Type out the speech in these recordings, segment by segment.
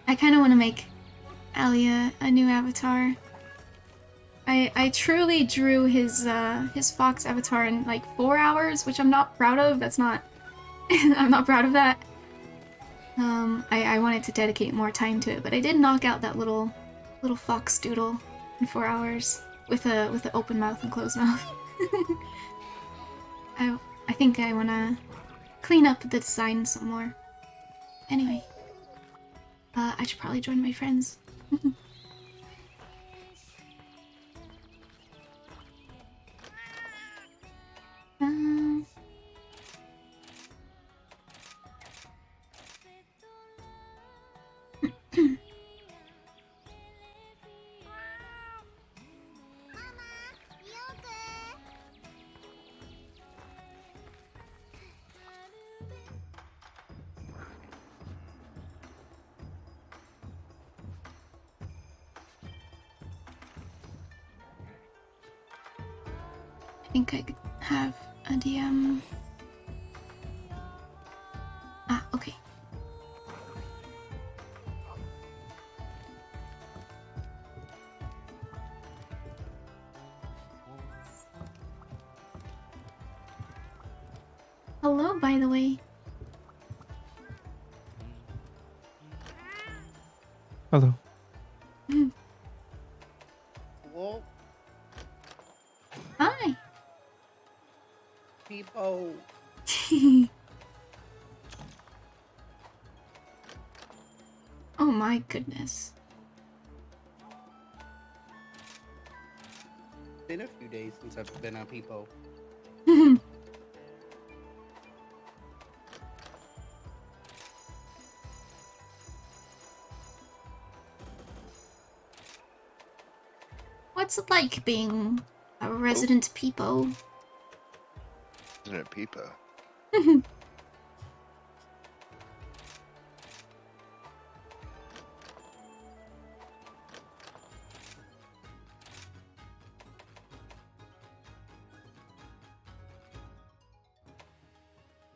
I kind of want to make Alia a new avatar. I truly drew his fox avatar in like 4 hours, which I'm not proud of. That's not I'm not proud of that. I wanted to dedicate more time to it, but I did knock out that little fox doodle in 4 hours with an open mouth and closed mouth. I think I wanna clean up the design some more. Anyway, I should probably join my friends. um, I think I could have a DM. Ah, okay. Hello, by the way. Hello. Hello, Hi. people. Oh my goodness. Been a few days since I've been on people. What's it like being a resident peepo? Isn't it Peepa?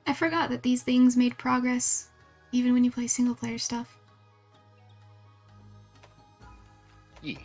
I forgot that these things made progress, even when you play single player stuff. Yeah.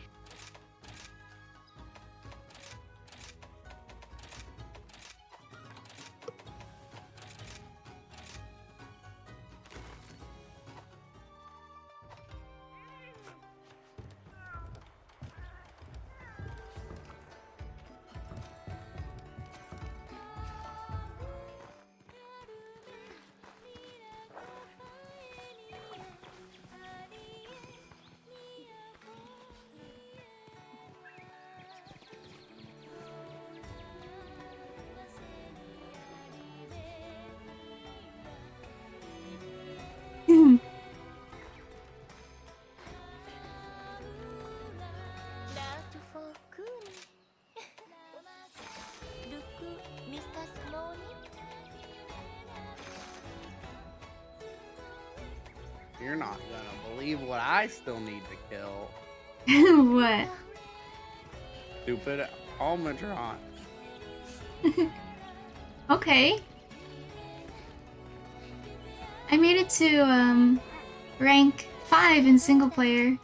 You're not gonna believe what I still need to kill. What? Stupid Almatron. Okay. I made it to rank 5 in single player.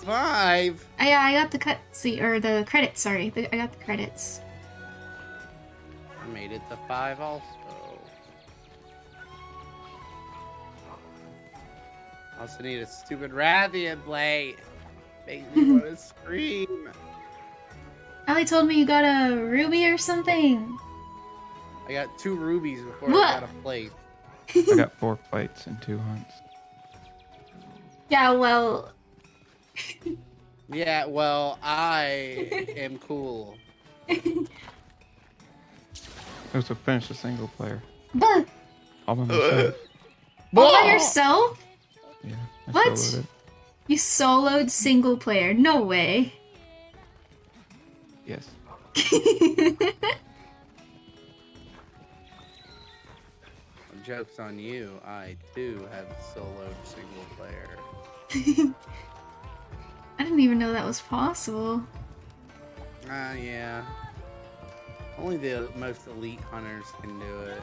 5? I got the the credits, sorry. I got the credits. I made it to 5 also. I also need a stupid Rathian blade. Makes me want to scream. Ali told me you got a ruby or something. I got 2 rubies before What? I got a plate. I got 4 plates and 2 hunts. Yeah, well... Yeah, well, I am cool. So finish the single player. But All by myself. all by yourself? Yeah. I What? soloed it. You soloed single player? No way. Yes. Joke's on you. I, too, have soloed single player. I didn't even know that was possible. Yeah. Only the most elite hunters can do it.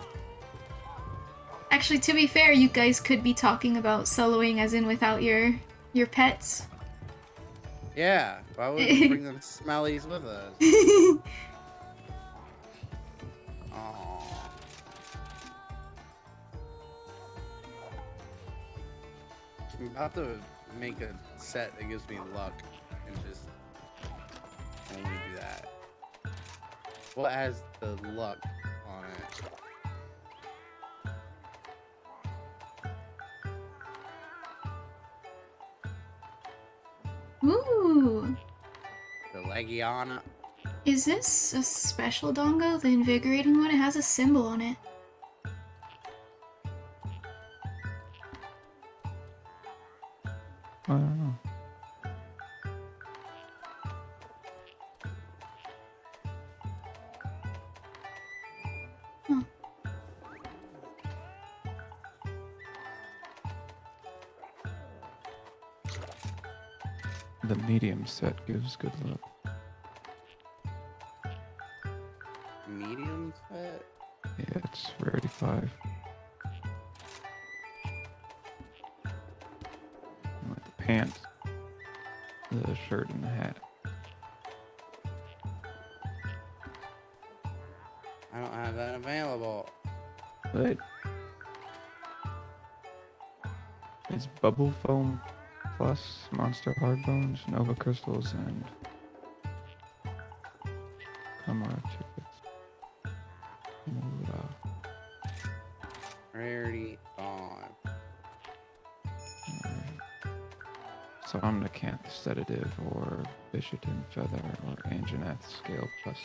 Actually, to be fair, you guys could be talking about soloing as in without your pets. Yeah, why would we bring them smellies with us? Aw. I'm about to make a set that gives me luck and just only do that. What has the luck on it? Ooh. The Legiana. Is this a special dongo? The invigorating one? It has a symbol on it. I don't know. Huh. The medium set gives good luck. Medium set? Yeah, it's rarity 5. Like the pants, the shirt, and the hat. I don't have that available. But it's bubble foam plus monster hard bones, nova crystals, and Kamara tickets. Rarity 5. So Omnicanth sedative or Bishatin feather or Anjanath scale plus.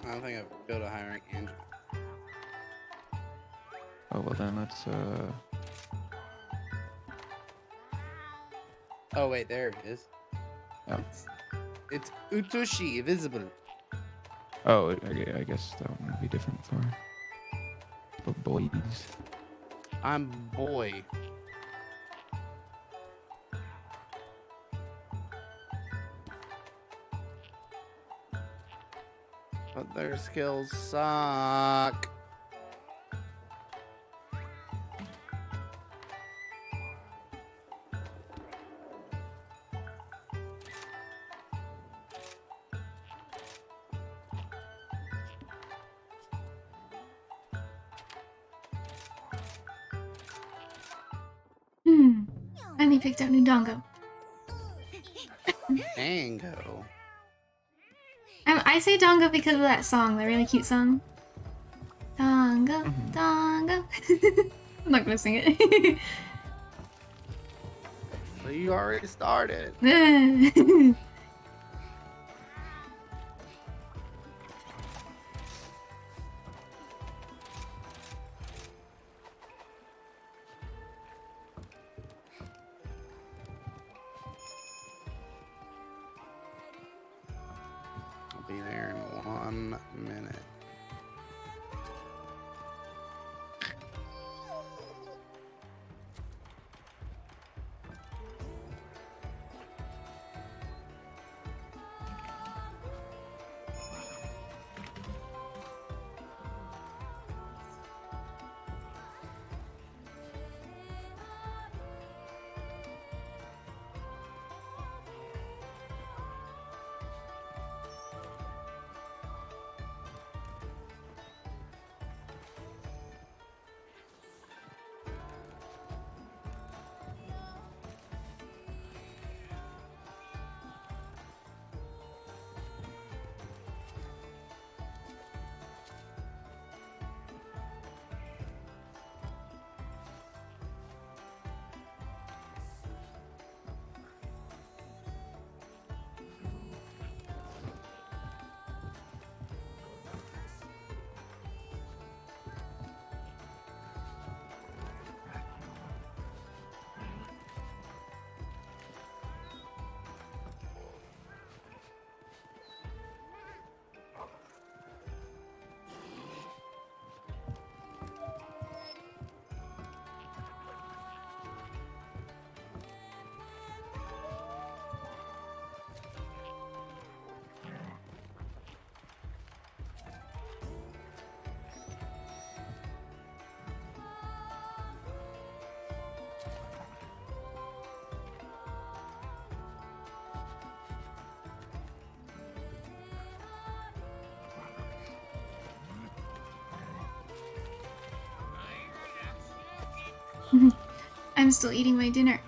I don't think I've built a high rank engine. Oh well, then let's Oh wait, there it is. Oh. It's Utushi, visible. Oh, okay, I guess that one would be different for boys. I'm boy. But their skills suck. Finally picked up new dongo. Dango. I say dongo because of that song, that really cute song. Dongo, dongo. I'm not gonna sing it. Well, you already started. I'll be there in 1 minute. I'm still eating my dinner.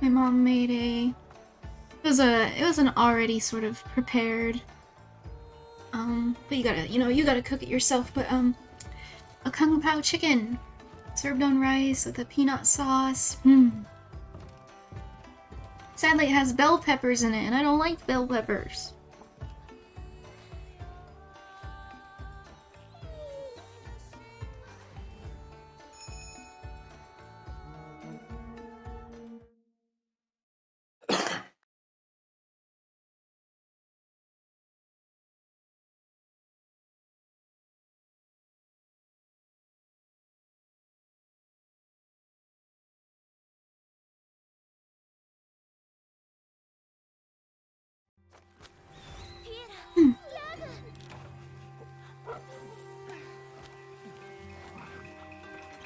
My mom made a... It was an already sort of prepared... but you gotta cook it yourself, but, a kung pao chicken! Served on rice with a peanut sauce. Sadly, it has bell peppers in it, and I don't like bell peppers.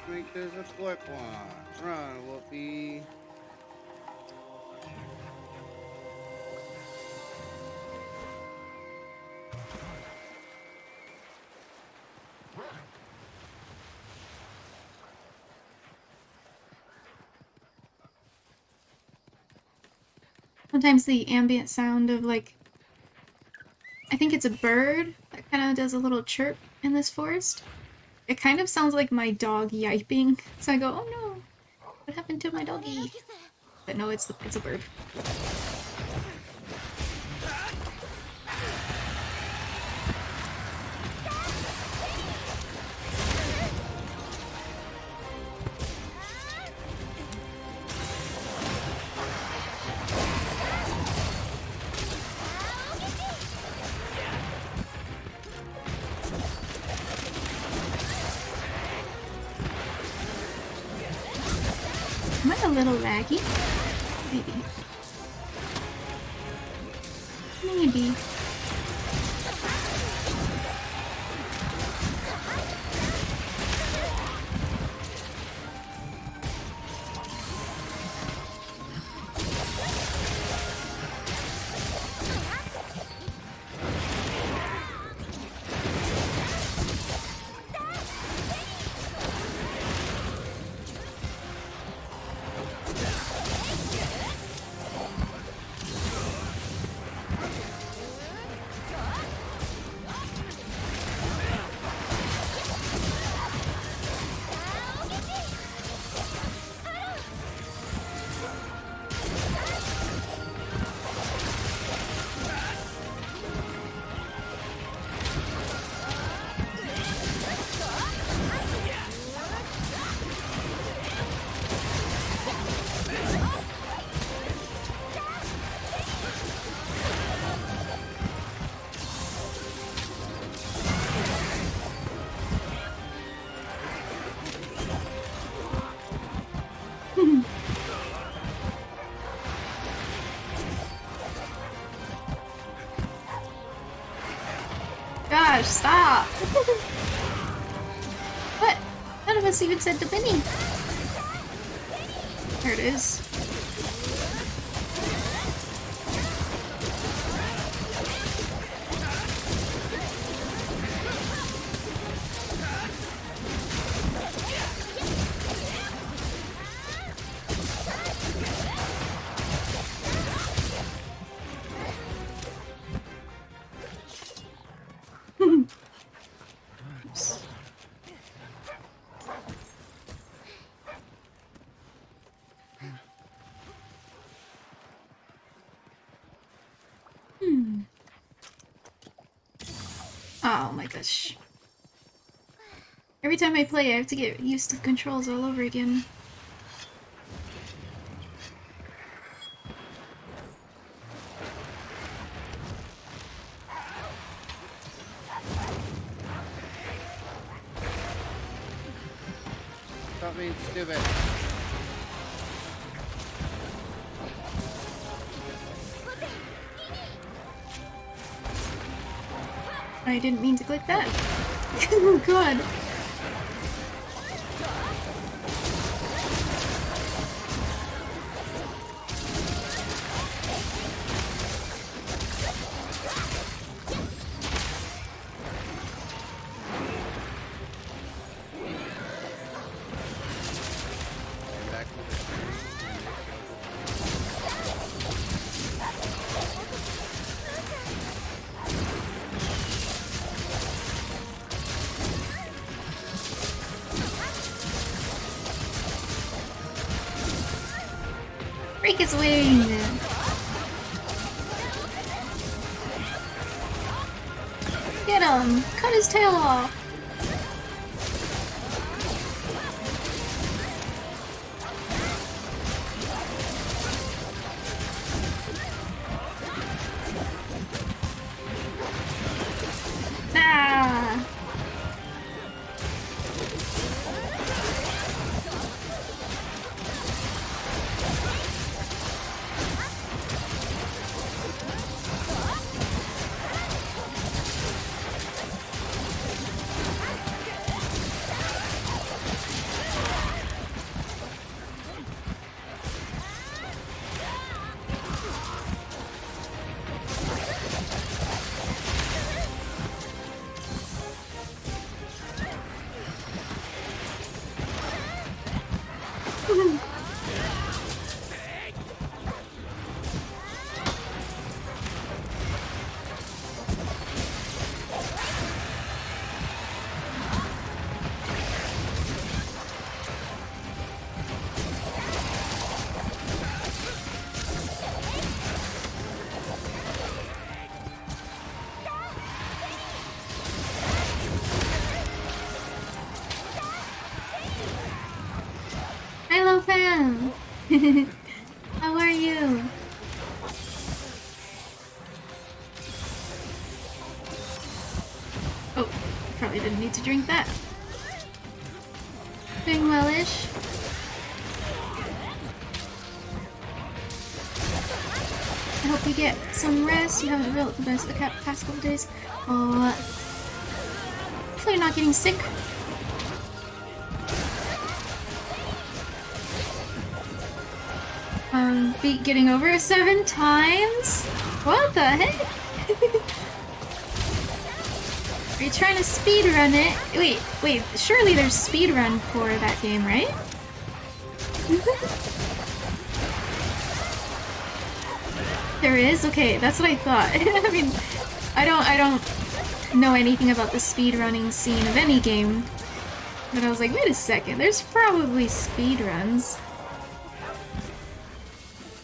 Make this a quick one. Run, Whoopi. Sometimes the ambient sound of, like, I think it's a bird that kind of does a little chirp in this forest. It kind of sounds like my dog yiping, so I go, oh no, what happened to my doggy? But no, it's a bird. Am I a little laggy? Maybe. Maybe. Gosh, stop! What? None of us even said the Benny. There it is. Oh my gosh. Every time I play, I have to get used to the controls all over again. Stop being stupid. I didn't mean to click that. Oh god. Take its wing! Get him! Cut his tail off! Ah! Hello, fam! How are you? Oh, probably didn't need to drink that. Doing wellish. I hope you get some rest. You haven't felt the best the past couple days. Oh, hopefully you're not getting sick. Beat getting over it 7 times? What the heck? Are you trying to speedrun it? Wait, surely there's speedrun for that game, right? There is? Okay, that's what I thought. I mean, I don't know anything about the speedrunning scene of any game. But I was like, wait a second, there's probably speedruns.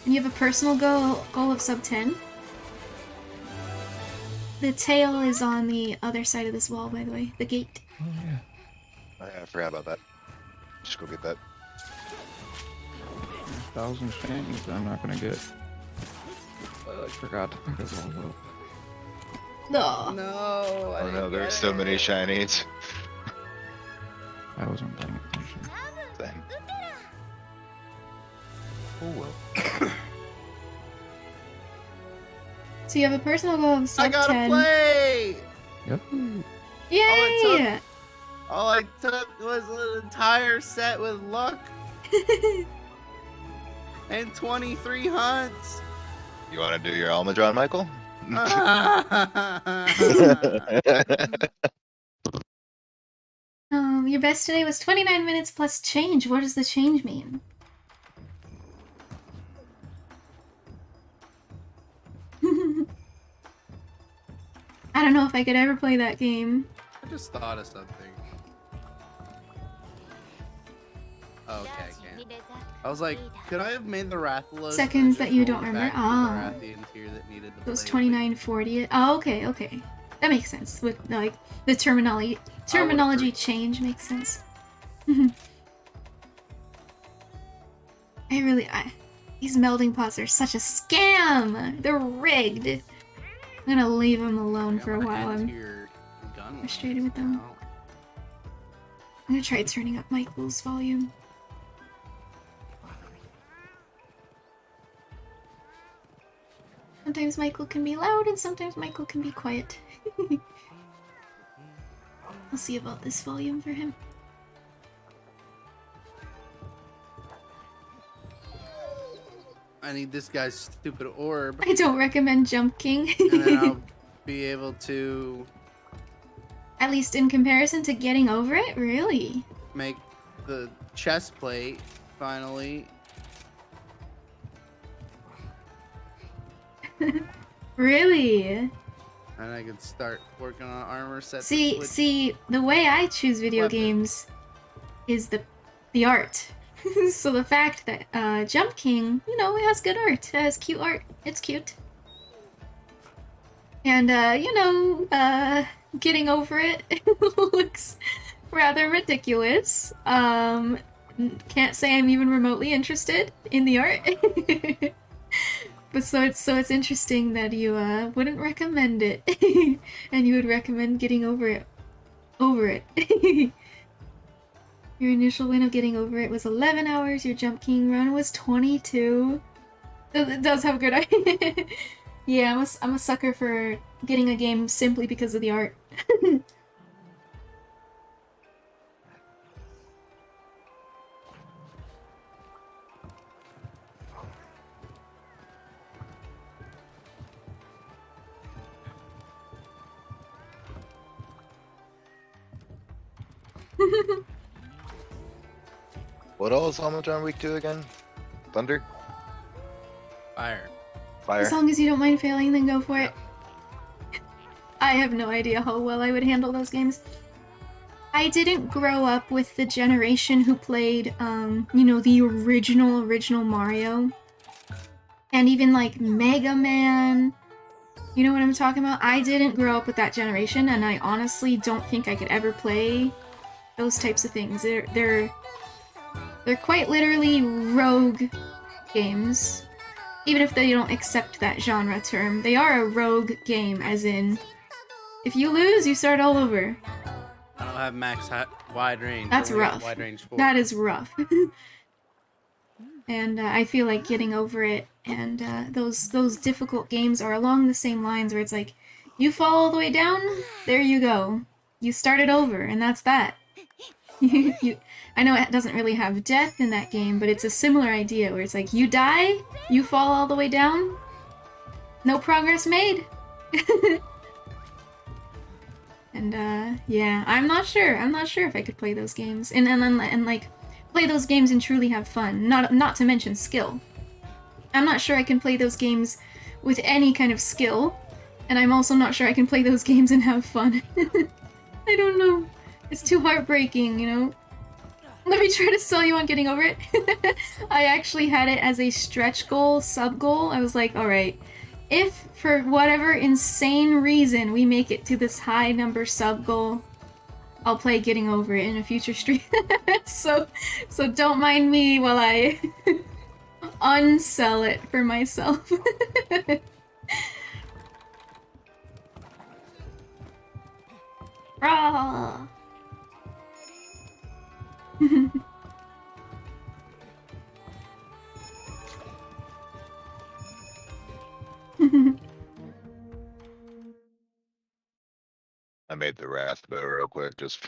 And you have a personal goal of sub 10? The tail is on the other side of this wall, by the way. The gate. Oh yeah. I forgot about that. Just go get that. 1,000 shinies that I'm not gonna get. I forgot to pick us all up. No. No. Oh no, there's so many shinies. I wasn't paying attention. Same. Oh well. So you have a personal goal of I sub gotta 10. play! Yep. Yay! All I took was an entire set with luck and 23 hunts. You want to do your Almadron, Michael? Your best today was 29 minutes plus change. What does the change mean? I don't know if I could ever play that game. I just thought of something. Oh, okay, I can't. I was like, could I have made the Rathalos? Seconds that you don't remember? Ah. It It was 29:40. Oh, okay, okay. That makes sense. With like the terminology change makes sense. These melding pots are such a scam. They're rigged. I'm gonna leave them alone for a while. I'm frustrated with them. I'm gonna try turning up Michael's volume. Sometimes Michael can be loud and sometimes Michael can be quiet. I'll see about this volume for him. I need this guy's stupid orb. I don't recommend Jump King. And then I'll be able to At least in comparison to getting over it? Really? make the chest plate finally. Really? And I can start working on armor sets. See, the way I choose video Weapon. games is the art. So the fact that Jump King, you know, it has good art. It has cute art. It's cute. And getting over it looks rather ridiculous. Can't say I'm even remotely interested in the art. But so it's interesting that you wouldn't recommend it, and you would recommend getting over it. Your initial win of getting over it was 11 hours. Your Jump King run was 22. It does have good art. Yeah, I'm a sucker for getting a game simply because of the art. What all is Helmet week 2 again? Thunder? Fire. Fire? As long as you don't mind failing, then go for it. I have no idea how well I would handle those games. I didn't grow up with the generation who played, the original Mario. And even, like, Mega Man. You know what I'm talking about? I didn't grow up with that generation, and I honestly don't think I could ever play those types of things. They're quite literally rogue games. Even if they don't accept that genre term. They are a rogue game, as in, if you lose, you start all over. I don't have max wide range. That's Only got rough. Wide range 4. That is rough. And I feel like getting over it, and those difficult games are along the same lines where it's like, you fall all the way down, there you go. You start it over, and that's that. I know it doesn't really have death in that game, but it's a similar idea where it's like, you die, you fall all the way down, no progress made. And yeah, I'm not sure if I could play those games and like play those games and truly have fun. Not to mention skill. I'm not sure I can play those games with any kind of skill, and I'm also not sure I can play those games and have fun. I don't know. It's too heartbreaking, you know? Let me try to sell you on getting over it. I actually had it as a stretch goal, sub-goal. I was like, alright, if for whatever insane reason we make it to this high number sub-goal, I'll play getting over it in a future stream. So don't mind me while I unsell it for myself. Rah! I made the wrath bow real quick just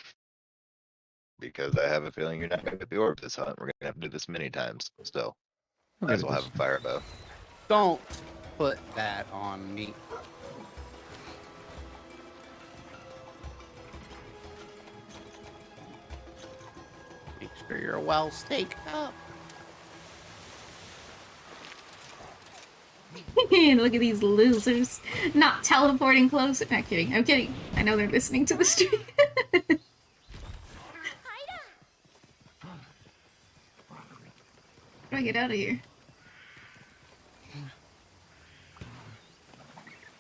because I have a feeling you're not gonna get the orb this hunt. We're gonna have to do this many times still. I'll Might get as it well have this- a fire bow. Don't put that on me. Make sure you're well staked up. Look at these losers. Not teleporting closer. Not kidding. I'm kidding. I know they're listening to the stream. How do I get out of here?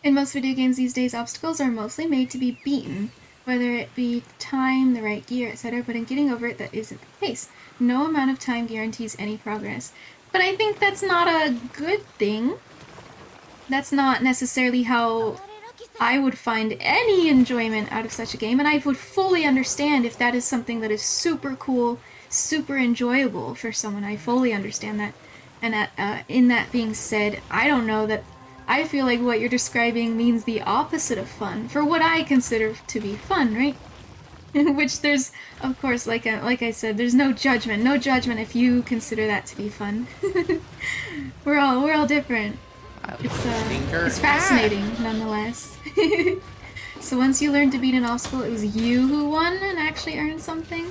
In most video games these days, obstacles are mostly made to be beaten, whether it be time, the right gear, etc., but in getting over it, that isn't the case. No amount of time guarantees any progress. But I think that's not a good thing. That's not necessarily how I would find any enjoyment out of such a game, and I would fully understand if that is something that is super cool, super enjoyable for someone. I fully understand that. And in that being said, I don't know that I feel like what you're describing means the opposite of fun, for what I consider to be fun, right? Which there's, of course, like I said, there's no judgment if you consider that to be fun. We're all different. It's fascinating, nonetheless. So once you learned to beat an obstacle, it was you who won and actually earned something?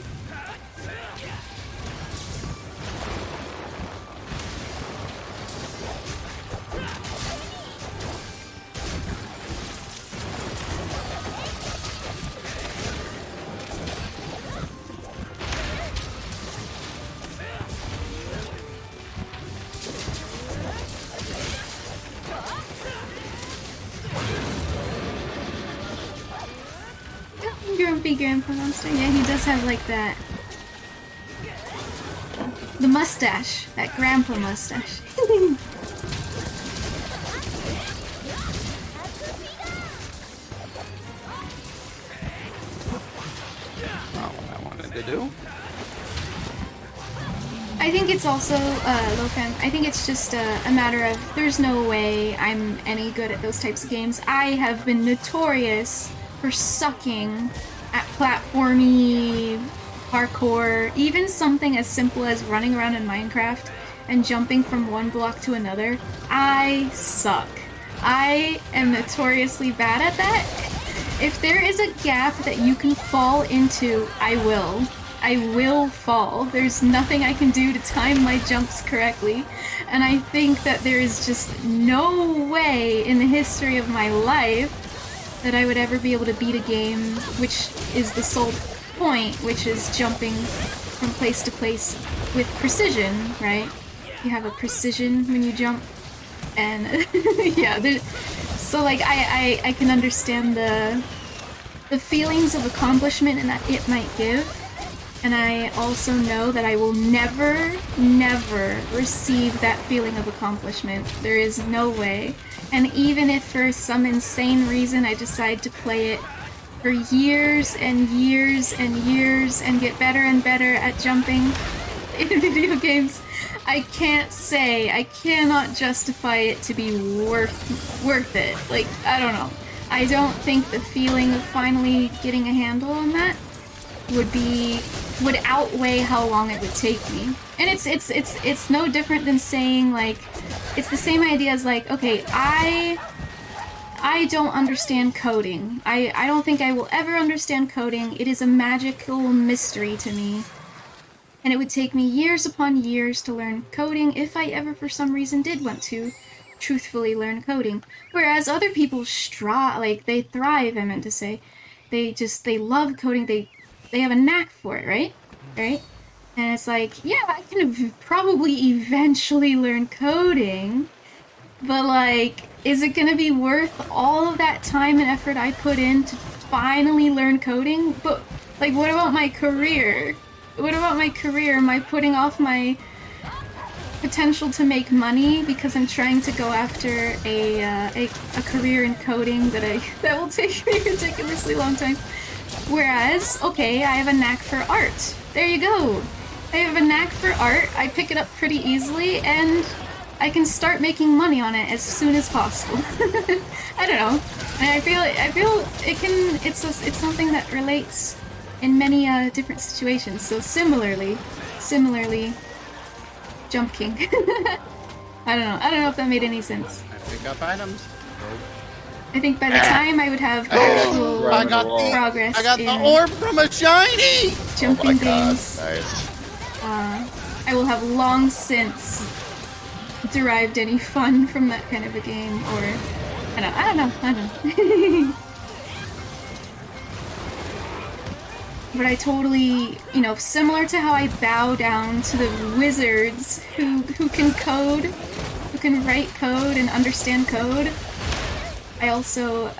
be Grandpa Monster. Yeah, he does have like that. The mustache. That Grandpa mustache. Not what I wanted to do. I think it's also, Lofem, I think it's just a matter of there's no way I'm any good at those types of games. I have been notorious for sucking at platformy, parkour, even something as simple as running around in Minecraft and jumping from one block to another. I suck. I am notoriously bad at that. If there is a gap that you can fall into, I will. I will fall. There's nothing I can do to time my jumps correctly. And I think that there is just no way in the history of my life that I would ever be able to beat a game which is the sole point, which is jumping from place to place with precision, right? You have a precision when you jump. And yeah, so like I can understand the feelings of accomplishment and that it might give. And I also know that I will never, never receive that feeling of accomplishment. There is no way. And even if for some insane reason I decide to play it for years and years and years and get better and better at jumping in video games, I cannot justify it to be worth it. Like, I don't know. I don't think the feeling of finally getting a handle on that would outweigh how long it would take me. And it's no different than saying, like, it's the same idea as like, okay, I don't understand coding. I don't think I will ever understand coding. It is a magical mystery to me. And it would take me years upon years to learn coding if I ever for some reason did want to truthfully learn coding. Whereas other people they thrive, I meant to say. They love coding, they have a knack for it, right? Right? And it's like, yeah, I can probably eventually learn coding, but like, is it gonna be worth all of that time and effort I put in to finally learn coding? But like, what about my career? What about my career? Am I putting off my potential to make money because I'm trying to go after a career in coding that will take me a ridiculously long time? Whereas, okay, I have a knack for art. There you go. I have a knack for art. I pick it up pretty easily, and I can start making money on it as soon as possible. I don't know. And I feel it can. It's something that relates in many different situations. So similarly, Jump King. I don't know if that made any sense. I pick up items. I think by the time I would have actual progress I got the orb from a shiny! Jumping games, Nice. I will have long since derived any fun from that kind of a game, or I don't know. But I totally, similar to how I bow down to the wizards who can code, who can write code and understand code. I also,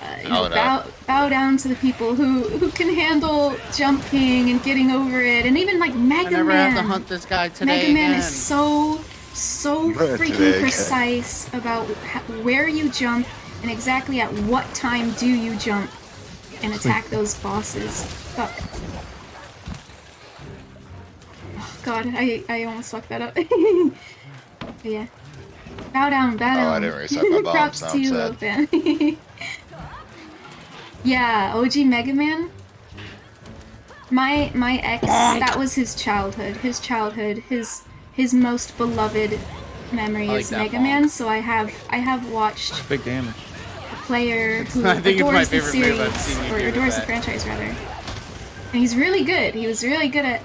bow down to the people who can handle jumping and getting over it, and even like Mega Man. I never have to hunt this guy today Mega Man again. is so freaking precise about where you jump and exactly at what time do you jump and attack those bosses. Fuck. Oh, God, I almost fucked that up. But yeah. Bow down. Oh, I didn't reset my bombs. Props Now to I'm you, sad. Lofan. Yeah, OG Mega Man. My ex, that was his childhood. His most beloved memory I like is that Mega bonk. Man. So I have watched Big damage. a player who I think it's my adores the favorite move I've series, seen you or do with adores the that. franchise rather. And he's really good. He was really good at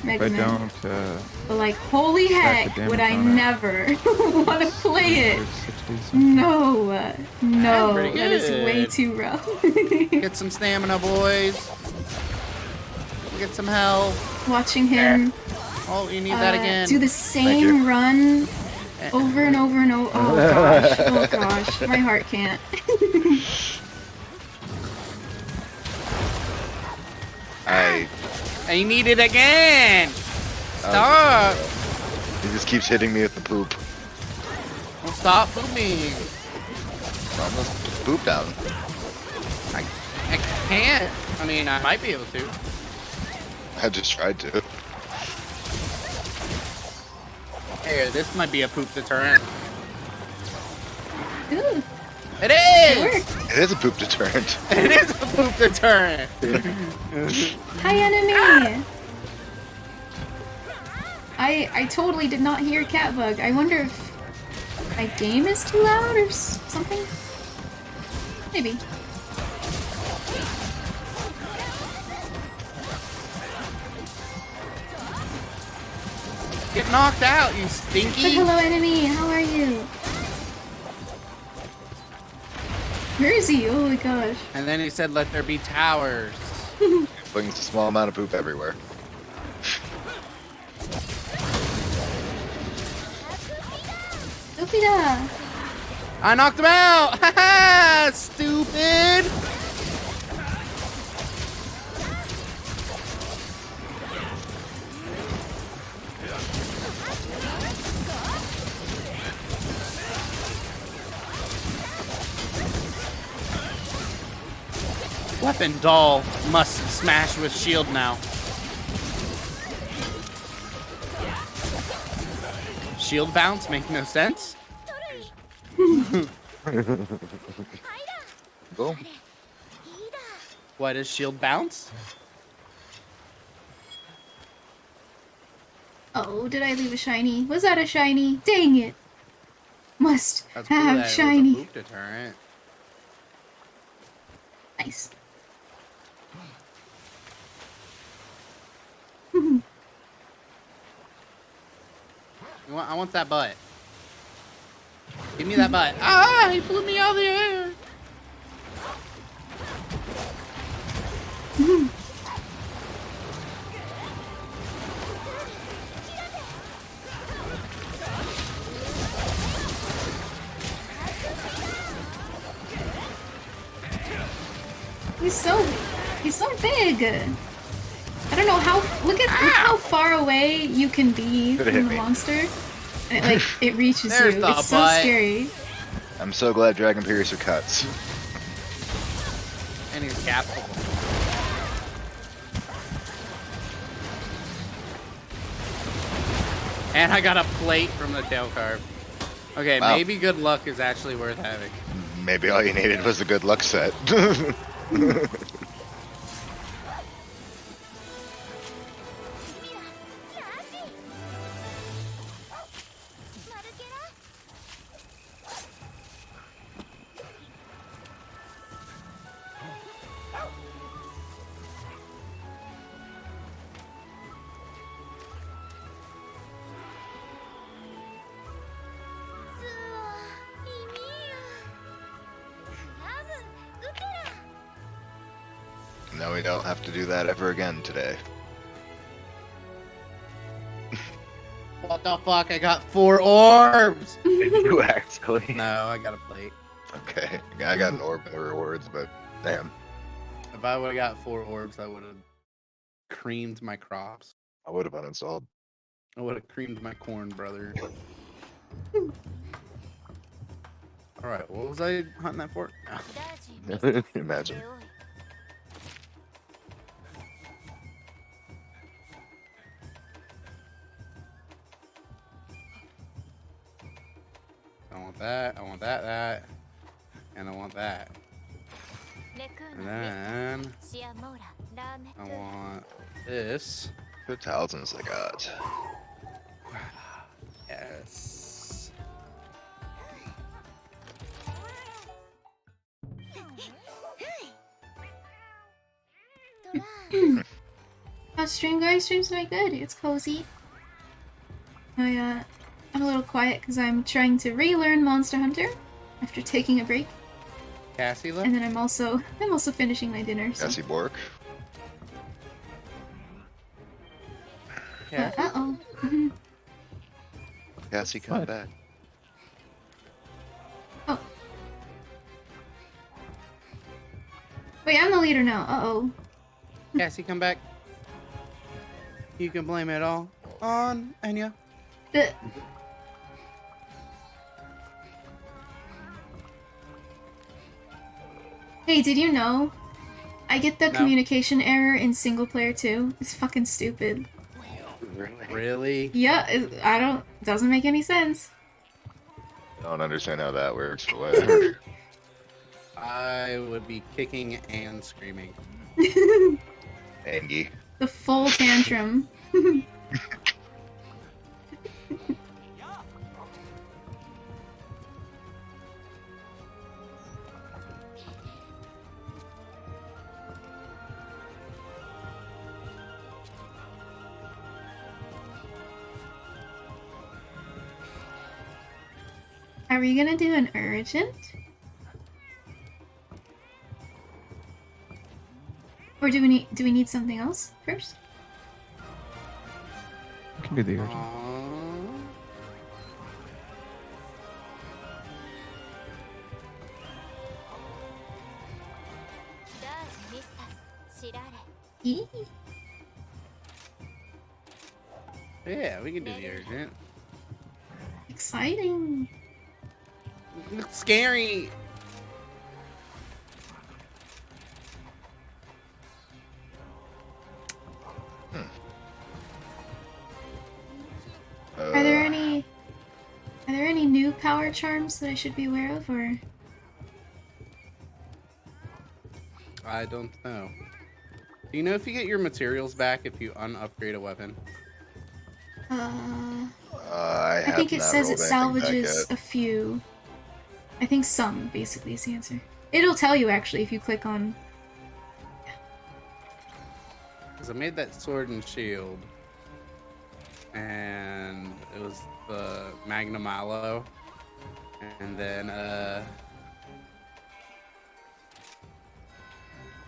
Mega But Man. don't, But like, holy stack heck, the would I damage on it. never want to play it. there's 60 something. No, pretty that is way good. too rough. Get some stamina, boys. Get some health. Watching him Oh, you need that again. do the same run over and over and over. Oh gosh, my heart can't. I need it again. Stop. He just keeps hitting me with the poop. Don't stop pooping. Almost put the poop down. I can't. I mean, I might be able to. I just tried to. Here, this might be a poop deterrent. Ooh, It it is! worked. It is a poop deterrent. It is a poop deterrent! Hi, enemy! I totally did not hear Catbug. I wonder if my game is too loud or something? Maybe. Get knocked out, you But stinky! hello, enemy! How are you? Where is he? Oh my gosh. And then he said, let there be towers. Flings a small amount of poop everywhere. Lupita! I knocked him out! Haha! Stupid! Weapon doll must smash with shield now. Shield bounce make no sense. Boom. What is shield bounce? Oh, did I leave a shiny? Was that a shiny? Dang it! Must That's cool have that it was a shiny. poop deterrent. Nice. I want that butt. Give me that butt. Ah! He blew me out of the air. He's so big. I don't know how. Look how far away you can be Could've from hit the me. monster, and it reaches There's you. the It's so butt. scary. I'm so glad Dragon Piercer cuts. And he's capable. And I got a plate from the tail carve. Okay, Wow. maybe good luck is actually worth having. Maybe all you needed was a good luck set. No, we don't have to do that ever again today. What the fuck? I got 4 orbs! You actually? No, I got a plate. Okay, I got an orb in the rewards, but damn, If I would have got 4 orbs, I would have creamed my crops. I would have uninstalled. I would have creamed my corn, brother. Alright, what was I hunting that for? Oh. Imagine. I want that, I want that, and I want that. And then I want this. Good thousands I got. Yes. How's stream going? Stream's very good. It's cozy. I'm a little quiet because I'm trying to relearn Monster Hunter after taking a break, Cassie left? and then I'm also finishing my dinner. So. Cassie Bork. Cassie? Uh-oh. Cassie, come What? back. Oh. Wait, I'm the leader now. Uh-oh. Cassie, come back. You can blame it all on Enya. Uh, Hey, did you know? I get the No. communication error in single player too. It's fucking stupid. Really? Yeah, I don't. Doesn't make any sense. Don't understand how that works, but whatever. I would be kicking and screaming. Angie. The full tantrum. Are we gonna do an urgent? Or do we need something else first? We can do the urgent. Yee. Yeah, we can do the urgent. Exciting. It's scary. Are there any new power charms that I should be aware of, or? I don't know. Do you know if you get your materials back if you unupgrade a weapon? I I think have it not says it rolled anything back salvages yet. a few. I think some, basically, is the answer. It'll tell you, actually, if you click on... Because I made that sword and shield. And it was the Magnum Aloe. And then,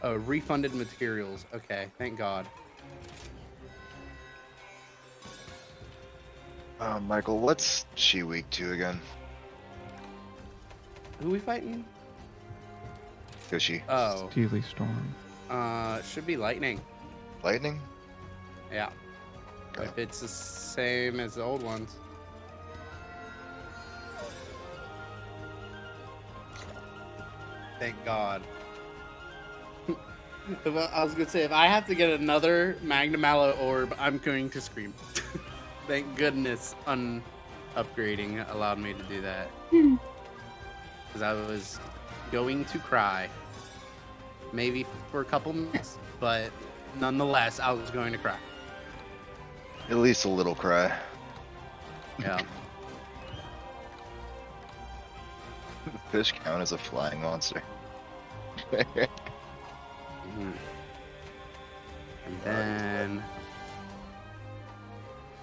oh, refunded materials. Okay, thank God. Michael, what's she weak to again? Who we fighting? Yoshi. Oh, Steely Storm. should be lightning. Lightning? Yeah. Okay. If it's the same as the old ones. Thank God. I was gonna say, if I have to get another Magnum Aloe orb, I'm going to scream. Thank goodness upgrading allowed me to do that. Because I was going to cry. Maybe for a couple minutes, but nonetheless, I was going to cry. At least a little cry. Yeah. Fish count as a flying monster. Mhm. And then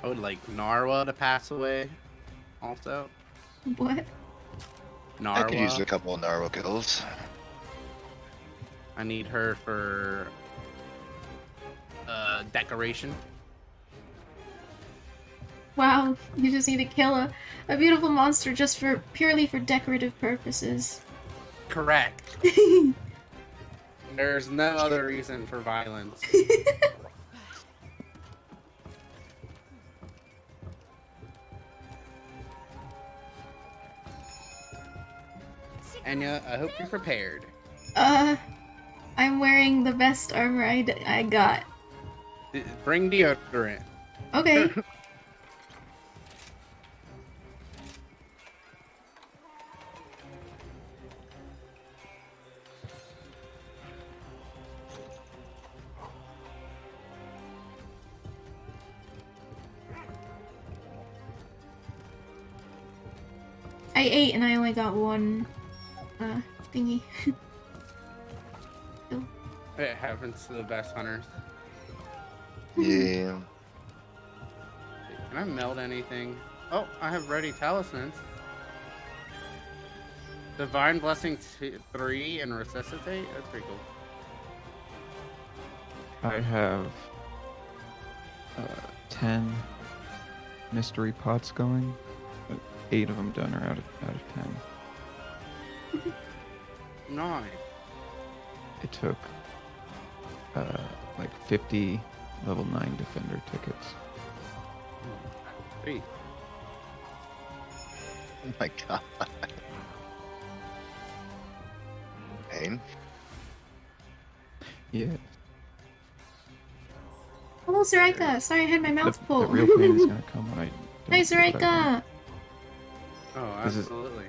I would like Narwa to pass away also. What? I could use Narwa. a couple of Narwhal kills. I need her for decoration. Wow, you just need to kill a beautiful monster just for purely for decorative purposes. Correct. There's no other reason for violence. Anya, I hope you're prepared. I'm wearing the best armor I got. Bring deodorant. Okay. I ate and I only got one thingy. It happens to the best hunters. Yeah. Can I meld anything? Oh, I have ready talismans. Divine Blessing 3 and Resuscitate? That's pretty cool. I have 10 mystery pots going. But 8 of them done are out of 10. Nice. It took like 50 level 9 defender tickets. Sweet. Oh my god. Pain? Yeah. Hello, Zoraika. Sorry, I had my mouth The full. real pain is gonna come when I don't Hi, get what I want. Zoraika. Oh, This is- absolutely.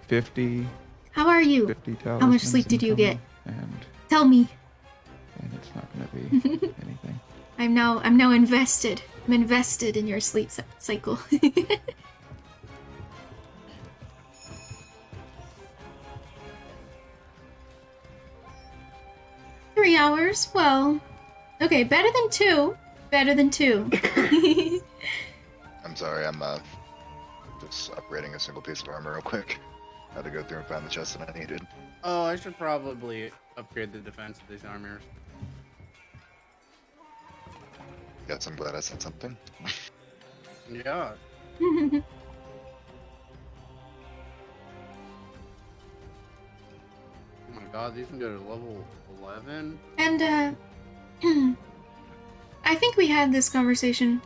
50 How are you? talismans How much sleep did you get? incoming, Tell me. and it's not gonna be anything. I'm now invested. I'm invested in your sleep cycle. 3 hours? Well, okay, better than 2. Better than 2. I'm sorry, I'm just upgrading a single piece of armor real quick. Had to go through and find the chest that I needed. Oh, I should probably upgrade the defense of these armors. Yes, I'm glad I said something. Yeah. Oh my god, these can go to level 11? And, I think we had this conversation,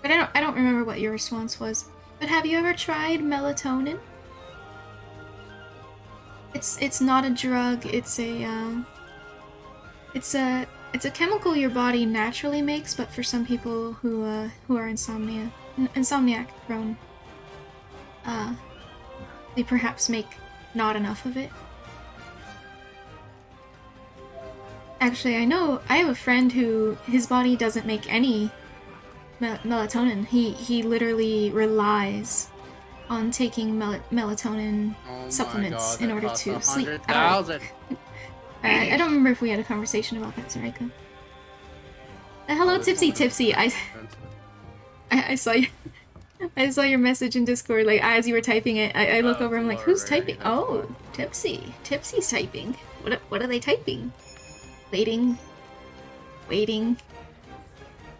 but I don't remember what your response was. But have you ever tried melatonin? It's not a drug, it's a chemical your body naturally makes, but for some people who are insomniac prone, they perhaps make not enough of it. Actually, I know I have a friend who his body doesn't make any melatonin. He literally relies on taking melatonin Oh supplements my god, in that order costs to sleep at all. 100,000. I don't remember if we had a conversation about that, Zoraika. Hello, Oh, this Tipsy one is Tipsy. expensive. I saw you. I saw your message in Discord, like, as you were typing it. I look Oh, over, it's I'm like, lower who's already, typing? that's Oh, why. Tipsy. Tipsy's typing. What are they typing? Waiting. Waiting.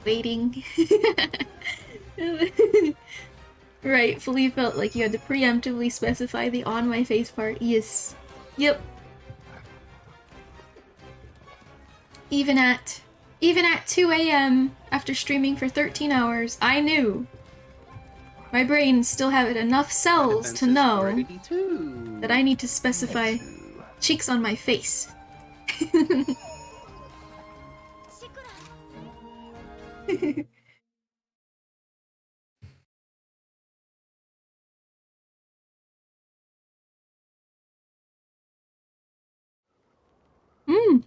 Waiting. Rightfully felt like you had to preemptively specify the on my face part. Yes. Yep. Even at 2 a.m. after streaming for 13 hours, I knew. My brain still had enough cells Defense to is know 482. that I need to specify cheeks on my face. Mm.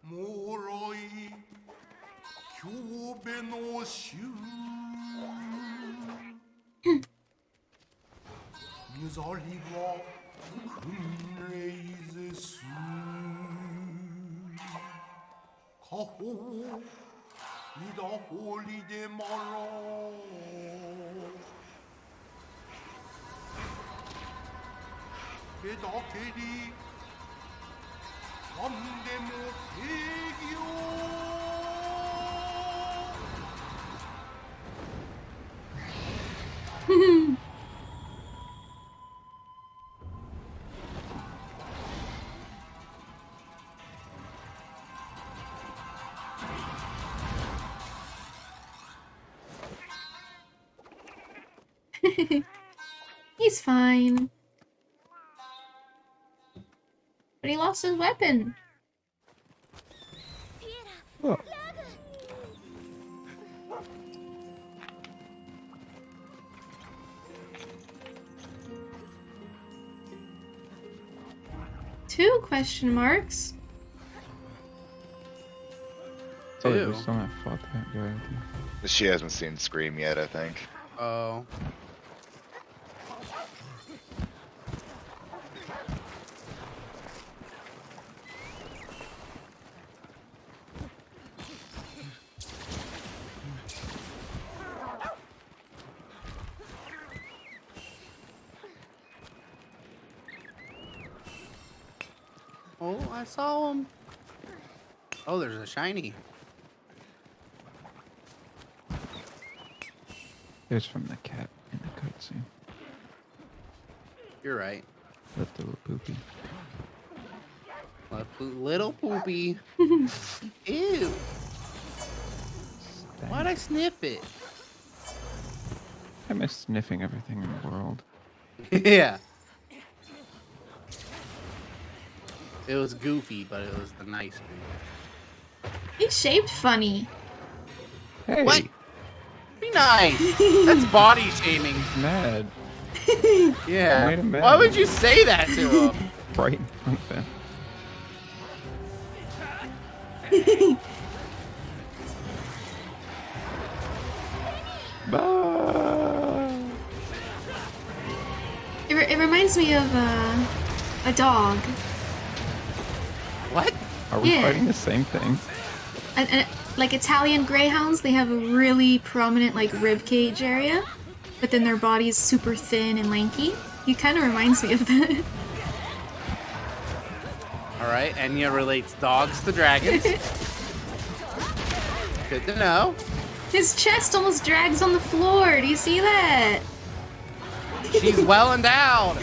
もろい京辺の衆ゆざりは訓練です家宝みだほりでまら手だけに何でも平業 He's fine. But he lost his weapon. Oh. Two question marks. Oh, we Two. still haven't fought that guy. She hasn't seen Scream yet, I think. Oh. Oh, I saw him. Oh, there's a shiny. It's from the cat in the cutscene. You're right. Left a little poopy. Little poopy. Ew. Why'd I sniff it? I miss sniffing everything in the world. Yeah. It was goofy, but it was the nice goofy. He's shaped funny. Hey, What? Be nice. That's body shaming. mad. Yeah. Made him mad. Why would you say that to him? Right in front of him. Bah! It reminds me of a dog. What? Are we Yeah. fighting the same thing? Like Italian greyhounds, they have a really prominent like rib cage area, but then their body's super thin and lanky. He kind of reminds me of that. All right, Enya relates dogs to dragons. Good to know. His chest almost drags on the floor. Do you see that? She's well endowed.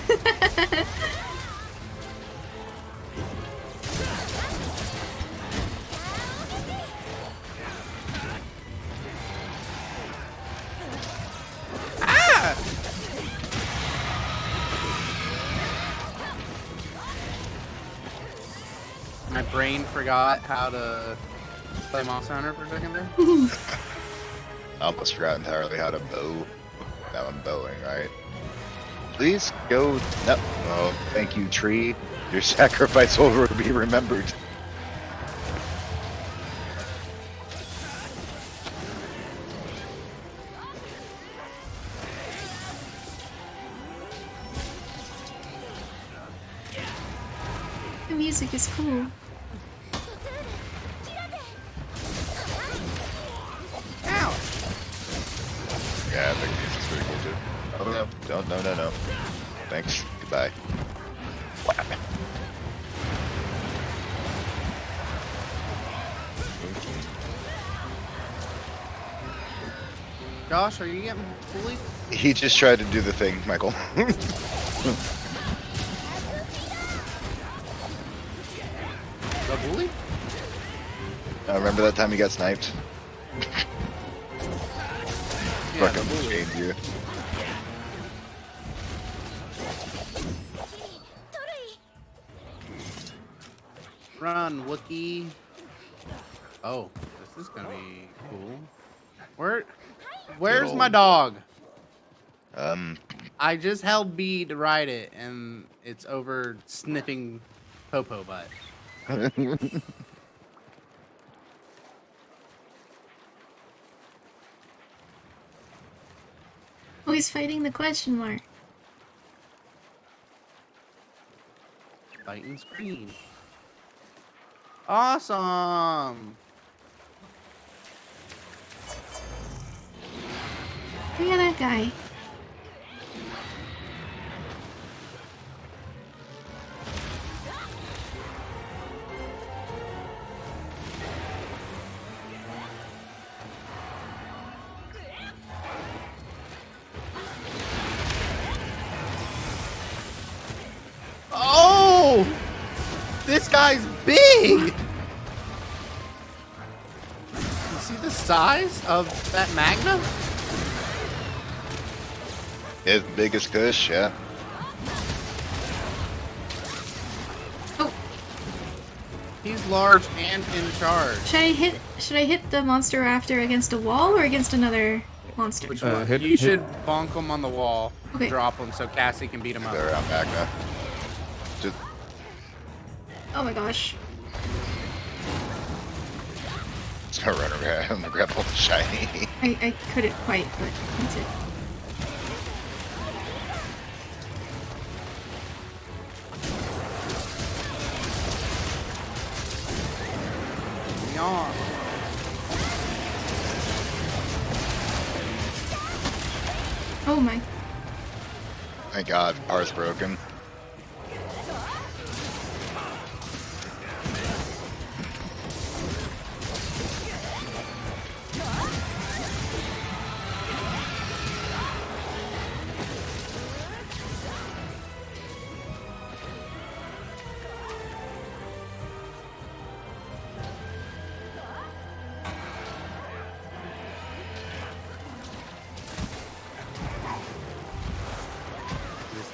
Ah! My brain forgot how to play Monster Hunter for a second there. I almost forgot entirely how to bow. Now I'm bowing, right? Please go. No. Oh, thank you, tree. Your sacrifice will be remembered. The music is cool. Ow! Yeah, I think this is pretty cool too. Oh no! Don't. No. Thanks. Goodbye. Whap. Josh, are you getting bullied? He just tried to do the thing, Michael. The bully? Remember that time you got sniped? Yeah, the Fucking bully. chained you. Run, Wookie. Oh, this is gonna be cool. Where's my dog? I just held B to ride it, and it's over sniffing Popo butt. Oh, he's fighting the question mark. Fighting screen. Awesome! Look at that guy. Oh! This guy's big! You see the size of that Magnum? His biggest kush, yeah. Oh, He's large and in charge. should I hit the monster raptor against a wall or against another monster? Which one? hit- You hit- should bonk him on the wall, Okay. drop him so Cassie can beat him up. They're around back now. Just Oh my gosh. run around and grab all the shiny. I couldn't quite, but that's it. Yawn. Oh my. Thank God, R's broken.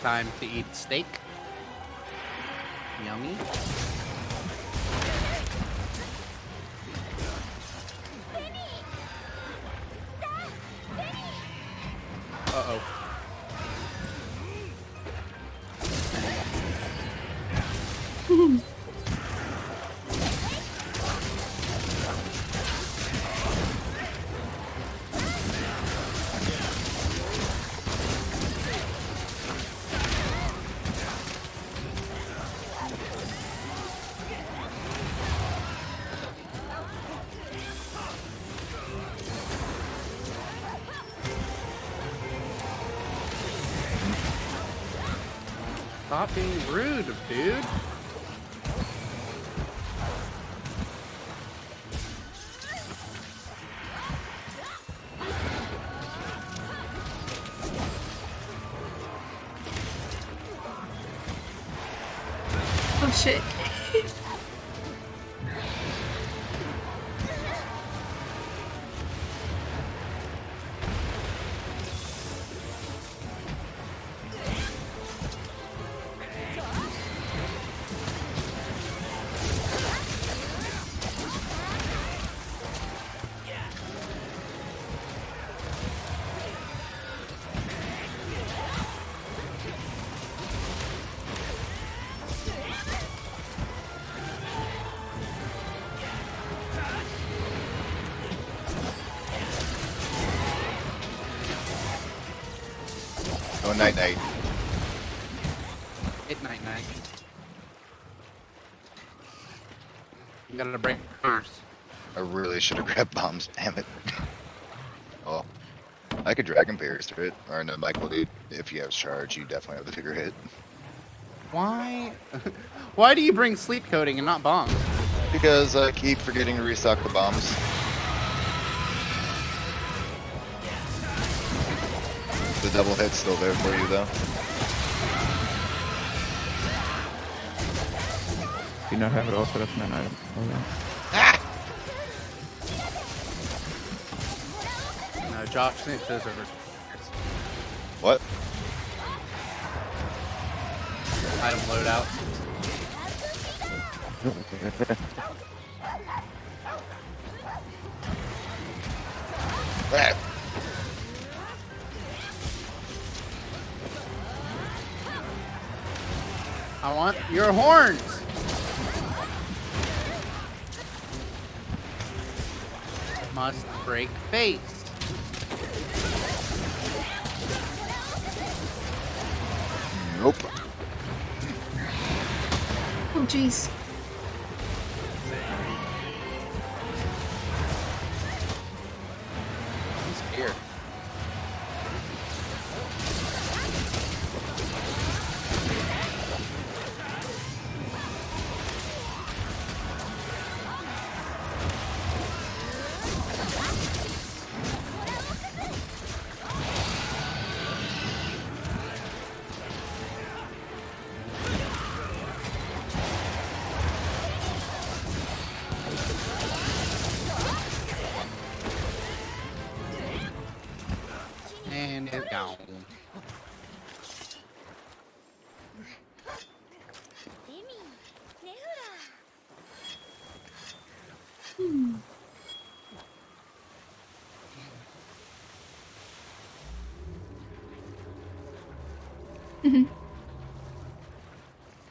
time to eat steak. Yummy. Uh-oh. Stop being rude, dude. Oh shit. Oh, night night. Hit night. You gotta break first. I really should have grabbed bombs, damn it. Oh. I could Dragon Parries to it. Or no, Michael, dude. If you have charge, you definitely have the bigger hit. Why? Why do you bring sleep coating and not bombs? Because I keep forgetting to restock the bombs. The double hit's still there for you, though. Do you not have it all set up in that item? Oh, yeah. No, Josh thinks those are What? item loadout. Ah. I want your horns. Must break face. Nope. Oh jeez. He's here. And it's gone.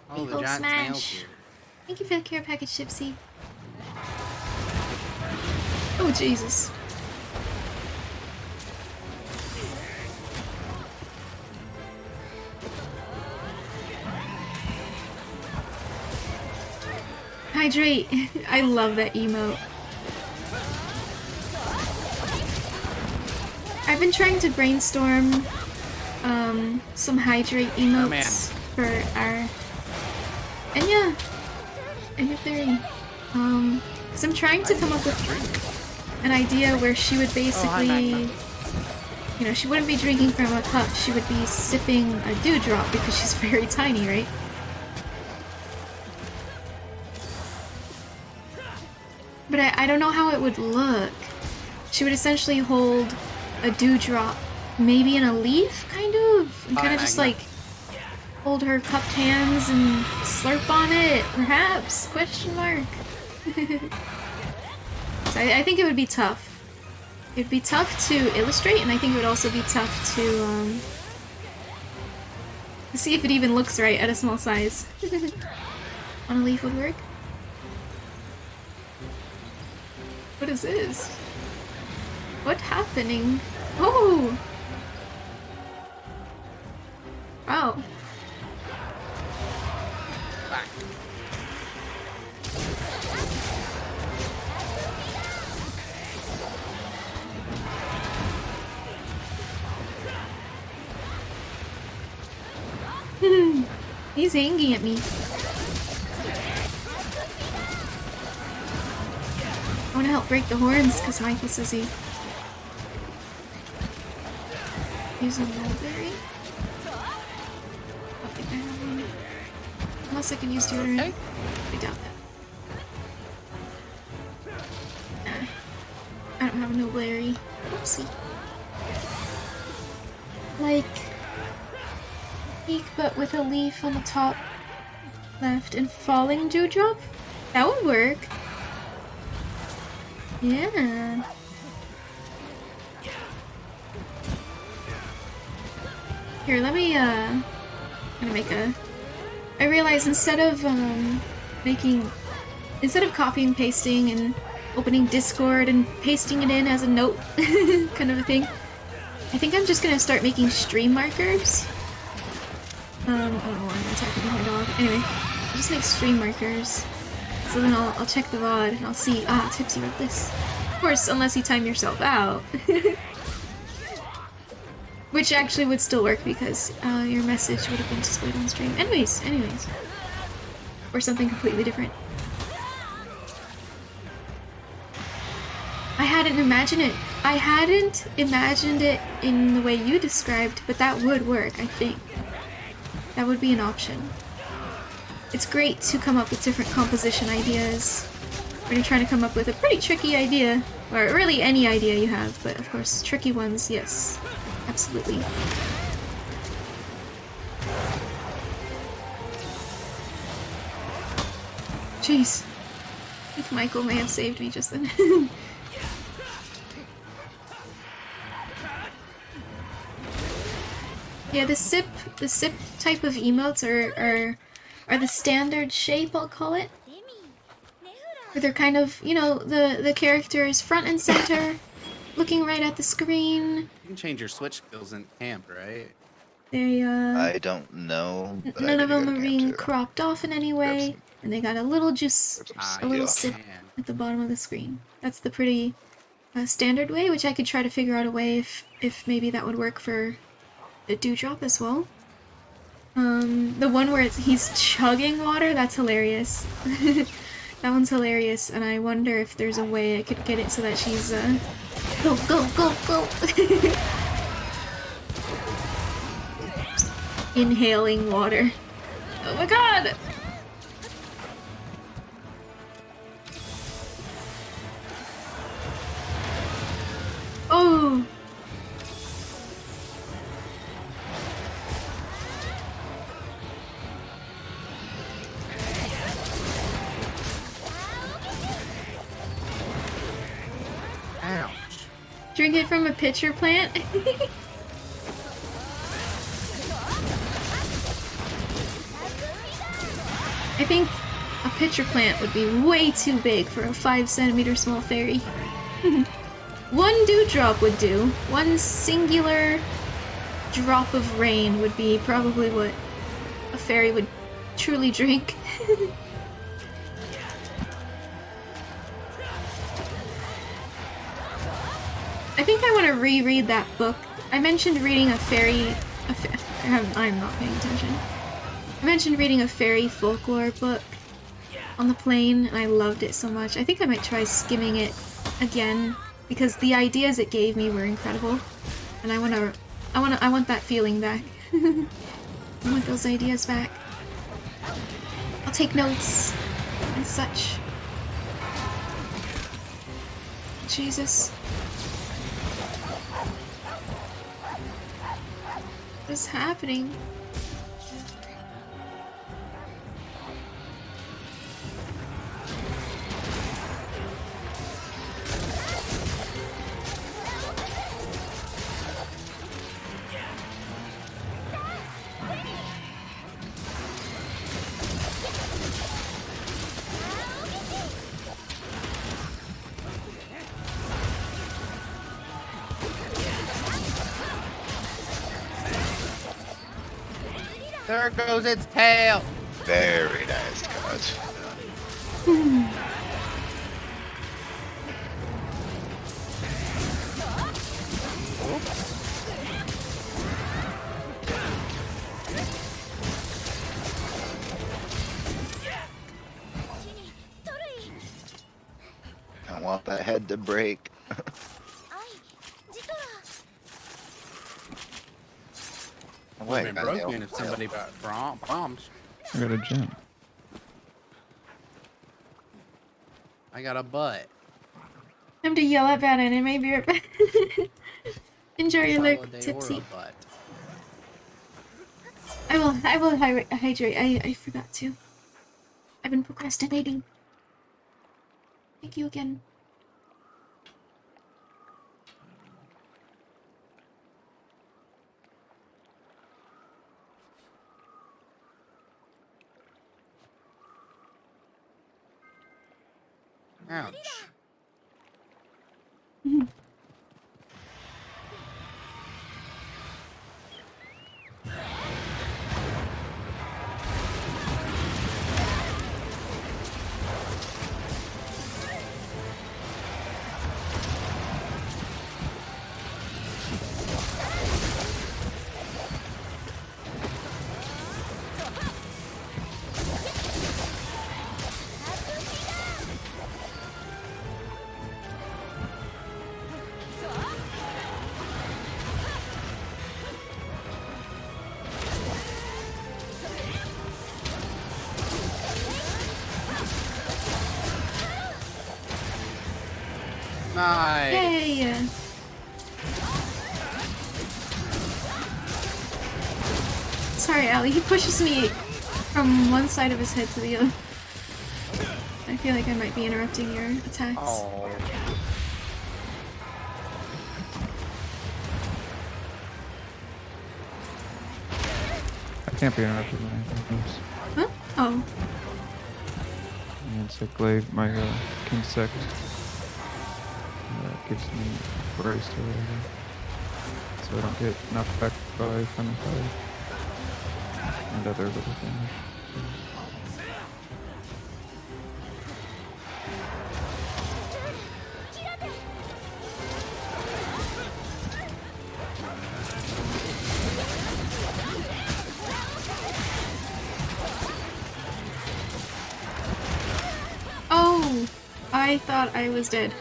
Oh, the Eagle giant snail's smash. here. Thank you for the care package, Gypsy. Oh Jesus. Hydrate. I love that emote. I've been trying to brainstorm some hydrate emotes for our Enya Fairy. Because I'm trying to come up with an idea where she would basically, you know, she wouldn't be drinking from a cup, she would be sipping a dewdrop because she's very tiny, right? But I don't know how it would look. She would essentially hold a dewdrop, maybe in a leaf, kind of? And kind of just like hold her cupped hands and slurp on it, perhaps? Question mark. So I think it would be tough. It'd be tough to illustrate, and I think it would also be tough to see if it even looks right at a small size. On a leaf would work. What is this? What's happening? Oh! Oh. Back. He's hanging at me. I want to help break the horns because Michael says he. Use a mulberry. I don't think I have one. Unless I can use deodorant. Okay. I doubt that. Nah. I don't have a mulberry. Oopsie. Like. Peak, but with a leaf on the top left and falling dewdrop? That would work. Yeah. Here, let me, I'm gonna make a... I realized instead of copying and pasting and opening Discord and pasting it in as a note kind of a thing, I think I'm just gonna start making stream markers. I don't know why I'm attacking my dog. Anyway, I'll just make stream markers. So then I'll check the VOD and I'll see, Tipsy wrote this. Of course, unless you time yourself out. Which actually would still work because your message would have been displayed on stream. Anyways. Or something completely different. I hadn't imagined it in the way you described, but that would work, I think. That would be an option. It's great to come up with different composition ideas when you're trying to come up with a pretty tricky idea, or really any idea you have, but of course tricky ones, yes, absolutely. Jeez, I think Michael may have saved me just then. Yeah, the sip type of emotes are the standard shape, I'll call it. Where they're kind of, you know, the character is front and center, looking right at the screen. You can change your switch skills in camp, right? They I don't know. But none I of need to them go are to being camp too. cropped off in any way, and they got a little juice, a little sip Man. at the bottom of the screen. That's the pretty standard way, which I could try to figure out a way if maybe that would work for a dewdrop as well. The one where he's chugging water, that's hilarious. That one's hilarious, and I wonder if there's a way I could get it so that she's go, go, go, go! Inhaling water. Oh my god! Oh! Ouch. Drink it from a pitcher plant? I think a pitcher plant would be way too big for a 5-centimeter small fairy. One dewdrop would do. One singular drop of rain would be probably what a fairy would truly drink. I think I want to reread that book. I mentioned reading I'm not paying attention. I mentioned reading a fairy folklore book on the plane, and I loved it so much. I think I might try skimming it again because the ideas it gave me were incredible, and I want that feeling back. I want those ideas back. I'll take notes and such. Jesus. What is happening? There goes its tail. Very nice cut. I want that head to break. Oh, Would wait, have been broken if somebody brought bombs. I got a gem. I got a butt. Time to yell at bad anime. Be right back. Enjoy your Solid look, day or a tipsy. butt. I will hydrate. I forgot to. I've been procrastinating. Thank you again. Ouch. Nice. Yay! Sorry, Ali. He pushes me from one side of his head to the other. I feel like I might be interrupting your attacks. Oh. I can't be interrupted by anything else. Huh? Oh. And it's a glaive, my king sect gives me burst or whatever. So I don't get knocked back by friendly fire. And other little things. Oh! I thought I was dead.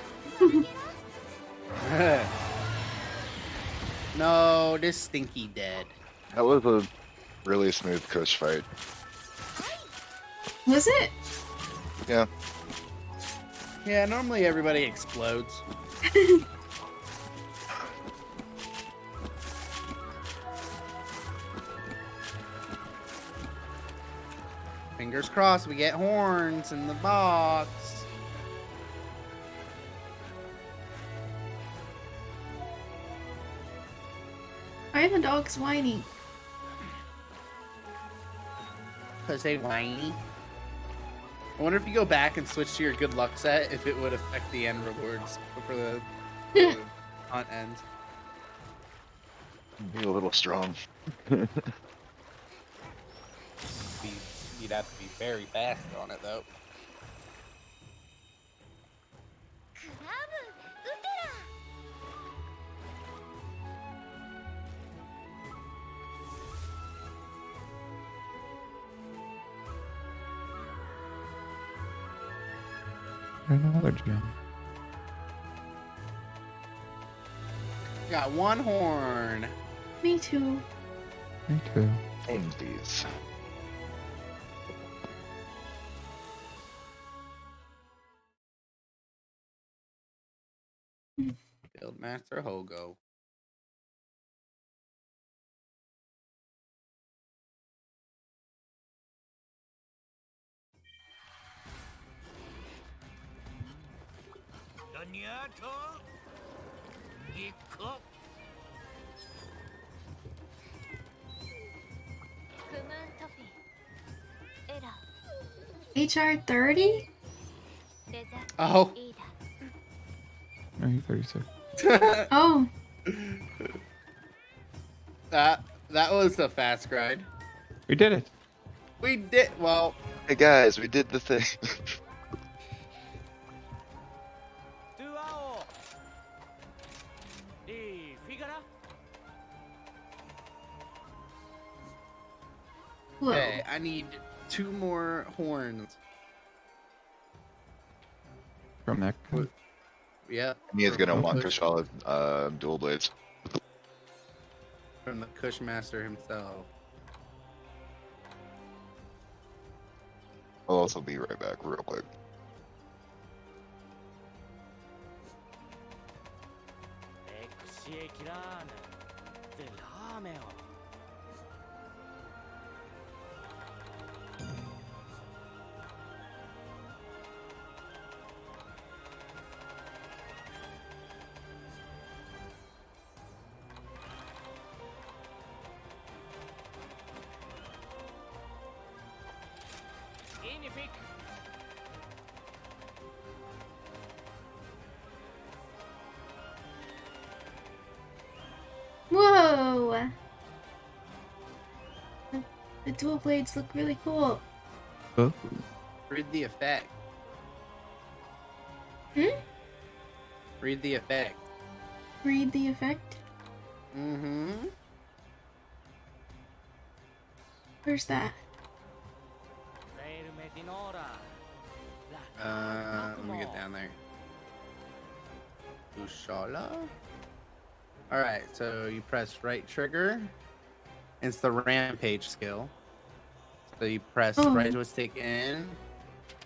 No, this stinky dead. That was a really smooth Kush fight. Was it? Yeah. Yeah, normally everybody explodes. Fingers crossed we get horns in the box. Why are the dogs whining? Because they whiny. I wonder if you go back and switch to your good luck set, if it would affect the end rewards for the hunt end. Be a little strong. You'd have to be very fast on it, though. Another gem. Got one horn. Me too. Me too. These. Guildmaster Hogo. HR 30? Oh. Are you 36? Oh. That was a fast ride. We did it. We did. Well, Hey guys, we did the thing. Whoa. okay. I need 2 more horns. From that. What? Yep. He is from gonna the want Kush- Kushala dual blades. from the Cushmaster himself. I'll also be right back real quick. Whoa! The dual blades look really cool. Oh. Read the effect. Hmm? Read the effect. Read the effect. Mm-hmm. Where's that? Let me get down there. Kushala? Alright, so you press right trigger. It's the rampage skill. So you press Oh. right joystick in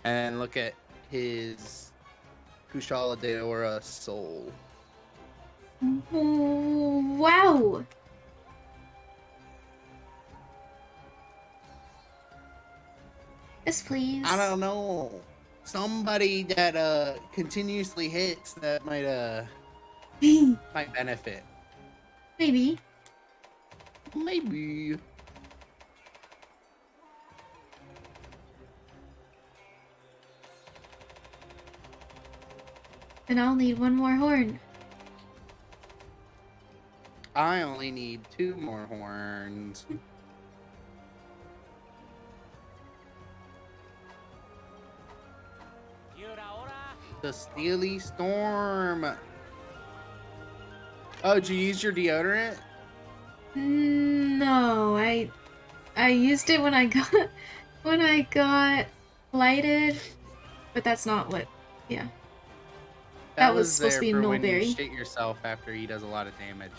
and look at his Kushala Deora soul. Wow! Yes, please. I don't know. Somebody that continuously hits that might benefit. Maybe. Maybe. Then I'll need one more horn. I only need 2 more horns. The Steely Storm. Oh, did you use your deodorant? No, I used it when I got lighted, but that's not what. Yeah. That was supposed to there be for when you Mulberry. shit yourself after he does a lot of damage.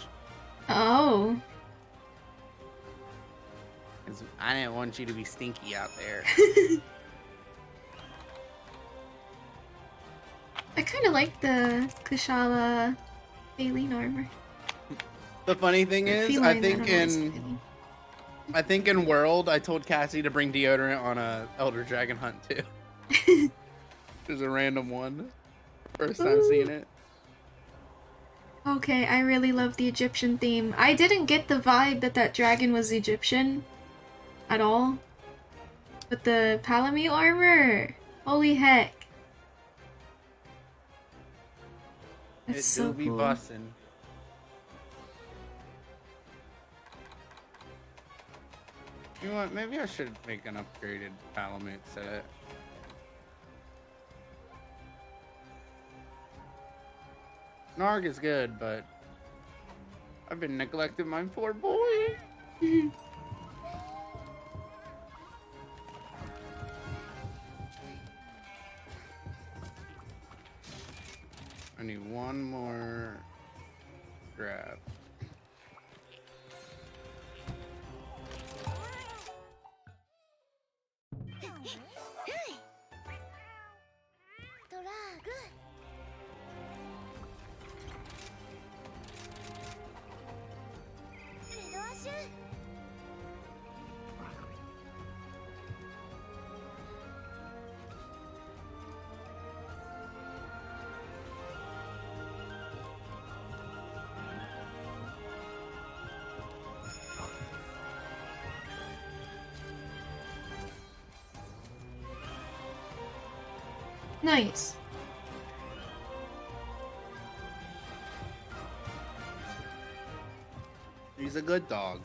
Oh. 'Cause I didn't want you to be stinky out there. I kind of like the Kushala Baleen armor. The funny thing is, Feline, I don't think know what it's in feeling. World, I told Cassie to bring deodorant on a Elder Dragon hunt too. There's a random one. First time seeing it. Okay, I really love the Egyptian theme. I didn't get the vibe that that dragon was Egyptian at all. But the Palamute armor, holy heck. That's It so do be cool. bussin'. You know what? Maybe I should make an upgraded Palamute set. Narg is good, but I've been neglecting my poor boy. I need one more grab. Nice. He's a good dog.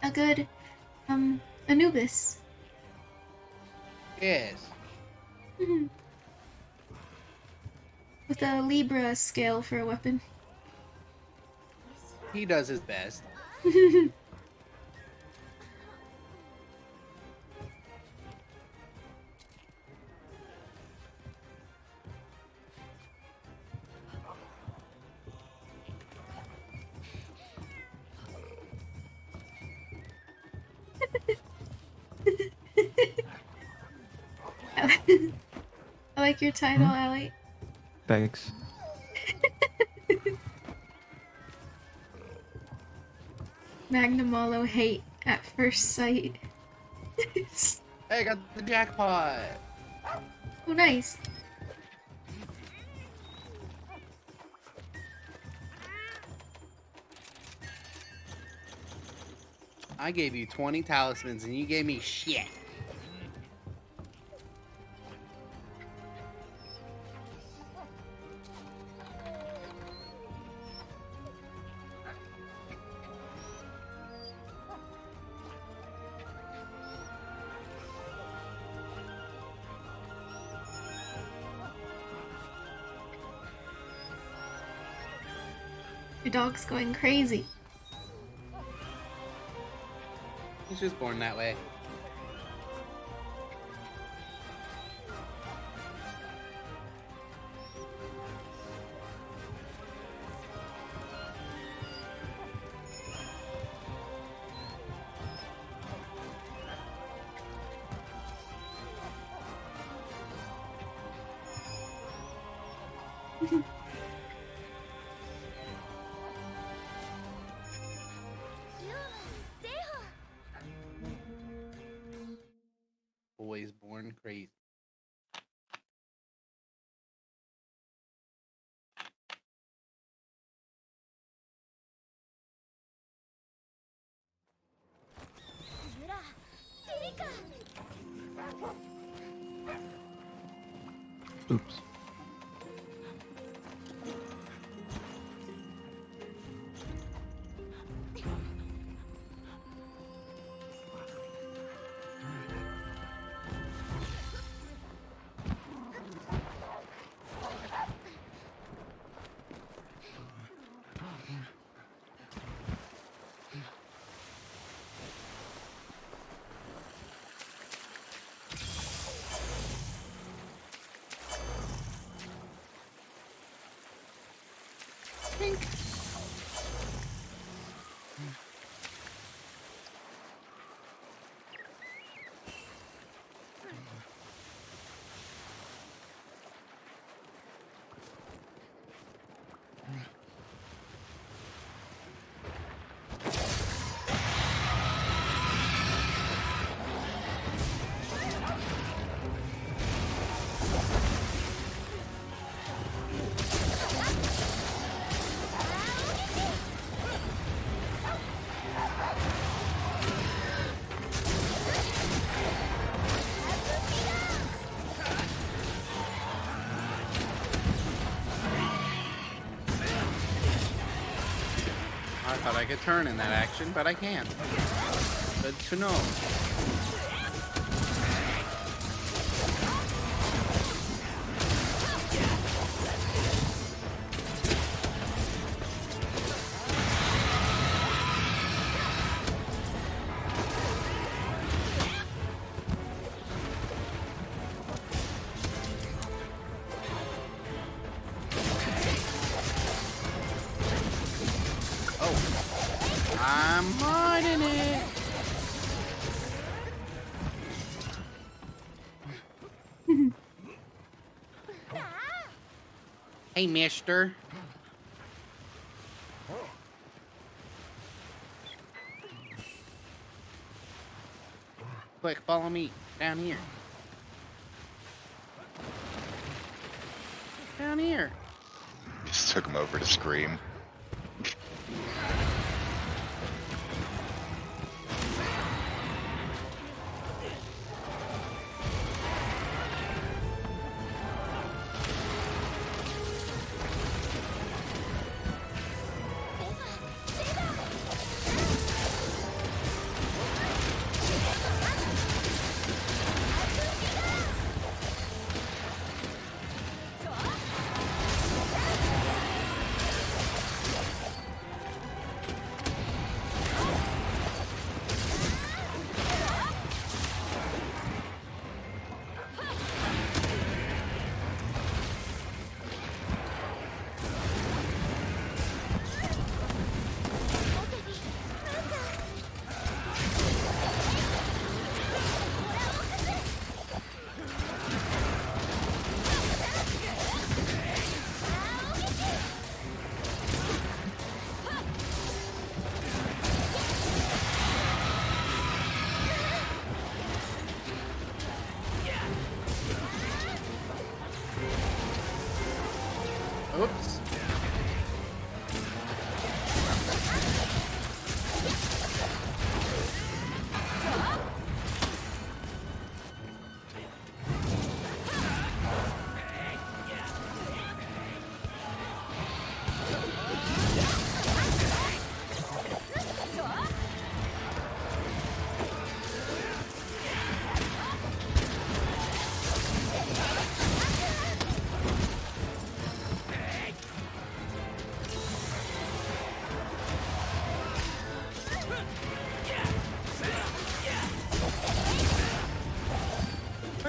a good Anubis. Yes. Mhm. With a Libra scale for a weapon. He does his best. I like your title, Allie. Thanks. Magnamalo hate at first sight. Hey, I got the jackpot. Oh, nice. I gave you 20 talismans and you gave me shit. Your dog's going crazy. He's just born that way. Boys born crazy. Oops. I thought I could turn in that action, but I can't. Good to know. Oh, I'm mining it. Hey, mister. Quick, follow me down here. Down here. Just took him over to scream.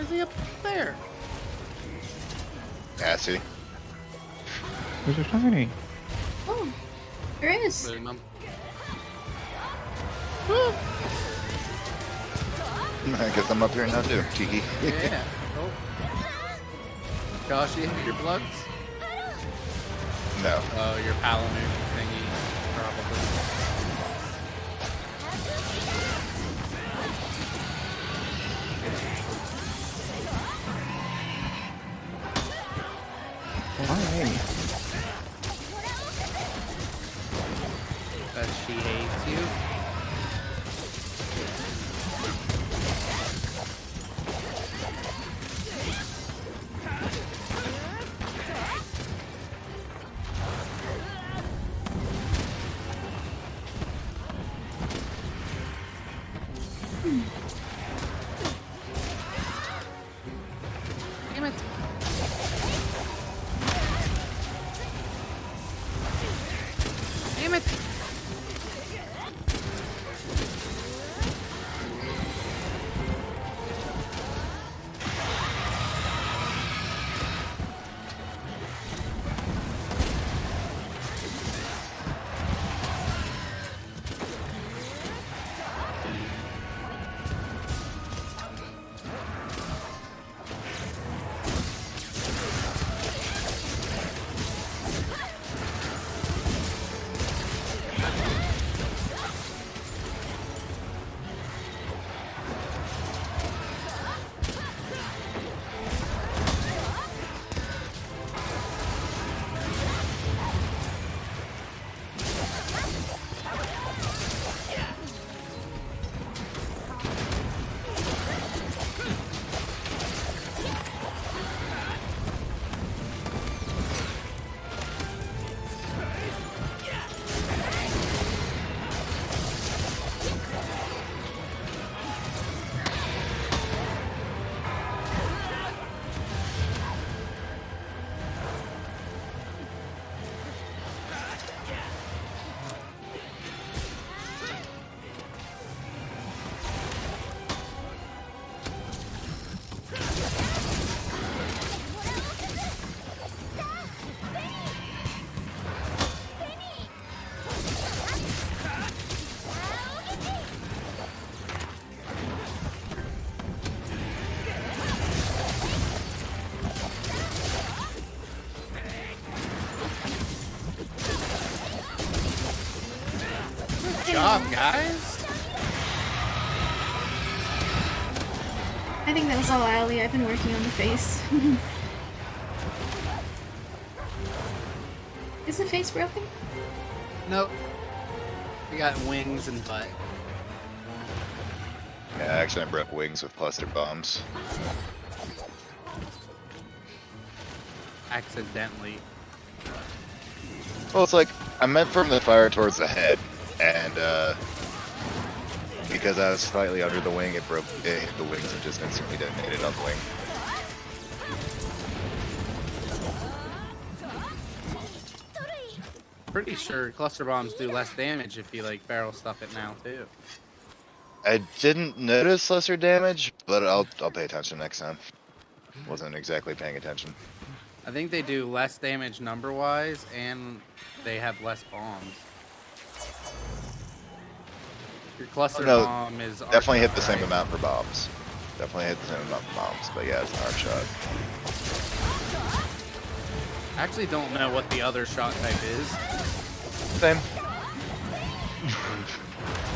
is he up there? Yeah, see? There's a shiny. Oh, there is. Boom, I guess I'm up here now too. Cheeky. yeah. Oh. Josh, you hit your bloods? No. Oh, your Palamute thingy, probably. Why? Because she hates you. Damn it. Damn it. Good job, guys. I think that was all Allie. I've been working on the face. Is the face broken? Nope. We got wings and butt. Yeah, actually I broke wings with cluster bombs. Accidentally. Well, it's like, I meant from the fire towards the head, and because I was slightly under the wing, it hit the wings and just instantly detonated on the wing. Pretty sure cluster bombs do less damage if you like barrel stuff it now too. I didn't notice lesser damage, but I'll pay attention next time. Wasn't exactly paying attention. I think they do less damage number wise and they have less bombs. Your cluster No, bomb is definitely hit the arc same shot, amount for bombs. Definitely hit the same amount for bombs, but yeah, it's an arc shot. I actually don't know what the other shot type is. Same.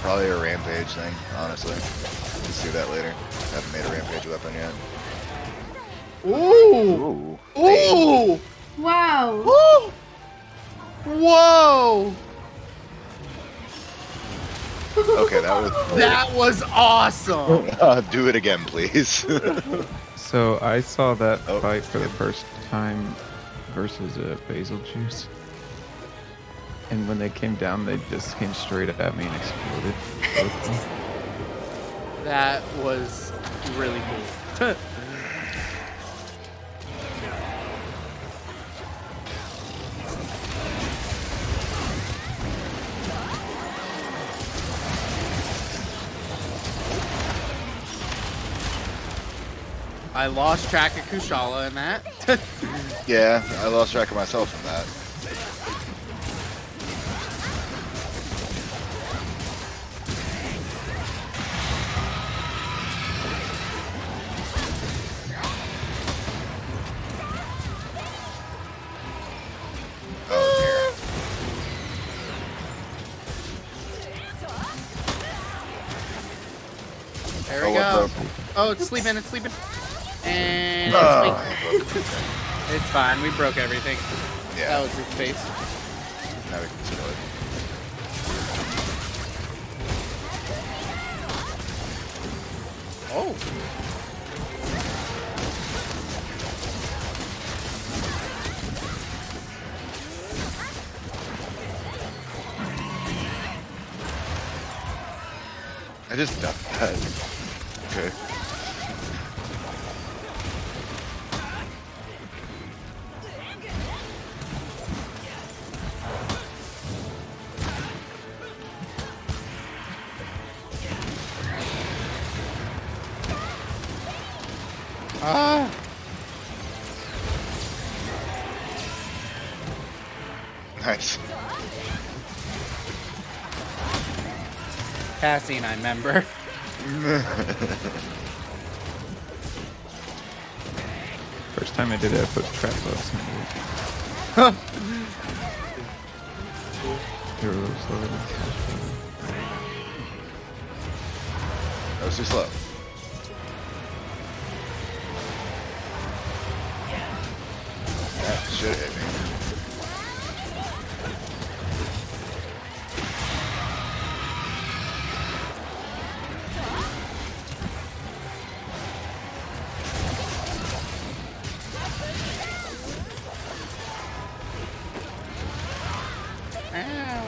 Probably a rampage thing, honestly. We'll see that later. Haven't made a rampage weapon yet. Ooh! Ooh. Ooh! Wow. Woo! Whoa! Okay, that was. That was awesome! Do it again, please. So I saw that Oh. fight for the first time versus Basil Juice. And when they came down, they just came straight at me and exploded. Both of them. That was really cool. I lost track of Kushala in that. Yeah, I lost track of myself in that. Oh There Oh, we what go. broke? Oh, it's sleeping. It's sleeping. And it's dear. it's fine. We broke everything. That Yeah, was his face. now we can steal it. Oh. I just ducked that. Okay. Ah. Nice. Cassie and I remember. First time I did it, I put trap bugs in it. They were a little slower than That was too slow. That should hit me. Ow.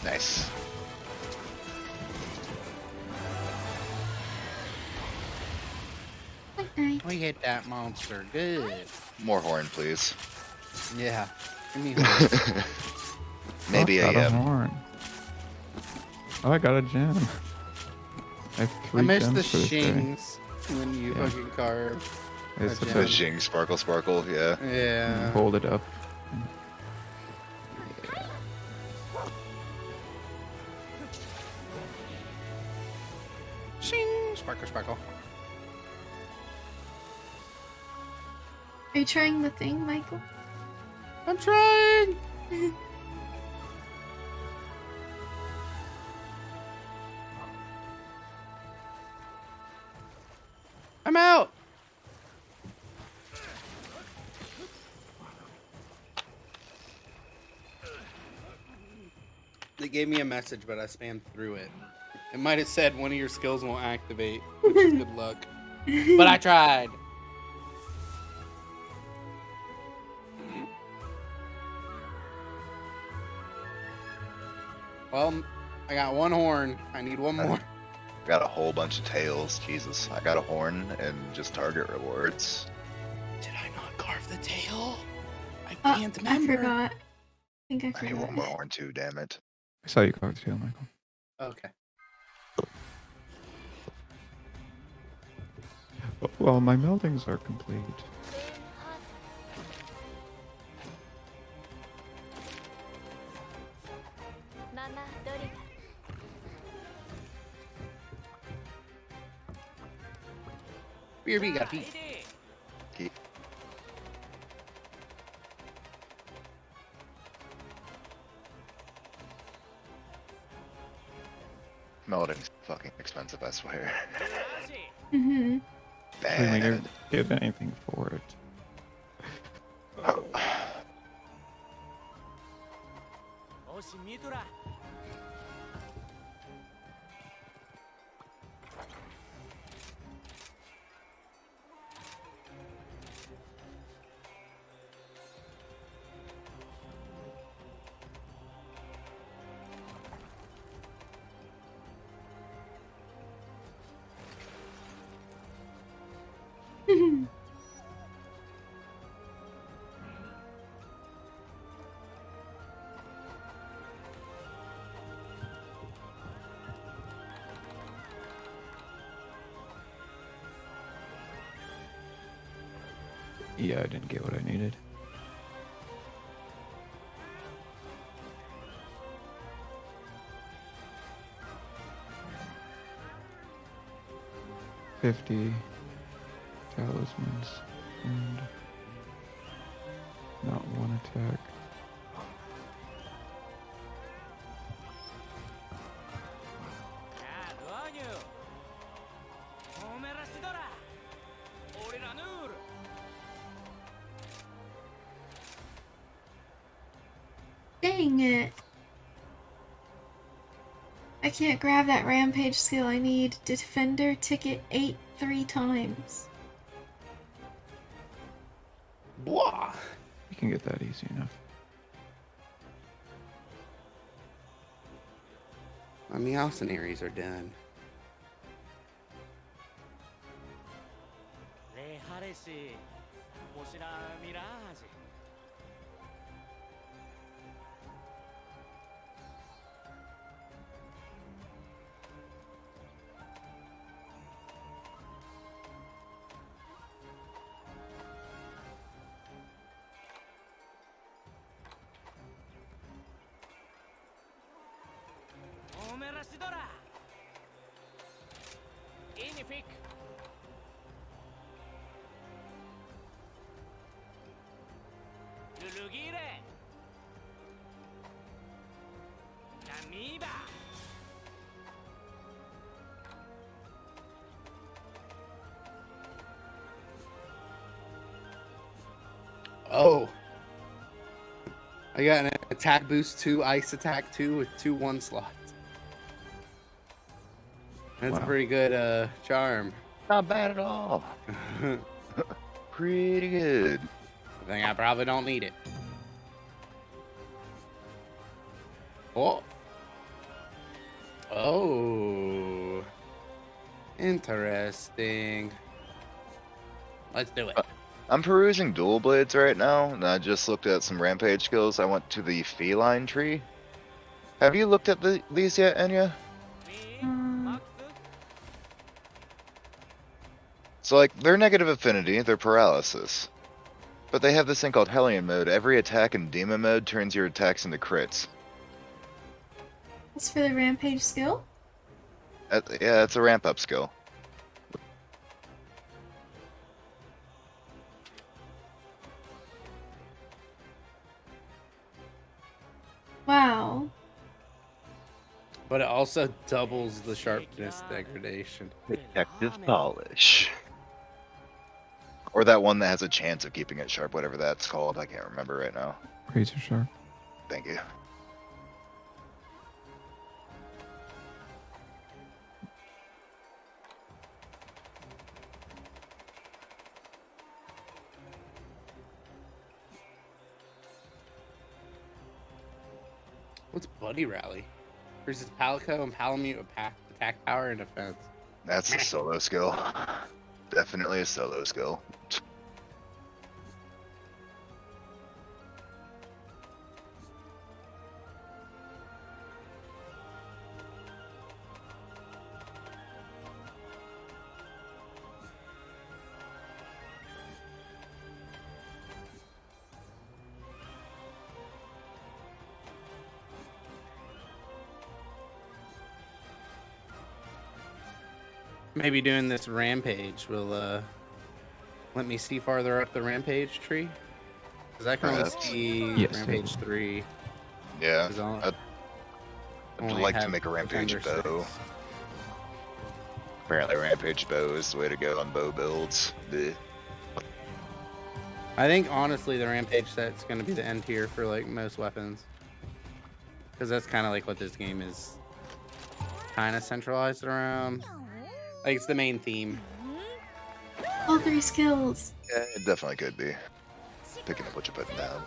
Nice. Nice. We hit that monster good. More horn, please. Yeah. Give me horn. Maybe Oh, got a a horn. Oh, I got a gem. I have 3 I miss gems the for this day. shings when you Yeah. fucking carve. It's a a gem. bit- Zing, sparkle, sparkle. Yeah. Yeah. hold it up. Shing. Sparkle, sparkle. Are you trying the thing, Michael? I'm trying. I'm out. They gave me a message, but I spammed through it. It might have said one of your skills won't activate, which is good luck. But I tried. Well, I got one horn. I need one more. Got a whole bunch of tails. Jesus. I got a horn and just target rewards. Did I not carve the tail? I Oh, can't I remember. forgot. I think I I need one forgot. more horn too, damn it. I saw you carve the tail, Michael. Okay. Well, my meldings are complete. BRB got beat. Keep. Melding's fucking expensive, I swear. Mm-hmm. Couldn't we Bad. get anything for it? Yeah, I didn't get what I needed. $50 talismans and not one attack. Dang it. I can't grab that rampage skill. I need defender ticket 8 3 times. Blah. You can get that easy enough. My Meowcenaries are done. Oh. I got an attack boost 2, ice attack 2 with 2 1 slots. That's a Wow. pretty good charm. Not bad at all. Pretty good. I think I probably don't need it. Oh. Oh. Interesting. Let's do it. I'm perusing dual blades right now, and I just looked at some rampage skills. I went to the feline tree. Have you looked at these yet, Enya? So, like, they're negative affinity, they're paralysis. But they have this thing called Hellion mode. Every attack in demon mode turns your attacks into crits. That's for the rampage skill? Yeah, it's a ramp up skill. Wow. But it also doubles the sharpness degradation. Protective polish. Or that one that has a chance of keeping it sharp, whatever that's called. I can't remember right now. Razor sharp. Thank you. What's Buddy Rally? Versus Palico and Palamute attack power and defense. That's a solo skill. Definitely a solo skill. Maybe doing this rampage will let me see farther up the rampage tree. Because I can only Perhaps. see Yes, rampage it will. 3. Yeah. 'Cause I'll I'd only like to have make a rampage defender bow. 6. Apparently, rampage bow is the way to go on bow builds. Bleh. I think honestly the rampage set's gonna be the end tier for like most weapons. Because that's kind of like what this game is kind of centralized around. Like it's the main theme. All 3 skills. Yeah, it definitely could be. Picking up what you're putting down.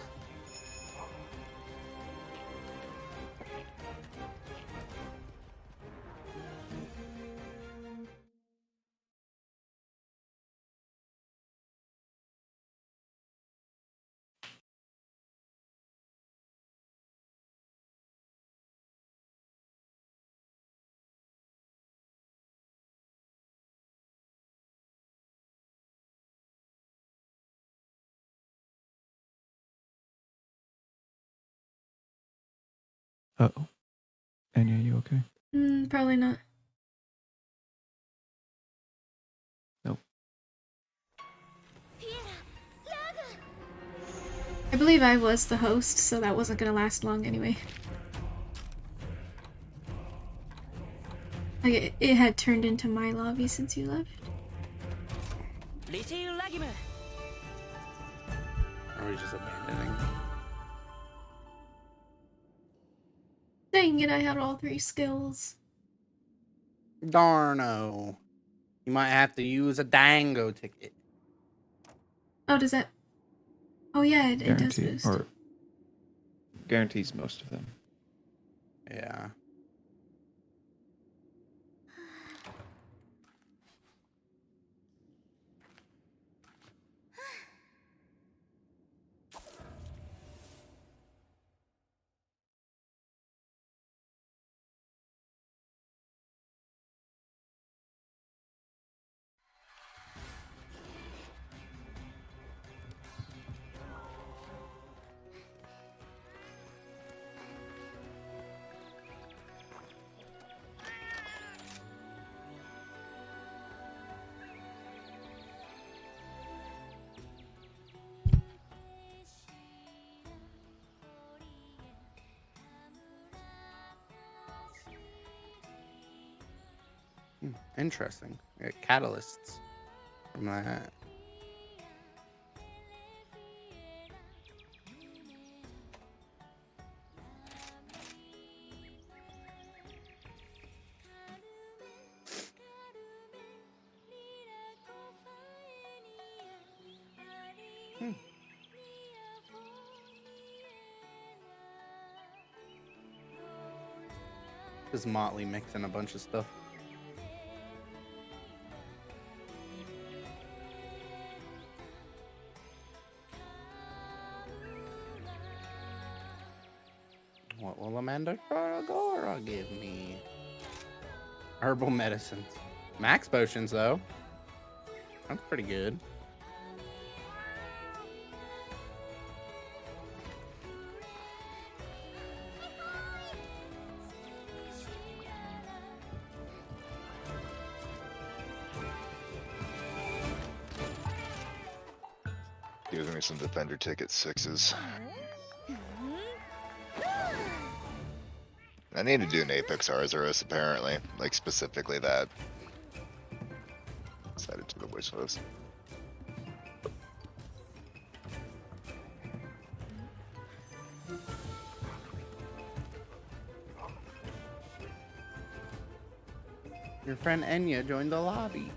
Uh-oh. Anya, you okay? Probably not. Nope. I believe I was the host, so that wasn't gonna last long anyway. Like, it had turned into my lobby since you left. Are we just abandoning? Dang it, I had all 3 skills. Darno. You might have to use a dango ticket. Oh, does that... Oh yeah, it does Guarantee, boost. or guarantees most of them. Yeah. Interesting. Catalysts from that. This motley mixing a bunch of stuff. What will Amanda Gora give me? Herbal medicines. Max potions, though. That's pretty good. Giving me some defender ticket 6s. I need to do an Apex Arzuros apparently, like specifically that. Decided to the wish list. Your friend Enya joined the lobby.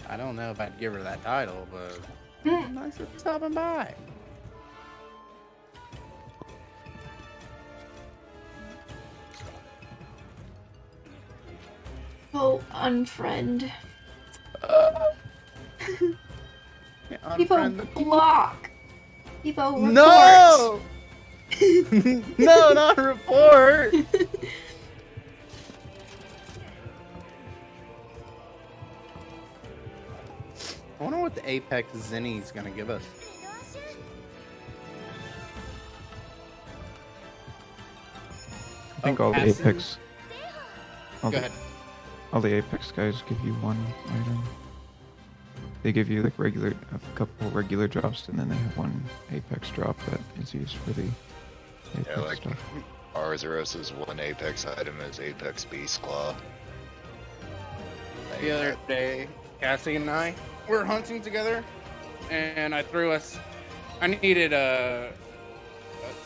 I don't know if I'd give her that title, but nice for stopping by. Oh, unfriend. Yeah, People unfriend the people. block. People report. No! No, not report! I wonder what the Apex Zenny's gonna give us. I think Oh, all the acid? Apex... Go ahead. All the Apex guys give you one item. They give you like a couple regular drops, and then they have one Apex drop that is used for the Apex Yeah, like stuff. Arzuros' one Apex item is Apex Beast Claw. The other day, Cassie and I were hunting together, and I needed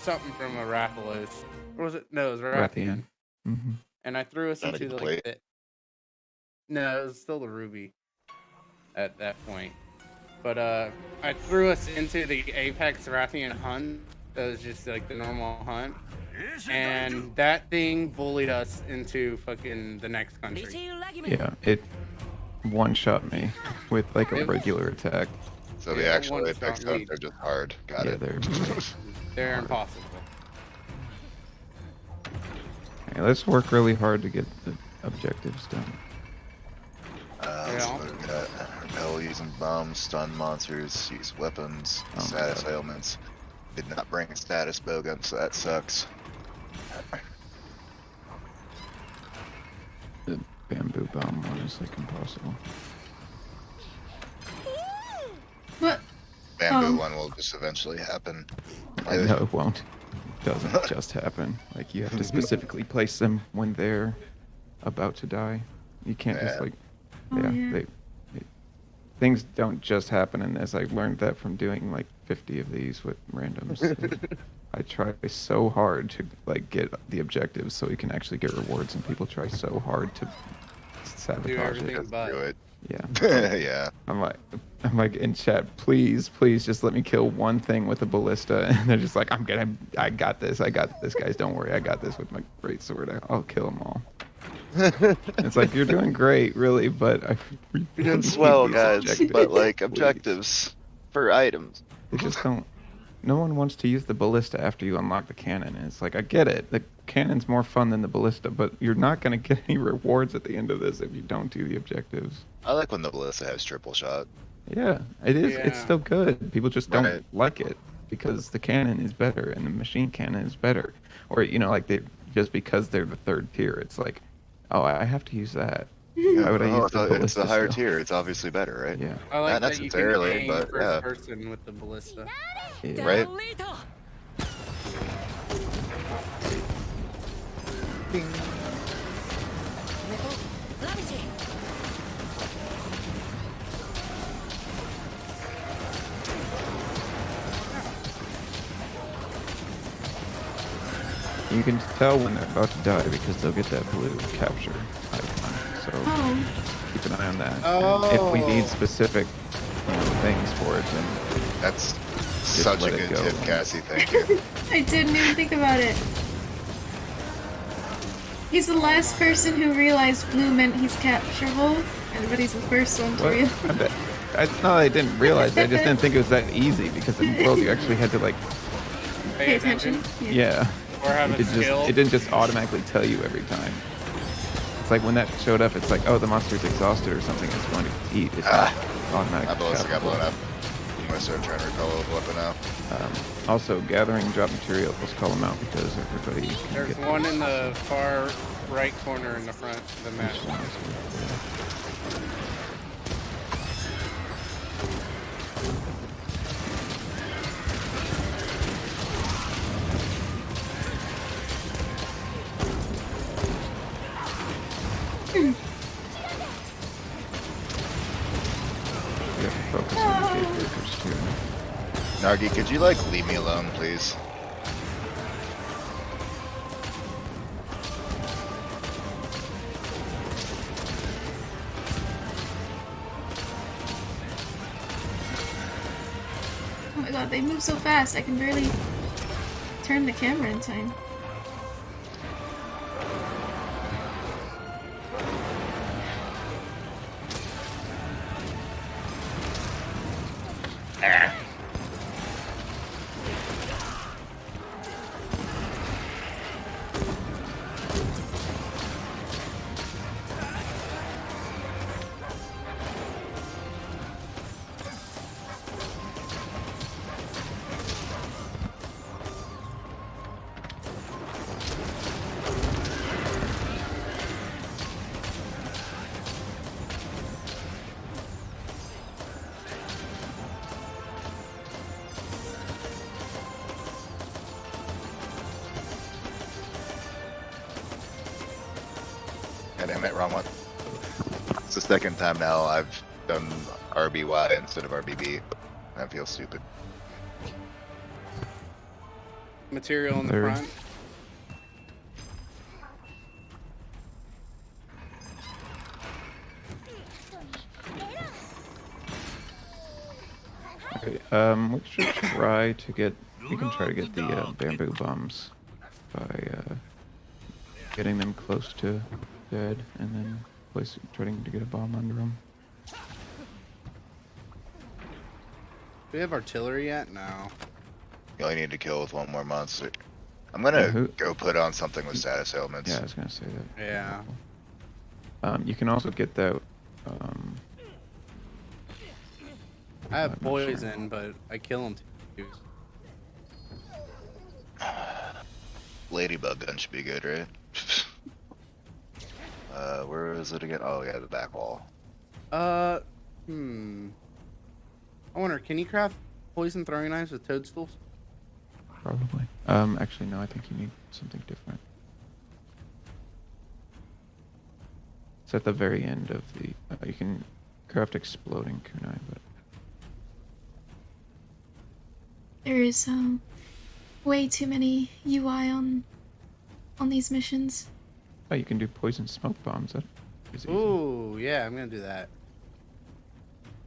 something from a Rathalos. Or was it? No, it was Rathian. Mm-hmm. And I threw us Not a into complete. no, it was still the Ruby at that point. But I threw us into the Apex Rathian hunt. That was just like the normal hunt. And that thing bullied us into fucking the next country. Yeah, it one-shot me with like a regular attack. So the Yeah, actual one Apex shot hunts are just hard. Got Yeah, it. They're impossible. Okay, let's work really hard to get the objectives done. Let's look at repel using bombs, stun monsters, use weapons, Oh my status God. ailments. Did not bring a status bowgun, so that sucks. The bamboo bomb one is like impossible. What? Bamboo Oh. one will just eventually happen. I know it won't. It doesn't just happen. Like you have to specifically place them when they're about to die. You can't just Yeah. like, Oh, yeah, yeah. things don't just happen in this. I learned that from doing like 50 of these with randoms. I try so hard to like get the objectives so we can actually get rewards, and people try so hard to Do sabotage everything it. but. Do it. Yeah. Yeah. I'm like in chat, please just let me kill one thing with a ballista, and they're just like, I got this, guys, don't worry, I got this with my great sword, I'll kill them all. It's like, you're doing great, really, but You're really doing need swell, these guys, objectives, but like please. objectives for items. They just don't. No one wants to use the ballista after you unlock the cannon. And it's like, I get it. The cannon's more fun than the ballista, but you're not going to get any rewards at the end of this if you don't do the objectives. I like when the ballista has triple shot. Yeah, it is. It's Yeah. still good. People just don't Right. like it because the cannon is better and the machine cannon is better. Or, like, just because they're the third tier, it's like, oh, I have to use that. Why would I use the it's ballista the higher still? tier. It's obviously better, right? Yeah. I like Not that you can necessarily, aim but first yeah. person with the ballista. Yeah. Right? You can tell when they're about to die because they'll get that blue capture icon. So Oh. keep an eye on that. Oh. And if we need specific things for it, then That's such a let it good go. tip, Cassie. Thank you. I didn't even think about it. He's the last person who realized blue meant he's capturable, but he's the first one to what? realize. I didn't realize. I just didn't think it was that easy because in the world you actually had to like, Pay attention. yeah. Or have a skill. It didn't just automatically tell you every time. It's like when that showed up, it's like, oh, the monster's exhausted or something. It's going to eat. It's not automatic. My ballista got blown up. I'm gonna start trying to recall a weapon now. Also, gathering drop material. Let's call them out because everybody. Can There's get one in the far right corner in the front of the map. which one is it? We have to focus on the gate breakers too. Nargi, could you like leave me alone, please? Oh my god, they move so fast, I can barely turn the camera in time. God damn it, wrong one. It's the second time now I've done RBY instead of RBB. That feels stupid. Material in the There. front. Okay, we should try to get. We can try to get the bamboo bombs by getting them close to dead, and then trying to get a bomb under them. Do we have artillery yet? No. You only need to kill with one more monster. I'm gonna who- go put on something with status ailments. Yeah, I was gonna say that. Yeah. You can also get that. I have I'm not sure. poison, but I kill them too. Ladybug gun should be good, right? Where is it again? Oh yeah, the back wall. I wonder, can you craft poison throwing knives with toadstools? Probably. Actually, no. I think you need something different. It's at the very end of the. You can craft exploding kunai, but There is way too many UI on these missions. oh, you can do poison smoke bombs. That is easy. Ooh, yeah, I'm gonna do that.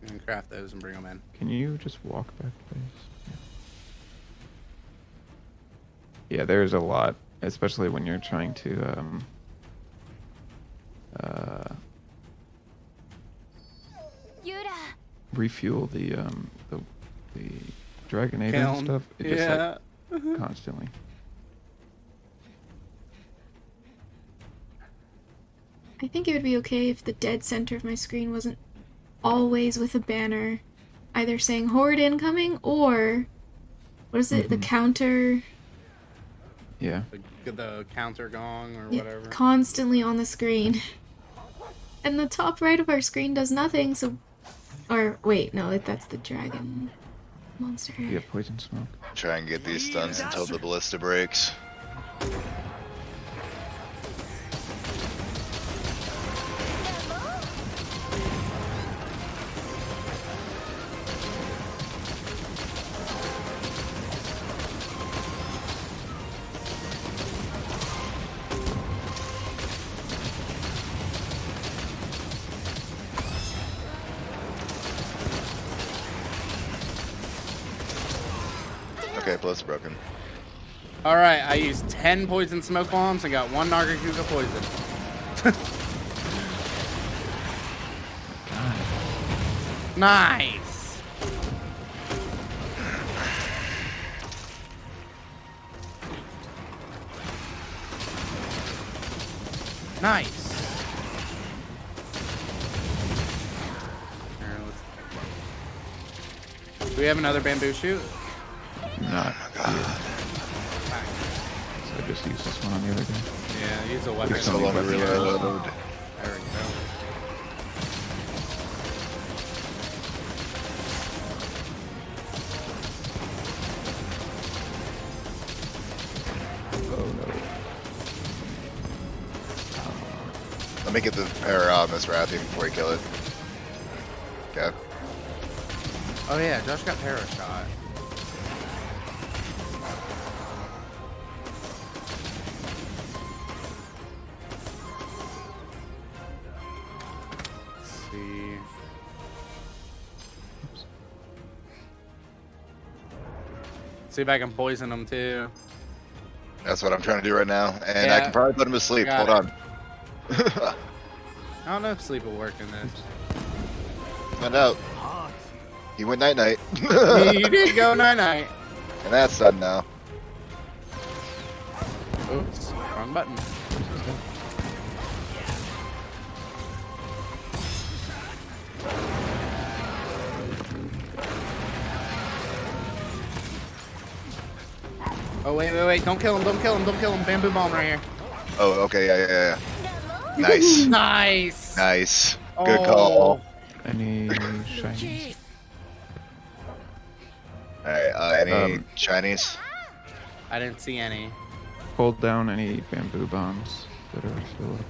I'm gonna craft those and bring them in. Can you just walk back, please? Yeah, there's a lot, especially when you're trying to refuel the Dragonator and Kiln. stuff. It just Yeah. like constantly. I think it would be okay if the dead center of my screen wasn't always with a banner either saying horde incoming or what is it, the counter Yeah. The counter gong or yeah, whatever. constantly on the screen. And the top right of our screen does nothing, so or wait, no, that's the dragon monster. You get poison smoke. Try and get these stuns until the ballista breaks. Okay, plus broken. Alright, I used 10 poison smoke bombs and got 1 Nargacuga poison. Nice! Nice! Here, do we have another bamboo shoot? Not. Yeah. So I just use this one on the other guy. Yeah, use a weapon. There's no longer There reload. we go. Oh no. Let me get the power on this Wrathy before you kill it. Okay. Oh yeah, Josh got para shot. Let's see. See if I can poison them too. That's what I'm trying to do right now. And I Yeah. can probably put him to sleep. Got Hold it. on. I don't know if sleep will work in this. Find out. He went night night. You did go night night. And that's done now. Oops, wrong button. Oh wait, don't kill him, don't kill him, don't kill him. Bamboo bomb right here. Oh, okay, yeah. Nice. Nice. Nice. Good Oh. call. Any shinies? Alright, any Um, Chinese? I didn't see any. Hold down any bamboo bombs that are still up.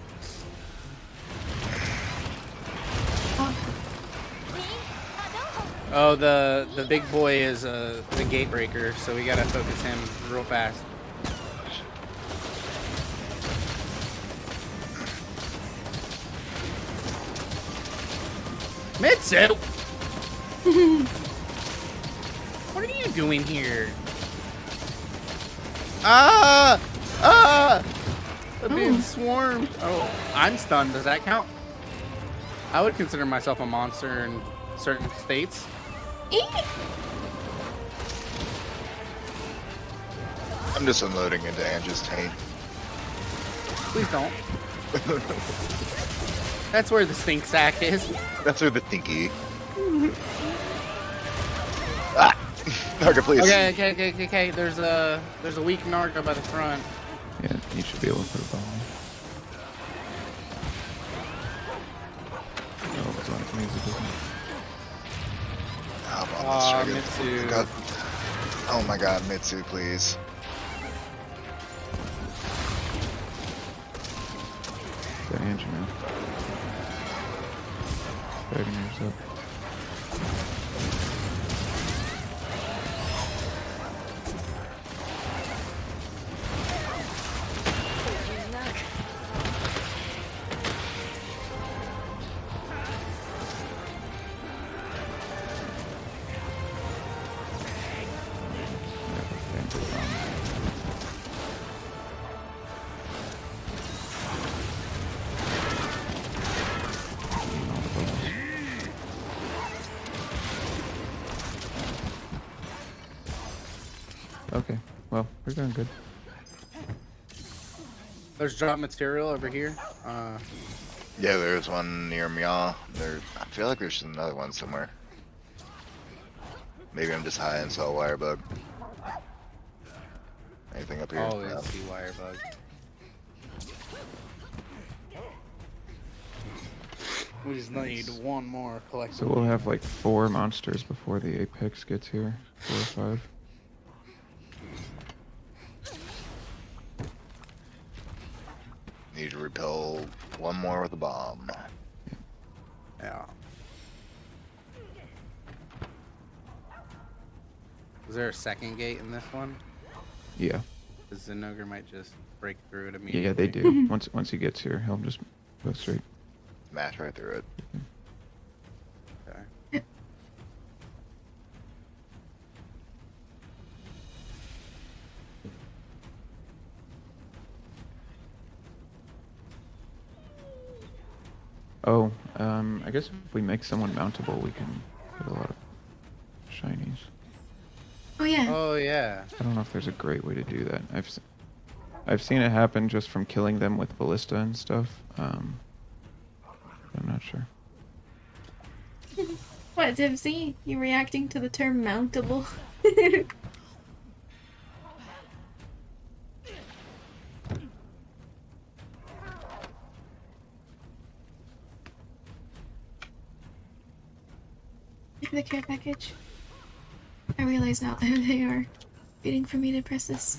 Oh, the big boy is the gate breaker, so we gotta focus him real fast. Mitsu! What are you doing here? Ah! Ah! I'm being swarmed. Oh, I'm stunned. Does that count? I would consider myself a monster in certain states. I'm just unloading into Angie's tank. Please don't. That's where the stink sack is. That's where the thinky. Ah! Narga, please. Okay. There's a weak Narga by the front. You should be able to put a bomb. Oh, it's on music, isn't it? I'm on this trigger. Mitsu. God. Oh my god, Mitsu, please. Got Angie now. Dragging yours up. Okay, well, we're doing good. There's drop material over here. Yeah, there's one near Mia. There, I feel like there's another one somewhere. Maybe I'm just high and saw a wire bug. Anything up here? Always No. see wire bug. We just need one more collection. So we'll have like 4 monsters before the apex gets here. 4 or 5. Need to repel one more with a bomb. Yeah. Is there a second gate in this one? Yeah. Because Zinogre might just break through it immediately. Yeah, they do. Once he gets here, he'll just go straight. Smash right through it. Okay. Oh, I guess if we make someone mountable, we can get a lot of shinies. Oh yeah. Oh yeah. I don't know if there's a great way to do that. I've seen it happen just from killing them with ballista and stuff. I'm not sure. What, Dipsy? You reacting to the term mountable? The care package. I realize now that they are waiting for me to press this.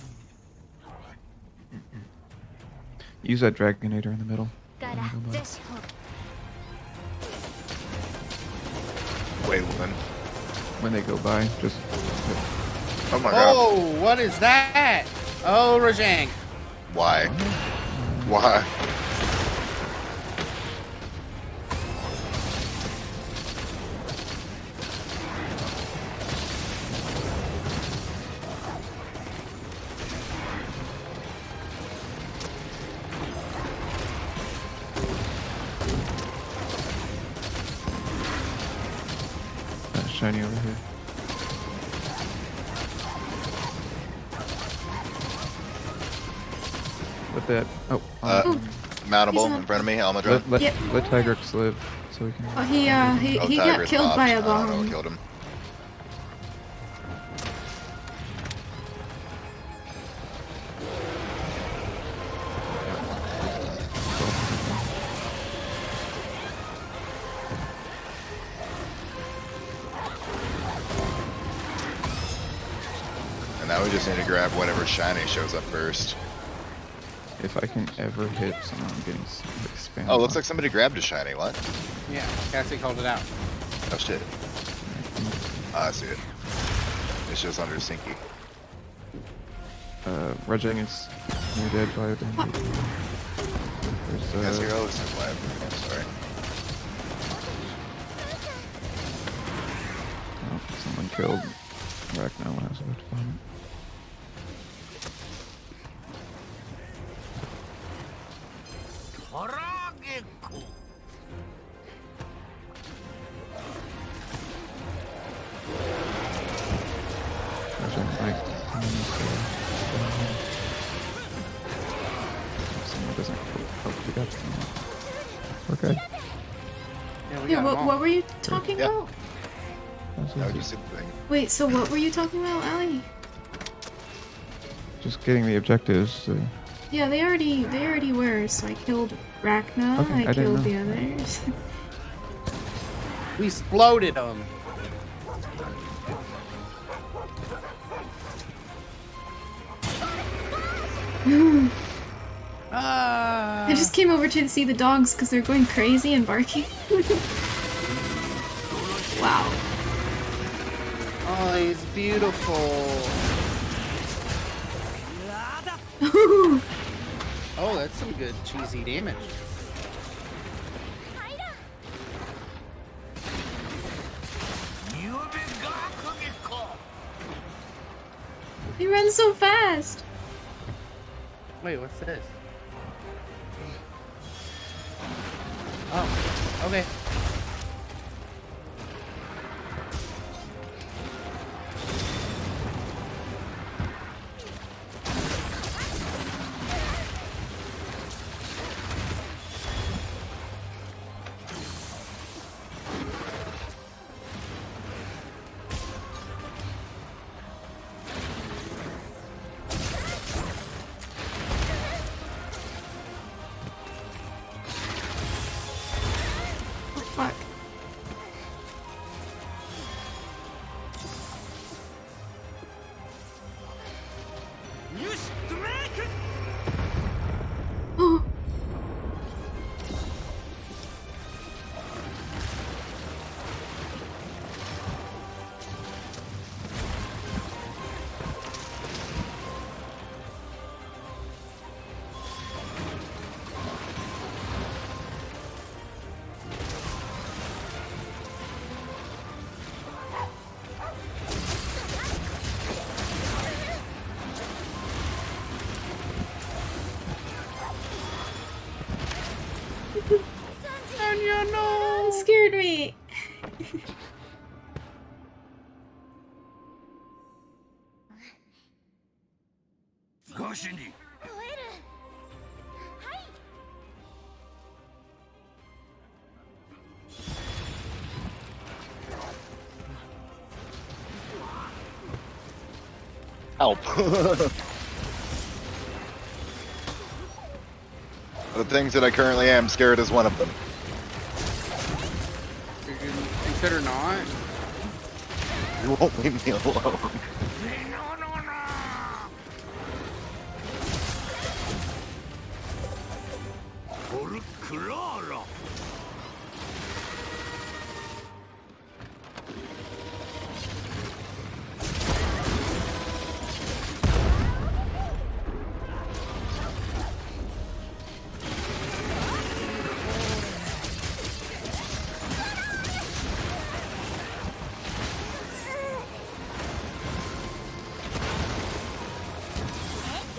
Use that Dragonator in the middle. Wait, when? When they go by, just... Oh my god. Oh, what is that? Oh, Rajang. Why? Why? Shiny over here. Let that... Oh. Mountable He's in front of me, Almadra. Let Yep. Tigrex live, so we can... Oh, he Oh, got Tiger's killed popped. by a I don't know what bomb. killed him. And now we just need to grab whatever shiny shows up first. If I can ever hit someone, I'm getting spammed. Oh, looks like somebody grabbed a shiny. What? Yeah, Cassie called it out. Oh shit. Oh, I see it. It's just under Sinky. Rajang is near dead by a bandit. Yes, There's, Hero is alive. I'm sorry. oh, someone killed Rachno when I was about to bomb it. Horageku. Rajang, like, if someone doesn't help you get someone. We're good. Yeah, we Yeah, got 'em all. what were you talking Yeah. about? That's That was easy. just a thing. Wait, so what were you talking about, Allie? Just getting the objectives. Yeah, they already were. So I killed Rachna. Okay, I I didn't killed know. the others. We exploded them. I just came over to see the dogs because they're going crazy and barking. Wow. Oh, he's beautiful. Oh, that's some good cheesy damage. He runs so fast. Wait, what's this? Oh, okay. Oh, fuck. Oh. Anya, no! It scared me. Help. The things that I currently am scared is one of them. You consider not? You won't leave me alone.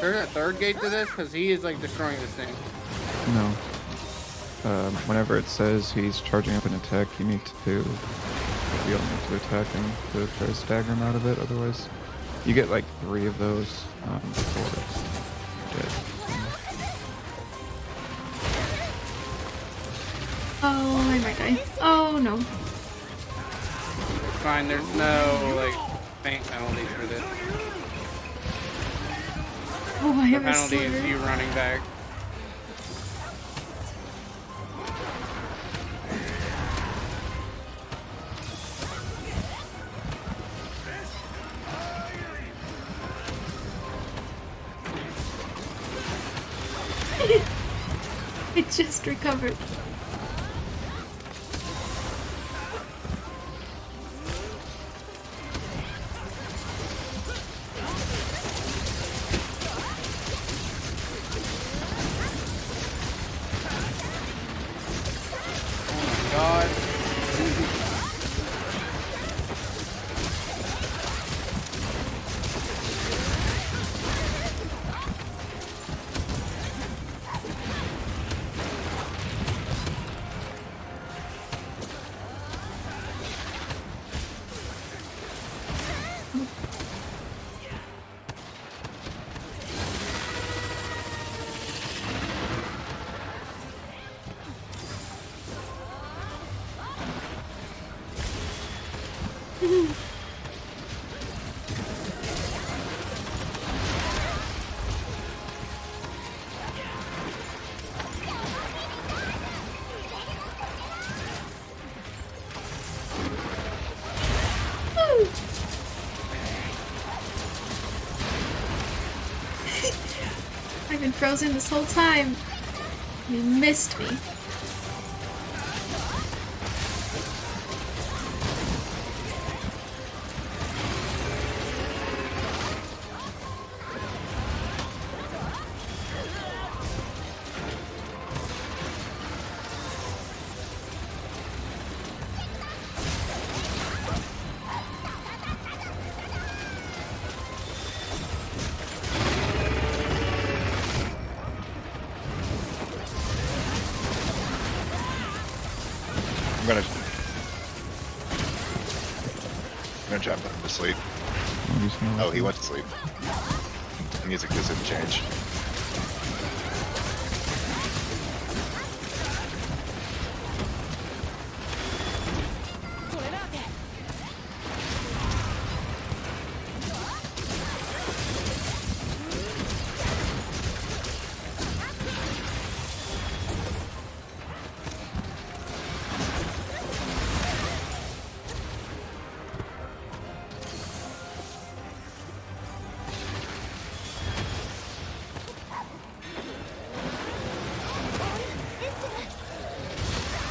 There's a third gate to this? Because he is like destroying this thing. No. Whenever it says he's charging up an attack, you need to. You'll need to attack him to try to stagger him out of it. Otherwise, you get like 3 of those before it's dead. Oh, I might die. Oh no. It's fine, there's no like faint penalties for this. Oh, I The have a penalty is sliver. you running back. I just recovered. Oh my god. frozen this whole time. You missed me. I'm gonna jump him to sleep. Oh, he went to sleep. The music doesn't change.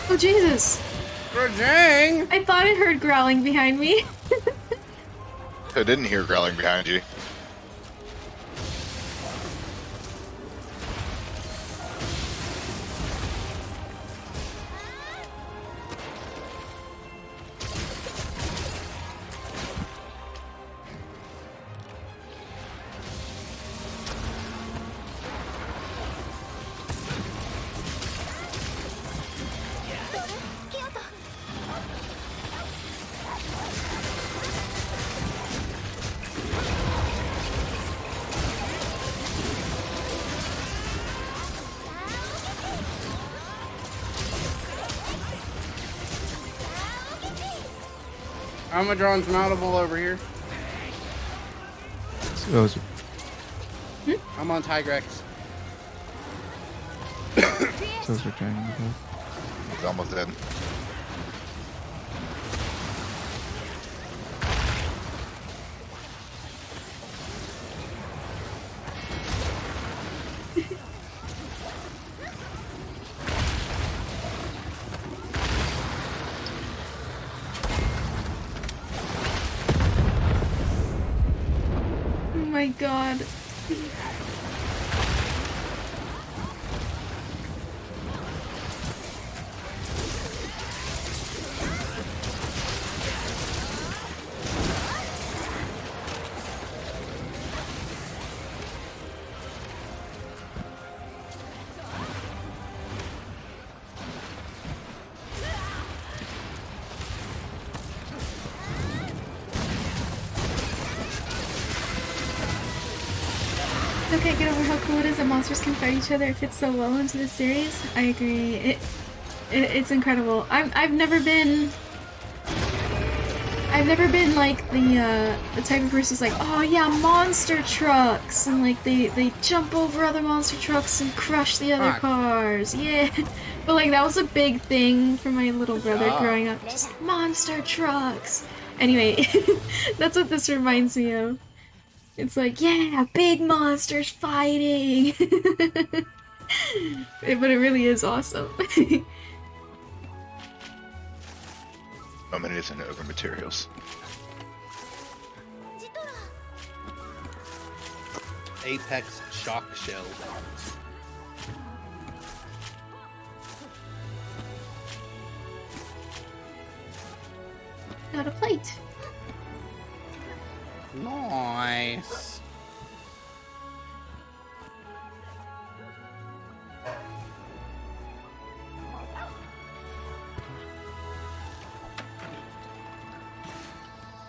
Oh, Jesus! Dang! I thought I heard growling behind me. I didn't hear growling behind you. Amadron's mountable over here. Those I'm on Tigrex. are trying to He's almost dead. Oh my god. Okay, get over how cool it is that monsters can fight each other. It fits so well into the series. I agree. It's incredible. I've never been like the type of person who's like, oh yeah, monster trucks, and like they jump over other monster trucks and crush the other cars. Yeah. But like that was a big thing for my little brother growing up. Just like, monster trucks. Anyway, that's what this reminds me of. It's like, yeah, big monsters fighting! But it really is awesome. Moment isn't over materials. Apex shock shell. Got a plate. Nice.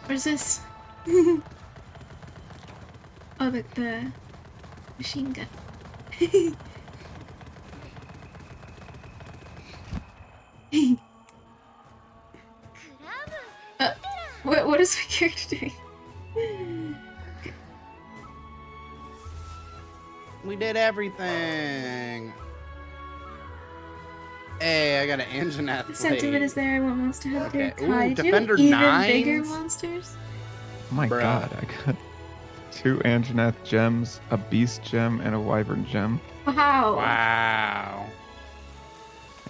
What is this? Oh, the machine gun. What is my character doing? We did everything. Hey, I got an Anjanath The sentiment is there. I want Monster Hunter. Okay. Ooh, Kaiju, Defender even 9s? bigger monsters. Oh my god, I got 2 Anjanath gems, a Beast gem, and a Wyvern gem. Wow. Wow.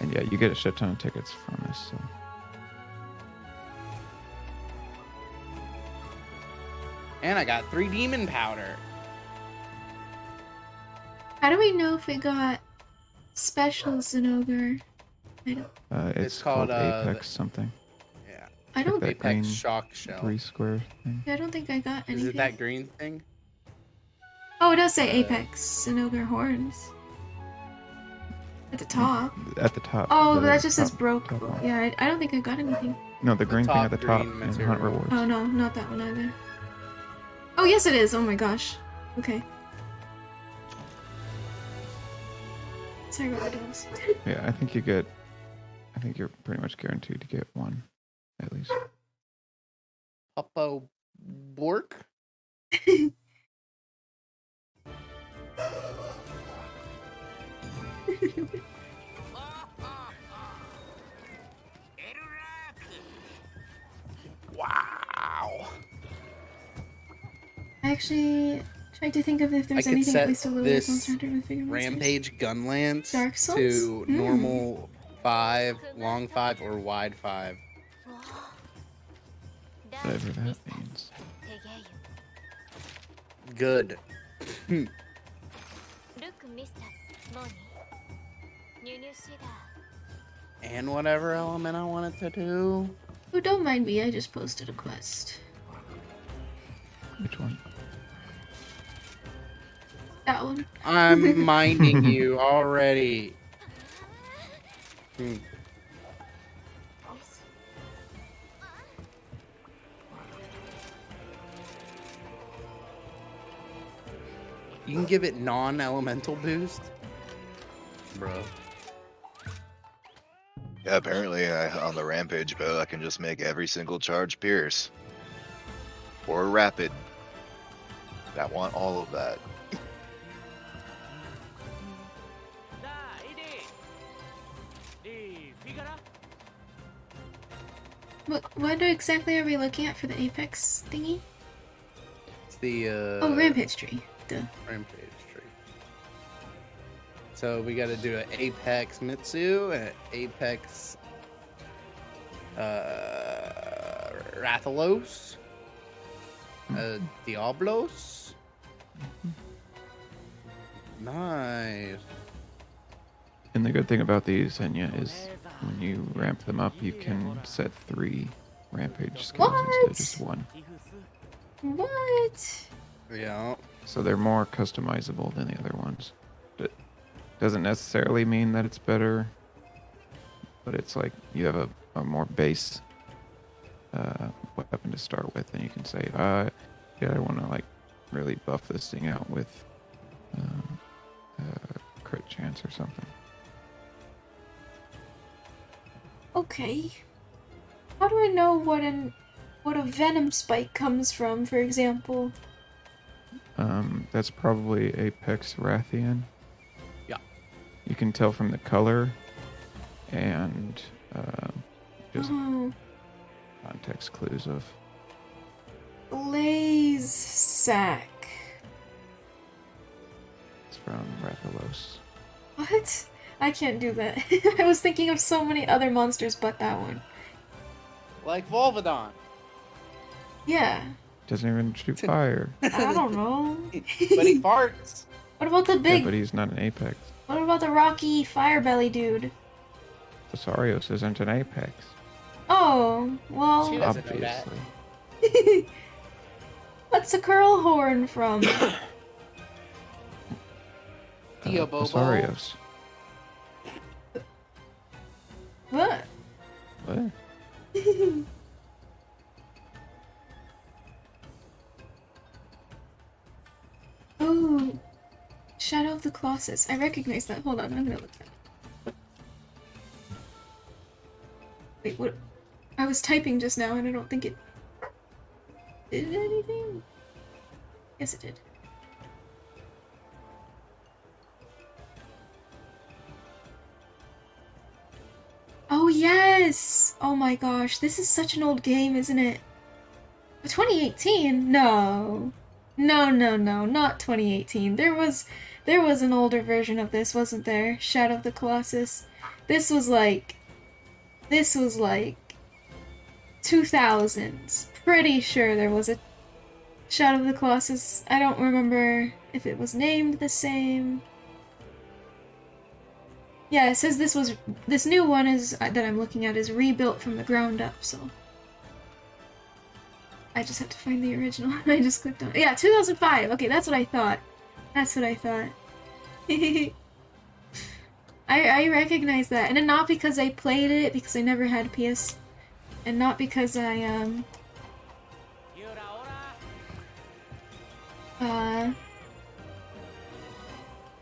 And yeah, you get a shit ton of tickets from this. So. And I got 3 demon powder. How do we know if we got special Zinogre? It's called, called Apex something. Yeah. I don't. that Apex green shock shell. 3 square thing. I don't think I got anything. Is it that green thing? Oh, it does say Apex Zinogre horns at the top. At the top. Oh, the that just says top- broke. top one. Yeah, I don't think I got anything. No, the green thing at top the top green in material. Hunt Rewards. Oh no, not that one either. Oh yes, it is. Oh my gosh. Okay. Sorry about the dogs. Yeah, I think you're pretty much guaranteed to get one, at least. Puppo Bork? Wow. I actually tried to think of if there's I could anything set at least a little this bit Monster Hunter with bigger monsters. Rampage Gunlance Dark Souls? to Hmm. normal 5, long 5, or wide 5. Whatever that means. Good. And whatever element I wanted to do. Oh, don't mind me. I just posted a quest. Which one? That one. I'm minding you already. Hmm. You can give it non-elemental boost? Bro. Yeah, apparently on the Rampage bow, I can just make every single charge pierce. Or rapid. I want all of that. What exactly are we looking at for the Apex thingy? It's the Oh, Rampage Tree. Duh. Rampage tree. So we gotta do an Apex Mitsu and an Apex Rathalos. Diablos. Nice. And the good thing about these, Enya, is when you ramp them up, you can set 3 rampage skills instead What? of just 1. What? Yeah. So they're more customizable than the other ones. But doesn't necessarily mean that it's better. But it's like you have a more base weapon to start with, and you can say, yeah, I want to like really buff this thing out with crit chance or something. Okay. How do I know what a venom spike comes from, for example? That's probably Apex Rathian. Yeah. You can tell from the color and just Oh, context clues of. Blaze Sack. It's from Rathalos. What? I can't do that. I was thinking of so many other monsters but that one. Like Volvidon. Yeah. Doesn't even shoot fire. I don't know. But he farts. What about the Yeah, big... but he's not an Apex. What about the rocky fire belly dude? Osarios isn't an Apex. Oh, well... She doesn't know that. Obviously. What's a curl horn from? Tio Bobo. Osarios. What? What? Oh, Shadow of the Colossus. I recognize that. Hold on, I'm gonna look that up. Wait, what? I was typing just now and I don't think it did anything. Yes, it did. Oh, yes! Oh my gosh, this is such an old game, isn't it? 2018? No. No, not 2018. There was There was an older version of this, wasn't there? Shadow of the Colossus. This was like 2000s. Pretty sure there was a Shadow of the Colossus. I don't remember if it was named the same. Yeah, it says this new one is that I'm looking at is rebuilt from the ground up, so I just have to find the original. I just clicked on it. Yeah, 2005. Okay, that's what I thought. That's what I thought. I recognize that, and then not because I played it, because I never had PS, and not because I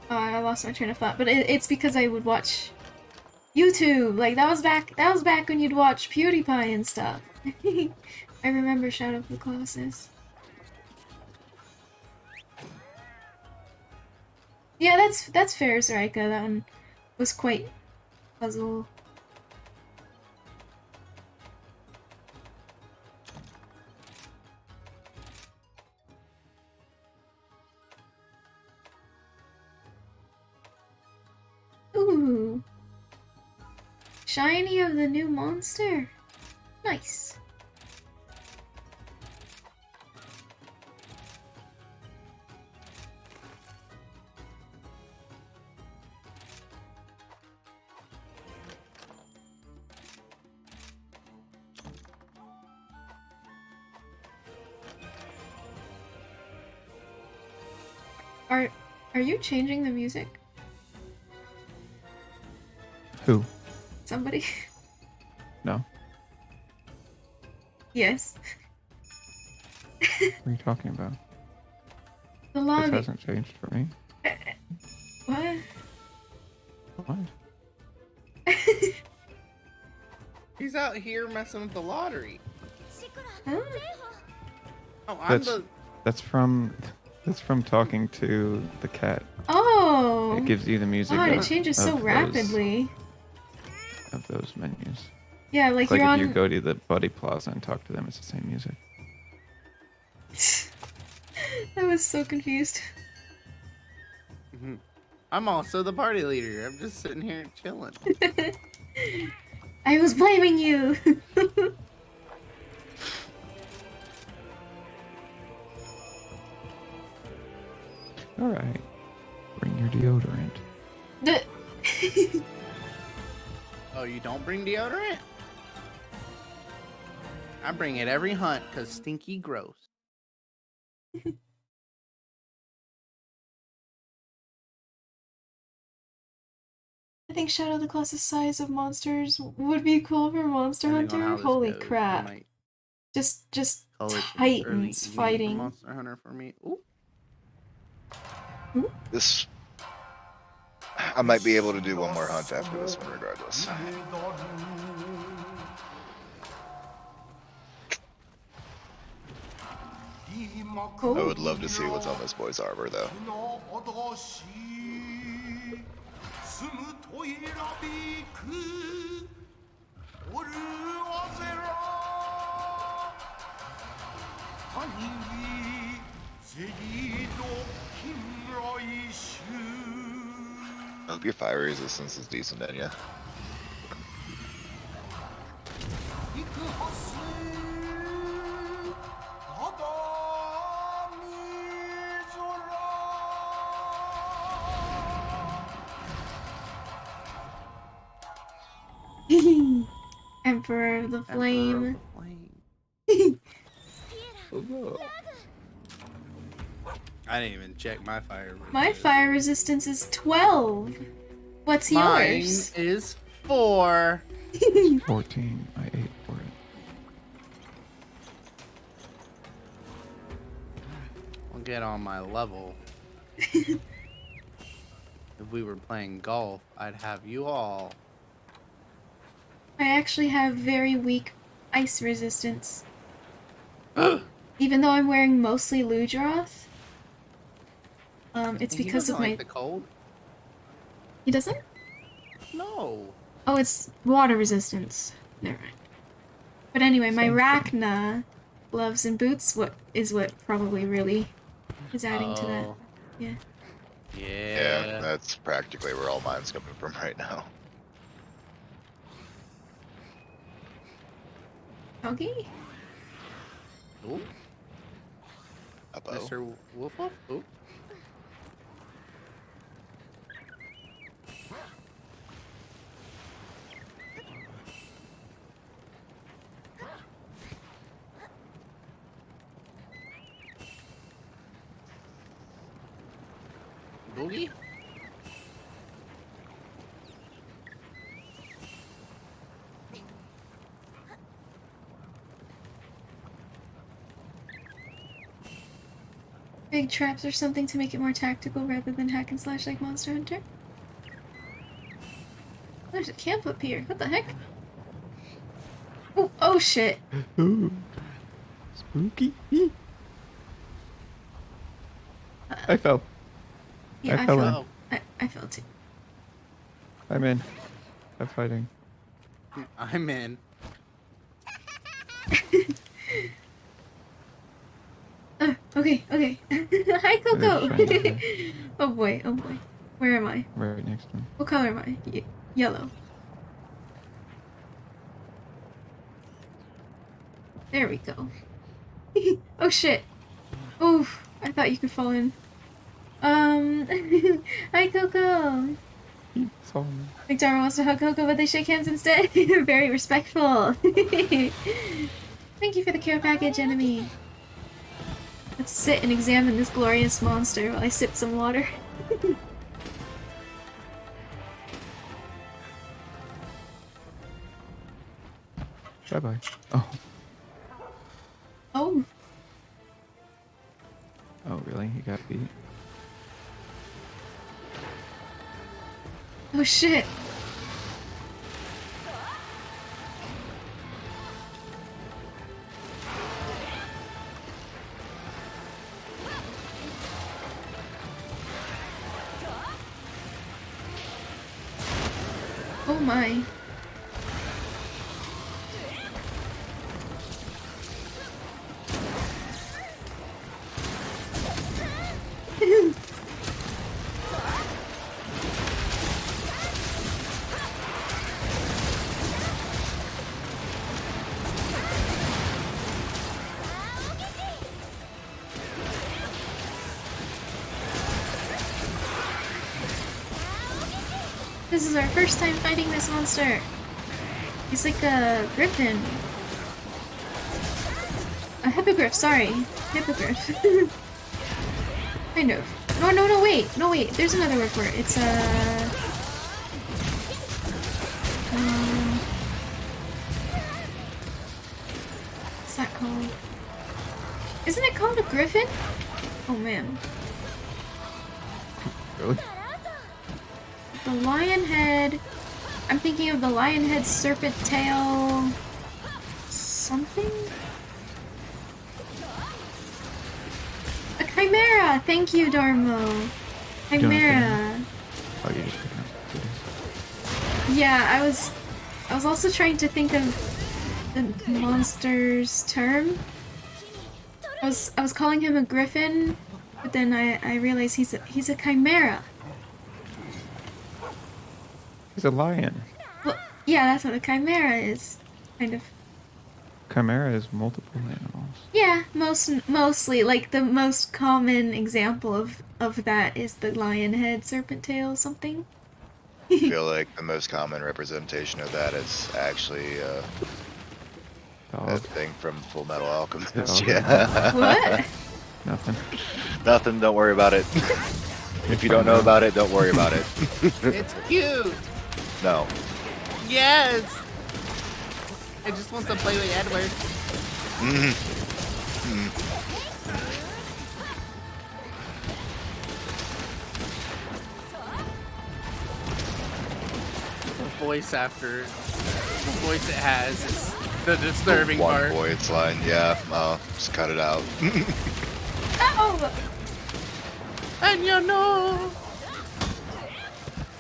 I lost my train of thought, but it's because I would watch YouTube. Like that was back when you'd watch PewDiePie and stuff. I remember Shadow of the Colossus. Yeah, that's fair, Sarika. That one was quite puzzle. Ooh. Shiny of the new monster. Nice. Are you changing the music? Who? Somebody? No. Yes. What are you talking about? The This lobby. hasn't changed for me. What? What? He's out here messing with the lottery. Huh? Oh, I'm That's from talking to the cat. Oh! It gives you the music. God, it of- changes so of rapidly. of those menus. Yeah, like Like you're if on. you go to the Buddy Plaza and talk to them, it's the same music. I was so confused. I'm also the party leader. I'm just sitting here chilling. I was blaming you. All right, bring your deodorant. Oh, you don't bring deodorant? I bring it every hunt because stinky gross. I think Shadow of the Colossus size of monsters would be cool for Monster Depending on how Hunter. this Holy goes, I crap. might Just call it an early titans evening for fighting. Monster Hunter for me. Ooh. This. I might be able to do one more hunt after this one, regardless. Cool. I would love to see what's on this boy's armor, though. I hope your fire resistance is decent, Enya. Emperor of the Flame. I didn't even check my fire. My fire resistance is 12. What's Mine yours? is 4. 14. I ate for it. I'll get on my level. If we were playing golf, I'd have you all. I actually have very weak ice resistance. Even though I'm wearing mostly Ludroth. It's He because doesn't of my... like the cold. He doesn't? No. Oh, it's water resistance. Never mind. But anyway, my Rachna gloves and boots what probably really is adding to that. Oh. Yeah. Yeah, that's practically where all mine's coming from right now. Doggy? Ooh, Up-oh. Mr. Woof Woof. Ooh. Boogie? Big traps or something to make it more tactical rather than hack and slash like Monster Hunter? There's a camp up here. What the heck? Oh, oh shit. Ooh. Spooky. I fell. Yeah, I I fell fell. in. I fell too. I'm in. I'm fighting. I'm in. Okay, okay. Hi, Coco. They're trying to- Oh boy, oh boy. Where am I? Right next to him. What color am I? Yellow. There we go. Oh shit. Oof. I thought you could fall in. Hi, Coco. He saw me. McDarmid wants to hug Coco, but they shake hands instead. Very respectful. Thank you for the care package, enemy. Let's sit and examine this glorious monster while I sip some water. Bye-bye. Oh. Oh, Oh, really? He got beat? oh shit. Oh my. This is our first time fighting this monster. He's like a griffin. A hippogriff, sorry. Hippogriff. Kind of. No, wait. No, wait. There's another word for it. It's what's that called? Isn't it called a griffin? Oh, man. Really? The lion head. I'm thinking of the lion head serpent tail. Something? A chimera! Thank you, Darmo. Chimera. Oh, you just picking up goodies. Yeah, I was also trying to think of the monster's term. I was calling him a griffin, but then I realized he's a chimera. He's a lion. Well, yeah, that's what a chimera is, kind of. Chimera is multiple animals. Yeah, mostly like the most common example of that is the lion head, serpent tail, something. I feel like the most common representation of that is actually that Dog. thing from Full Metal Alchemist. Dog. Yeah. What? Nothing. Nothing, don't worry about it. If you don't know about it, don't worry about it. It's cute. No. Yes. I just want to play with Edward. The voice it has is the disturbing One part. voice line, yeah. Just cut it out. Ow! And you know.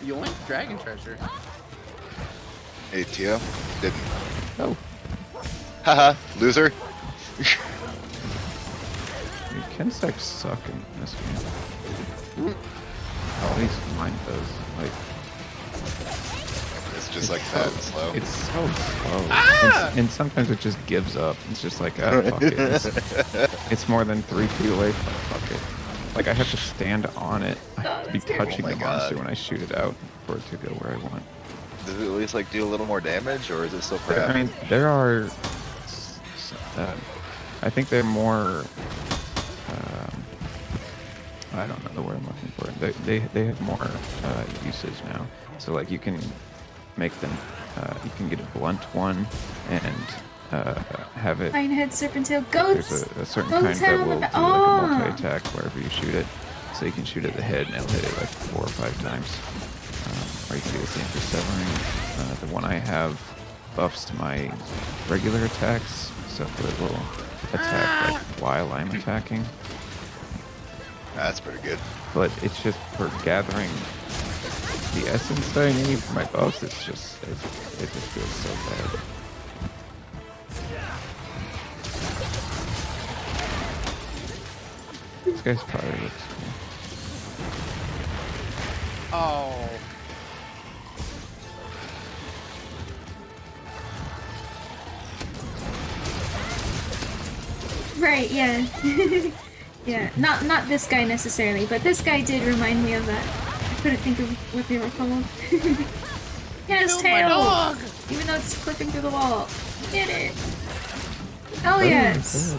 You want dragon treasure. Hey, Tio. Didn't. Oh. Haha, loser. Insects suck in this game. At least mine does. Like, It's just like that and slow. it's so slow. Ah! And sometimes it just gives up. It's just like, ah, fuck it. It's more than 3 feet away from fuck it. Like, I have to stand on it. I have to be that's terrible. touching Oh my the monster God. when I shoot it out for it to go where I want. Does it at least like do a little more damage, or is it still crap? I mean, there are. I think they're more. I don't know the word I'm looking for. They have more usage now. So like you can make them. You can get a blunt one and have it. Lionhead, Serpentail, There's goats! a certain Goats kind that have will a- do like a oh! multi-attack wherever you shoot it. So you can shoot at the head and it'll hit it like 4 or 5 times. Or you can do the same for severing. The one I have buffs to my regular attacks, so that it will attack like while I'm attacking. That's pretty good. But it's just for gathering the essence that I need for my buffs. It just feels so bad. This guy's fire looks cool. Oh. Right, yeah. Yeah, not this guy necessarily, but this guy did remind me of that. I couldn't think of what they were called. Yes, Killed my tail! dog! Even though it's clipping through the wall. Get it! Hell yes!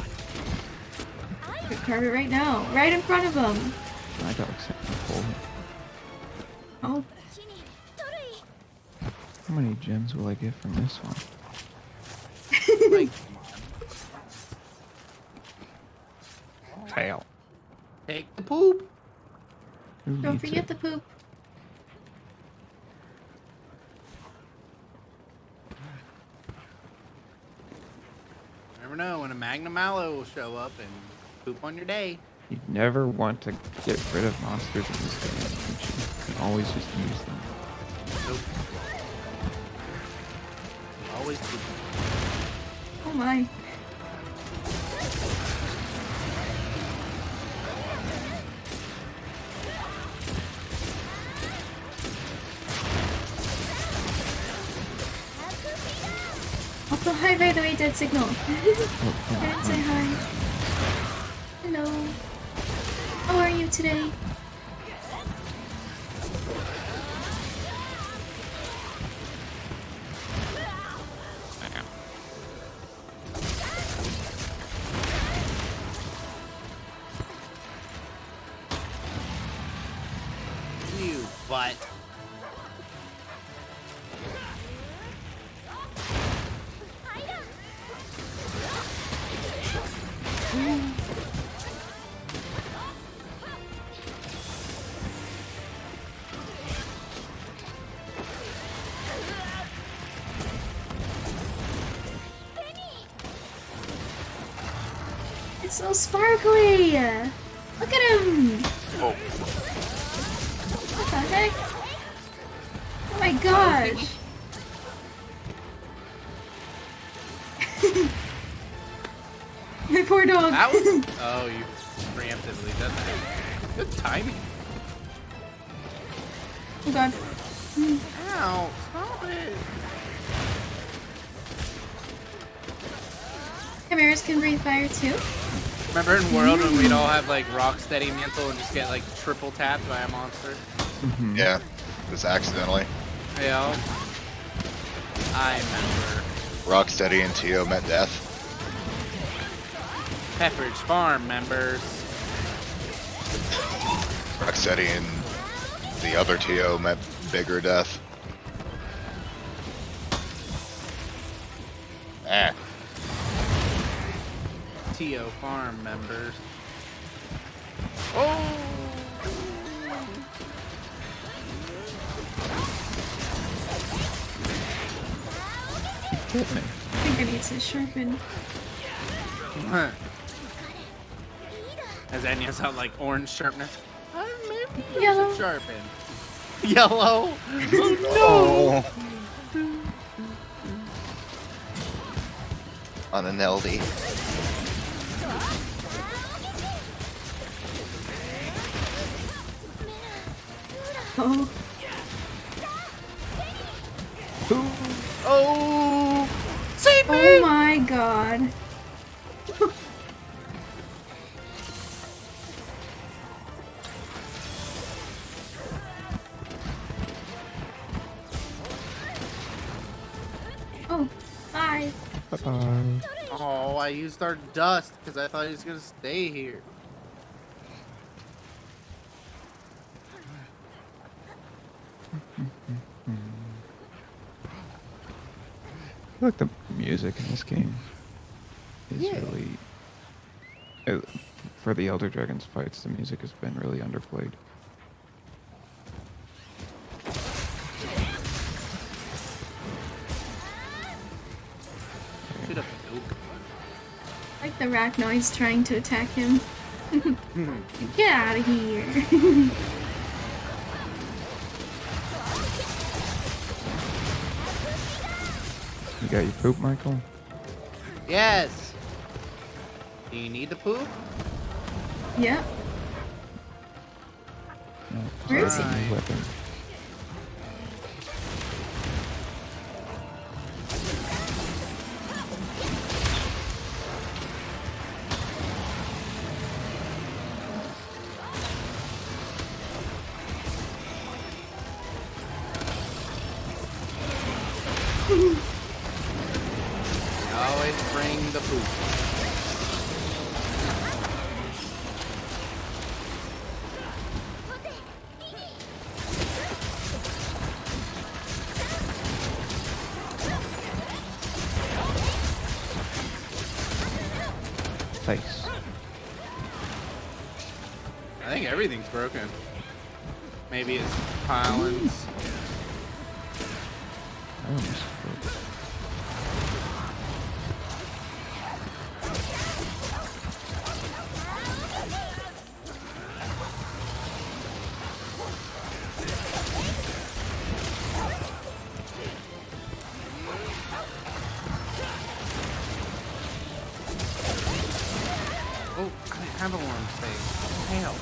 Could carve it right now, right in front of him. My dog's cool. Oh, How many gems will I get from this one? Like, Tail. take the poop. Who don't needs forget it? the poop. You never know when a Magnum Mallow will show up and poop on your day. You never want to get rid of monsters in this game. You can always just use them. Nope. Always poop. Oh my. Also, hi by the way, Dead Signal. I didn't say hi. Hello. How are you today? You butt. It's so sparkly! Look at him! Oh, What the heck? Oh my gosh! My poor dog! That was. Oh, you preemptively done that. Good timing. Oh god. Ow! Stop it. Chimeras can breathe fire too? Remember in World when we'd all have like Rocksteady mantle and just get like triple tapped by a monster? Yeah, just accidentally. Yeah. I remember. Rocksteady and Tio met death. Pepperidge Farm members. Rocksteady and the other Tio met bigger death. Ah, Tio Farm members. Oh! Hit me. I think I need to sharpen. Huh. As Anya sound like orange sharpness. Maybe Yellow. sharpen. Yellow. oh. On an LD. Oh. Oh! Save me! Oh my god. Oh, bye. Bye-bye. Oh, I used our dust because I thought he was gonna stay here. I feel like the music in this game is really... for the Elder Dragons fights, the music has been really underplayed. Shoot up the oak. Like the Arachnoid's trying to attack him. Get out of here. You got your poop, Michael? Yes! Do you need the poop? Yep. No, Where is he? Alright. Weapon. Always bring the poop. Nice. I think everything's broken. Maybe it's pylons. I almost broke. Oh, I have a worm save. Hell.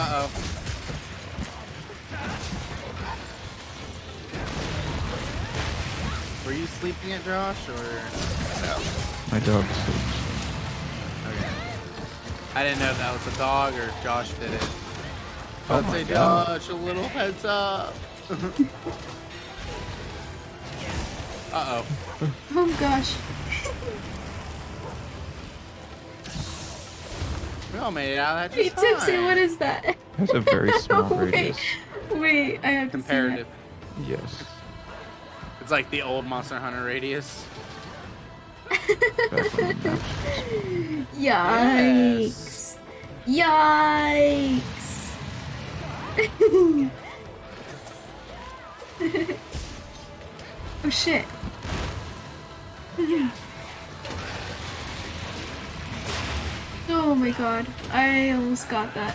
Uh-oh. Were you sleeping it, Josh, or no? My dog sleeps. Okay. I didn't know if that was a dog or if Josh did it. Oh Let's my say God. Josh, a little heads up. Uh-oh. Oh gosh. We all made it out of that Hey, just Tipsy, fine. what is that? Has a very small Wait. radius. Wait, I have to see Comparative. Yes. It's like the old Monster Hunter radius. Definitely not. that. Yikes. Yikes. Oh shit. Oh my god. I almost got that.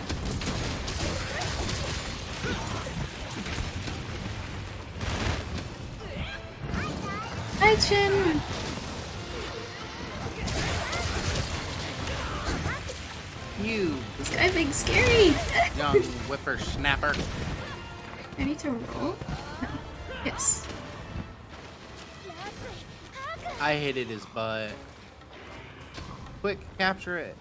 Hi, Chin. You This guy big scary. young whippersnapper. I need to roll. No. Yes. I hated his butt. Quick, capture it.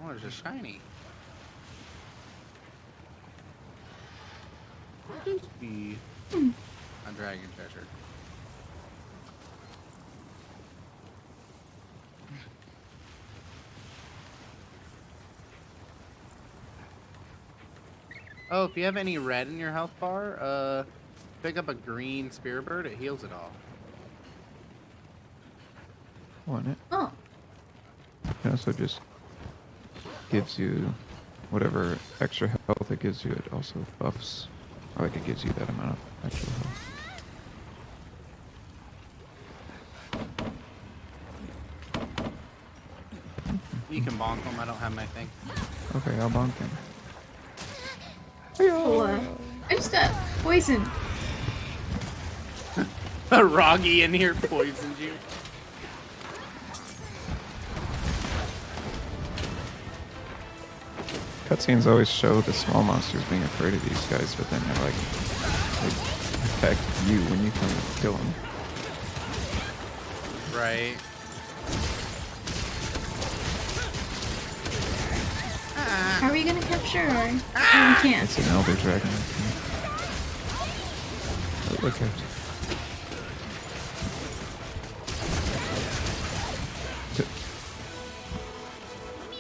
Oh, it's just shiny. Could this be a dragon treasure? Oh, if you have any red in your health bar, pick up a green spear bird. It heals it all. Want it? Oh, It also just gives you whatever extra health it gives you. It also buffs, or like it gives you that amount of extra health. You can bonk them. I don't have my thing. Okay, I'll bonk him. cool. I just got poisoned. Roggy in here poisoned you. Cutscenes always show the small monsters being afraid of these guys, but then they're like, they attack you when you come to kill them. Right. Are we gonna capture or? Oh, we can't. It's an elder dragon. Oh, look at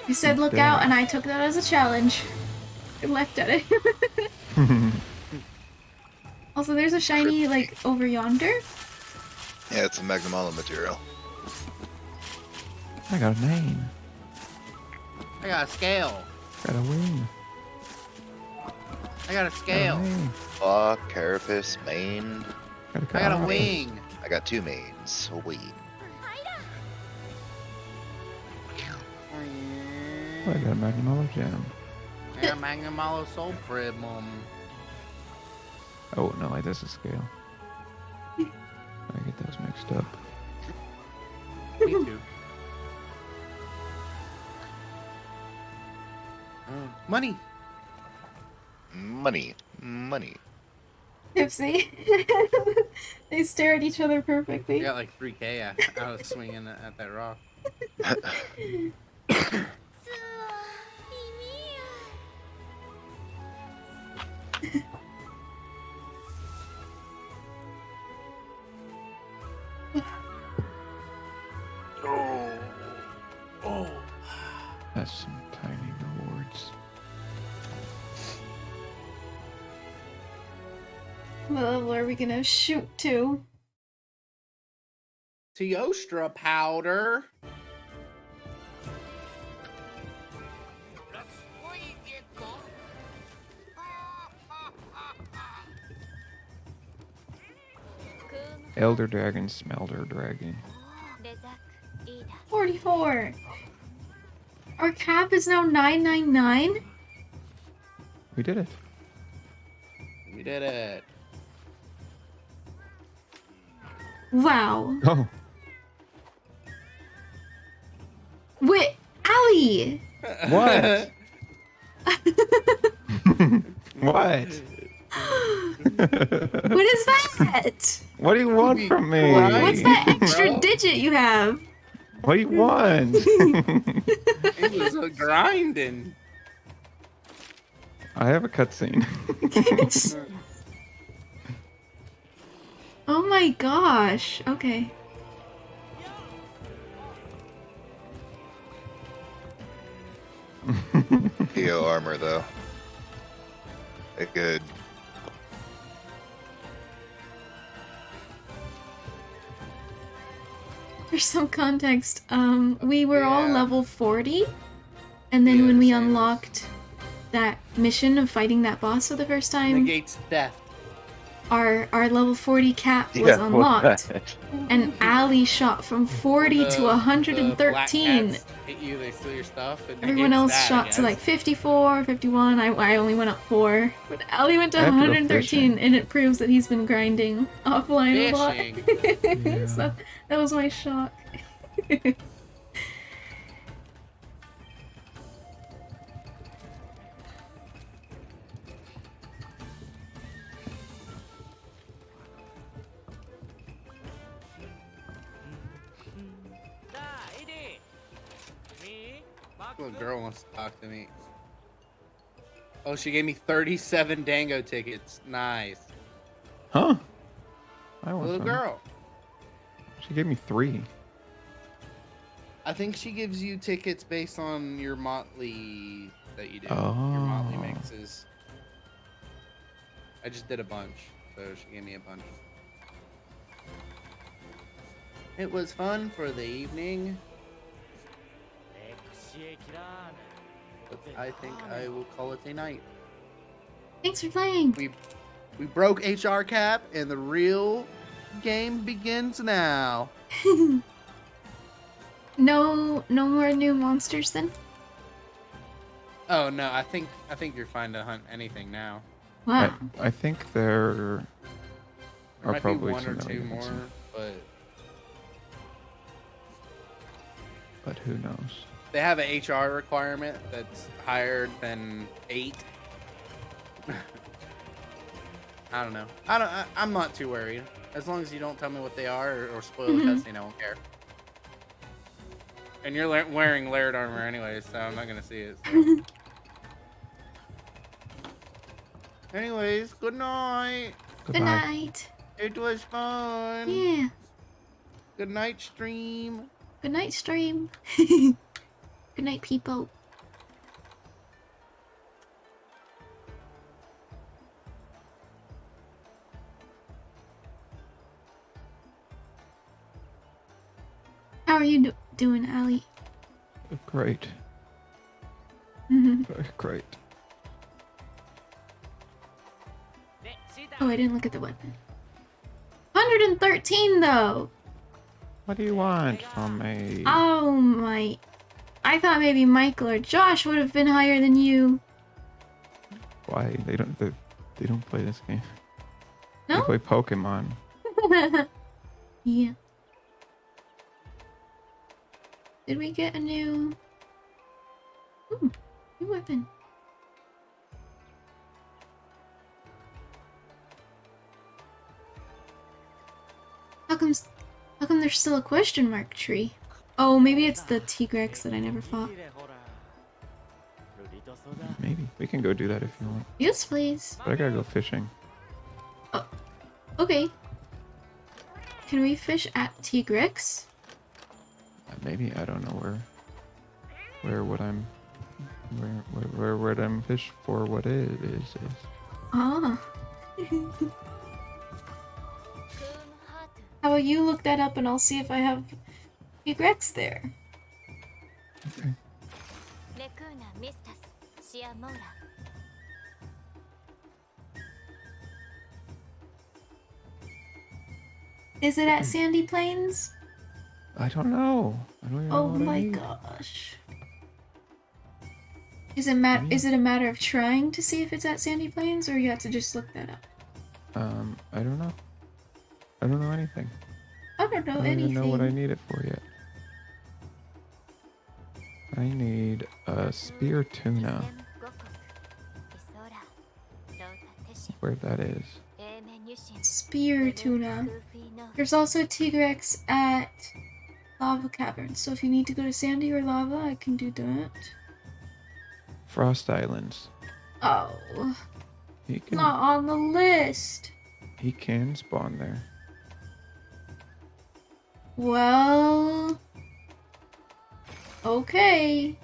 You said look Damn. out, and I took that as a challenge. I left at it. Also, there's a shiny, like, over yonder. Yeah, it's a Magnamalo material. I got a name. I got a scale. Got a wing. I got a scale. Got a wing. Claw, carapace, mane. I got a carapace. wing. I got 2 manes. Sweet. Oh, I got a Magnamalo Jam. I got Magnamalo Soul Primum. Oh, no, like this is scale. I get those mixed up. Me too. Money. Money. Money. Tipsy. They stare at each other I perfectly. got like 3K out of swinging at that rock. That's some tiny rewards. What level are we gonna shoot to? Teostra powder. Elder Dragon, Smelter Dragon. 44. Our cap is now 999. We did it. We did it. Wow. Oh. Wait, Allie! What? What? What is that? What do you want from me? What's that extra Bro. digit you have? What do you want? It was a grinding. I have a cutscene. Oh my gosh. Okay. PO armor, though. It good. For some context, we were all Yeah. level 40, and then Yeah, when we same as- unlocked that mission of fighting that boss for the first time, Negates death. our level 40 cap was unlocked, and Allie shot from 40 to The black 113. cats hit you, they steal your stuff. It Everyone negates else that, shot I to like guess. 54, 51. I only went up 4. But Allie went to I have to go 113, fishing. and it proves that he's been grinding offline a lot. Fishing. Yeah. So that was my shock. Little girl wants to talk to me. Oh, she gave me 37 Dango tickets. Nice. Huh? I want Little some. girl. She gave me 3. I think she gives you tickets based on your motley that you do. Your Oh. motley mixes. I just did a bunch, so she gave me a bunch. It was fun for the evening, but I think I will call it a night. Thanks for playing. We broke HR cap, and the real game begins now. No more new monsters then? Oh no, I think you're fine to hunt anything now. Wow. I think there There are might be probably one or some two aliens, more, but who knows? they have an HR requirement that's higher than 8. I don't know. I'm not too worried. As long as you don't tell me what they are or spoil the cutscene, I won't care. And you're wearing layered armor anyways, so I'm not gonna see it. So. Anyways, good night. Good Goodbye. night. It was fun. Yeah. Good night, stream. Good night, stream. Good night, people. How are you doing, Ali? Great. Mhm. Very great. Oh, I didn't look at the weapon. 113 though. What do you want from me? Oh my! I thought maybe Michael or Josh would have been higher than you. Why they don't play this game? They No? play Pokemon. Yeah. Did we get a new... Ooh, new weapon. How come there's still a question mark tree? Oh, maybe it's the Tigrex that I never fought. Maybe we can go do that if you want. Yes, please. But I gotta go fishing. Okay. Can we fish at Tigrex? Maybe I don't know where what I'm fish for what it is. Ah. How about you look that up and I'll see if I have Tigrex there. Okay. Is it at Sandy Plains? I don't know. I don't even know Oh what I my need. gosh. Is it a matter of trying to see if it's at Sandy Plains, or you have to just look that up? I don't know. I don't know anything. I don't know I don't anything. even know what I need it for yet. I need a spear tuna. Where that is. Spear tuna. There's also Tigrex at Lava Cavern, so if you need to go to Sandy or Lava, I can do that. Frost Islands. Oh, He it's can not on the list. he can spawn there. Well, okay.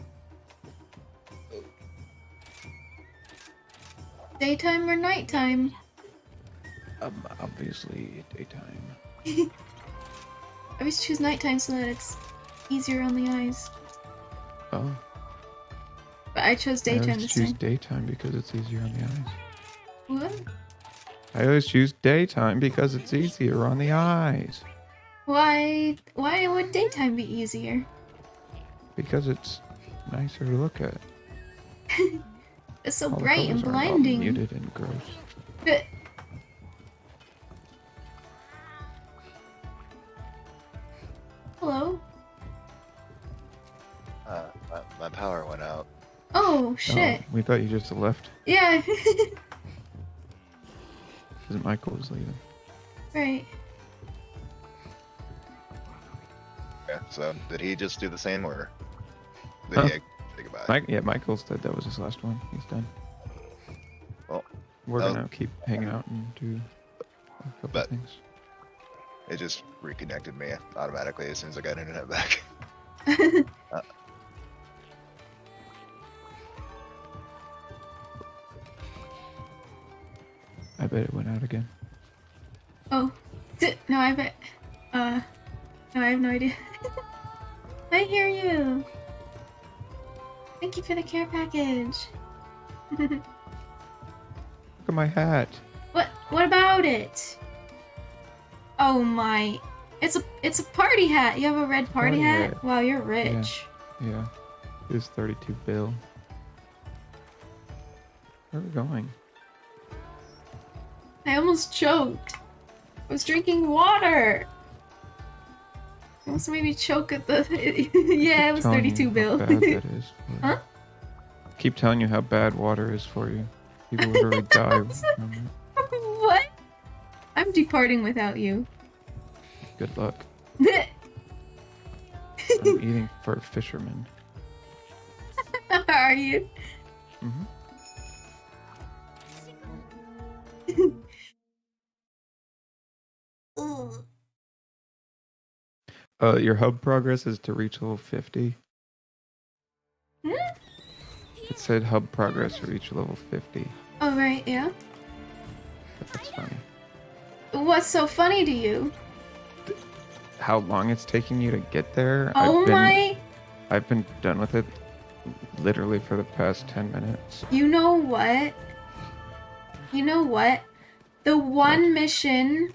Daytime or nighttime? Obviously daytime. I always choose nighttime so that it's easier on the eyes. Oh. But I chose I daytime always this choose time. daytime because it's easier on the eyes. What? I always choose daytime because it's easier on the eyes. Why would daytime be easier? Because it's nicer to look at. It's so All the bright and colors aren't all blinding. muted and gross. But hello? My power went out. Oh shit. Oh, we thought you just left Yeah. because Michael was leaving. Right. Yeah, so did he just do the same or did Huh. he say goodbye? Yeah, Michael said that was his last one. He's done. Well, We're that gonna keep hanging out and do a couple But- things. it just reconnected me automatically as soon as I got internet back. I bet it went out again. Oh, no, I bet. No, I have no idea. I hear you. Thank you for the care package. Look at my hat. What about it? Oh my. It's a party hat. You have a red party hat? hat. Wow, you're rich. Yeah. It was 32 bill. Where are we going? I almost choked. I was drinking water. I almost made me choke at the. Yeah, it was Telling you 32 how bill. bad that is for you. Huh? Keep telling you how bad water is for you. People literally die from it. What? I'm departing without you. Good luck. I'm eating for a fisherman. Are you? Mm-hmm. Your hub progress is to reach level 50. Hmm? It said hub progress to reach level 50. Oh, right, yeah. But that's funny. What's so funny to you? How long it's taking you to get there? Oh my! I've been done with it literally for the past 10 minutes. You know what? You know what? The one mission,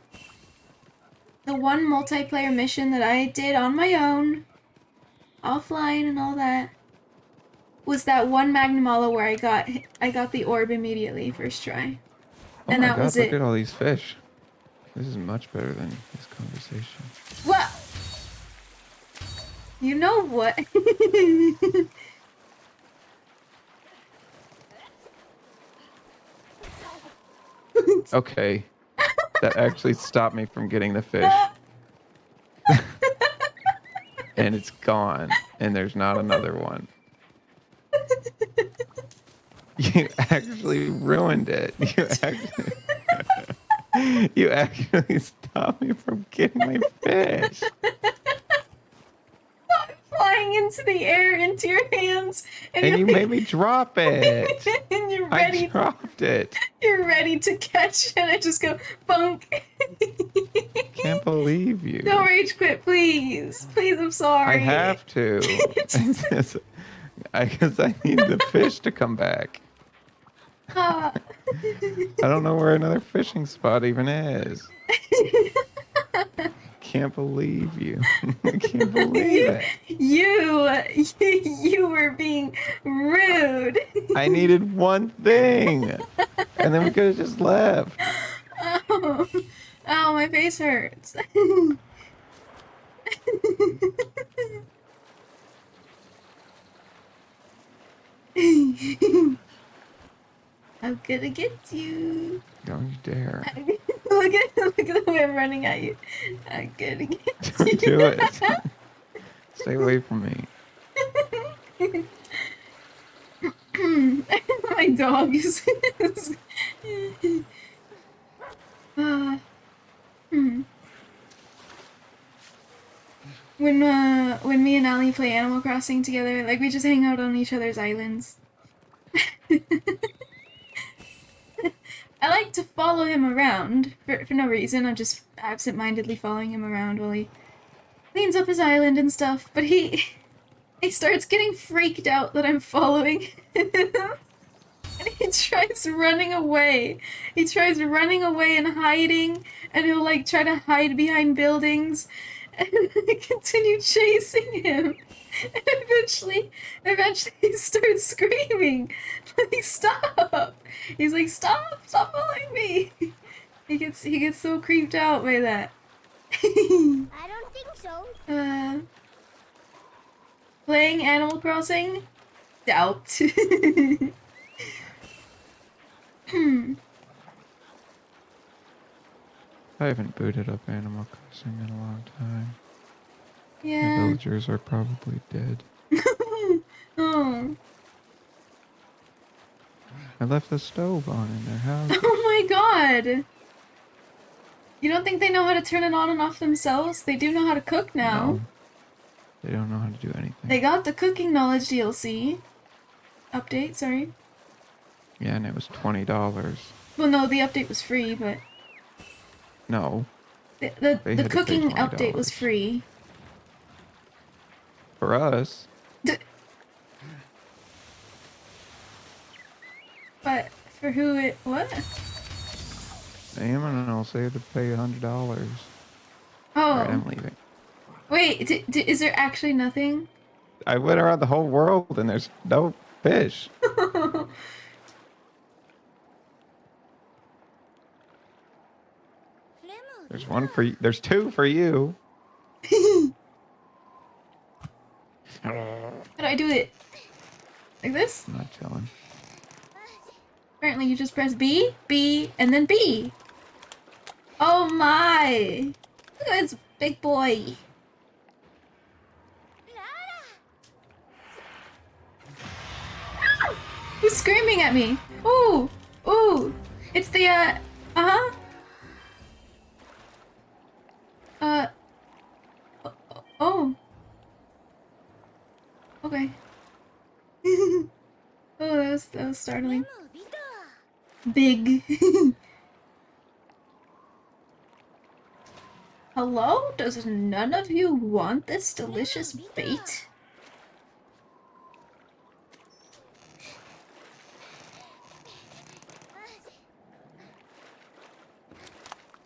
the one multiplayer mission that I did on my own, offline and all that, was that one Magnamalo where I got the orb immediately first try. Oh And my that god, was look it. at all these fish. This is much better than this conversation. What? You know what? Okay. That actually stopped me from getting the fish. And it's gone. And there's not another one. You actually ruined it. You actually stopped me from getting my fish. Flying into the air, into your hands, And you made me drop it. and you're I ready. dropped it. You're ready to catch it. I just go bunk. Can't believe you. Don't rage quit, please. Please, I'm sorry. I have to. Because I need the fish to come back. Ah. I don't know where another fishing spot even is. Can't believe you. I can't believe it. You were being rude. I needed one thing. And then we could have just left. Oh, oh, my face hurts. I'm gonna get you. Don't you dare. look at the way I'm running at you. I'm gonna get you. Don't do it. Stay away from me. My dog is. When me and Ali play Animal Crossing together, like we just hang out on each other's islands. I like to follow him around for no reason. I'm just absent-mindedly following him around while he cleans up his island and stuff. But he starts getting freaked out that I'm following him. And he tries running away. He tries running away and hiding, and he'll like try to hide behind buildings. And I continue chasing him. And eventually he starts screaming, like, stop! He's like, stop following me! He gets so creeped out by that. I don't think so. Playing Animal Crossing? Doubt. I haven't booted up Animal Crossing in a long time. The Yeah. villagers are probably dead. Oh. I left the stove on in their house. Oh my god! You don't think they know how to turn it on and off themselves? They do know how to cook now. No. They don't know how to do anything. They got the cooking knowledge DLC. Update, sorry. Yeah, and it was $20. Well, no, the update was free, but No, the They the had to pay cooking update was $20. free. for us. But for who it what? Damon and I'll say to pay $100. Oh, Alright, I'm leaving. wait, is there actually nothing? I went around the whole world and there's no fish. There's one for you. There's two for you. How do I do it? Like this? I'm not telling. Apparently you just press B, B, and then B. Oh my! Look at this big boy. Who's screaming at me? Ooh! Ooh! It's the, uh-huh. Oh. Okay. Oh, that was startling. Big. Hello? Does none of you want this delicious bait?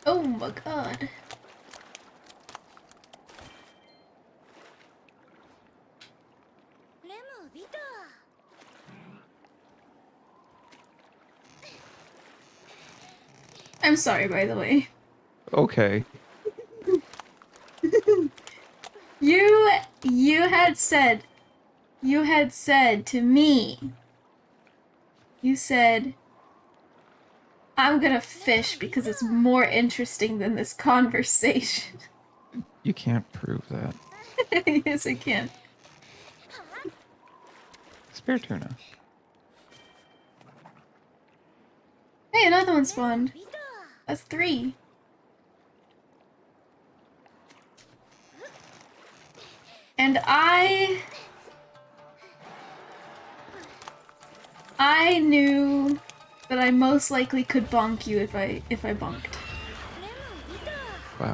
Oh my god. I'm sorry, by the way. Okay. You had said to me, you said, I'm gonna fish because it's more interesting than this conversation. You can't prove that. Yes, I can. Spare tuna. Hey, another one spawned. That's 3. And I knew that I most likely could bonk you if I bonked. Wow.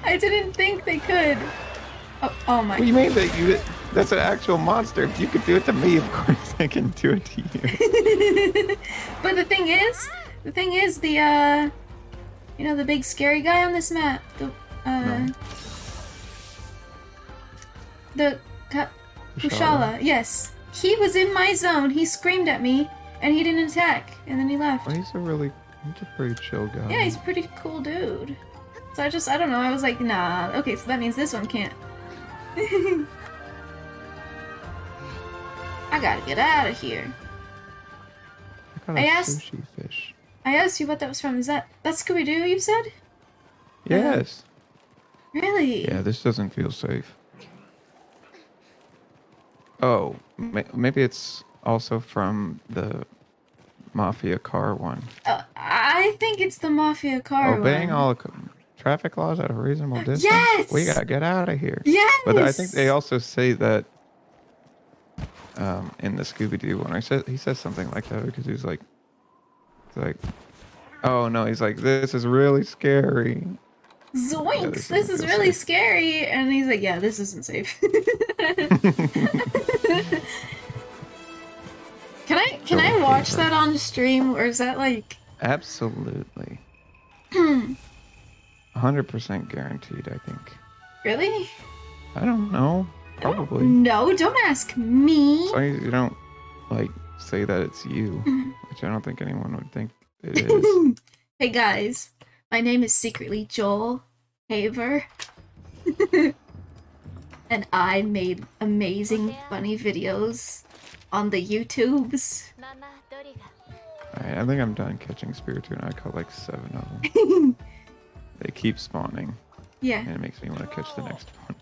I didn't think they could. Oh my. What do you mean that you? That's an actual monster. If you could do it to me, of course I can do it to you. But the thing is, you know, the big scary guy on this map, No. Kushala, yes. He was in my zone, he screamed at me, and he didn't attack, and then he left. Well, he's a pretty chill guy. Yeah, he's a pretty cool dude. So I don't know, I was like, nah, okay, so that means this one can't. I gotta get out of here. I asked- sushi fish. I asked you what that was from, is that Scooby-Doo you said? Yes. Really? Yeah, this doesn't feel safe. Oh, maybe it's also from the Mafia car one. I think it's the Mafia car Obeying one. all traffic laws at a reasonable distance? Yes! We gotta get out of here. Yes! But I think they also say that in the Scooby-Doo one. He says something like that because he's like, oh no, he's like, this is really scary. Zoinks! Yeah, this doesn't is feel really safe. scary, and he's like, "Yeah, this isn't safe." Can I Don't watch think that on stream, or is that like? Absolutely. 100% guaranteed, I think. Really? I don't know. Probably. No, don't ask me. As long as you don't, like, say that it's you, which I don't think anyone would think it is. Hey guys, my name is secretly Joel Haver. And I made amazing funny videos on the YouTubes. Alright, I think I'm done catching spirit tuna. I caught like 7 of them. They keep spawning, Yeah. and it makes me want to catch the next one.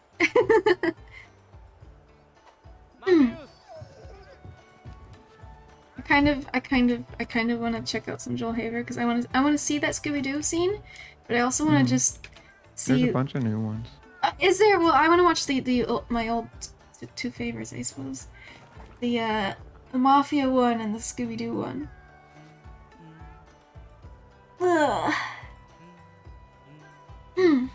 I kind of want to check out some Joel Haver because I want to see that Scooby-Doo scene, but I also want to just see. There's a bunch of new ones. Is there? Well, I want to watch my old two favorites, I suppose. The The Mafia one and the Scooby-Doo one. Ugh. Hmm.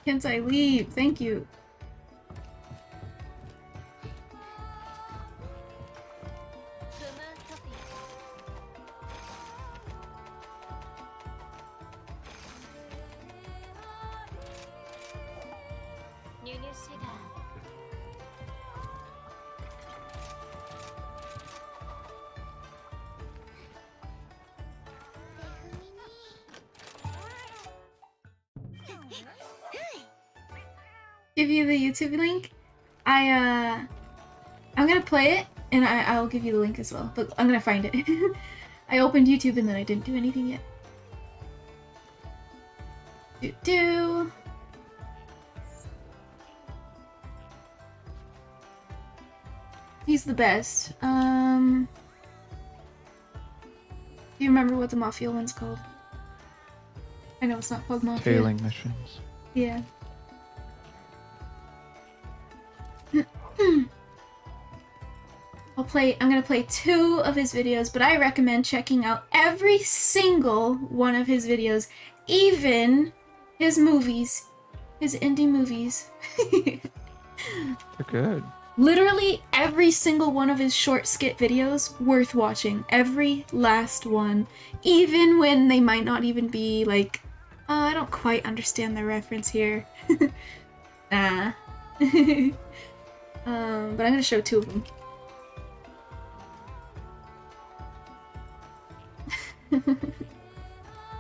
Can't I leave? Thank you. Give you the YouTube link. I'm gonna play it and I'll give you the link as well, but I'm gonna find it. I opened YouTube and then I didn't do anything yet. He's the best. Do you remember what the Mafia one's called? I know it's not called Mafia. Tailing missions. Yeah. I'm gonna play 2 of his videos, but I recommend checking out every single one of his videos, even his movies, his indie movies. They're good. Literally every single one of his short skit videos worth watching. Every last one. Even when they might not even be like, I don't quite understand the reference here. Nah. But I'm gonna show 2 of them.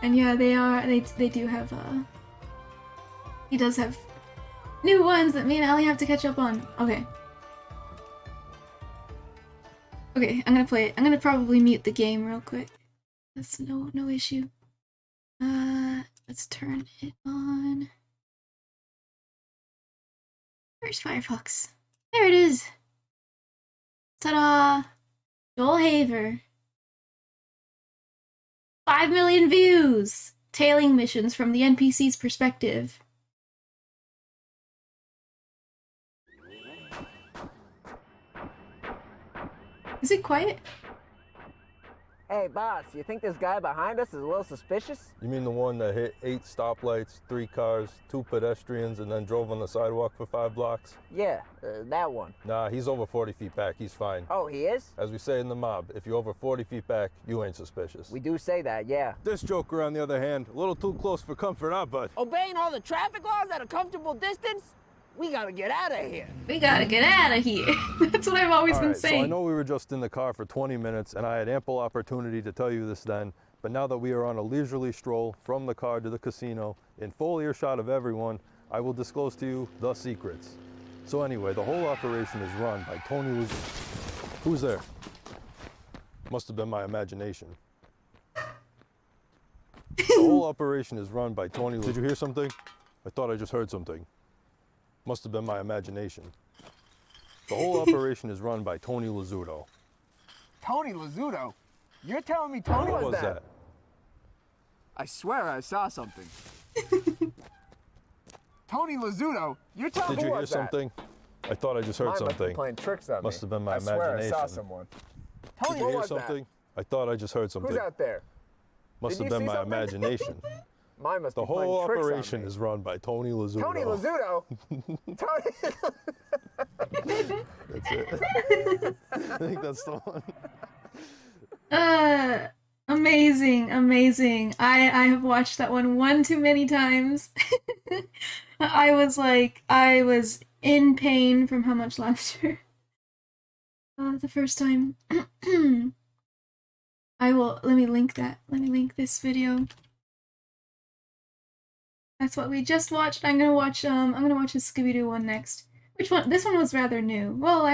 And yeah, they do have he does have new ones that me and Allie have to catch up on. Okay. Okay, I'm gonna play it. I'm gonna probably mute the game real quick. That's no issue. Let's turn it on. Where's Firefox? There it is! Ta-da! Joel Haver. 5 million views! Tailing missions from the NPC's perspective. Is it quiet? Hey, boss, you think this guy behind us is a little suspicious? You mean the one that hit 8 stoplights, 3 cars, 2 pedestrians, and then drove on the sidewalk for 5 blocks? Yeah, that one. Nah, he's over 40 feet back. He's fine. Oh, he is? As we say in the mob, if you're over 40 feet back, you ain't suspicious. We do say that, yeah. This joker, on the other hand, a little too close for comfort, huh, bud? Obeying all the traffic laws at a comfortable distance? We gotta get out of here. We gotta get out of here. That's what I've always been saying. So I know we were just in the car for 20 minutes, and I had ample opportunity to tell you this then, but now that we are on a leisurely stroll from the car to the casino, in full earshot of everyone, I will disclose to you the secrets. So anyway, the whole operation is run by Tony Luzzi. Who's there? Must have been my imagination. The whole operation is run by Tony Luzzi. Did you hear something? I thought I just heard something. Must have been my imagination. The whole operation is run by Tony Lazzuto. Tony Lazzuto? You're telling me Tony What was that? I swear I saw something. Tony Lazzuto? You're telling me Did you hear something? I thought I just heard something. Playing tricks on me. Must have been my I imagination. swear I saw someone. Tony, Did you hear something? I thought I just heard something. Who's out there? Must have been my imagination. Mine must The be playing whole tricks operation on me. is run by Tony Lazzuto. Tony Lazzuto? Tony. That's it. I think that's the one. Amazing, amazing. I have watched that one too many times. I was in pain from how much laughter. The first time. Let me link that. Let me link this video. That's what we just watched. I'm gonna watch the Scooby-Doo one next. Which one? This one was rather new. Well,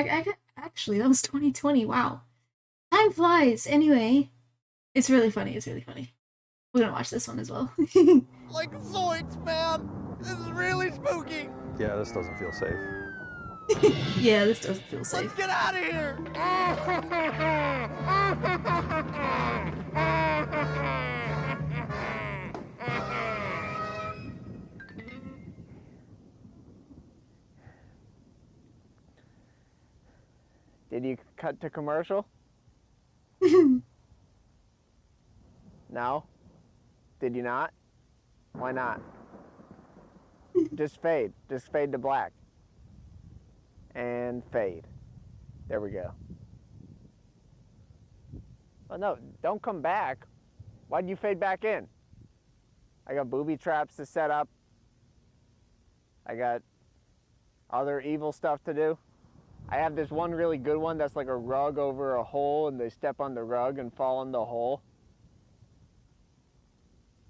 actually, that was 2020. Wow. Time flies. Anyway, it's really funny. It's really funny. We're gonna watch this one as well. Like zoinks, man! This is really spooky! Yeah, this doesn't feel safe. Yeah, this doesn't feel safe. Let's get out of here! Did you cut to commercial? No? Did you not? Why not? Just fade. Just fade to black. And fade. There we go. Oh no, don't come back. Why'd you fade back in? I got booby traps to set up. I got other evil stuff to do. I have this one really good one that's like a rug over a hole and they step on the rug and fall in the hole.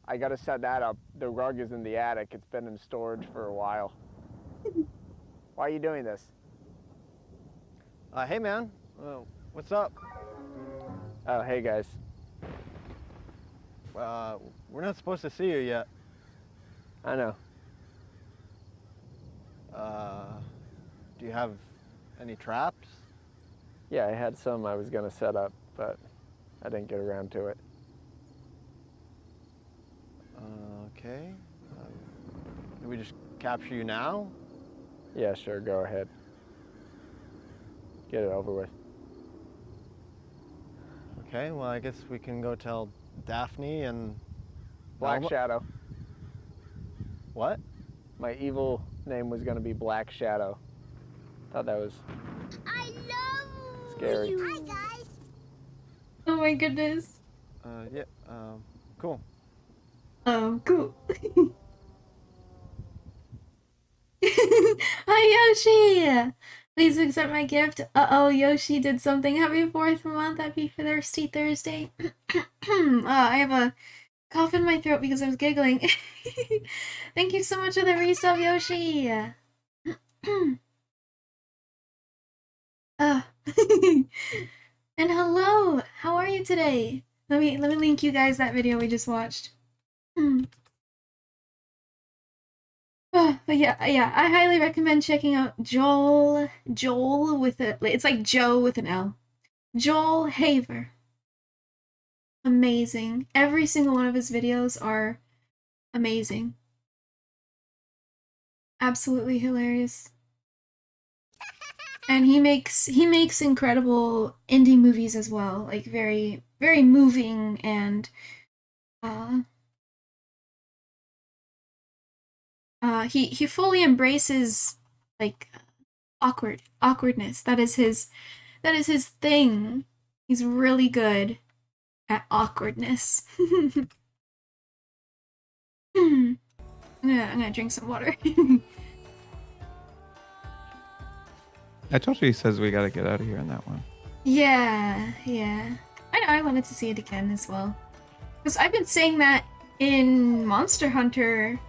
I gotta set that up. The rug is in the attic. It's been in storage for a while. Why are you doing this? Hey man, what's up? Oh, hey guys. We're not supposed to see you yet. I know. Do you have any traps? Yeah, I had some I was gonna set up, but I didn't get around to it. Okay. Do we just capture you now? Yeah, sure, go ahead. Get it over with. Okay, well I guess we can go tell Daphne and... Black Velma- Shadow. What? My evil name was gonna be Black Shadow. Thought that was I love scary. you. Hi, guys. Oh my goodness. Yeah, cool. Oh, cool. Hi, Yoshi! Please accept my gift. Uh-oh, Yoshi did something. Happy 4th month. Happy Thirsty Thursday. I have a cough in my throat because I was giggling. Thank you so much for the resub, Yoshi. And hello! How are you today? Let me link you guys that video we just watched. But yeah, I highly recommend checking out Joel with a, it's like Joe with an L. Joel Haver. Amazing. Every single one of his videos are amazing. Absolutely hilarious. And he makes incredible indie movies as well, like very moving and he fully embraces like awkwardness. That is his thing. He's really good at awkwardness. I'm gonna drink some water. I told you he says we gotta get out of here in that one. Yeah. I know, I wanted to see it again as well. Because I've been saying that in Monster Hunter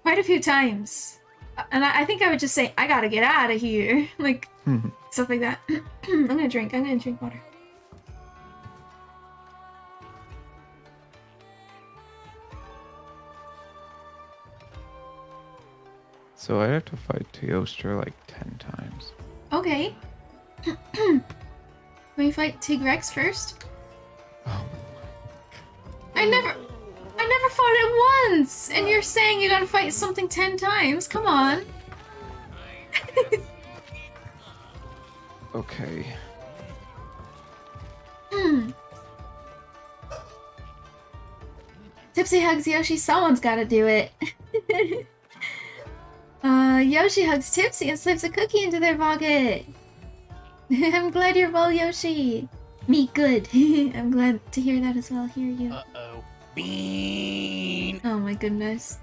quite a few times. And I think I would just say, I gotta get out of here. Like, stuff like that. I'm gonna drink water. So I have to fight Teostra like 10 times. Okay. Can we fight Tigrex first? Oh. I never fought it once! And you're saying you gotta fight something 10 times? Come on. Okay. Tipsy hugs Yoshi, someone's gotta do it. Yoshi hugs Tipsy and slips a cookie into their pocket. I'm glad you're well, Yoshi. Me good. I'm glad to hear that as well. Hear you. Uh-oh. Bean. Oh my goodness.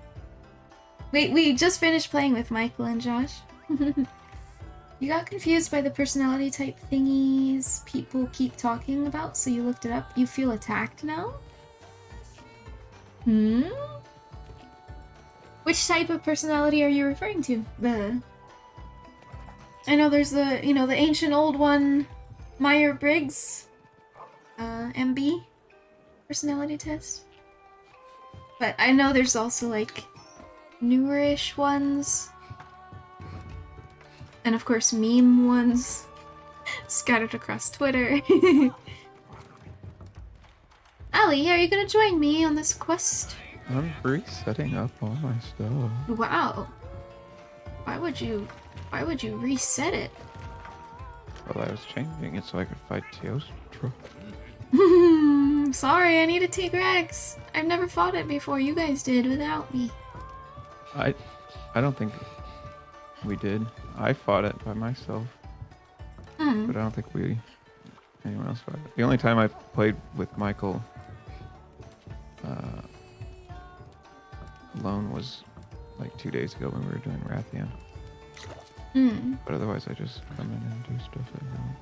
We just finished playing with Michael and Josh. You got confused by the personality type thingies people keep talking about, so you looked it up. You feel attacked now? Which type of personality are you referring to? I know there's the, the ancient old one, Meyer-Briggs, MB personality test. But I know there's also like newerish ones. And of course, meme ones scattered across Twitter. Ali, are you gonna join me on this quest? I'm resetting up all my stuff. Wow. Why would you reset it? Well, I was changing it so I could fight Teostra. Sorry, I need a T-Rex. I've never fought it before. You guys did without me. I don't think we did. I fought it by myself, but I don't think anyone else fought it. The only time I played with Michael alone was like 2 days ago when we were doing Rathian. But otherwise, I just come in and do stuff like that.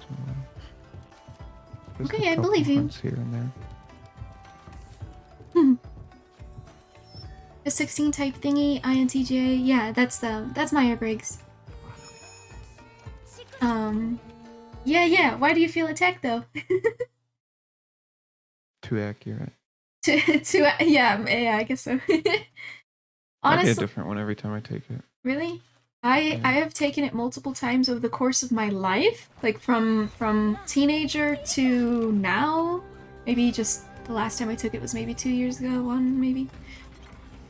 Just Okay, a I couple believe you. hunts here and there. A 16 type thingy, INTJ. Yeah, that's Myers-Briggs. Yeah. Why do you feel attacked though? Too accurate. Yeah, I guess so. I get a Honestly, different one every time I take it. really? I have taken it multiple times over the course of my life, like from teenager to now. Maybe just the last time I took it was maybe 2 years ago, one maybe.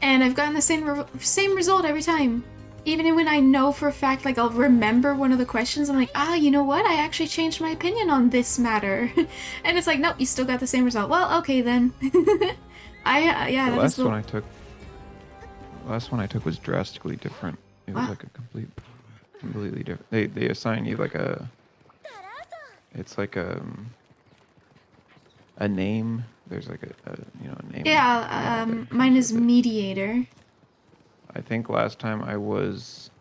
And I've gotten the same result every time. Even when I know for a fact, like I'll remember one of the questions, I'm like, you know what? I actually changed my opinion on this matter. And it's like, nope, you still got the same result. Well, okay then. The last one I took was drastically different. It was like a completely different. They assign you like it's like a name. There's like a name. Yeah, mine is mediator. I think last time I was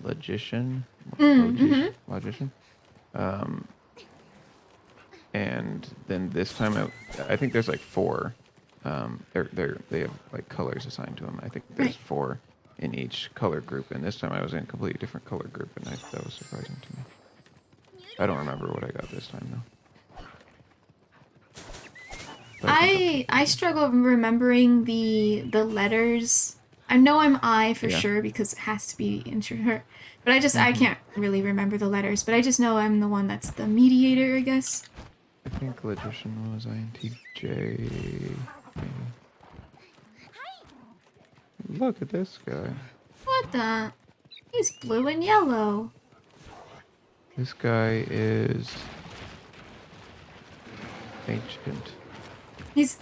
logician. Logician. And then this time I think there's like 4. They have like colors assigned to them. I think there's 4 in each color group, and this time I was in a completely different color group, and that was surprising to me. I don't remember what I got this time though. I struggle remembering the letters. I know I'm I for sure because it has to be introvert, but I can't really remember the letters. But I just know I'm the one that's the mediator, I guess. I think logician was INTJ. Maybe. Look at this guy. What the? He's blue and yellow. This guy is ancient. He's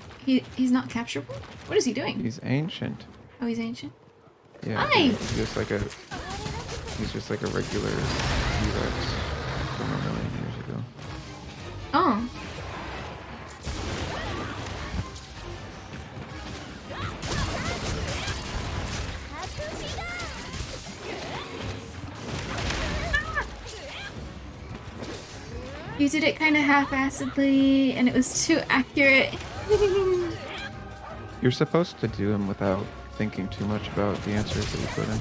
not capturable? What is he doing? He's ancient. Oh, he's ancient? Yeah. Hi! He's just like a regular T-Rex from a million years ago. Oh. You did it kind of half-assedly, and it was too accurate. You're supposed to do him without thinking too much about the answers that you put in.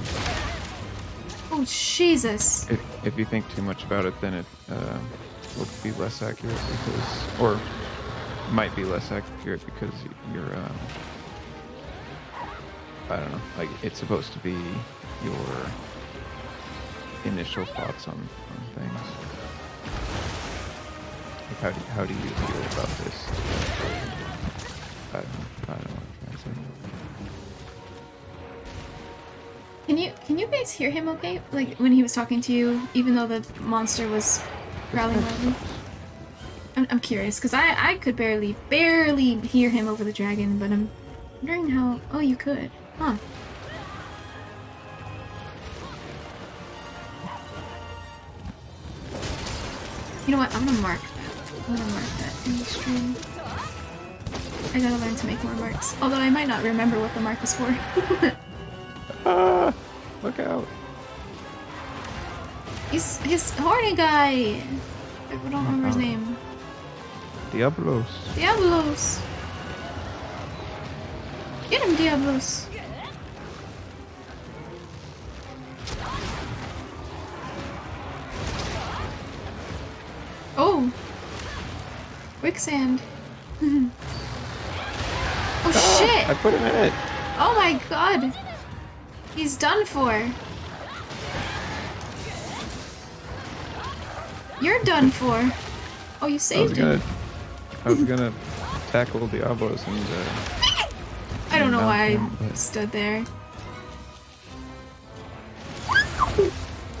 Oh, Jesus. If you think too much about it, then it will be less accurate or might be less accurate because you're, I don't know, like it's supposed to be your initial thoughts on things. Like how do you feel about this? I don't know what I'm trying to say. Can you guys hear him okay? Like when he was talking to you, even though the monster was growling loudly? I'm curious, because I could barely hear him over the dragon, but I'm wondering how... Oh, you could. Huh. You know what? I'm gonna mark that. I'm gonna mark that in the stream. I gotta learn to make more marks. Although I might not remember what the mark was for. Look out. He's horny guy. I don't remember his name. Diablos. Diablos. Get him, Diablos. Oh. Quicksand. Oh shit! I put him in it. Oh my god. He's done for. You're done for. Oh, you saved him. I was gonna tackle Diablos and I don't know why him, I but- stood there.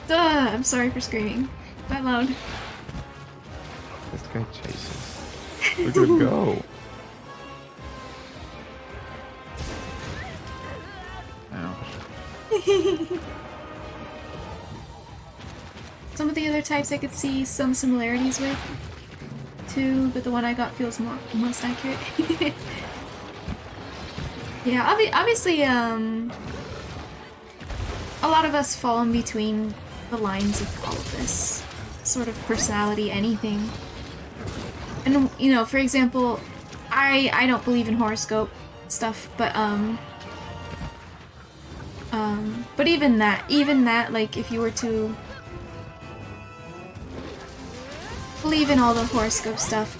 Duh, I'm sorry for screaming that loud. This guy chases. We're gonna go. Ouch. Some of the other types I could see some similarities with, too, but the one I got feels most accurate. Yeah, obviously, a lot of us fall in between the lines of all of this sort of personality, anything. And, you know, for example, I don't believe in horoscope stuff, but even that, like, if you were to believe in all the horoscope stuff,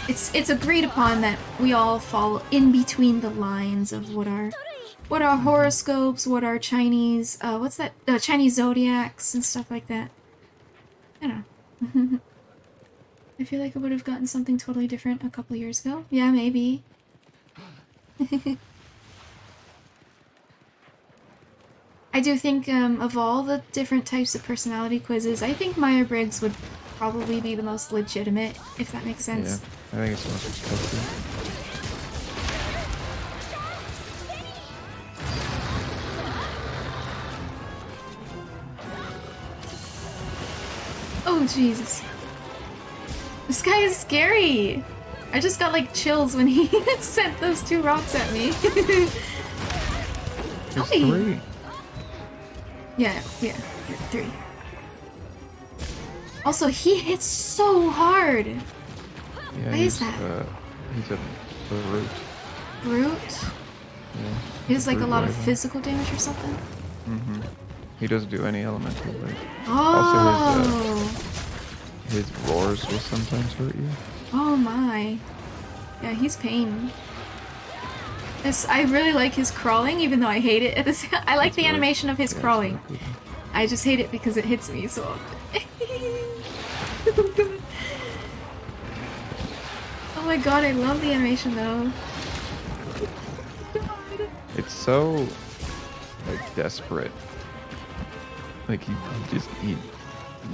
it's agreed upon that we all fall in between the lines of what are horoscopes, what are Chinese, what's that, Chinese zodiacs and stuff like that. I don't know. I feel like I would have gotten something totally different a couple years ago. Yeah, maybe. I do think, of all the different types of personality quizzes, I think Myers-Briggs would probably be the most legitimate, if that makes sense. Yeah, I think it's most expected. Oh, Jesus. This guy is scary! I just got, like, chills when he sent those 2 rocks at me. There's Oi. 3. Yeah, 3. Also, he hits so hard! Yeah, Why is that? He's a brute. Brute? Yeah. He does, like, a brute lot of rival. physical damage or something? Mm-hmm. He doesn't do any elemental, but Oh! his roars will sometimes hurt you. Oh my. Yeah, he's pain. I really like his crawling, even though I hate it. I like the animation of his crawling. Really good. I just hate it because it hits me so often. Oh my god, I love the animation though. It's so like desperate. Like he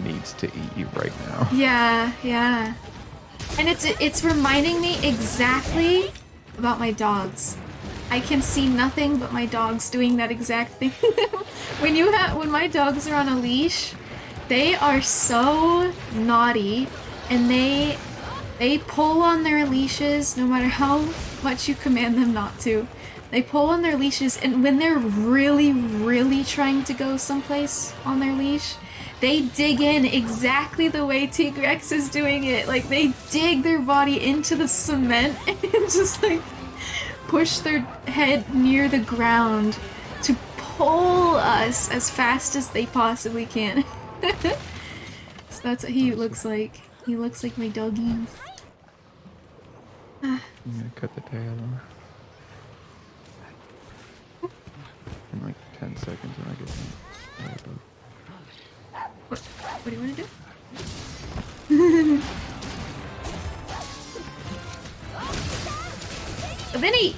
needs to eat you right now. Yeah, yeah. And it's reminding me exactly about my dogs. I can see nothing but my dogs doing that exact thing. When my dogs are on a leash, they are so naughty, and they pull on their leashes no matter how much you command them not to. They pull on their leashes, and when they're really, really trying to go someplace on their leash, they dig in exactly the way T-Rex is doing it. Like, they dig their body into the cement and just, like, push their head near the ground to pull us as fast as they possibly can. So that's what he looks like. He looks like my doggies. I'm gonna cut the tail off. In like 10 seconds when I get done. What do you want to do? Vinny!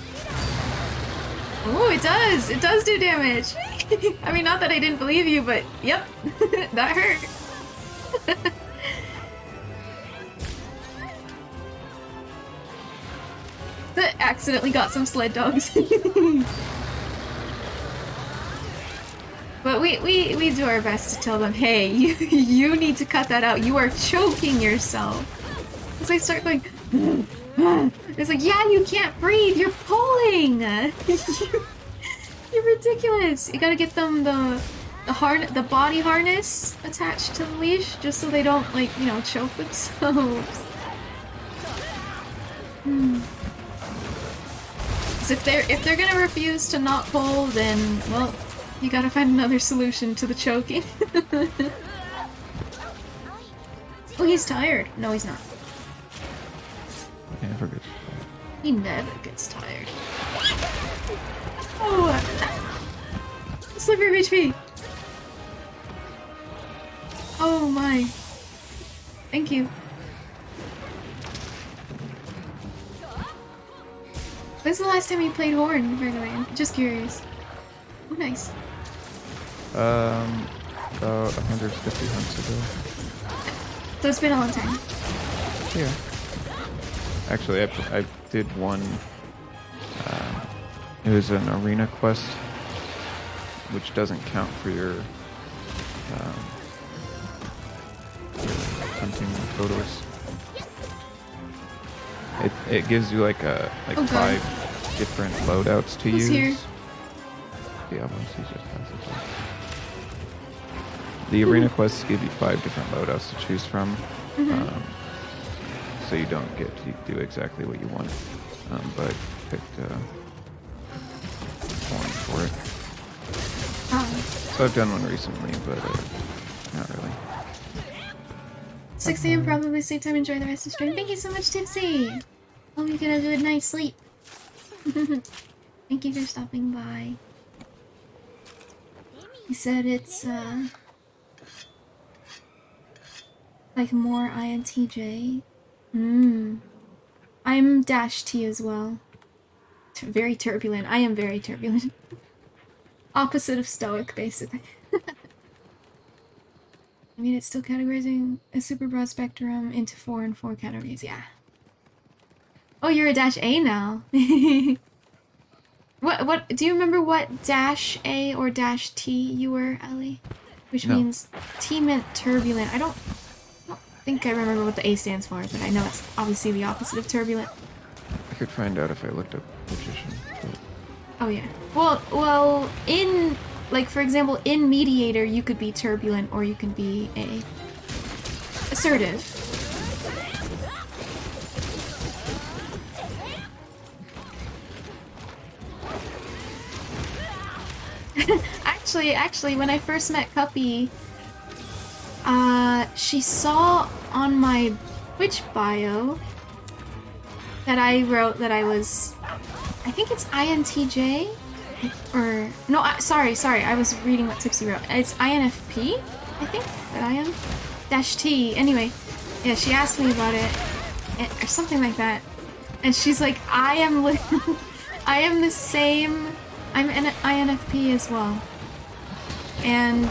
Oh, it does! It does do damage! I mean, not that I didn't believe you, but yep, that hurt. That accidentally got some sled dogs. But we do our best to tell them, hey, you need to cut that out. You are choking yourself. As they start going, it's like, yeah, you can't breathe. You're pulling. You're ridiculous. You gotta get them the body harness attached to the leash, just so they don't, like, you know, choke themselves. 'Cause if they're gonna refuse to not pull, then, well, you gotta find another solution to the choking. Oh, he's tired. No, he's not. He never gets tired. He never gets tired. Oh! Slippery HP! Oh my. Thank you. When's the last time you played Horn, by the way? I'm just curious. Oh, nice. About 150 hunts ago. So it's been a long time. Yeah. Actually, I did one. It was an arena quest, which doesn't count for your hunting photos. It gives you like Oh, 5 different loadouts to Who's use. here? Yeah, once he just passes by. The arena quests give you 5 different loadouts to choose from, so you don't get to do exactly what you want. But I picked one for it. So I've done one recently, but not really. 6 a.m. probably same time. Enjoy the rest of the stream. Thank you so much, Tipsy. Hope you get a good night's sleep. Thank you for stopping by. He said it's like more INTJ. I'm dash T as well. Very turbulent. I am very turbulent. Opposite of stoic, basically. I mean, it's still categorizing a super broad spectrum into 4 and 4 categories, yeah. Oh, you're a dash A now. What, do you remember what dash A or dash T you were, Ellie? Which No. means T meant turbulent. I don't think I remember what the A stands for, but I know it's obviously the opposite of turbulent. I could find out if I looked up magician. But... Oh yeah. Well, in, like, for example, in mediator, you could be turbulent or you can be a assertive. Actually, when I first met Cuppy, she saw on my Twitch bio that I wrote that I was, I think it's INTJ, or, no, sorry, I was reading what Tipsy wrote. It's INFP, I think, that I am. Dash T, anyway, yeah, she asked me about it, or something like that, and she's like, I am the same, I'm an INFP as well. And,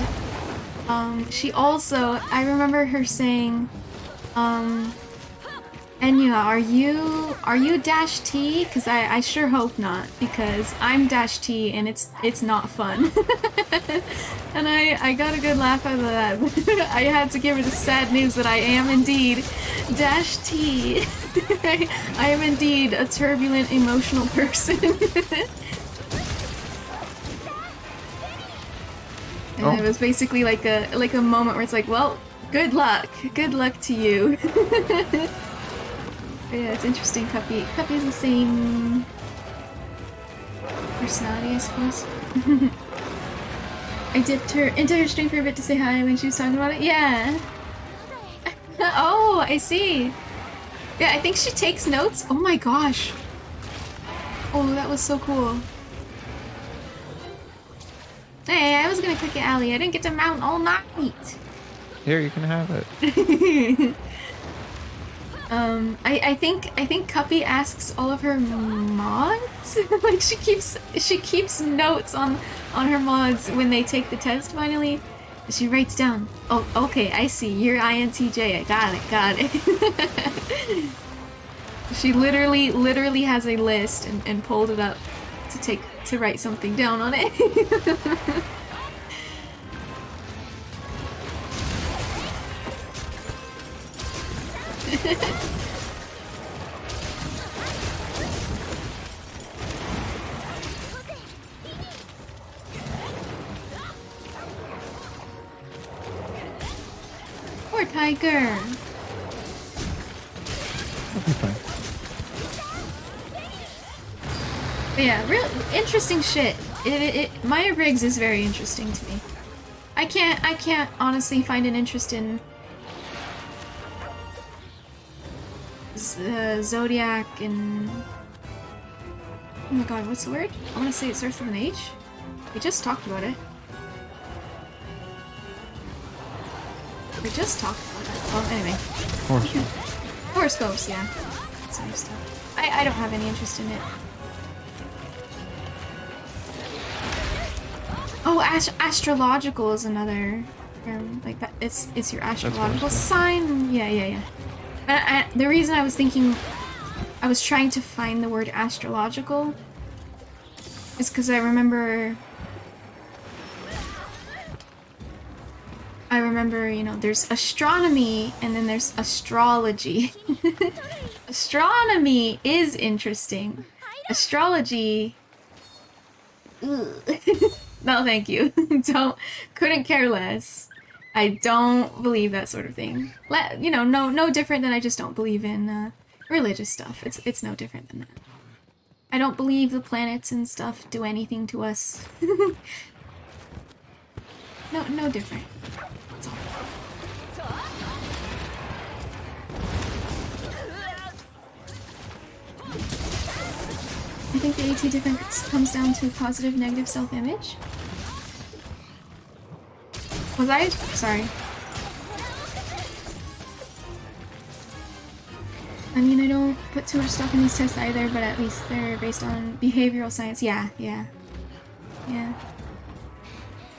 she also, I remember her saying, Enya, are you dash T? Because I sure hope not, because I'm dash T and it's not fun. And I got a good laugh out of that. I had to give her the sad news that I am indeed dash T. I am indeed a turbulent, emotional person. And it was basically like a moment where it's like, well, good luck to you. Yeah, it's interesting. Cuppy is the same personality, I suppose. I dipped her into her stream for a bit to say hi when she was talking about it. Yeah. Oh, I see. Yeah, I think she takes notes. Oh my gosh. Oh, that was so cool. Hey, I was gonna click it, Allie. I didn't get to mount all night. Here, you can have it. I think Cuppy asks all of her mods. Like she keeps notes on her mods when they take the test finally. She writes down, oh, okay, I see, you're INTJ, I got it. She literally has a list and pulled it up to write something down on it. Poor tiger. That'll be fine. But yeah, real interesting shit. Maya Briggs is very interesting to me. I can't honestly find an interest in Zodiac and, oh my god, what's the word? I want to say it starts with an H. We just talked about it. We just talked about that. Well, anyway. Horoscopes, yeah. Sort of stuff. I don't have any interest in it. Oh, astrological is another term. Like that, it's your astrological sign. Yeah. The reason I was thinking, I was trying to find the word astrological, is because I remember, you know, there's astronomy and then there's astrology. Astronomy is interesting. Astrology, ugh. No, thank you. Couldn't care less. I don't believe that sort of thing. You know, no different than I just don't believe in religious stuff. It's no different than that. I don't believe the planets and stuff do anything to us. No different. That's all. I think the AT difference comes down to positive, negative self-image. Was I? Sorry. I mean, I don't put too much stock in these tests either, but at least they're based on behavioral science. Yeah.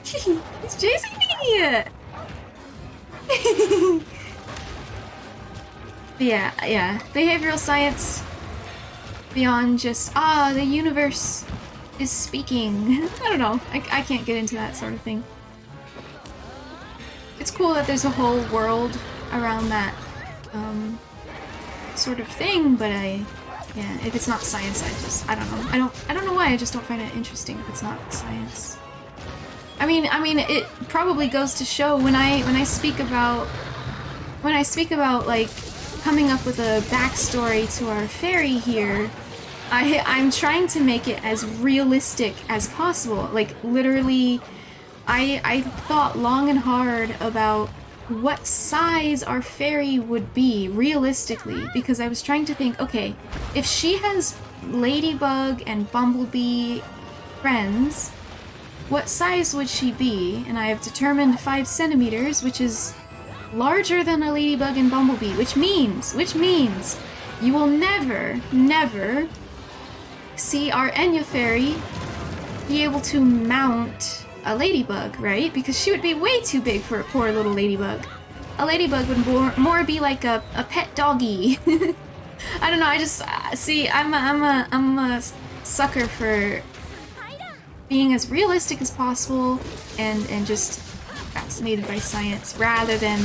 It's JCB! Yeah. Behavioral science beyond just, the universe is speaking. I don't know. I can't get into that sort of thing. It's cool that there's a whole world around that sort of thing, but if it's not science, I don't know. I don't know why, I just don't find it interesting if it's not science. I mean, it probably goes to show when I speak about like coming up with a backstory to our fairy here, I'm trying to make it as realistic as possible. Like literally, I thought long and hard about what size our fairy would be realistically, because I was trying to think, okay, if she has Ladybug and Bumblebee friends, what size would she be? And I have determined 5 centimeters, which is larger than a Ladybug and Bumblebee, which means you will never see our Enya fairy be able to mount a Ladybug, right? Because she would be way too big for a poor little Ladybug. A Ladybug would more be like a pet doggy. I don't know, I just, see, I'm a sucker for being as realistic as possible and just fascinated by science rather than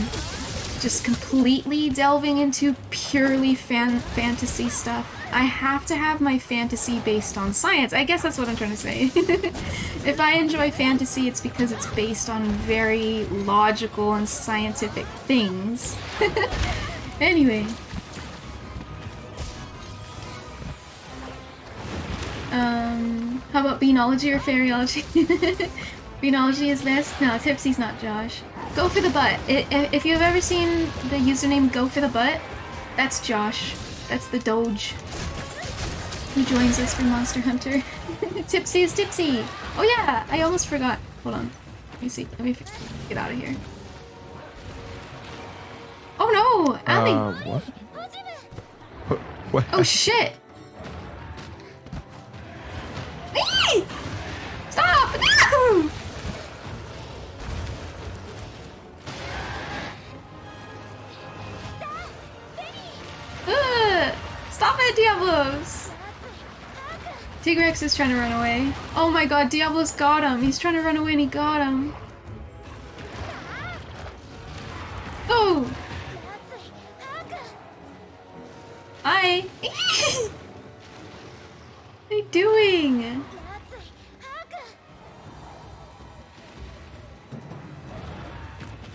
just completely delving into purely fantasy stuff. I have to have my fantasy based on science. I guess that's what I'm trying to say. If I enjoy fantasy, it's because it's based on very logical and scientific things. Anyway. How about Beanology or Fairyology? Beanology is best? No, Tipsy's not Josh. Go for the butt. If you've ever seen the username Go for the Butt, that's Josh. That's the Doge who joins us from Monster Hunter. Tipsy is Tipsy! Oh yeah! I almost forgot. Hold on. Let me see. Let me get out of here. Oh no! Allie! What? Oh shit! Eee! Stop! No! Stop it, Diablos! Tigrex is trying to run away. Oh my god, Diablos got him! He's trying to run away and he got him. Oh! Hi! What are you doing?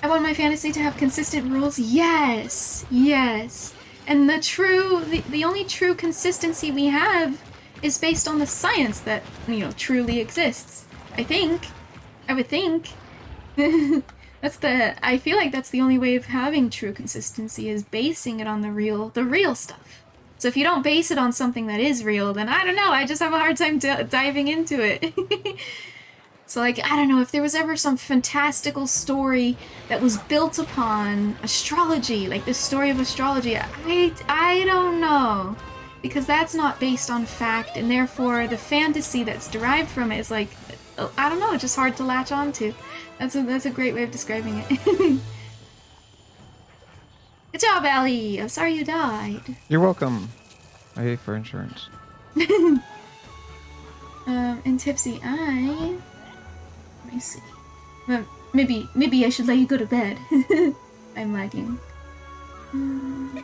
I want my fantasy to have consistent rules. Yes! Yes! And the only true consistency we have is based on the science that, you know, truly exists. I would think. I feel like that's the only way of having true consistency, is basing it on the real stuff. So if you don't base it on something that is real, then I don't know, I just have a hard time diving into it. So, like, I don't know, if there was ever some fantastical story that was built upon astrology, like the story of astrology, I don't know. Because that's not based on fact, and therefore the fantasy that's derived from it is like, I don't know, just hard to latch onto. That's a great way of describing it. Good job, Allie! I'm sorry you died. You're welcome. I hate for insurance. And Tipsy, let me see. Maybe I should let you go to bed. I'm lagging. And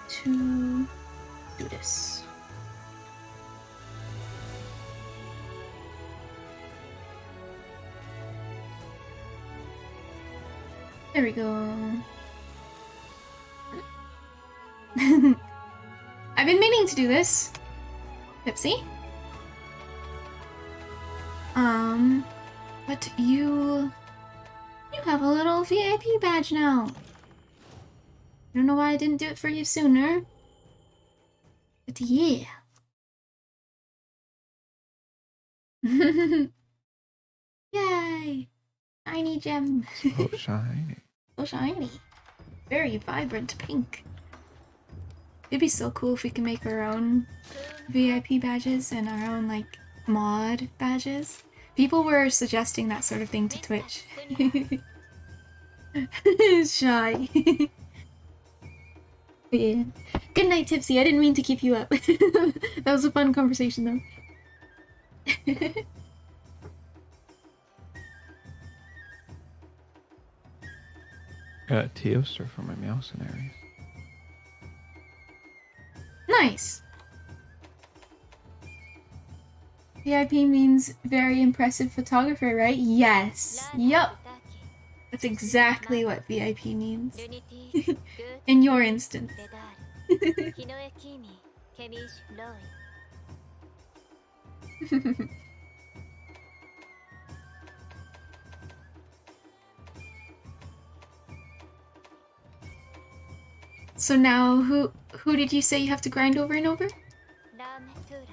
to do this. There we go. I've been meaning to do this. Pepsi? But you have a little VIP badge now. I don't know why I didn't do it for you sooner. But yeah. Yay! Shiny gem. So shiny. So shiny. Very vibrant pink. It'd be so cool if we could make our own VIP badges and our own, like, mod badges. People were suggesting that sort of thing to Twitch. Shy. But yeah. Good night, Tipsy. I didn't mean to keep you up. That was a fun conversation, though. Got a toaster for my mercenaries. Nice. VIP means very impressive photographer, right? Yes. Yup. That's exactly what VIP means. In your instance. So now, who did you say you have to grind over and over?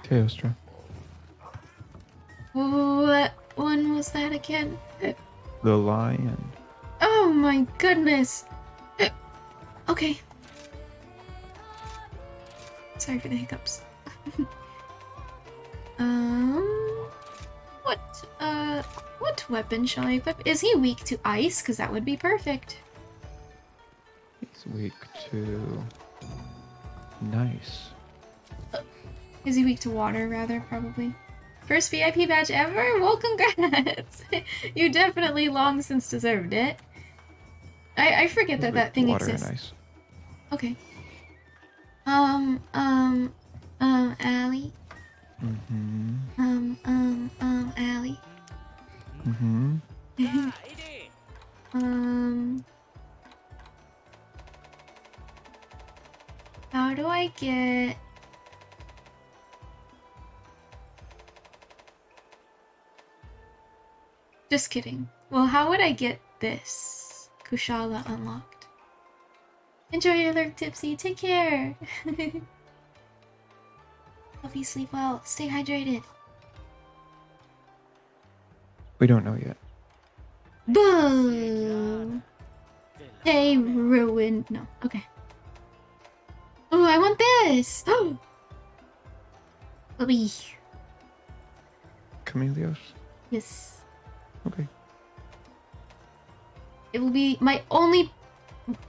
Teostra. What one was that again? The lion. Oh my goodness. Okay. Sorry for the hiccups. What weapon shall I equip? Is he weak to ice? Because that would be perfect. He's weak to... Nice. Is he weak to water, rather, probably? First VIP badge ever? Well, congrats! You definitely long since deserved it. I forget He's that weak thing to water exists. and ice. Okay. Allie? Allie? How do I get... Just kidding. Well, how would I get this? Kushala unlocked. Enjoy your lurk, Tipsy. Take care. Hope you sleep well. Stay hydrated. We don't know yet. Boo! They ruined... No. Okay. Oh, I want this! Oh! Bobby. Chameleos? Yes. Okay. It will be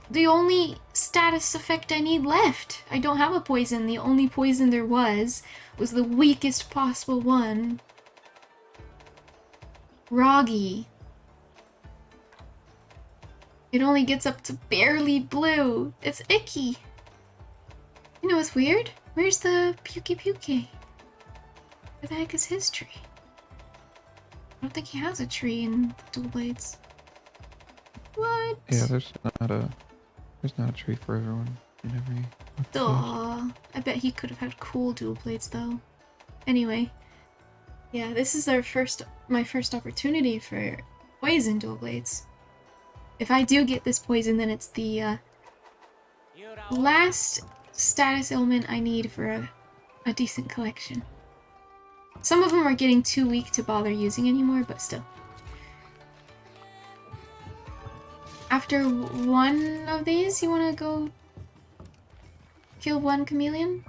the only status effect I need left. I don't have a poison. The only poison there was the weakest possible one. Groggy. It only gets up to barely blue. It's icky. You know what's weird? Where's the Pukey Pukey? Where the heck is his tree? I don't think he has a tree in Dual Blades. What? Yeah, there's not a tree for everyone in every... Duh. I bet he could have had cool Dual Blades though. Anyway. Yeah, this is my first opportunity for poison Dual Blades. If I do get this poison, then it's the last status ailment I need for a decent collection. Some of them are getting too weak to bother using anymore, but still. After one of these, you want to go kill one chameleon?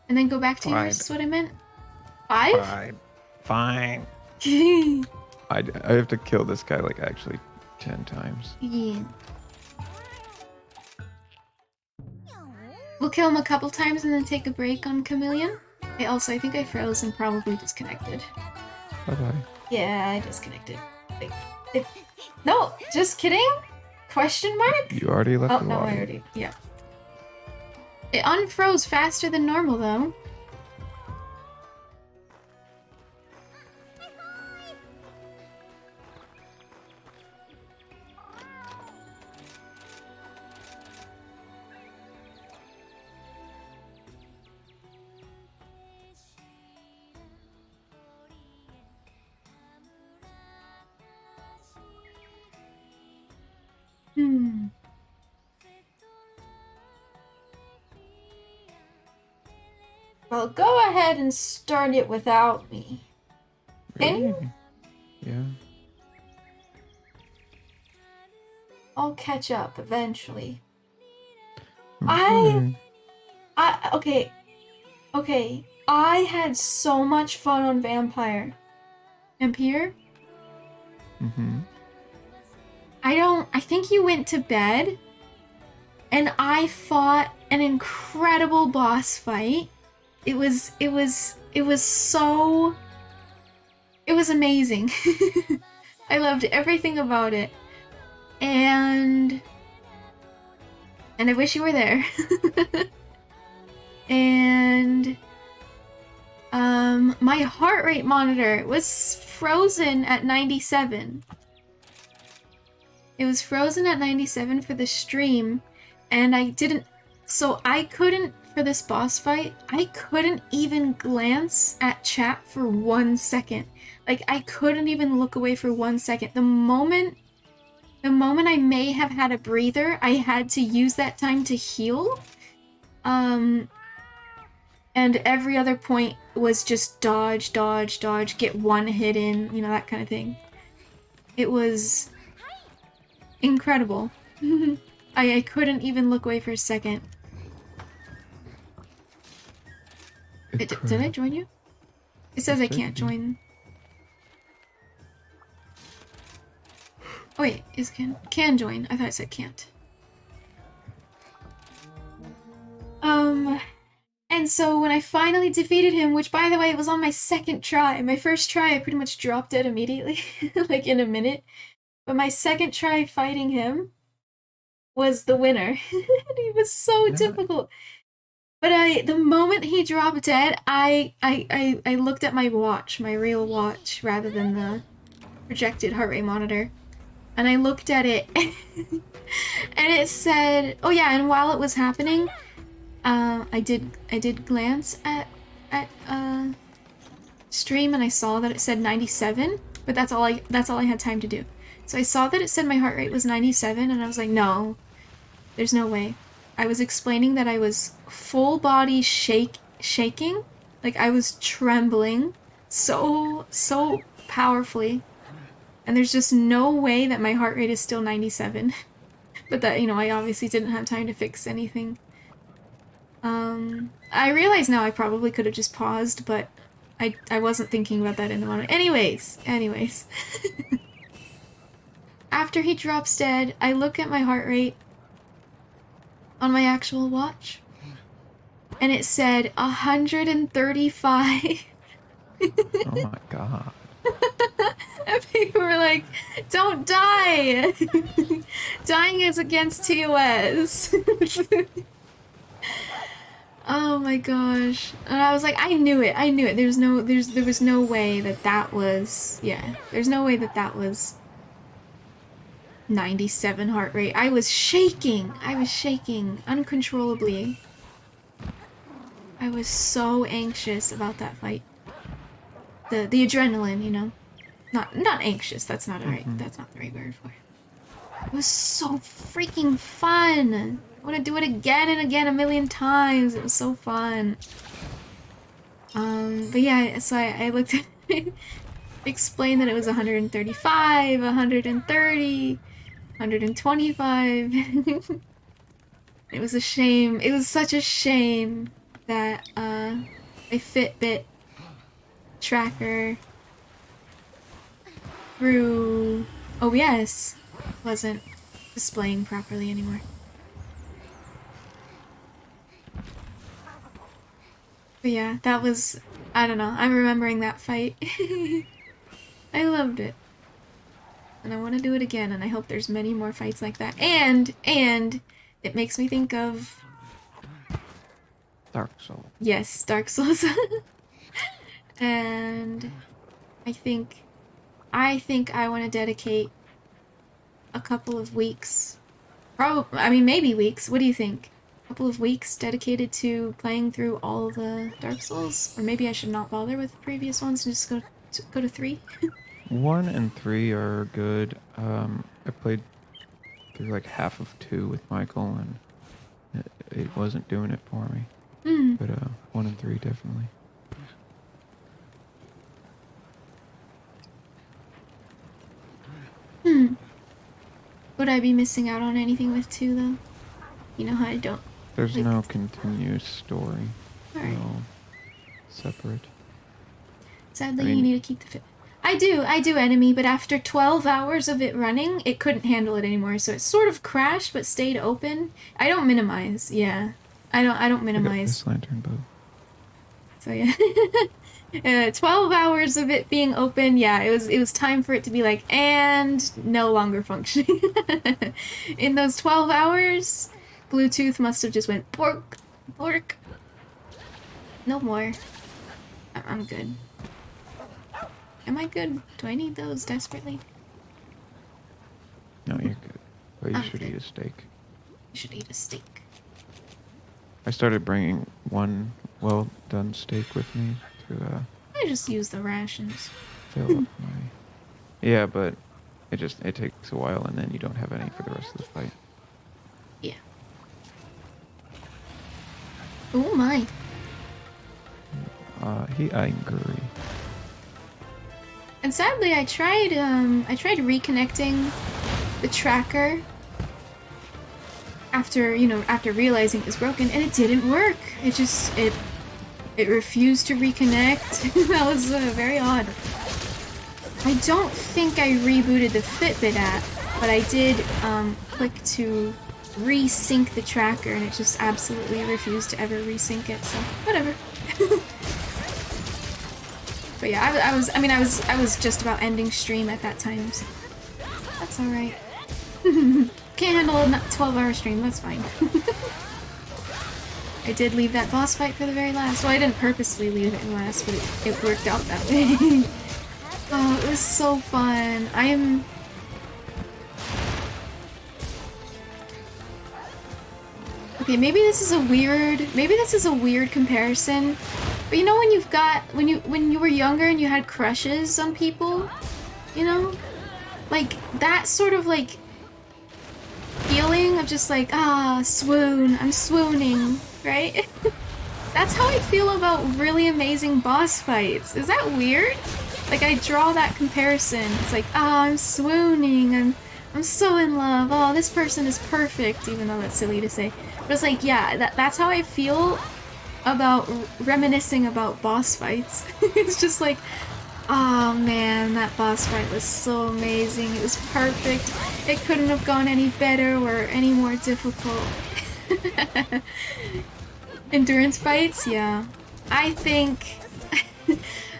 And then go back to yours, is what I meant? 5? Fine. I have to kill this guy like actually 10 times. Yeah. We'll kill him a couple times and then take a break on chameleon. I think I froze and probably disconnected. Bye-bye. Yeah, I disconnected. Like, no, just kidding? Question mark? You already left Oh, the no, water. I already, yeah. It unfroze faster than normal, though. Well, go ahead and start it without me. Can you? Really? Yeah. I'll catch up eventually. Okay. Okay. I had so much fun on Vampire. Vampire? Mm-hmm. I think you went to bed, and I fought an incredible boss fight. It was amazing. I loved everything about it. And I wish you were there. And my heart rate monitor was frozen at 97. It was frozen at 97 for the stream, and I couldn't, for this boss fight, I couldn't even glance at chat for 1 second. Like, I couldn't even look away for 1 second. The moment I may have had a breather, I had to use that time to heal. And every other point was just dodge, get one hit in, you know, that kind of thing. It was incredible. I couldn't even look away for a second. Did I join you? It says I can't join. Oh wait, can join. I thought it said can't. And so when I finally defeated him, which by the way, it was on my second try. My first try, I pretty much dropped dead immediately, like in a minute. But my second try fighting him was the winner. He was so difficult. But the moment he dropped dead, I looked at my watch, my real watch, rather than the projected heart rate monitor. And I looked at it, and it said, oh yeah, and while it was happening, I did glance at stream, and I saw that it said 97, but that's all I had time to do. So I saw that it said my heart rate was 97, and I was like, no, there's no way. I was explaining that I was full body shaking, like I was trembling so powerfully, and there's just no way that my heart rate is still 97. But that, you know, I obviously didn't have time to fix anything. I realize now I probably could have just paused, but I wasn't thinking about that in the moment. Anyways. After he drops dead, I look at my heart rate on my actual watch, and it said 135. Oh my god. And people were like, don't die! Dying is against TOS. Oh my gosh. And I was like, I knew it. There was no way that was, yeah, there's no way that was 97 heart rate. I was shaking uncontrollably. I was so anxious about that fight. The adrenaline, you know. Not anxious, that's not the right word for it. It was so freaking fun. I want to do it again and again a million times. It was so fun. But yeah, so I looked at it, explained that it was 135, 130, 125. It was a shame. It was such a shame that a Fitbit tracker through OBS wasn't displaying properly anymore. But yeah, that was, I don't know, I'm remembering that fight. I loved it. And I want to do it again, and I hope there's many more fights like that. And it makes me think of... Dark Souls. Yes, Dark Souls. And I think I want to dedicate a couple of weeks, I mean maybe weeks, what do you think? A couple of weeks dedicated to playing through all the Dark Souls? Or maybe I should not bother with the previous ones and just go to 3? 1 and 3 are good. I played through like half of 2 with Michael, and it wasn't doing it for me. But 1 and 3 definitely. Would I be missing out on anything with 2 though? You know how I don't. There's like... no continuous story. Alright. No separate. Sadly, I mean, you need to keep the fit. I do enemy, but after 12 hours of it running, it couldn't handle it anymore, so it sort of crashed but stayed open. I don't minimize, yeah. I don't minimize. This lantern bow. So yeah. 12 hours of it being open, yeah, it was time for it to be like, and no longer functioning. In those 12 hours, Bluetooth must have just went bork, bork. No more. I'm good. Am I good? Do I need those desperately? No, you're good. But you I'm should good. eat a steak. You should eat a steak. I started bringing one well-done steak with me to I just use the rations. fill up my... Yeah, but it takes a while, and then you don't have any for the rest of the fight. Yeah. Oh my. He angry. And sadly, I tried reconnecting the tracker after realizing it was broken, and it didn't work. It refused to reconnect. That was very odd. I don't think I rebooted the Fitbit app, but I did click to resync the tracker, and it just absolutely refused to ever resync it. So whatever. But yeah, I was just about ending stream at that time, so that's alright. Can't handle a 12-hour stream, that's fine. I did leave that boss fight for the very last. Well, I didn't purposely leave it in last, but it worked out that way. Oh, it was so fun. Okay, maybe this is a weird comparison. But you know when you were younger and you had crushes on people, you know? Like that sort of like feeling of just like, swoon, I'm swooning, right? That's how I feel about really amazing boss fights. Is that weird? Like I draw that comparison. It's like, I'm swooning, I'm so in love, oh, this person is perfect, even though that's silly to say. But it's like, yeah, that's how I feel about reminiscing about boss fights. It's just like, oh man, that boss fight was so amazing. It was perfect. It couldn't have gone any better or any more difficult. Endurance fights, yeah. I think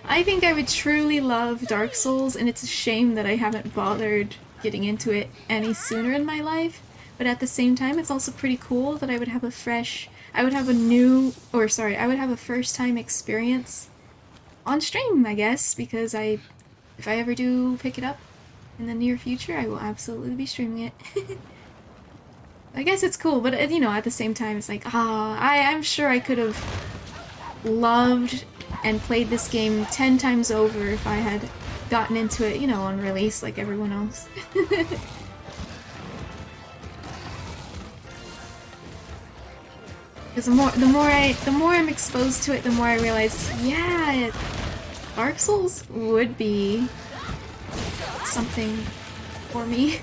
I would truly love Dark Souls, and it's a shame that I haven't bothered getting into it any sooner in my life. But at the same time, it's also pretty cool that I would have a first time experience on stream, I guess, because if I ever do pick it up in the near future, I will absolutely be streaming it. I guess it's cool, but you know, at the same time, it's like, I'm sure I could have loved and played this game 10 times over if I had gotten into it, you know, on release like everyone else. Because the more I'm exposed to it, the more I realize, yeah, Dark Souls would be something for me.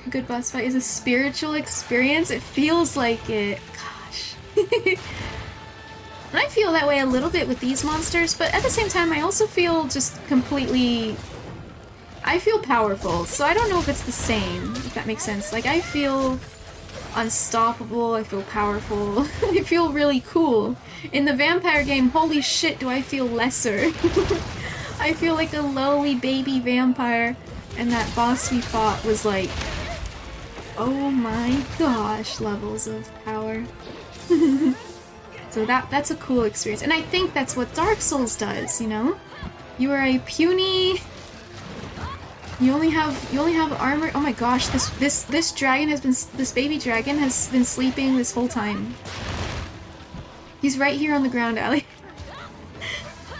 A good boss fight is a spiritual experience. It feels like it. Gosh. And I feel that way a little bit with these monsters, but at the same time, I also feel just completely... I feel powerful, so I don't know if it's the same, if that makes sense. Like, I feel unstoppable, I feel powerful, I feel really cool. In the vampire game, holy shit, do I feel lesser. I feel like a lowly baby vampire, and that boss we fought was like, oh my gosh, levels of power. So that's a cool experience, and I think that's what Dark Souls does, you know? You are a puny... You only have armor. Oh my gosh, this dragon has been, this baby dragon has been sleeping this whole time. He's right here on the ground, Allie.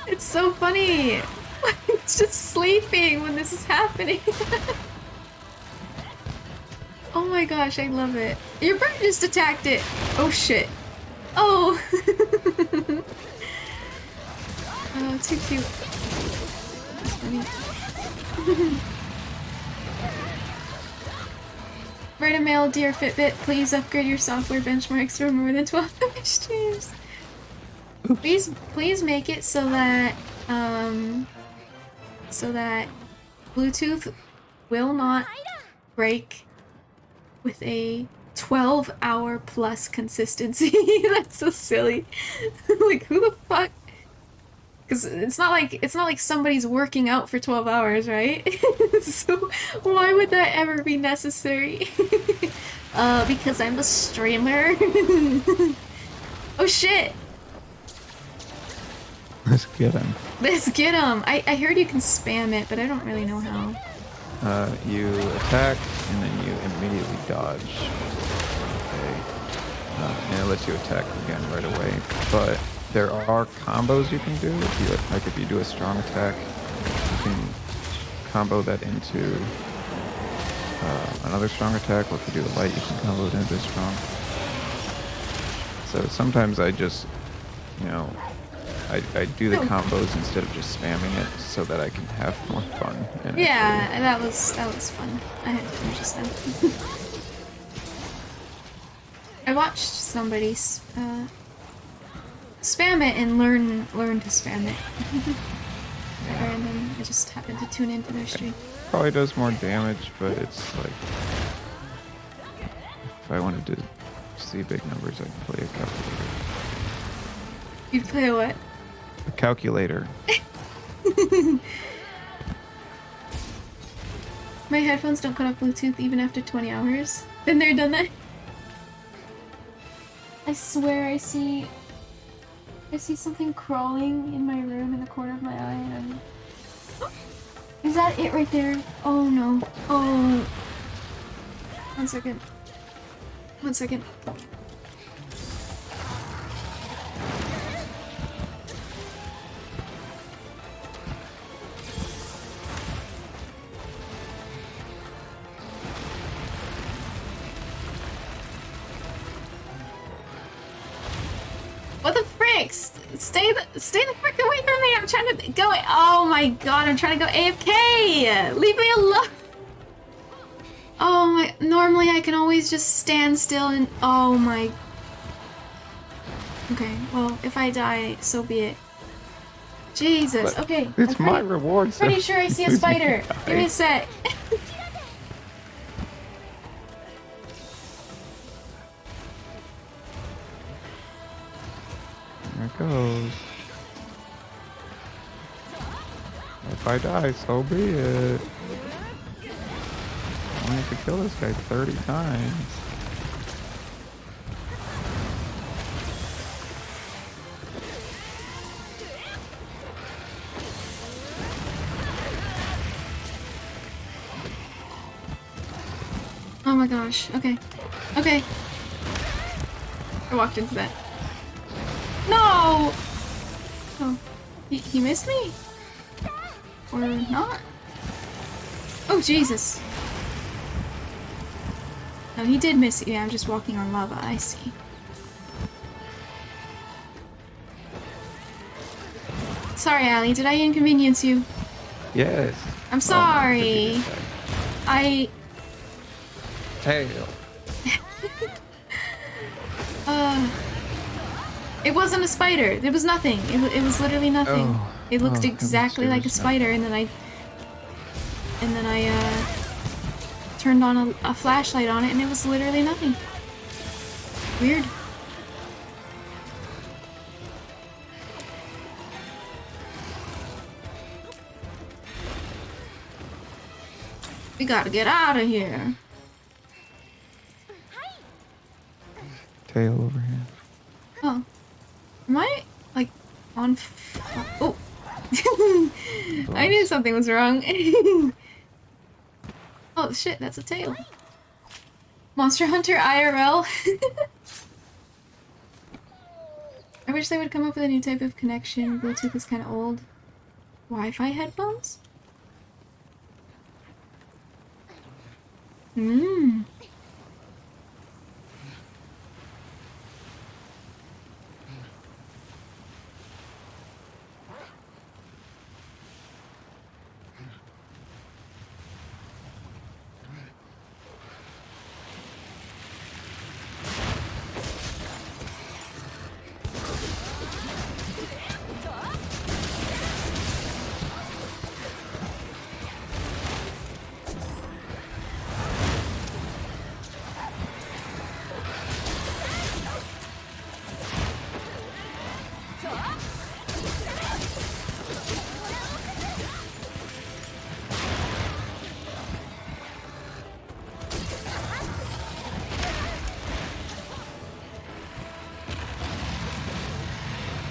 It's so funny. It's just sleeping when this is happening. Oh my gosh, I love it. Your bird just attacked it. Oh shit. Oh. Oh, too cute. That's funny. Write a mail, dear Fitbit, please upgrade your software benchmarks for more than 12 streams. Please make it so that Bluetooth will not break with a 12-hour plus consistency. That's so silly. Like, who the fuck? Because it's not like somebody's working out for 12 hours, right? So why would that ever be necessary? Because I'm a streamer. Oh shit! Let's get him. Let's get him! I heard you can spam it, but I don't really know how. You attack, and then you immediately dodge. Okay. And it lets you attack again right away. But there are combos you can do. If you do a strong attack, you can combo that into another strong attack, or if you do a light, you can combo it into strong. So sometimes I just, you know, I do the combos instead of just spamming it, so that I can have more fun. And yeah, that was fun. I had to finish this now. I watched somebody spam it and learn to spam it. And then I just happened to tune into their stream. Probably does more damage, but it's like, if I wanted to see big numbers, I'd play a calculator. You'd play a what? A calculator. My headphones don't cut off Bluetooth even after 20 hours. Been there, done that. I swear I see something crawling in my room in the corner of my eye, and is that it right there? Oh no. Oh. 1 second. 1 second. What the frick? Stay the frick away from me! I'm trying to go. Oh my god! I'm trying to go AFK. Leave me alone. Oh my. Normally I can always just stand still and. Oh my. Okay. Well, if I die, so be it. Jesus. But okay. It's my reward. Pretty sure I see a spider. Give me a sec. There it goes. If I die, so be it. I only have to kill this guy 30 times. Oh my gosh. Okay. Okay. I walked into that. No! Oh. He missed me? Or not? Oh, Jesus. No, he did miss it. Yeah, I'm just walking on lava. I see. Sorry, Allie. Did I inconvenience you? Yes. I'm Oh, sorry. I. Tail. It wasn't a spider. There was nothing. It was literally nothing. Oh, It looked oh, exactly there like a was spider, and then I turned on a flashlight on it, and it was literally nothing. Weird. We gotta get out of here. Tail over here. Oh. Am I, like, on oh. I knew something was wrong. Oh shit, that's a tail. Monster Hunter IRL? I wish they would come up with a new type of connection. Bluetooth is kind of old. Wi-Fi headphones? Mmm.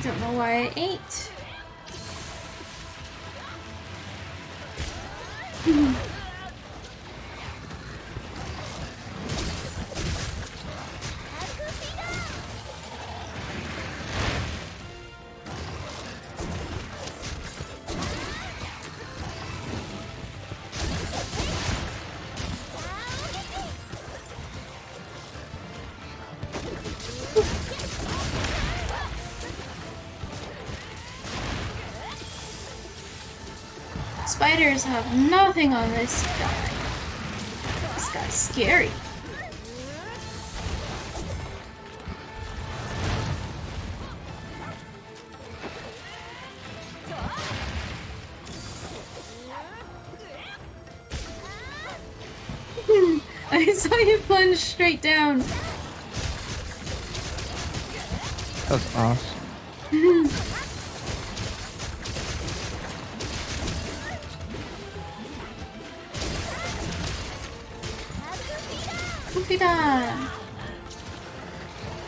Don't know why I ate. Spiders have nothing on this guy. This guy's scary. I saw you plunge straight down. That's awesome.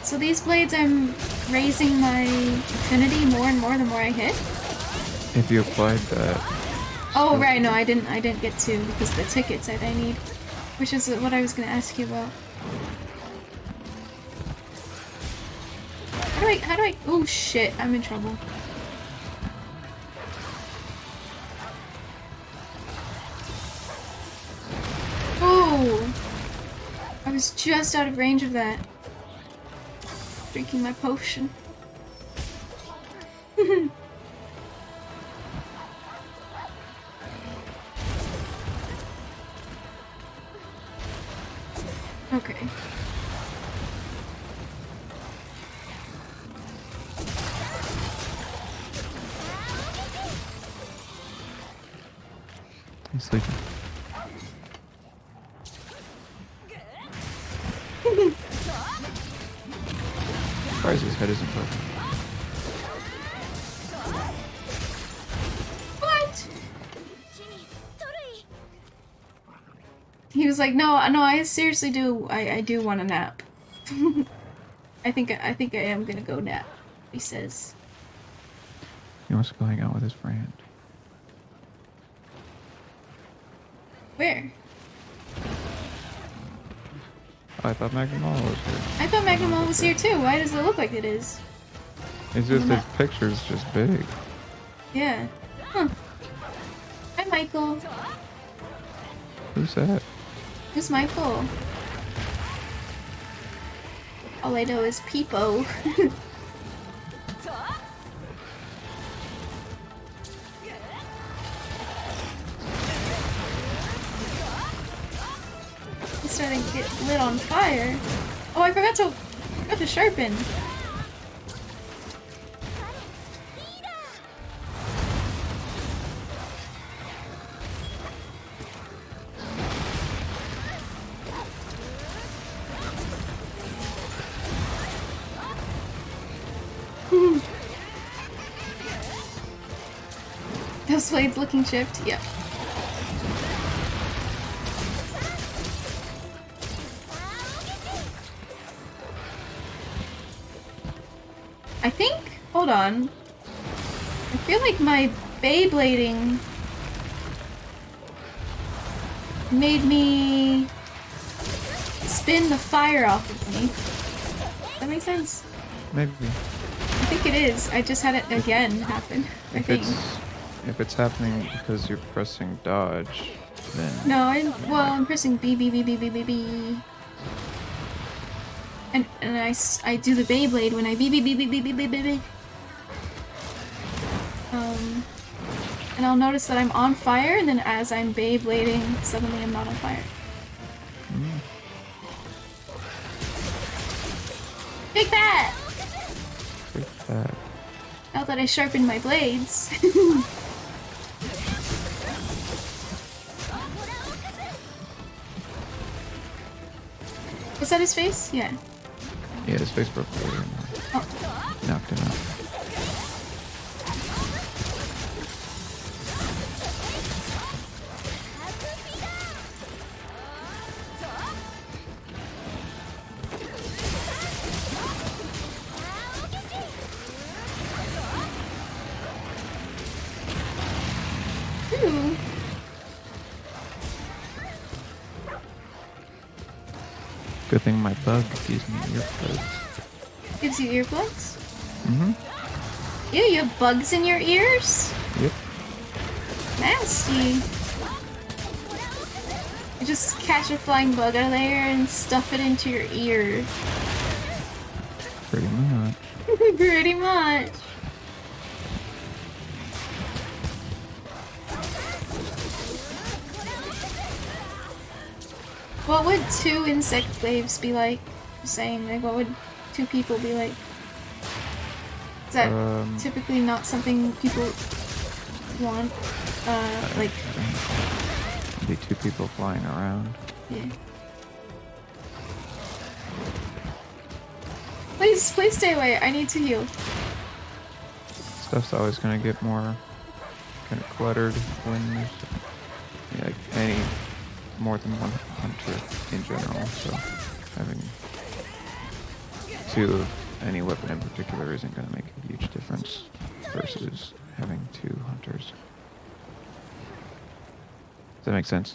So these blades, I'm raising my affinity more and more the more I hit. If you applied that. Oh right, no, I didn't get to because the tickets that I need, which is what I was gonna ask you about. How do I? Oh shit, I'm in trouble. Oh, I was just out of range of that. Drinking my potion. Okay. He's sleeping. Surprised his head isn't broken. What? He was like, no, I seriously do. I do want a nap. I think I am gonna go nap. He says. He wants to go hang out with his friend. Where? I thought Magnemall was here. I thought Magnemall was here too. Why does it look like it is? It's just his picture's just big. Yeah. Huh. Hi, Michael. Who's that? Who's Michael? All I know is Peepo. starting to get lit on fire. Oh, I forgot to sharpen. Those blades looking chipped? Yep. I think, hold on. I feel like my Beyblading made me spin the fire off of me. Does that make sense? Maybe. I think it is. I just had it again happen. I think. If it's happening because you're pressing dodge, then... No, I'm pressing B, B, B, B, B, B, B. And I do the Beyblade when I B, B, B, B, B, B, B, B, B. And I'll notice that I'm on fire, and then as I'm Beyblading, suddenly I'm not on fire. Take that! Take that. Now that I sharpened my blades. Was that his face? Yeah. Yeah, his face broke earlier. Oh. Knocked him out. Ooh. Good thing my bug gives me earplugs. Gives you earplugs? Mm-hmm. Ew, you have bugs in your ears? Yep. Nasty. You just catch a flying bug out of there and stuff it into your ear. Pretty much. Pretty much. What would 2 insect waves be like? Just saying, like, what would 2 people be like? Is that typically not something people want? Like... Be 2 people flying around. Yeah. Please stay away. I need to heal. Stuff's always gonna get more kind of cluttered when there's like any more than one hunter in general, so having 2 of any weapon in particular isn't gonna make a huge difference versus having 2 hunters. Does that make sense?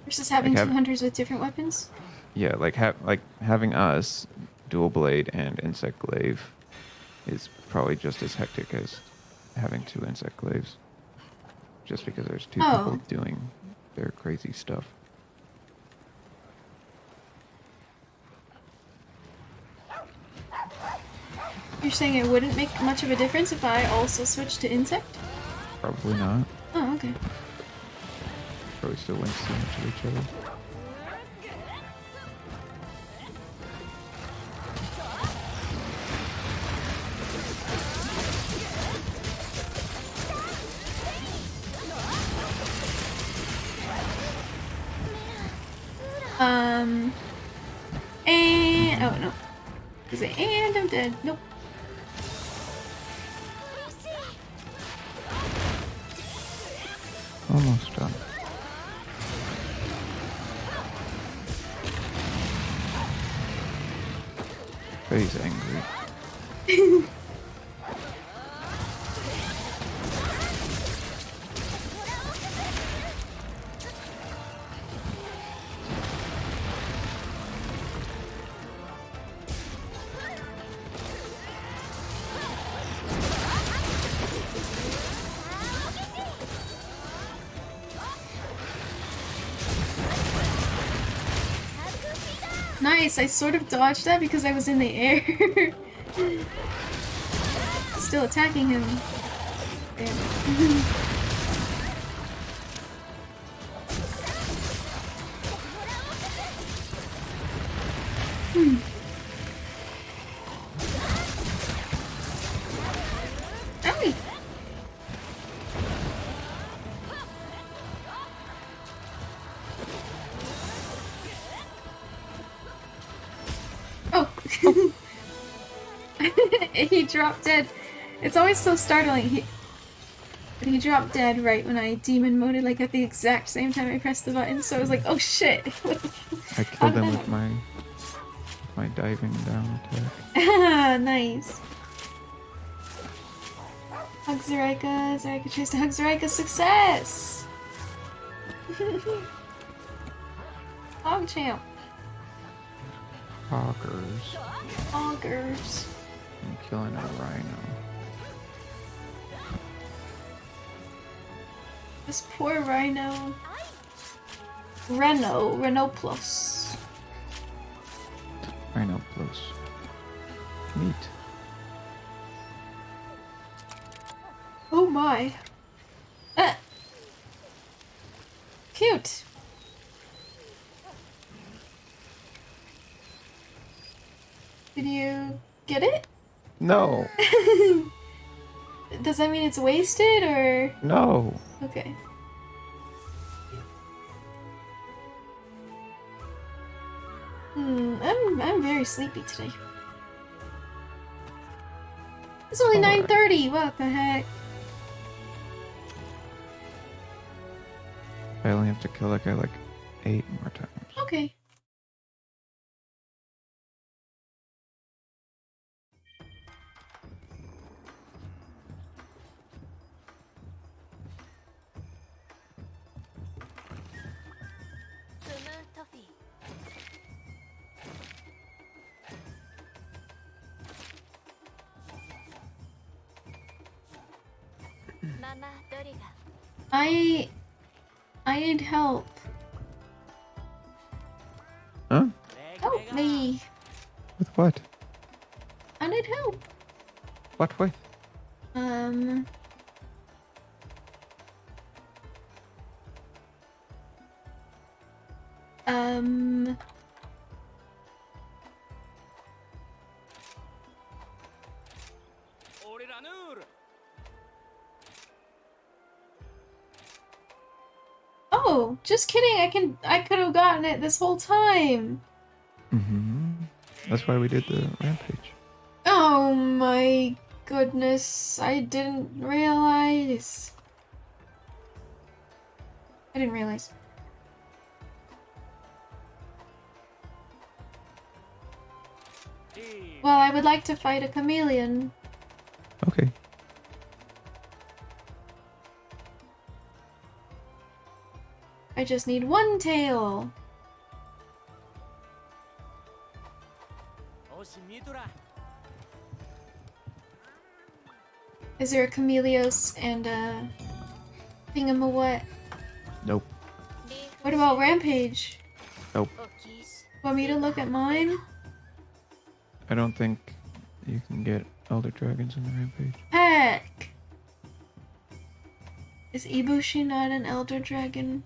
Versus having Like 2 hunters with different weapons? Yeah, like having us dual blade and insect glaive is probably just as hectic as having 2 insect glaives. Just because there's 2 people doing their crazy stuff. You're saying it wouldn't make much of a difference if I also switched to insect? Probably not. Oh, okay. Probably still wouldn't see much of each other. And oh no. Is it and I'm dead. Nope. Almost done. But he's angry. Nice, I sort of dodged that because I was in the air. Still attacking him. Damn. He dropped dead. It's always so startling. He dropped dead right when I demon moded, like at the exact same time I pressed the button. So I was like, oh shit. I killed him with my diving down attack. Nice. Hug Zoraika. Zoraika tries to hug Zoraika. Success! Hog champ. Hoggers. Hoggers. I'm killing a rhino. This poor rhino. Renault Plus. Rhino plus. Neat. Oh my. Cute. Did you get it? No. Does that mean it's wasted or? No. Okay. I'm very sleepy today. It's only 9:30. What the heck? I only have to kill that guy like 8 more times. Okay. I need help. Huh? Help me. With what? I need help. What way? Oh, just kidding. I could have gotten it this whole time. Mm-hmm. That's why we did the rampage. Oh my goodness. I didn't realize. Well, I would like to fight a chameleon. Okay. I just need one tail. Is there a Chameleos and a Thingamawhat? Nope. What about Rampage? Nope. Want me to look at mine? I don't think you can get Elder Dragons in the rampage. Heck! Is Ibushi not an Elder Dragon?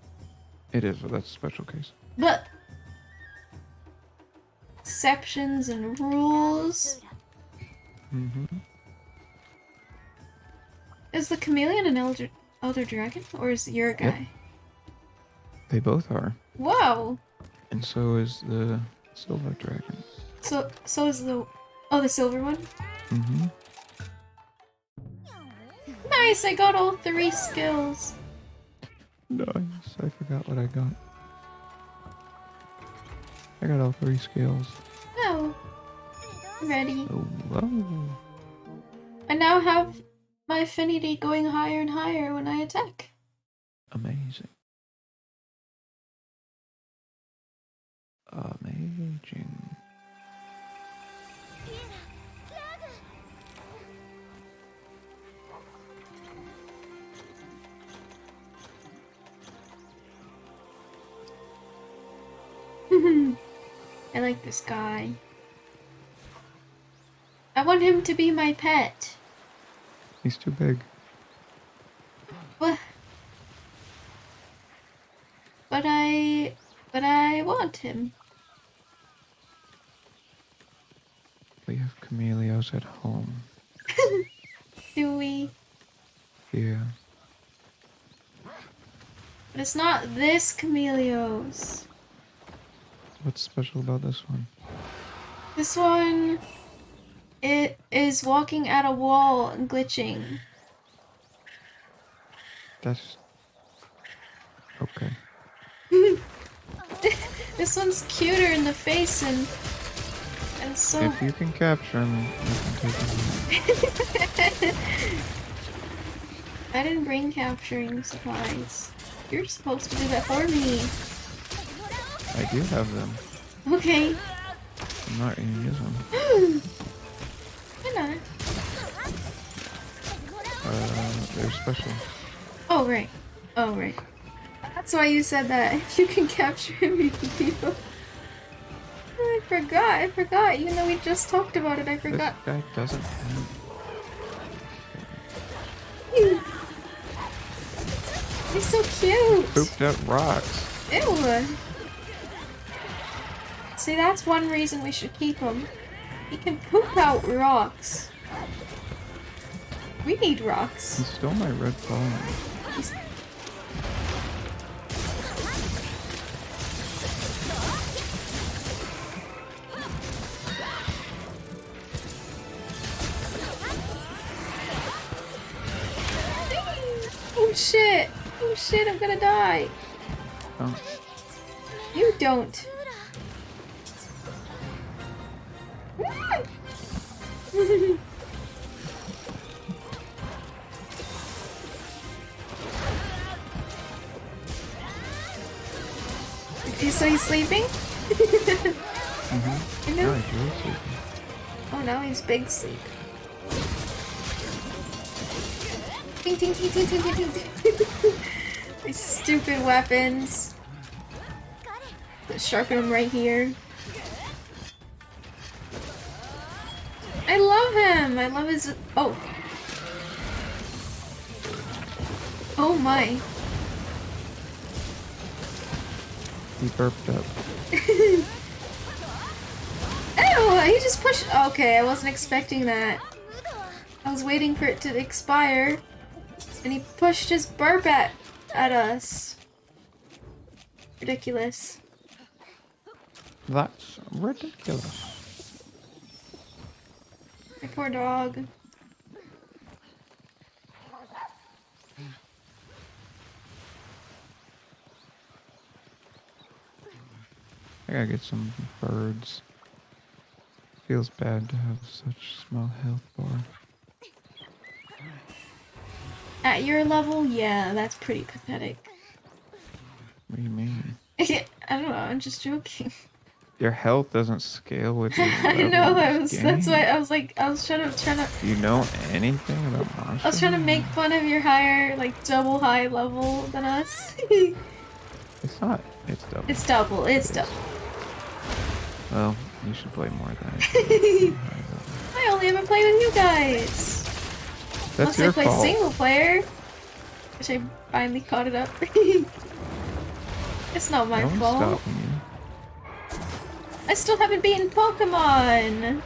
It is, but that's a special case. But exceptions and rules. Mm-hmm. Is the chameleon an elder dragon, or is your guy? Yep. They both are, Whoa! and so is the silver dragon. So is the silver one. Mm-hmm. Nice! I got all 3 skills. Nice. I forgot what I got. I got all 3 skills. Oh, ready. Oh, whoa. I now have my affinity going higher and higher when I attack. Amazing. Amazing. I like this guy. I want him to be my pet. He's too big. What? But I want him. We have Chameleos at home. Do we? Yeah. But it's not this Chameleos. What's special about this one? This one, it is walking at a wall and glitching. That's okay. This one's cuter in the face and so. If you can capture him, you can take him. I didn't bring capturing supplies. You're supposed to do that for me. I do have them. Okay. I'm not gonna use them. Why not? They're special. Oh right. Oh right. That's why you said that. If you can capture him, you can keep him. I forgot. Even though we just talked about it, I forgot. This guy doesn't have... He's so cute. Pooped out rocks. Ew. See, that's one reason we should keep him. He can poop out rocks. We need rocks. He stole my red ball. Oh shit! Oh shit, I'm gonna die! Oh. You don't! So he's sleeping? Mm-hmm. I know. No, he's really sleeping. Oh, now he's big sleep. Ting ting ting ting ting ting ting. These stupid weapons. Let's sharpen them right here. I love him! I love his... Oh. Oh my. He burped up. Ew! He just pushed... Okay, I wasn't expecting that. I was waiting for it to expire. And he pushed his burp at us. Ridiculous. That's ridiculous. My poor dog. I gotta get some birds. Feels bad to have such small health bar. At your level, yeah, that's pretty pathetic. What do you mean? I don't know, I'm just joking. Your health doesn't scale with your I level know, of this that's game. why I was like, I was trying to, Do you know anything about monsters? I was trying to make fun of your higher, like, double high level than us. It's not. It's double. It's double, it's double. Well, you should play more than I only ever play with you guys. That's Unless I your play fault. single player. Which I finally caught it up. It's not my No one's fault. stopping you. I still haven't beaten Pokemon!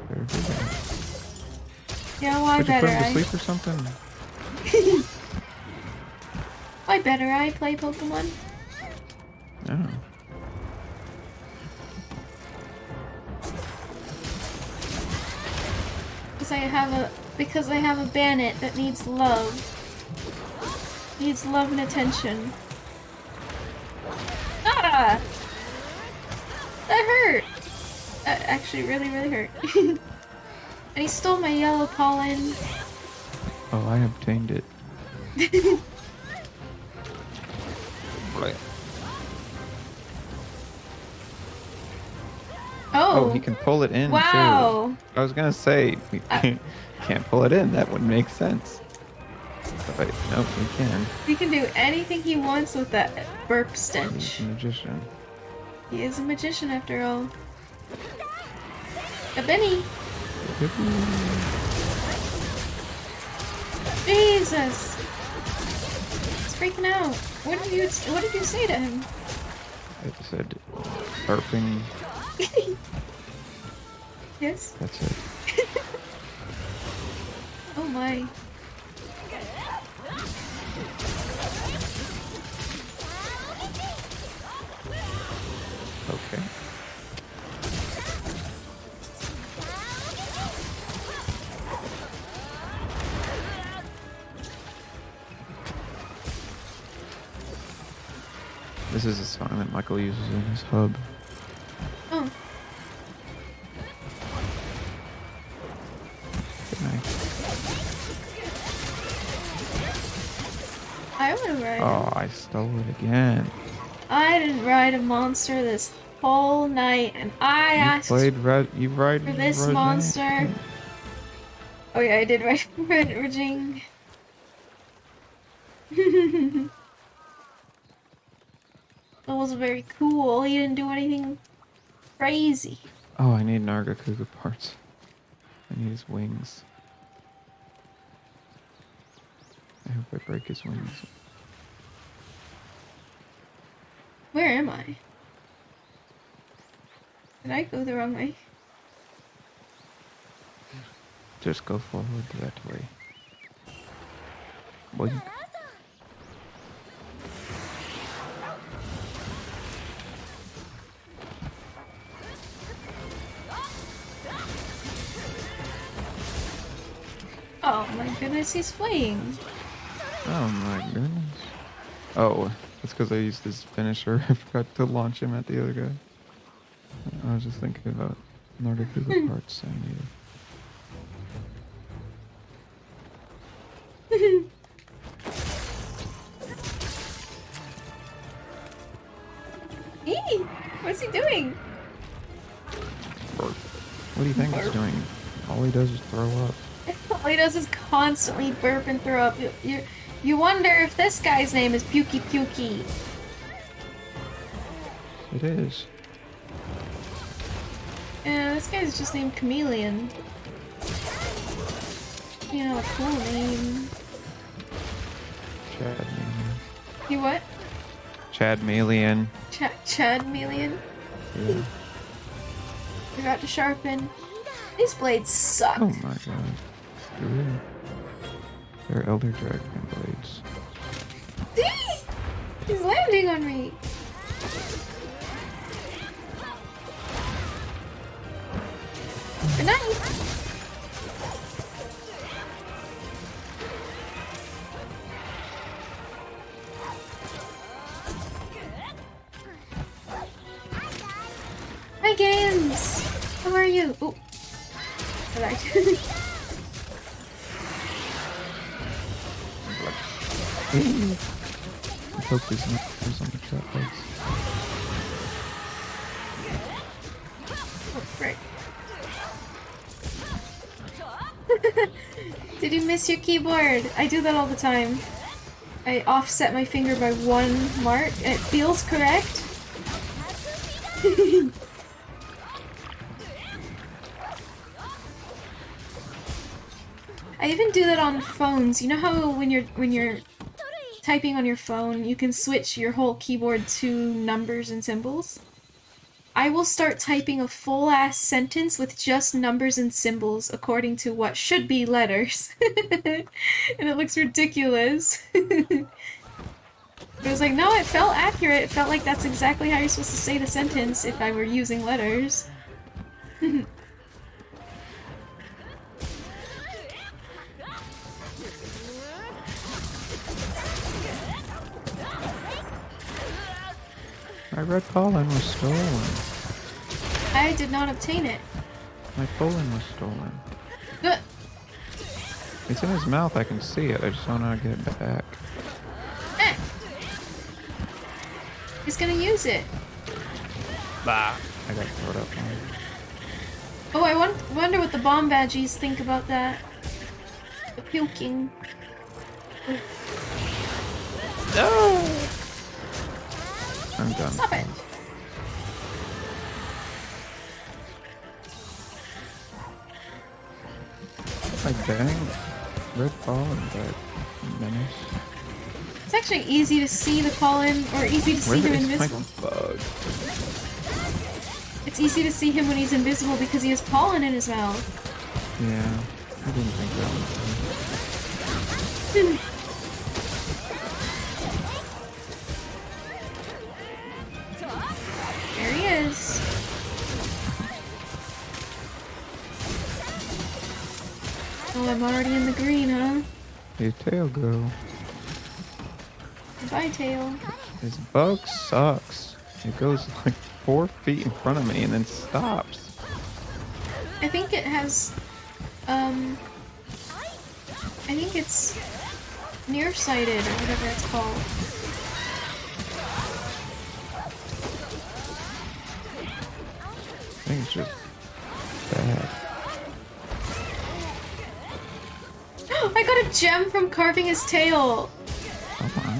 Better do that. Yeah, why Did you put better him to I? sleep or something? Why better I play Pokemon? No. Because I have a Bannet that needs love. Needs love and attention. Ah! That hurt! That actually really hurt. And he stole my yellow pollen. Oh, I obtained it. Right. Oh! He can pull it in Wow! too. I was gonna say we can't pull it in. That wouldn't make sense. But nope, we can. He can do anything he wants with that burp stench. He's a magician. He is a magician after all. A Benny! Jesus! He's freaking out. What did you say to him? I said burping. Yes? That's it. Oh my. Okay. This is a song that Michael uses in his hub. Oh. Good night. I would ride. Oh, I stole it again. I didn't ride a monster this whole night, and I asked You ride for this Regine. monster. Oh yeah, I did ride Regine. That was very cool. He didn't do anything crazy. Oh, I need Nargacuga parts. I need his wings. I hope I break his wings. Where am I? Did I go the wrong way? Just go forward that way. Boink. Oh my goodness, he's fleeing. Oh my goodness. Oh, that's because I used his finisher. I forgot to launch him at the other guy. I was just thinking about Nargacuga parts I needed. Eee! What's he doing? Burp. What do you think he's doing? All he does is throw up. All he does is constantly burp and throw up. You wonder if this guy's name is Pukey Pukey. It is. Yeah, this guy's just named Chameleon. You know, a cool name. Chad Melian. You what? Chad Melian. Chad Chameleon? Yeah. Forgot to sharpen. These blades suck. Oh my god. Dude. They're Elder Dragon blades. He's landing on me. Good night. Hi, Games. How are you? Oh, I lied. I hope there's no on the trap legs. Oh, frick. Did you miss your keyboard? I do that all the time. I offset my finger by 1 mark and it feels correct. I even do that on phones. You know how when you're typing on your phone, you can switch your whole keyboard to numbers and symbols? I will start typing a full-ass sentence with just numbers and symbols according to what should be letters. And it looks ridiculous. But it was like, no, it felt accurate. It felt like that's exactly how you're supposed to say the sentence if I were using letters. My red pollen was stolen. I did not obtain it. My pollen was stolen. Good. It's in his mouth, I can see it. I just don't know how to get it back. Eh. He's gonna use it. Bah! I got thrown up on it. Oh, I wonder what the bomb badgies think about that. The puking. No! I'm done. Stop it. I bang red pollen back. Menace. It's actually easy to see the pollen, or easy to see him invisible. Bug? It's easy to see him when he's invisible because he has pollen in his mouth. Yeah, I didn't think that was There he is. Oh, I'm already in the green, huh? Your tail go. Bye, tail. This bug sucks. It goes like 4 feet in front of me and then stops. I think it has, I think it's nearsighted or whatever it's called. I think it's just bad. I got a gem from carving his tail! Oh wow.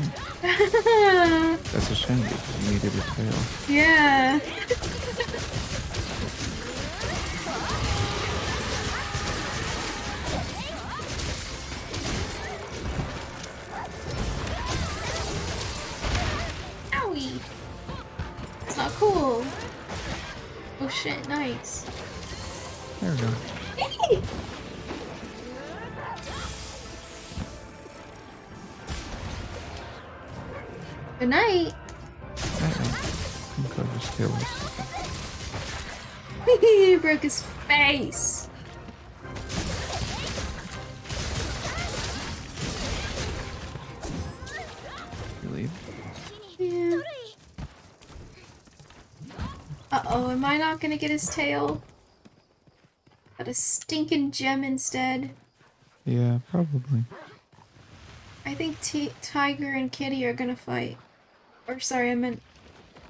That's a shame because you needed a tail. Yeah. Owie! It's not cool. Oh shit, nice. There we go. Hey! Good night. He broke his face. You leave? Yeah. Uh-oh, am I not gonna get his tail? Got a stinking gem instead. Yeah, probably. I think Tiger and Kitty are gonna fight. Or sorry, I meant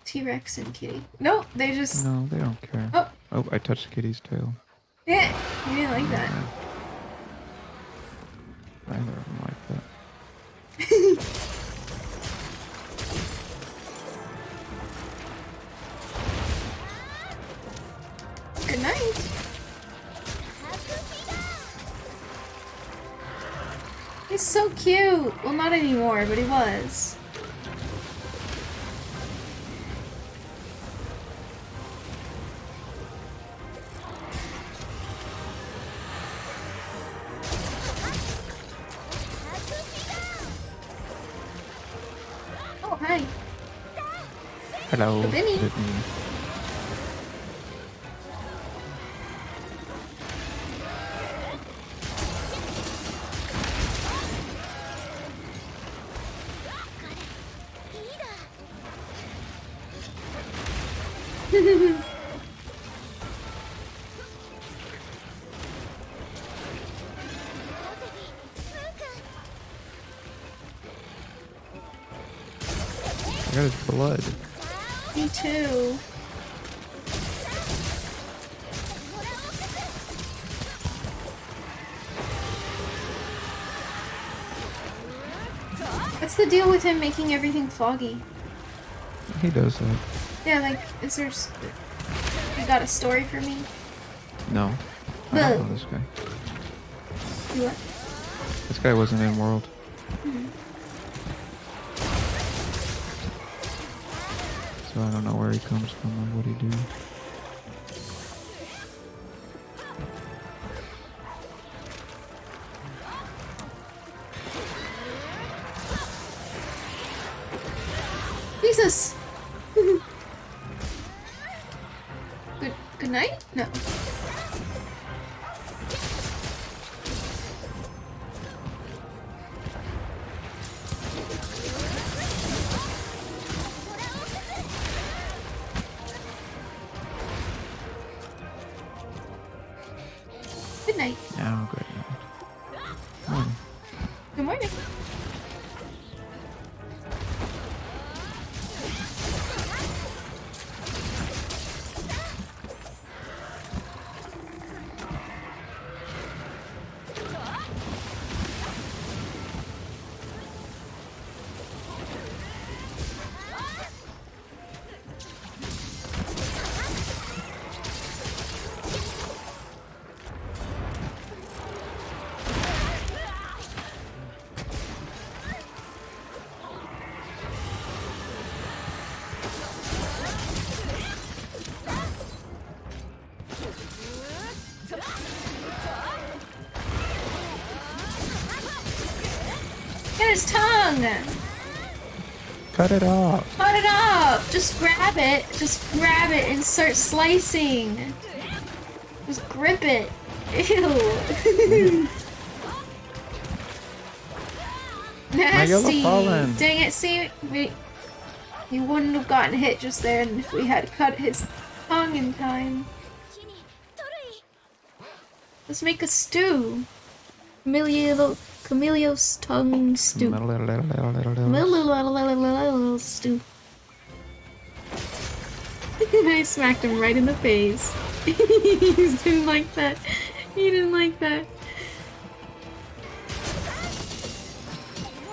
T-Rex and Kitty. Nope, they just... No, they don't care. Oh. Oh, I touched Kitty's tail. Yeah, you didn't like that. Neither of them like that. Good night. He's so cute. Well, not anymore, but he was. Oh, hi. Hello. Benny. Brittany. I got his blood. Me too. What's the deal with him making everything foggy? He does that. Yeah, like, is there... You got a story for me? No. I don't know this guy. You what? This guy wasn't in World. So I don't know where he comes from or what he do. Jesus! Good night? No. Good night. Oh, good night. Morning. Good morning. Get his tongue! Cut it off. Cut it off! Just grab it. Just grab it and start slicing. Just grip it. Ew. My yellow Nasty! pollen. Dang it, see? He wouldn't have gotten hit just then if we had cut his tongue in time. Let's make a stew. Camellios tongue stew. Stew. I smacked him right in the face. He didn't like that. He didn't like that.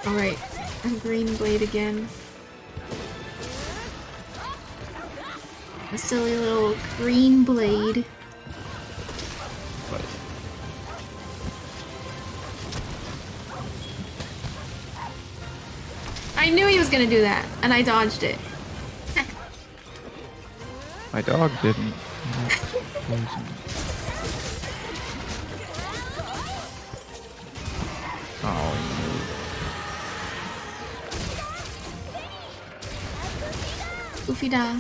Alright, I'm green blade again. A silly little green blade. I knew he was gonna do that, and I dodged it. My dog didn't. Oh, Oofy da.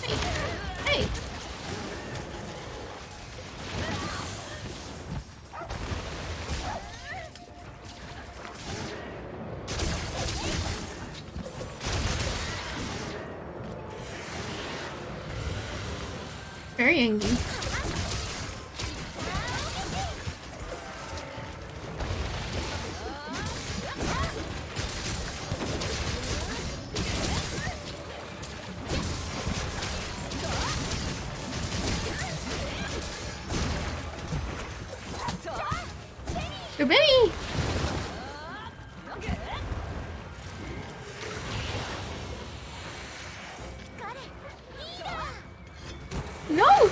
Hey! Hey! Very angry. Good Benny! No!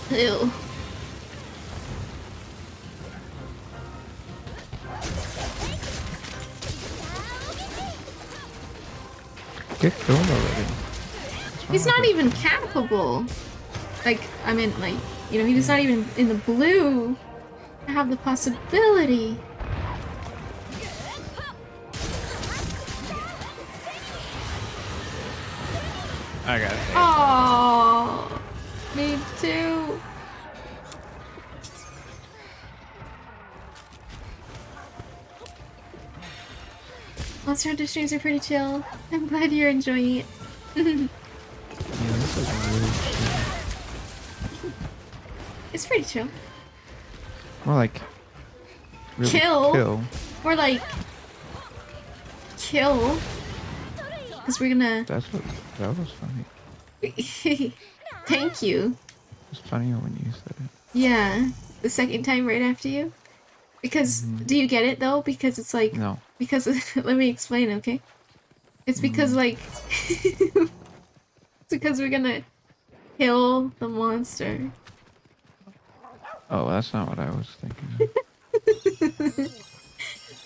Ew. get killed already. He's not even capable. Like, I mean, like, you know, he's not even in the blue. I have the possibility. I got it. Oh, me too. Monster Hunter streams are pretty chill. I'm glad you're enjoying it. Yeah, this is really chill. It's pretty chill. More like really Kill? More like kill. Because we're gonna. That was funny. Thank you. It was funnier when you said it. Yeah, the second time right after you. Because do you get it though? Because it's like No. because let me explain, okay? It's because like it's because we're gonna kill the monster. Oh, that's not what I was thinking.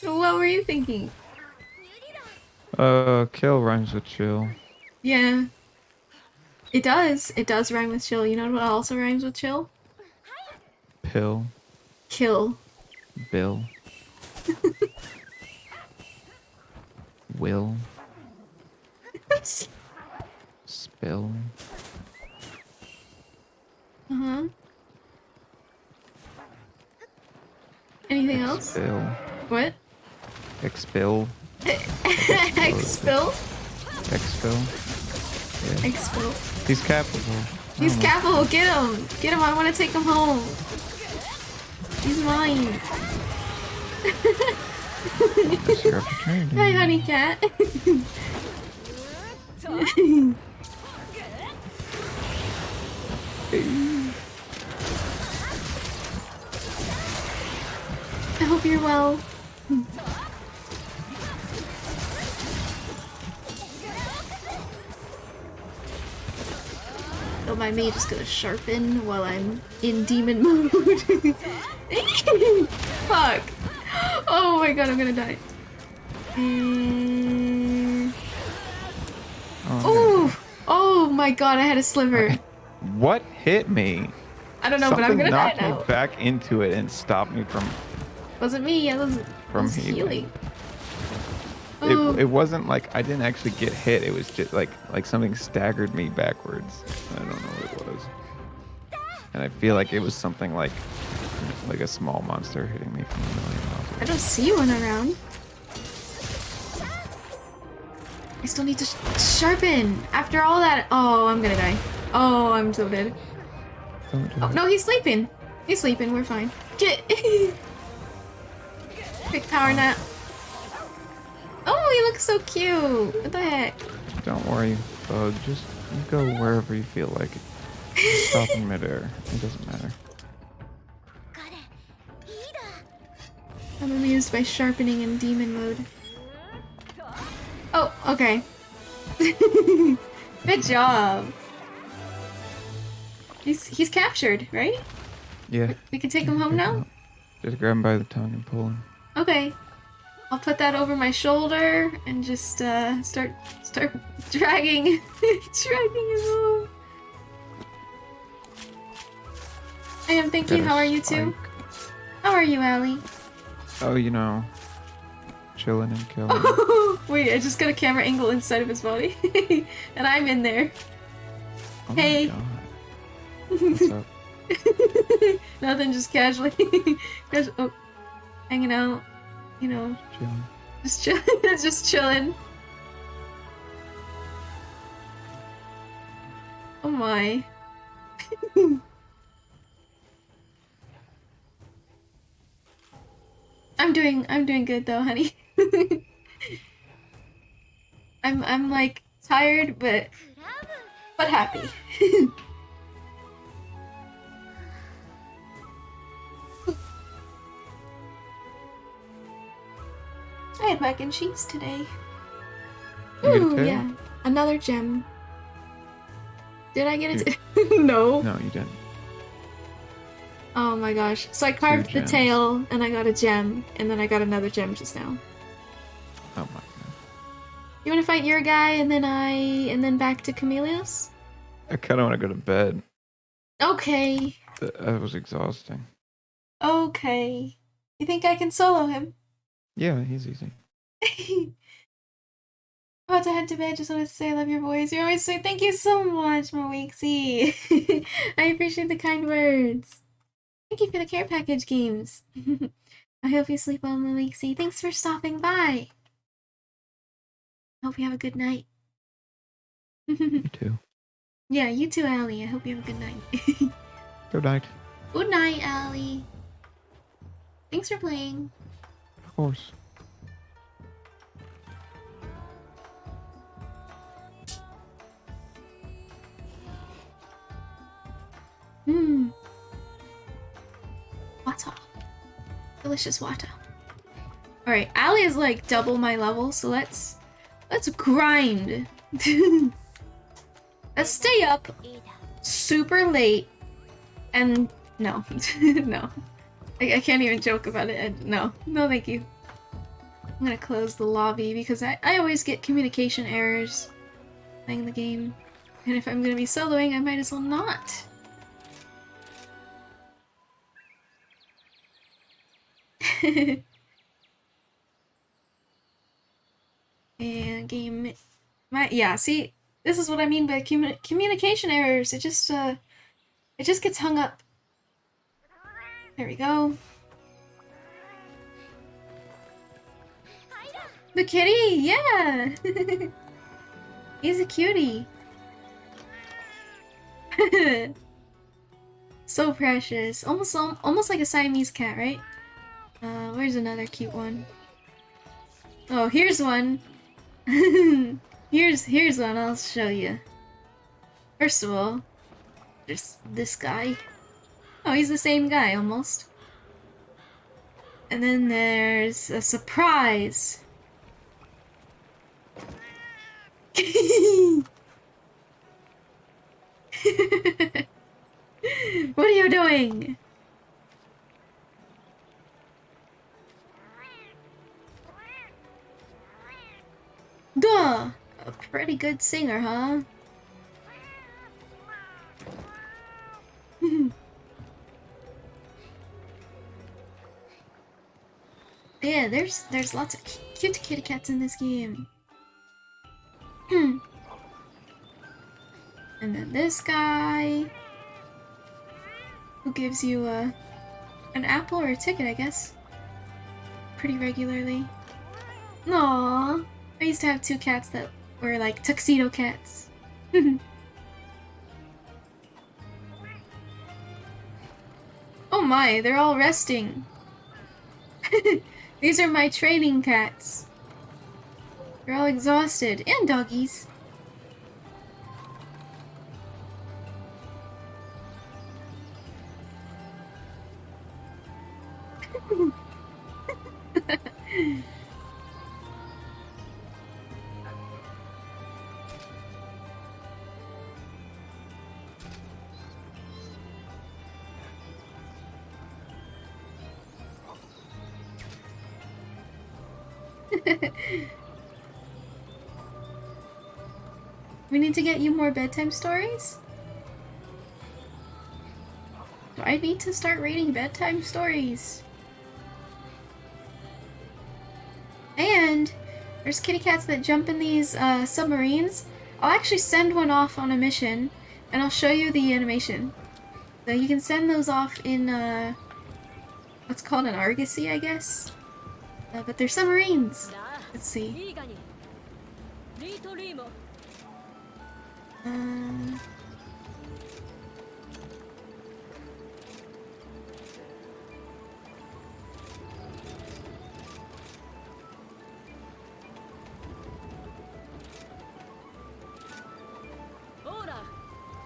What were you thinking? Kill rhymes with chill. Yeah. It does. It does rhyme with chill. You know what also rhymes with chill? Pill. Kill. Bill. Will. Spill. Uh-huh. Anything else? Expel. What? Expel. Expel? Expel. Yeah. Expel. He's capable. He's capable. Get him. Get him. I want to take him home. He's mine. That's your opportunity. Hi, honey cat. I hope you're well. Don't mind me, just gonna sharpen while I'm in demon mode. Fuck. Oh my god, I'm gonna die. Oh, oh my god, I had a sliver. What hit me? I don't know, but I'm Something gonna die knocked now. me back into it and stopped me from Wasn't me, I was healing. healing. Oh. It wasn't like I didn't actually get hit. It was just like something staggered me backwards. I don't know what it was. And I feel like it was something like a small monster hitting me from a million miles away. I don't see one around. I still need to sharpen. After all that, oh, I'm gonna die. Oh, I'm so dead. Don't do Oh, it. no, he's sleeping. He's sleeping, we're fine. Get quick power nap. Oh, he looks so cute. What the heck? Don't worry, bug. Just you go wherever you feel like it. Stop in midair. It doesn't matter. I'm amused by sharpening in demon mode. Oh, okay. Good job. He's captured, right? Yeah. We can take him home now? Just grab him by the tongue and pull him. Okay. I'll put that over my shoulder and just start dragging dragging him home. I am, thank you. How are you two? How are you, Allie? Oh, you know, chilling and killing. Wait, I just got a camera angle inside of his body. And I'm in there. Oh hey. My God. What's up? Nothing, just casually. Oh, hanging out. You know. Chilling. Just chill just chilling. Oh my. I'm doing good though, honey. I'm like tired but happy. I had mac and cheese today. You get a Ooh, tail? yeah. Another gem. Did I get it? No. No, you didn't. Oh my gosh. So I carved the gems. tail and I got a gem and then I got another gem just now. Oh my God. You want to fight your guy and then back to Camellia's? I kind of want to go to bed. Okay. That was exhausting. Okay. You think I can solo him? Yeah, he's easy. About to head to bed. Just wanted to say I love your voice. You're always sweet. Thank you so much, Maweeksy. I appreciate the kind words. Thank you for the care package games. I hope you sleep well, Maweeksy. Thanks for stopping by. Hope you have a good night. You too. Yeah, you too, Allie. I hope you have a good night. Good night. Good night, Allie. Thanks for playing. Of course. Water. Delicious water. Alright, Allie is like double my level, so let's grind. Let's stay up super late and no. No. I can't even joke about it. No. No, thank you. I'm gonna close the lobby because I always get communication errors playing the game. And if I'm gonna be soloing, I might as well not. And game... yeah, see? This is what I mean by communication errors. It just gets hung up. There we go. The kitty, yeah! He's a cutie. So precious. Almost like a Siamese cat, right? Where's another cute one? Oh, here's one. Here's one I'll show you. First of all, there's this guy. Oh, he's the same guy, almost. And then there's a surprise. What are you doing? Duh! A pretty good singer, huh? Yeah, there's lots of cute kitty cats in this game. And then this guy, who gives you an apple or a ticket, I guess, pretty regularly. Aww, I used to have 2 cats that were like tuxedo cats. Oh my, they're all resting. These are my training cats. They're all exhausted. And doggies. We need to get you more bedtime stories? Do I need to start reading bedtime stories? And there's kitty cats that jump in these submarines. I'll actually send one off on a mission, and I'll show you the animation. So you can send those off in what's called an argosy, I guess. But they're submarines. Let's see.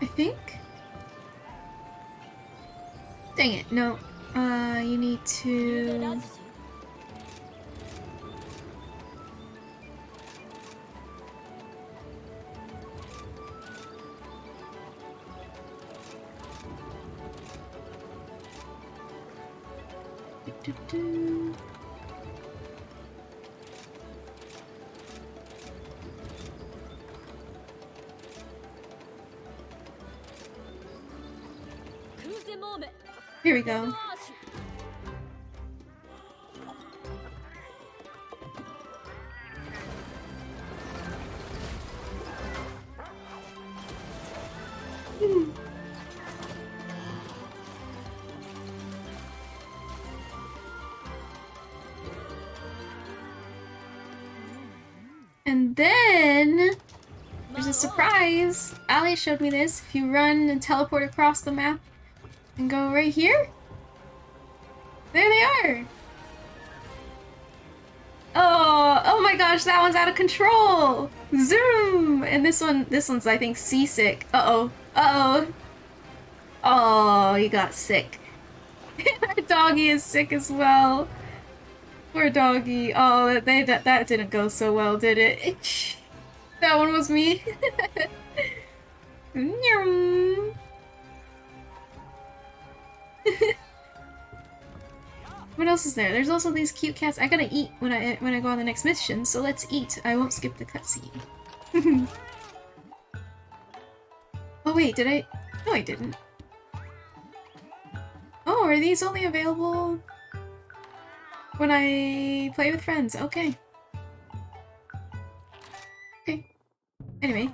I think. Dang it, no. You need to... Here we go. And then there's a surprise. Ali showed me this. If you run and teleport across the map and go right here, there they are. Oh my gosh, that one's out of control. Zoom. And this one's I think seasick. Uh-oh, he got sick. Our doggy is sick as well. Poor doggy. Oh, that didn't go so well, did it? That one was me. What else is there? There's also these cute cats. I gotta eat when I go on the next mission, so let's eat. I won't skip the cutscene. Oh wait, did I? No, I didn't. Oh, are these only available when I play with friends? Okay. Okay. Anyway.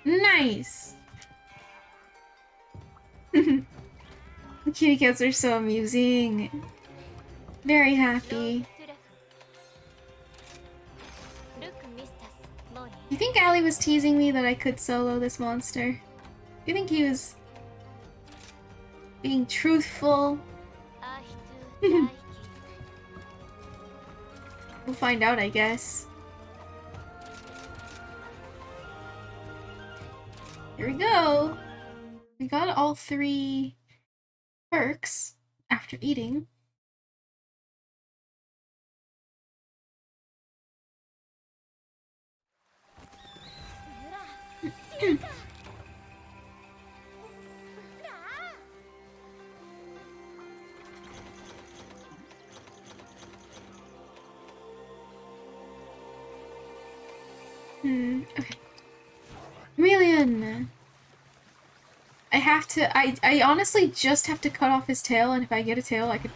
Nice! The kitty cats are so amusing. Very happy. You think Ali was teasing me that I could solo this monster? Do you think he was being truthful? We'll find out, I guess. Here we go! We got all 3 perks after eating. Okay. Chameleon! I honestly just have to cut off his tail, and if I get a tail, I could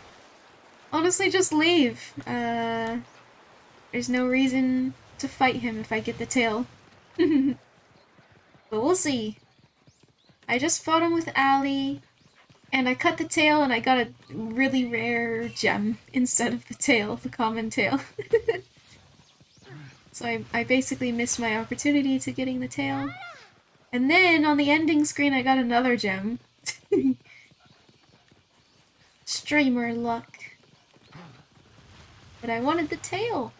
honestly just leave. There's no reason to fight him if I get the tail. But we'll see. I just fought him with Allie, and I cut the tail, and I got a really rare gem instead of the tail, the common tail. So I basically missed my opportunity to getting the tail. And then, on the ending screen, I got another gem. Streamer luck. But I wanted the tail.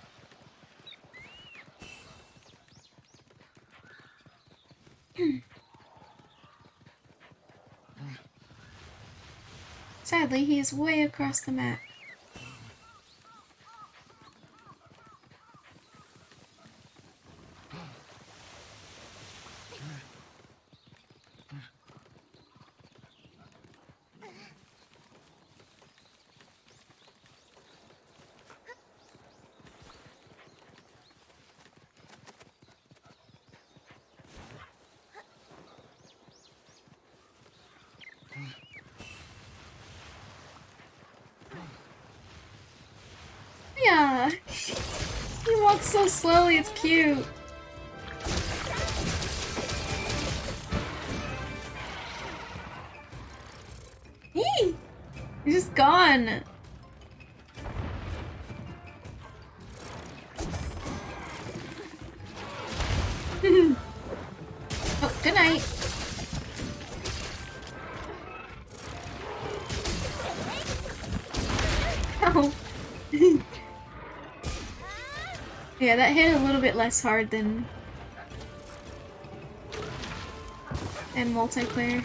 Sadly, he is way across the map. Yeah, he walks so slowly, it's cute. Eee! He's just gone. Oh, good night. Oh. Yeah, that hit a little bit less hard than multiplayer.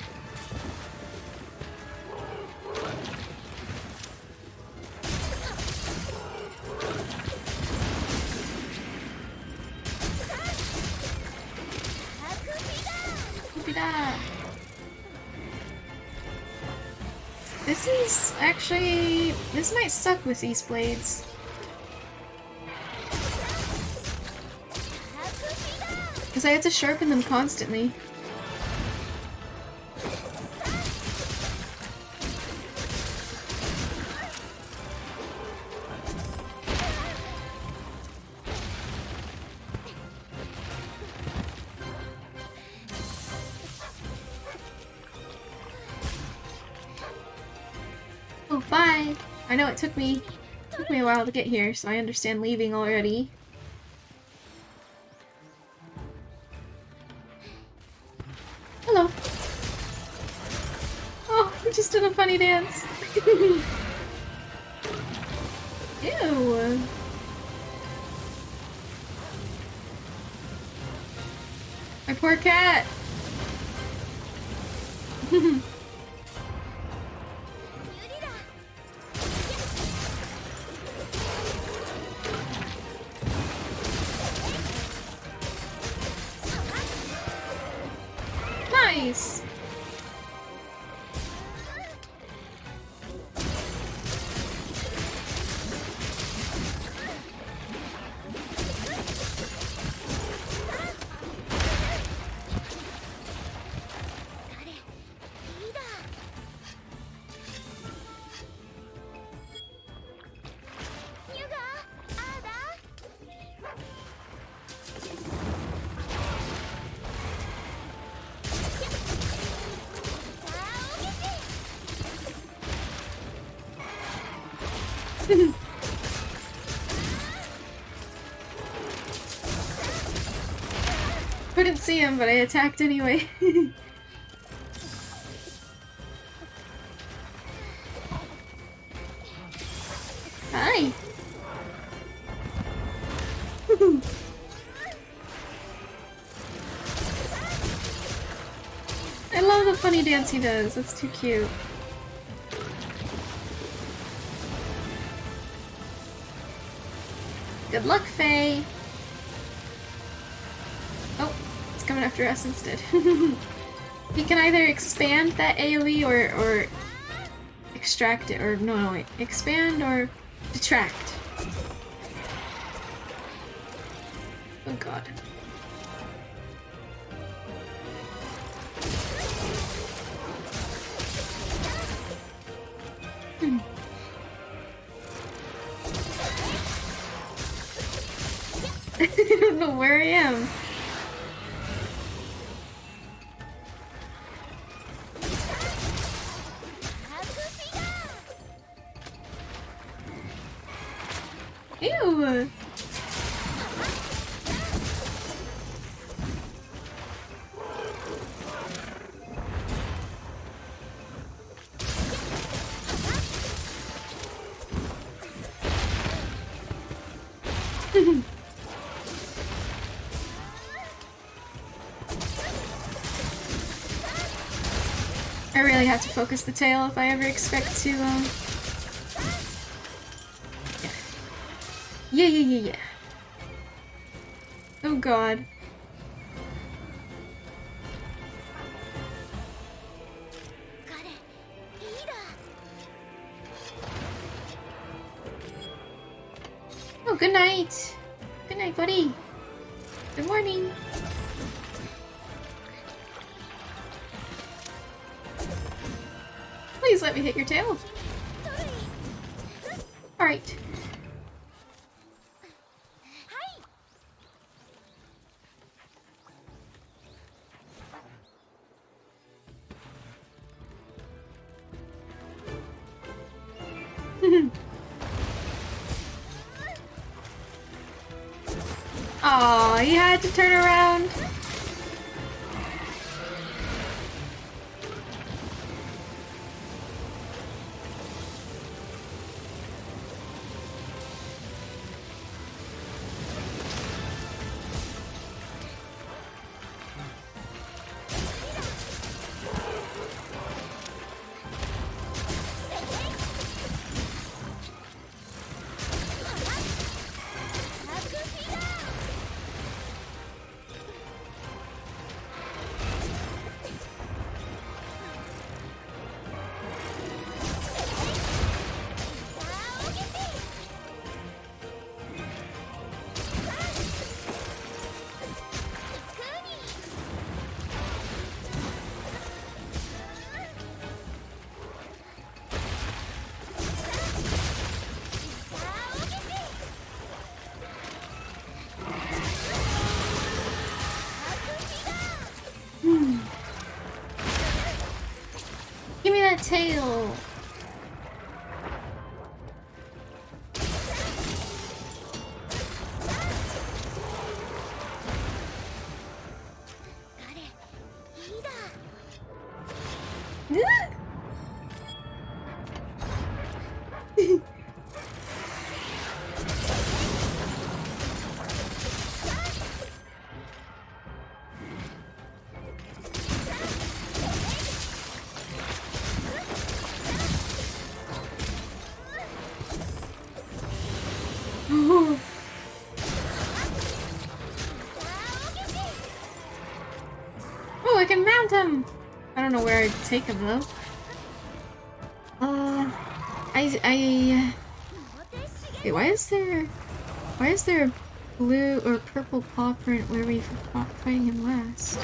This is actually... this might suck with these blades. Because I have to sharpen them constantly. Oh, bye! I know it took me a while to get here, so I understand leaving already. Hello. Oh, we just did a funny dance. Ew. My poor cat. Nice. Couldn't see him, but I attacked anyway. Hi. dance he does. That's too cute. Good luck, Faye. Oh, it's coming after us instead. He can either expand that AoE or extract it, or no, wait, expand or detract. Oh god. I don't know where I am. Ew. I really have to focus the tail if I ever expect to, Yeah. Oh god. Oh, good night. Good night, buddy. Good morning. Please let me hit your tail. Alright. Aw, you had to turn around. Give me that tail. Oh, I can mount him! I don't know where I'd take him though. Wait, why is there a blue or purple paw print where we were fighting him last?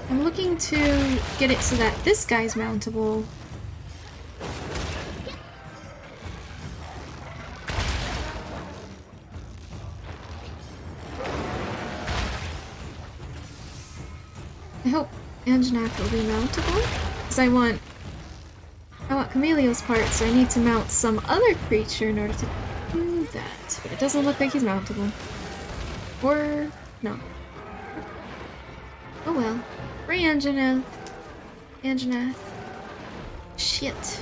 I'm looking to get it so that this guy's mountable. I hope Anjanath will be mountable, because I want Chameleo's part, so I need to mount some other creature in order to do that. But it doesn't look like he's mountable. Or no. Oh well. Free Anjanath. Anjanath. Shit.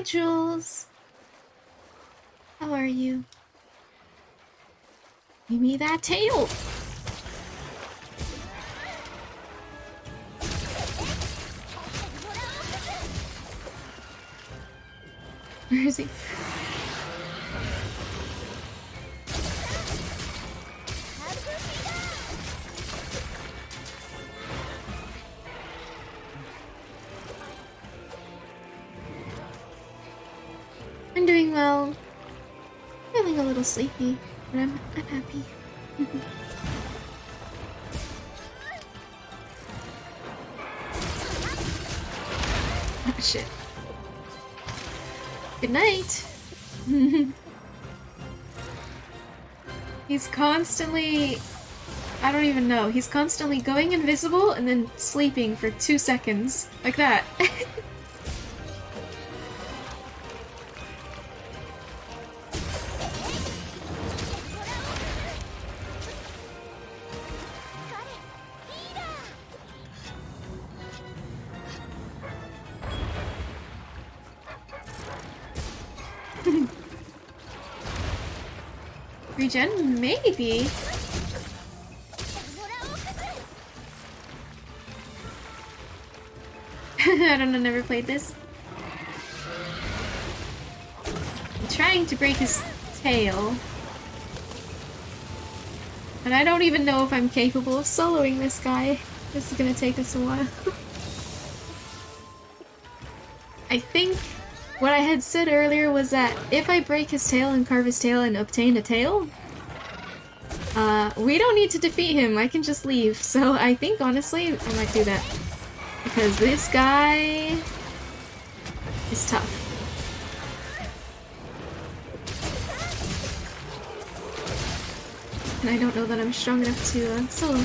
Jules. How are you? Give me that tail. Where is he? I'm doing well. Feeling a little sleepy, but I'm happy. Oh shit. Good night. He's constantly... I don't even know. He's constantly going invisible and then sleeping for 2 seconds. Like that. Regen? Maybe. I don't know, never played this. I'm trying to break his tail. And I don't even know if I'm capable of soloing this guy. This is gonna take us a while. I think what I had said earlier was that if I break his tail and carve his tail and obtain a tail, we don't need to defeat him. I can just leave. So I think, honestly, I might do that. Because this guy is tough. And I don't know that I'm strong enough to solo.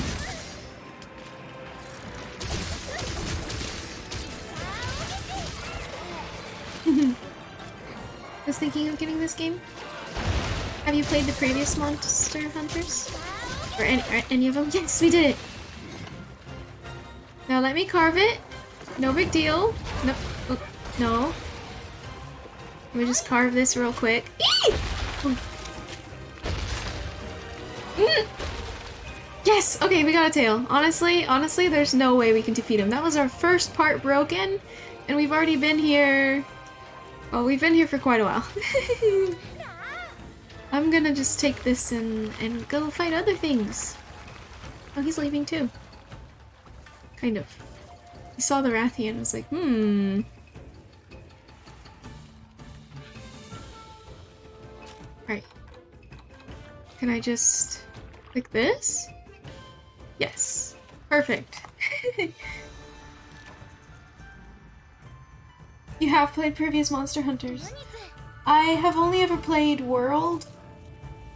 I was thinking of getting this game. Have you played the previous Monster Hunters? Or any of them? Yes, we did it! Now let me carve it. No big deal. No. Oh, no. Let me just carve this real quick. Yes! Okay, we got a tail. Honestly, there's no way we can defeat him. That was our first part broken, and we've already been here... Well, we've been here for quite a while. I'm gonna just take this and go fight other things. Oh, he's leaving too. Kind of. He saw the Rathian and was like, Alright. Can I just click this? Yes. Perfect. You have played previous Monster Hunters. I have only ever played World.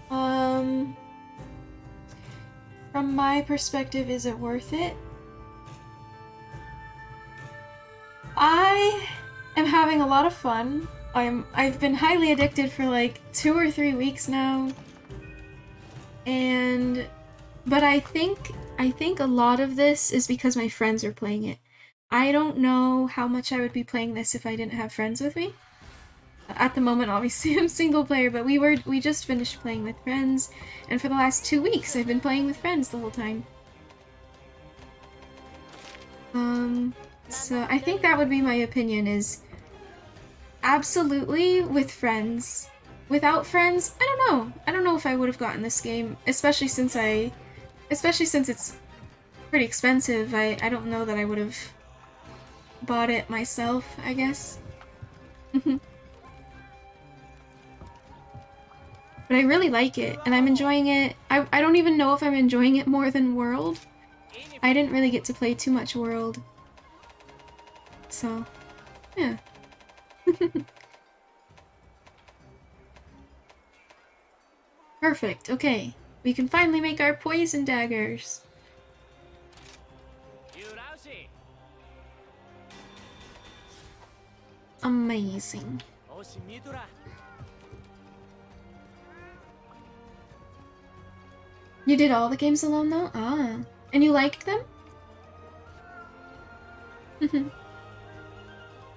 From my perspective, is it worth it? I am having a lot of fun. I've been highly addicted for like 2 or 3 weeks now. But I think a lot of this is because my friends are playing it. I don't know how much I would be playing this if I didn't have friends with me. At the moment, obviously, I'm single player, but we just finished playing with friends, and for the last 2 weeks, I've been playing with friends the whole time. So I think that would be my opinion, is absolutely with friends. Without friends, I don't know. I don't know if I would have gotten this game, especially since it's pretty expensive. I don't know that I would have bought it myself, I guess. But I really like it, and I'm enjoying it. I don't even know if I'm enjoying it more than World. I didn't really get to play too much World. So, yeah. Perfect, okay. We can finally make our poison daggers. Amazing. You did all the games alone though? Ah. And you liked them?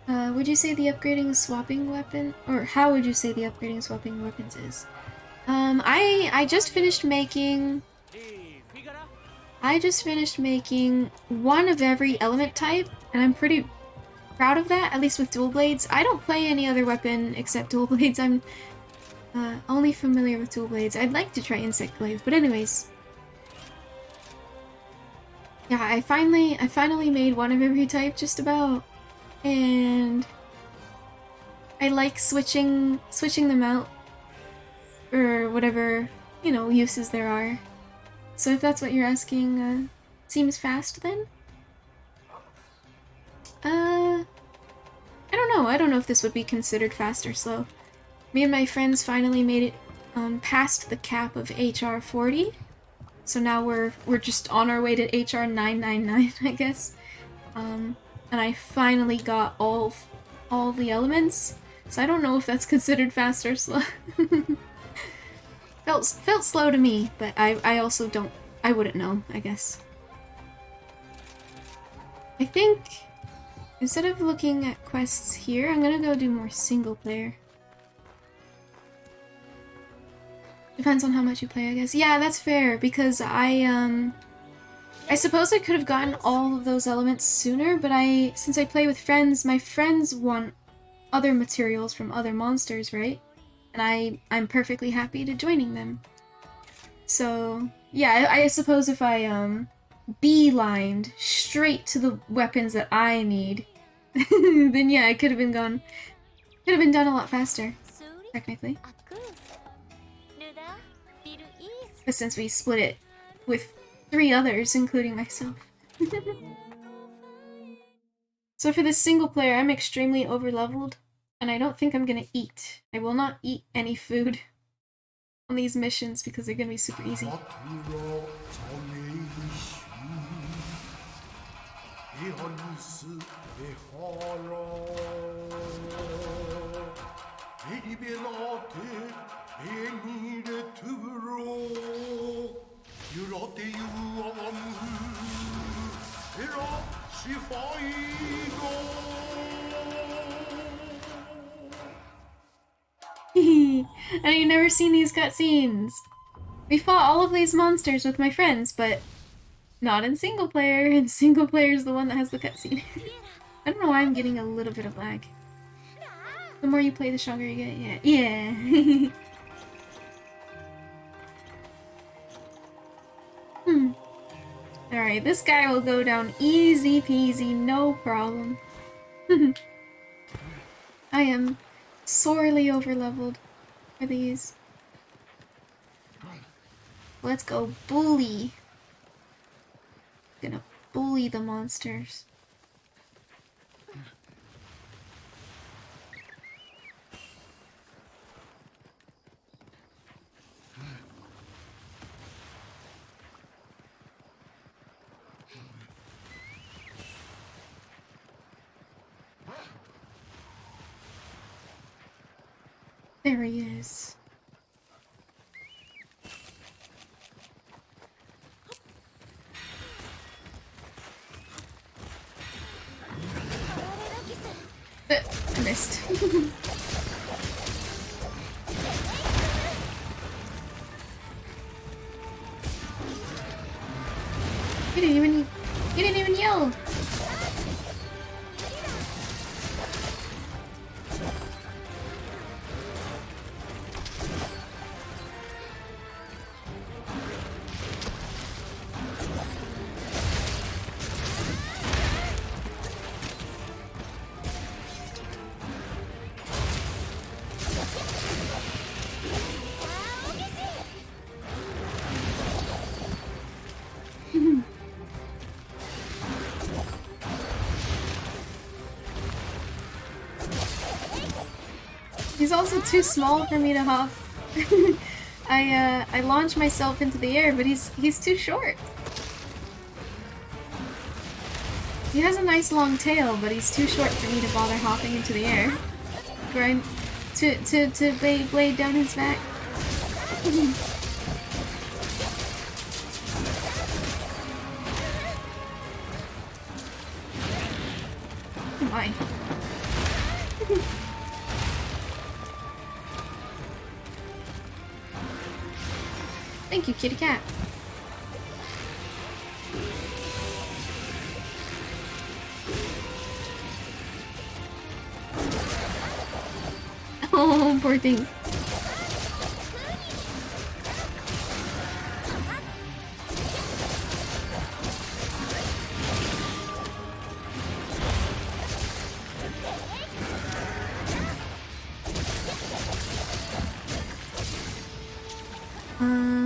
Would you say the upgrading and swapping weapon, or how would you say the upgrading and swapping weapons is? I just finished making. I just finished making one of every element type, and I'm pretty proud of that. At least with dual blades. I don't play any other weapon except dual blades. I'm only familiar with dual blades. I'd like to try insect blades, but anyways. Yeah, I finally made one of every type just about. And I like switching them out for whatever, you know, uses there are. So if that's what you're asking, seems fast then? I don't know. I don't know if this would be considered fast or slow. Me and my friends finally made it past the cap of HR 40. So now we're just on our way to HR 999, I guess. And I finally got all the elements, so I don't know if that's considered fast or slow. felt slow to me, but I also don't. I wouldn't know, I guess. I think instead of looking at quests here, I'm gonna go do more single player. Depends on how much you play, I guess. Yeah, that's fair, because I suppose I could have gotten all of those elements sooner, but since I play with friends, my friends want other materials from other monsters, right? And I'm perfectly happy to joining them. So, yeah, I suppose if I, beelined straight to the weapons that I need, then yeah, it could have been done a lot faster, technically. But since we split it with 3 others, including myself. So for this single player, I'm extremely overleveled, and I don't think I'm gonna eat. I will not eat any food on these missions because they're gonna be super easy. And you've never seen these cutscenes. We fought all of these monsters with my friends, but not in single player, and single player is the one that has the cutscene. I don't know why I'm getting a little bit of lag. The more you play, the stronger you get. Yeah. Yeah. Alright, this guy will go down easy peasy, no problem. I am sorely overleveled for these. Let's go bully. Gonna bully the monsters. There he is. I missed. He didn't even yell. He's also too small for me to hop. I launch myself into the air, but he's too short. He has a nice long tail, but he's too short for me to bother hopping into the air. Grind to blade down his back. Oh my. Thank you, kitty cat. Oh, poor thing.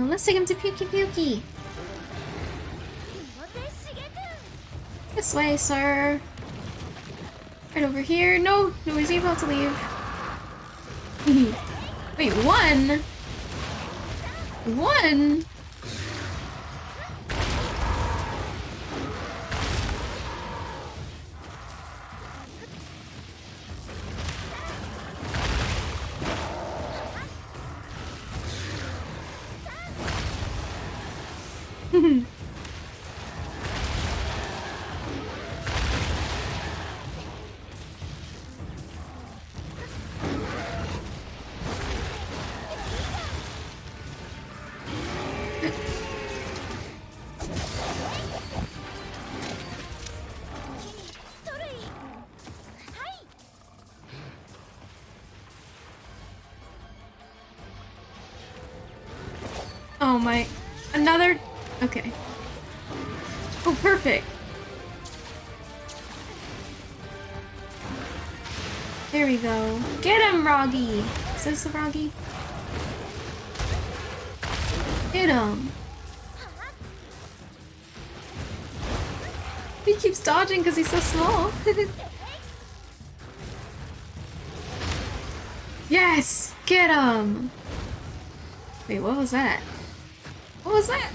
Let's take him to Pukey Pukey. This way, sir. Right over here. No, no, is he about to leave? Wait, one? One? Oh my, another, okay. Oh, perfect. There we go. Get him, Roggy! Is this the Roggy? Get him! He keeps dodging because he's so small. Yes! Get him! Wait, what was that? What was that?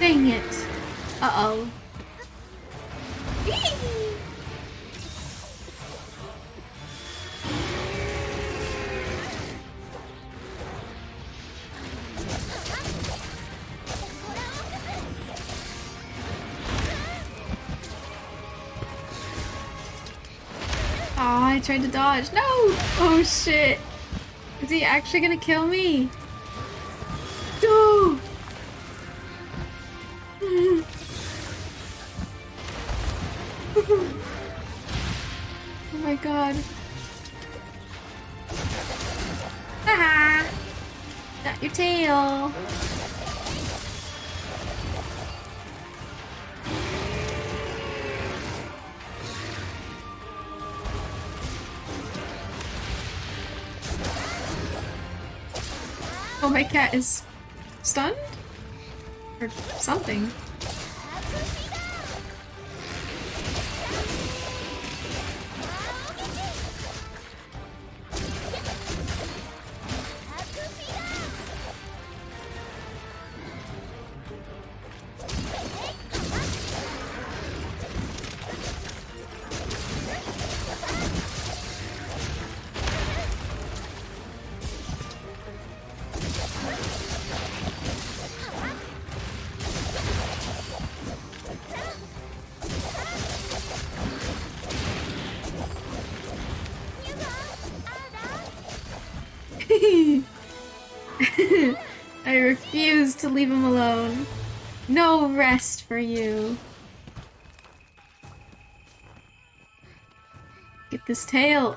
Dang it. Uh-oh. Oh, I tried to dodge. No! Oh shit. Is he actually gonna kill me? No! Oh my god. Haha! Got your tail. Oh, my cat is stunned? Or something. I refuse to leave him alone. No rest for you. Get this tail.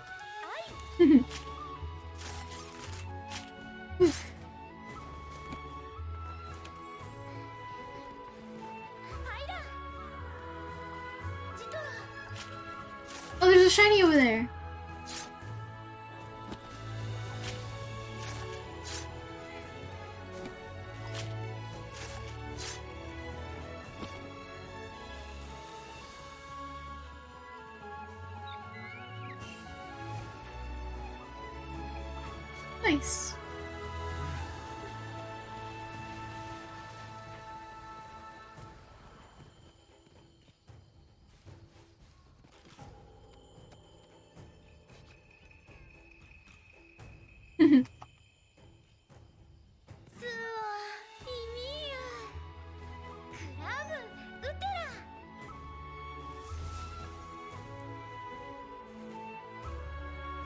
Oh, there's a shiny over there. Nice.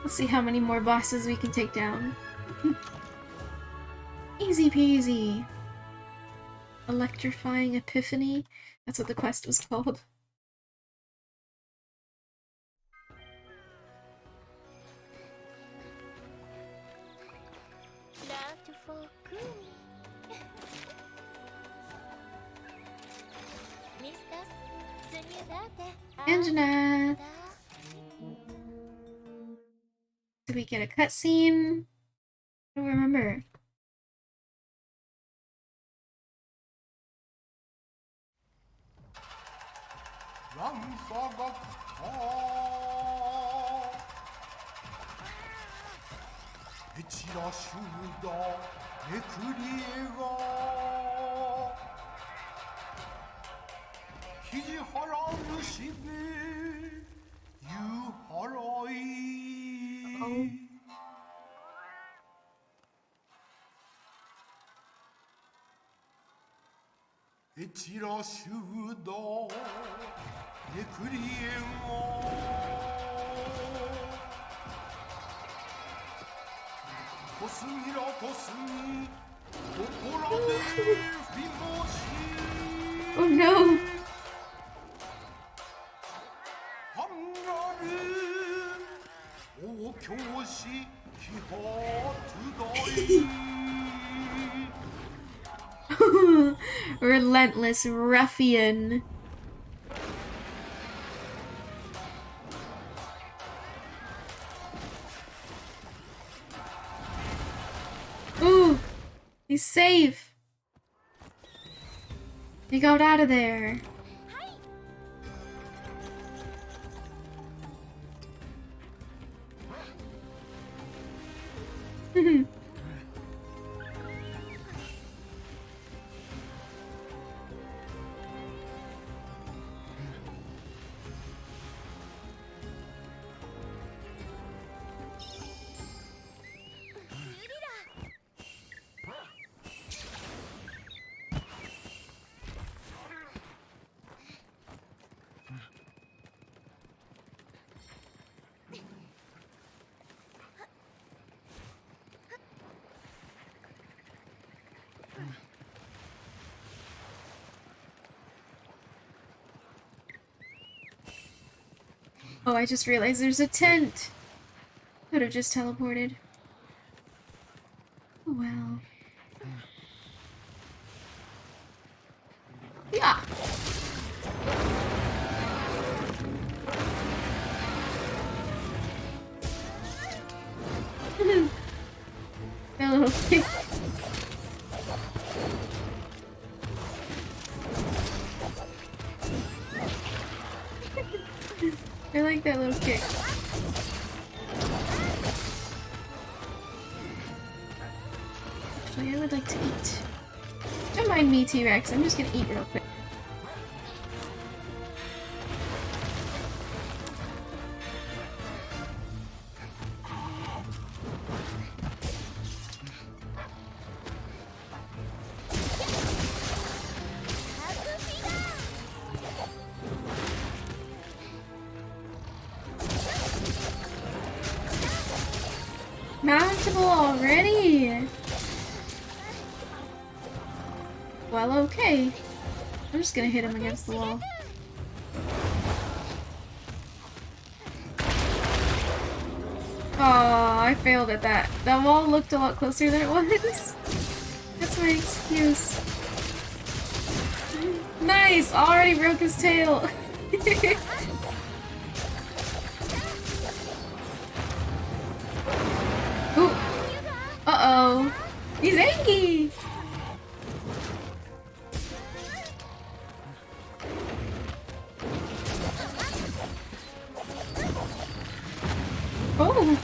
Let's see how many more bosses we can take down. Easy peasy. Electrifying Epiphany. That's what the quest was called. Angela! Did we get a cutscene? I don't remember. Oh. Oh no! Relentless ruffian. Ooh! He's safe! He got out of there. Oh, I just realized there's a tent! Could have just teleported. Oh well. Yeah! That little kick. I like that little kick. Actually, I would like to eat. Don't mind me, T-Rex. I'm just gonna eat real quick. Mountable already? Well, okay. I'm just gonna hit him against the wall. Oh, I failed at that. That wall looked a lot closer than it was. That's my excuse. Nice! Already broke his tail. Ooh. Uh-oh. He's angry! Oh!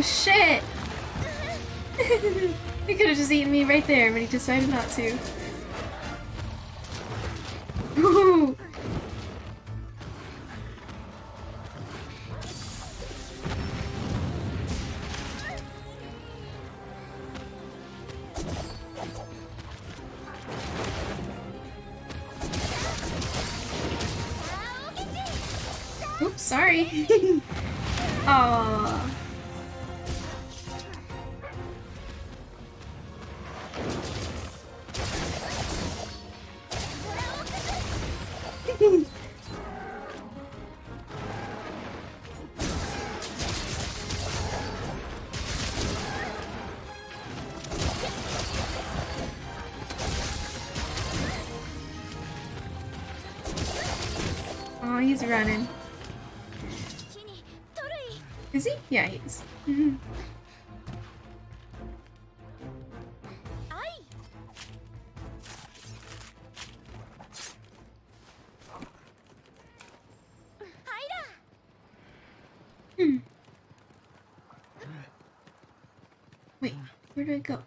shit! He could have just eaten me right there, but he decided not to. Ooh. Oops, sorry. Aww. Oh, he's running. Is he? Yeah, he is. Hmm. Wait, where did I go?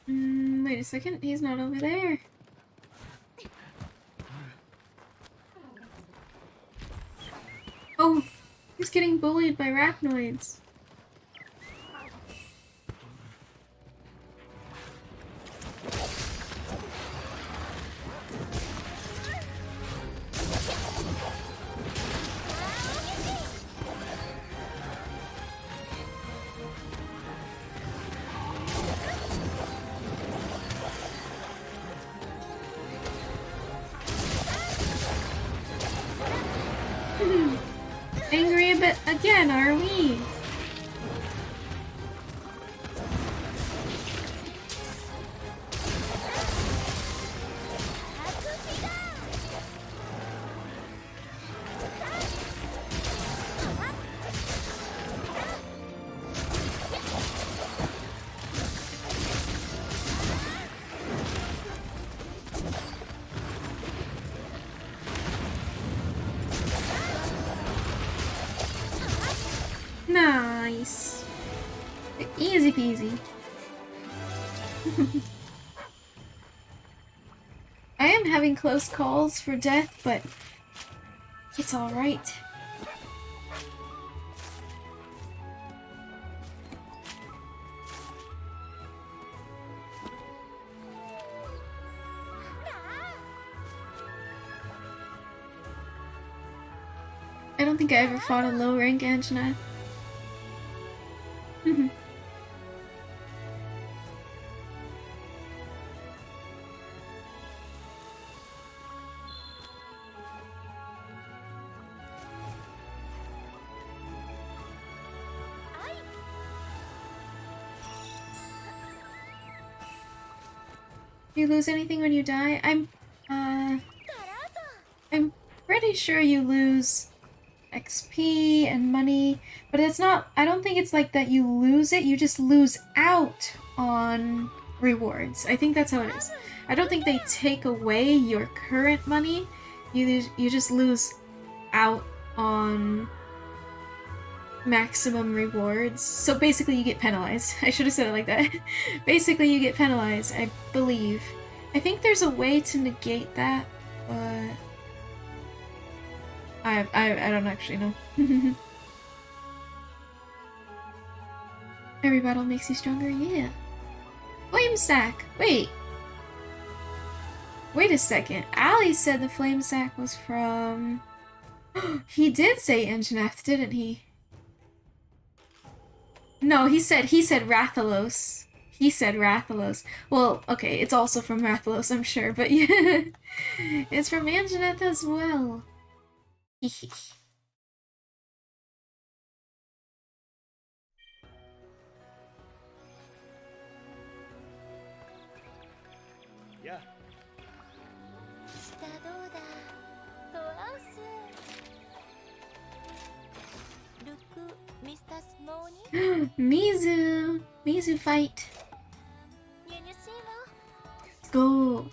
Wait a second, he's not over there. Oh, he's getting bullied by arachnoids. Angry a bit again, are we? Nice. Easy peasy. I am having close calls for death, but it's alright. I don't think I ever fought a low rank Anjanath. Do you lose anything when you die? I'm pretty sure you lose XP and money, but it's not, I don't think it's like that you lose it, you just lose out on rewards. I think that's how it is. I don't think they take away your current money, you just lose out on maximum rewards. So basically you get penalized. I should have said it like that. Basically you get penalized, I believe. I think there's a way to negate that, but I don't actually know. Every battle makes you stronger, yeah. Flame sack! Wait a second. Ali said the flame sack was from... He did say Anjanath, didn't he? No, he said Rathalos. He said Rathalos. Well, okay, it's also from Rathalos, I'm sure, but yeah. It's from Anjanath as well. Yeah. Mizu! Mizu fight! Let's go!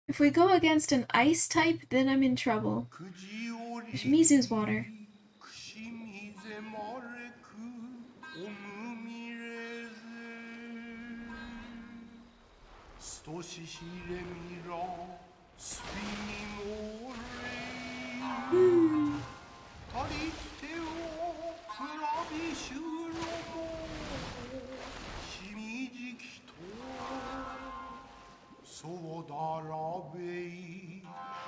If we go against an ice type, then I'm in trouble. Mizu's water. くしみぜまれくおぬみれぜすとししれみらすぴにもれたりきてをくらびしゅろもしみじきとそうだらべい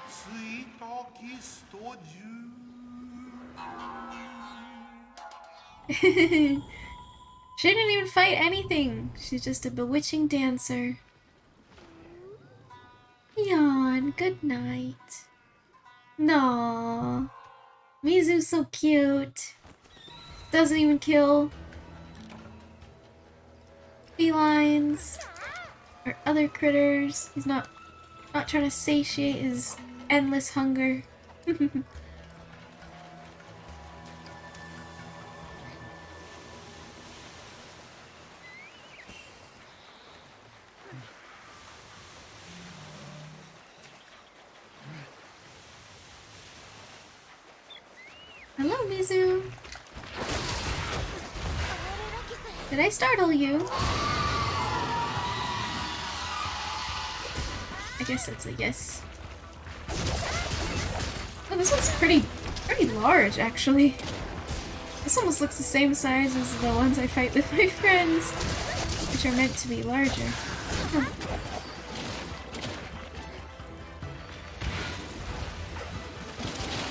ついたキスとじゅ She didn't even fight anything. She's just a bewitching dancer. Yawn, good night. No. Mizu's so cute. Doesn't even kill felines or other critters. He's not trying to satiate his endless hunger. Hello, Mizu. Did I startle you? I guess that's a yes. Oh, this one's pretty large, actually. This almost looks the same size as the ones I fight with my friends, which are meant to be larger. Huh.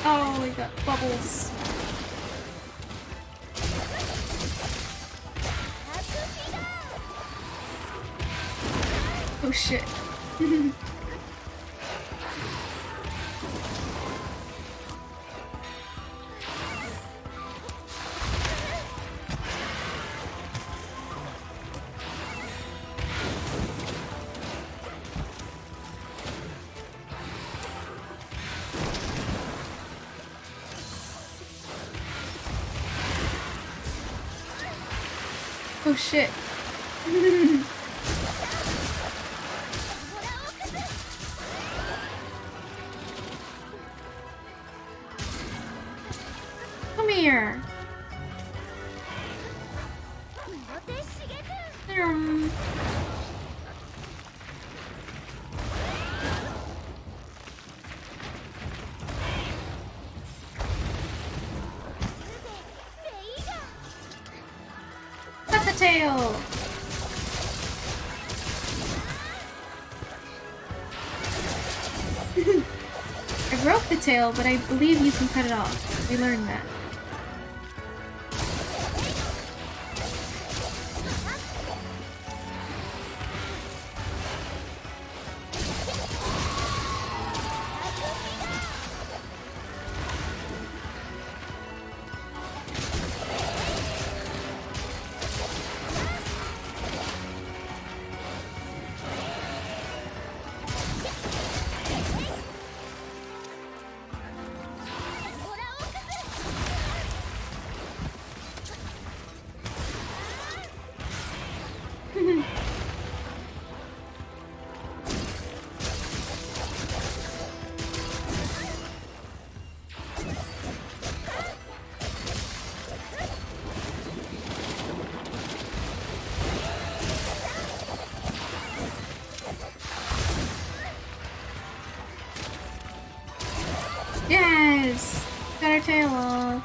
Oh, we got bubbles. Oh shit. Oh shit. Come here. Cut the tail. I broke the tail, but I believe you can cut it off. We learned that. Yes! Got our tail off.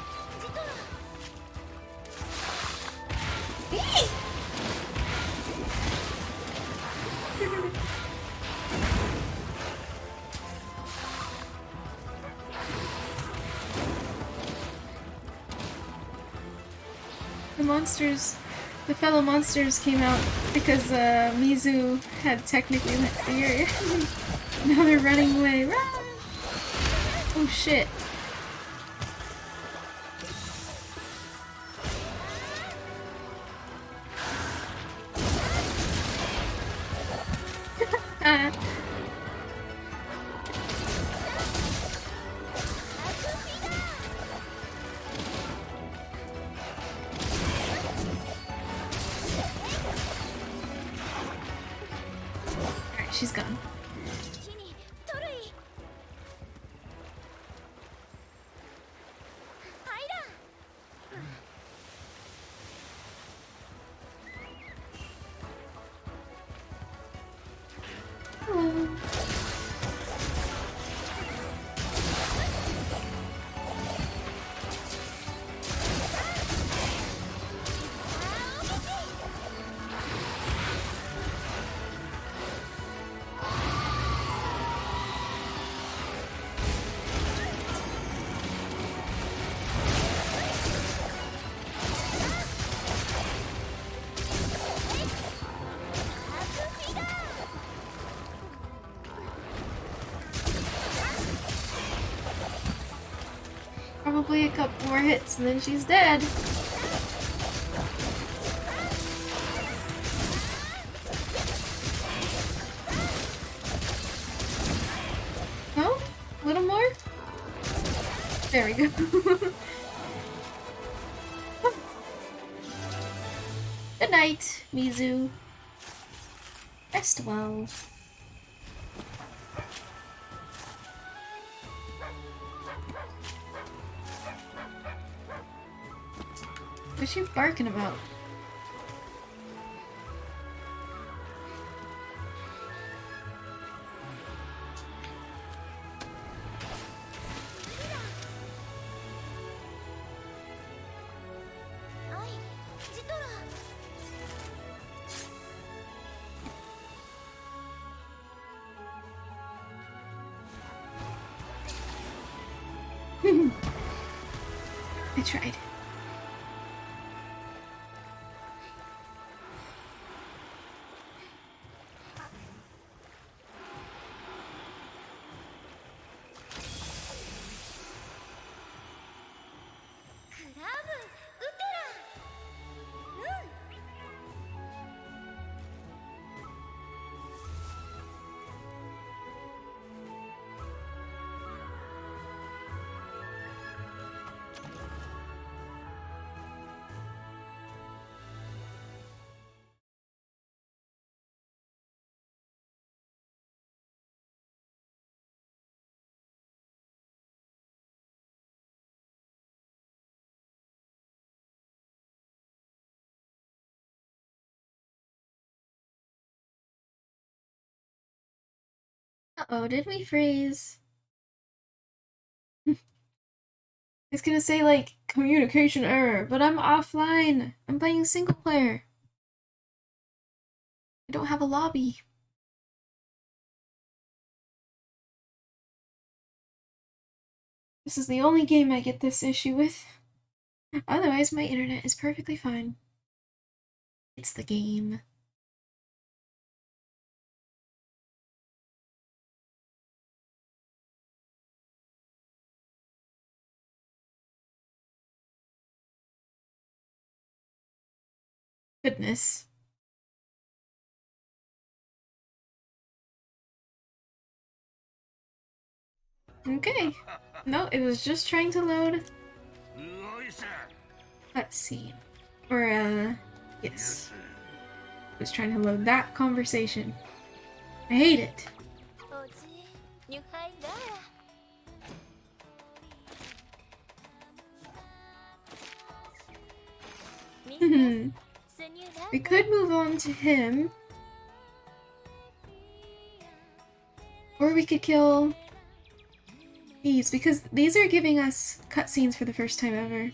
Eee! The fellow monsters came out because Mizu had technically let fear. Now they're running away. Run! Oh shit. she's gone. 木にトルイ入らん Hello. Probably a couple more hits and then she's dead. Oh, a little more? There we go. Good night, Mizu. Rest well. What's she barking about? I tried. Uh-oh, did we freeze? I was gonna say, like, communication error, but I'm offline. I'm playing single player. I don't have a lobby. This is the only game I get this issue with. Otherwise, my internet is perfectly fine. It's the game. Goodness. Okay. No, it was just trying to load cutscene. Or, yes. It was trying to load that conversation. I hate it. We could move on to him. Or we could kill these, because these are giving us cutscenes for the first time ever.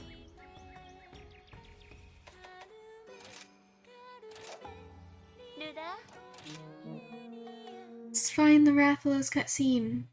Let's find the Rathalos cutscene.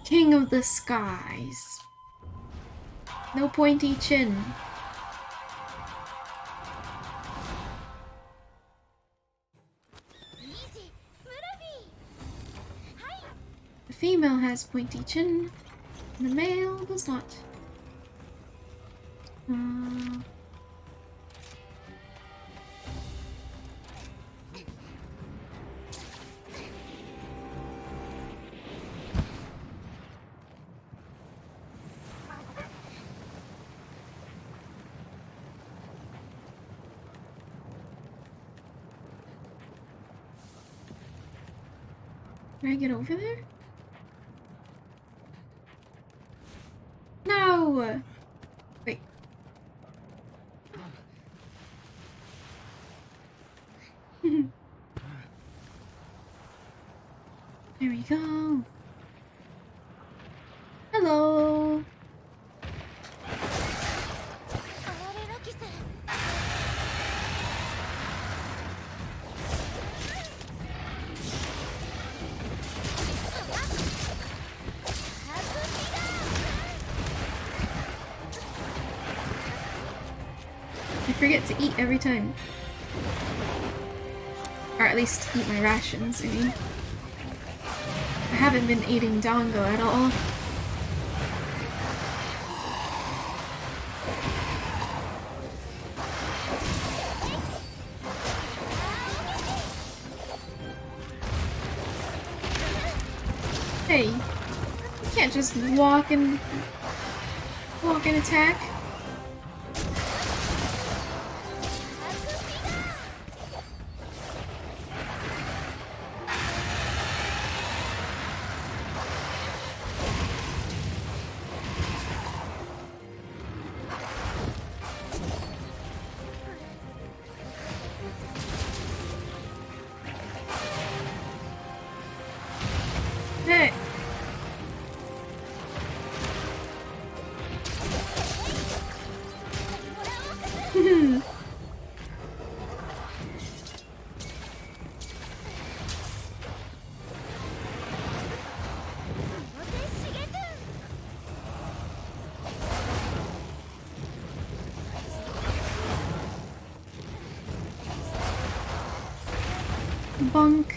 King of the skies. No pointy chin. The female has pointy chin, and the male does not. Can I get over there? No! Wait. There we go. Hello. I forget to eat every time. Or at least eat my rations, I mean. I haven't been eating dango at all. Hey, you can't just walk and attack. Hey. Bunk.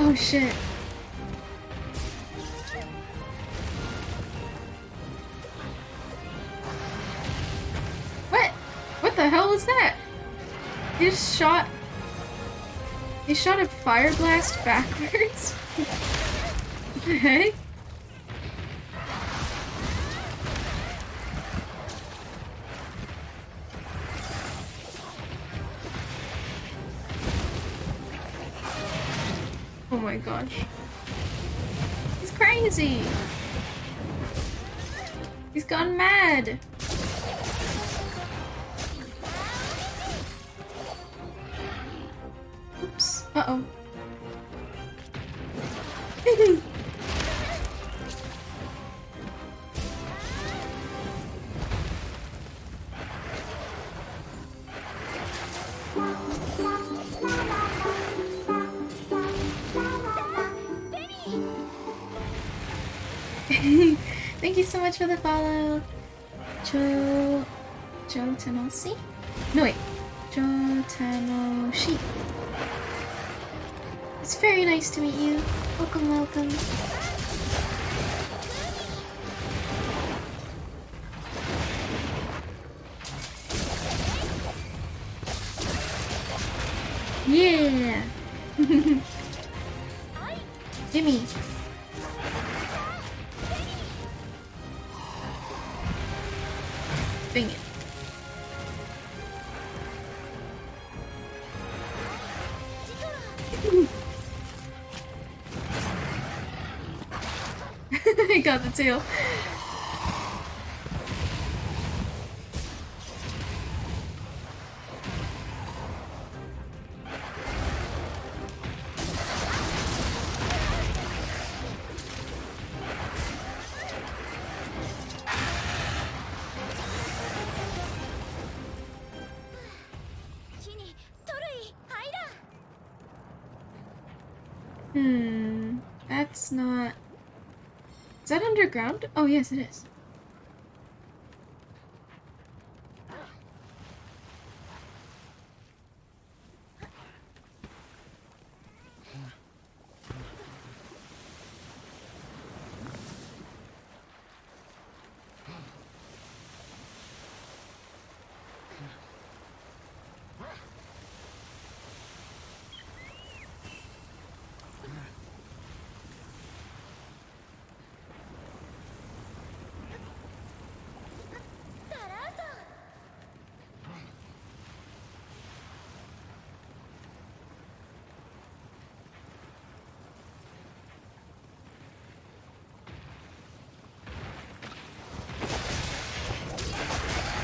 Oh shit. What? What the hell was that? He just shot... He shot a fire blast backwards? What the heck? Oh my gosh. He's crazy! He's gone mad! Oops. Uh-oh. Thank you so much for the follow. Joe Tanoshi? No wait. Joe Tanoshi. It's very nice to meet you. Welcome, welcome. Yeah! Jimmy! Dang it. got the tail. That's not... Is that underground? Oh, yes, it is.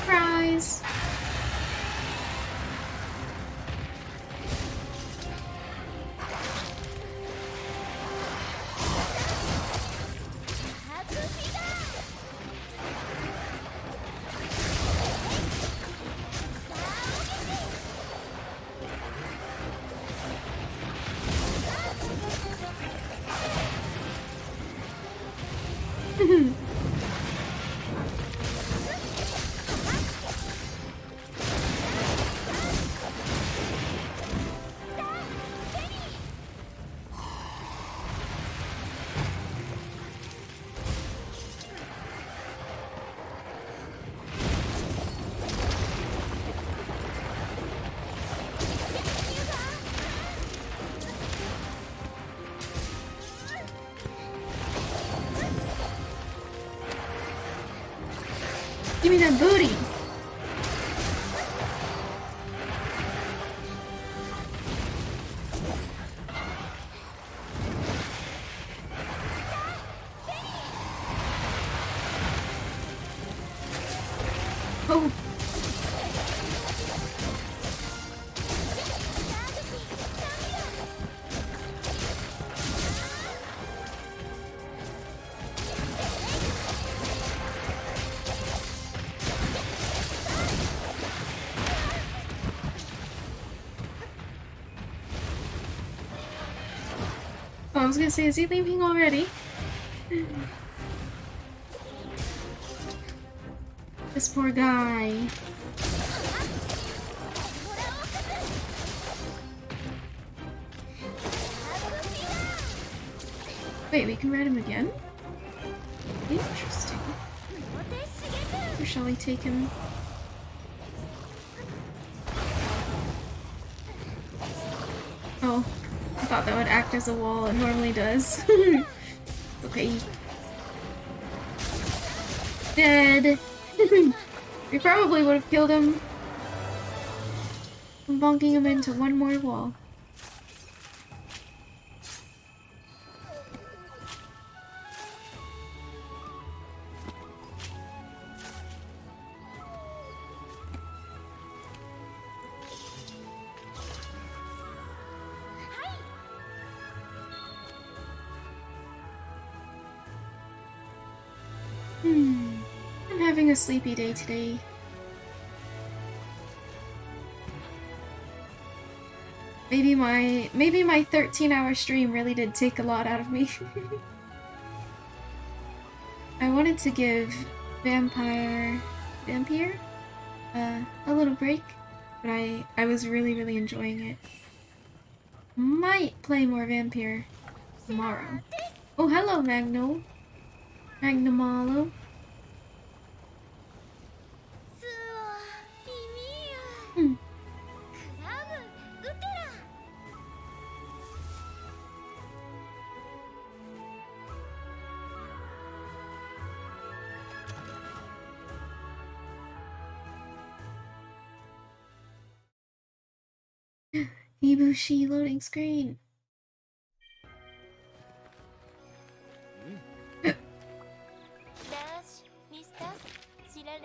Surprise! Give me that booty! Oh! Oh, I was gonna say, is he leaving already? This poor guy. Wait, we can ride him again? Interesting. Or shall we take him? Oh, I thought that would act as a wall. It normally does. Okay. Dead. We probably would have killed him. I'm bonking him into one more wall. I'm having a sleepy day today. Maybe my 13-hour stream really did take a lot out of me. I wanted to give Vampire a little break, but I was really enjoying it. Might play more Vampire tomorrow. Oh, hello, Magno. Magnamalo. Ibushi loading screen. られ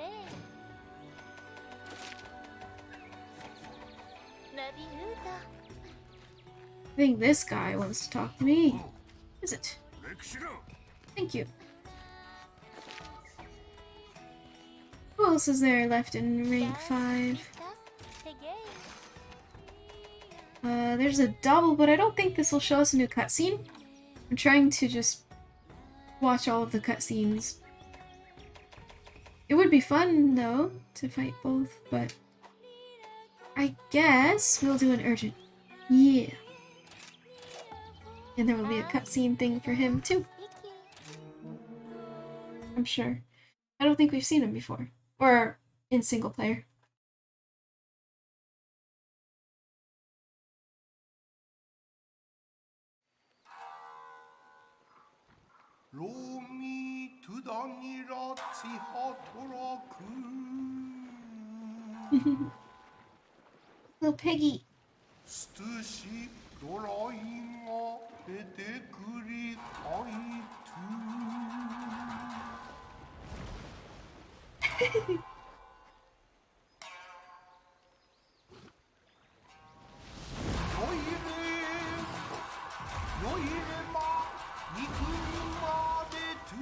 ナビウート I think this guy wants to talk to me. Is it? Thank you. Who else is there left in rank 5? There's a double, but I don't think this will show us a new cutscene. I'm trying to just watch all of the cutscenes. It would be fun, though, to fight both, but I guess we'll do an urgent. Yeah. And there will be a cutscene thing for him, too. I'm sure. I don't think we've seen him before. Or in single player. 로미 두단이라 지하토라크 Little piggy. 스트시 도라이마 베데그리 카이투 너희를 막 이그마데 두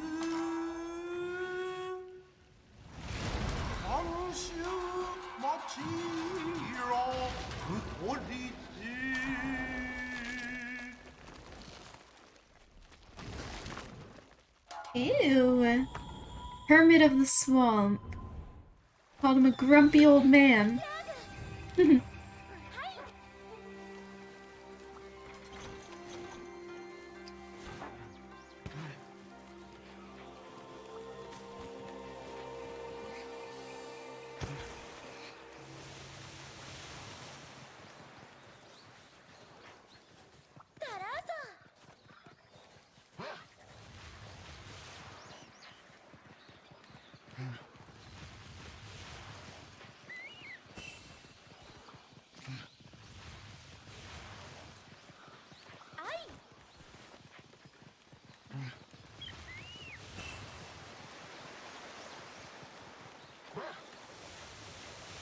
당시 마치라 그 도리지 Ew. Hermit of the swamp. Called him a grumpy old man.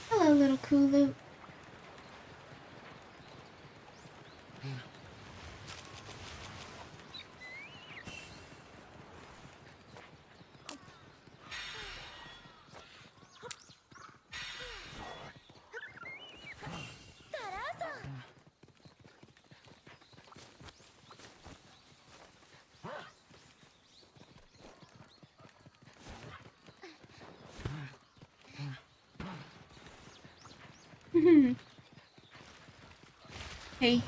Hello, little Kulu. Hey.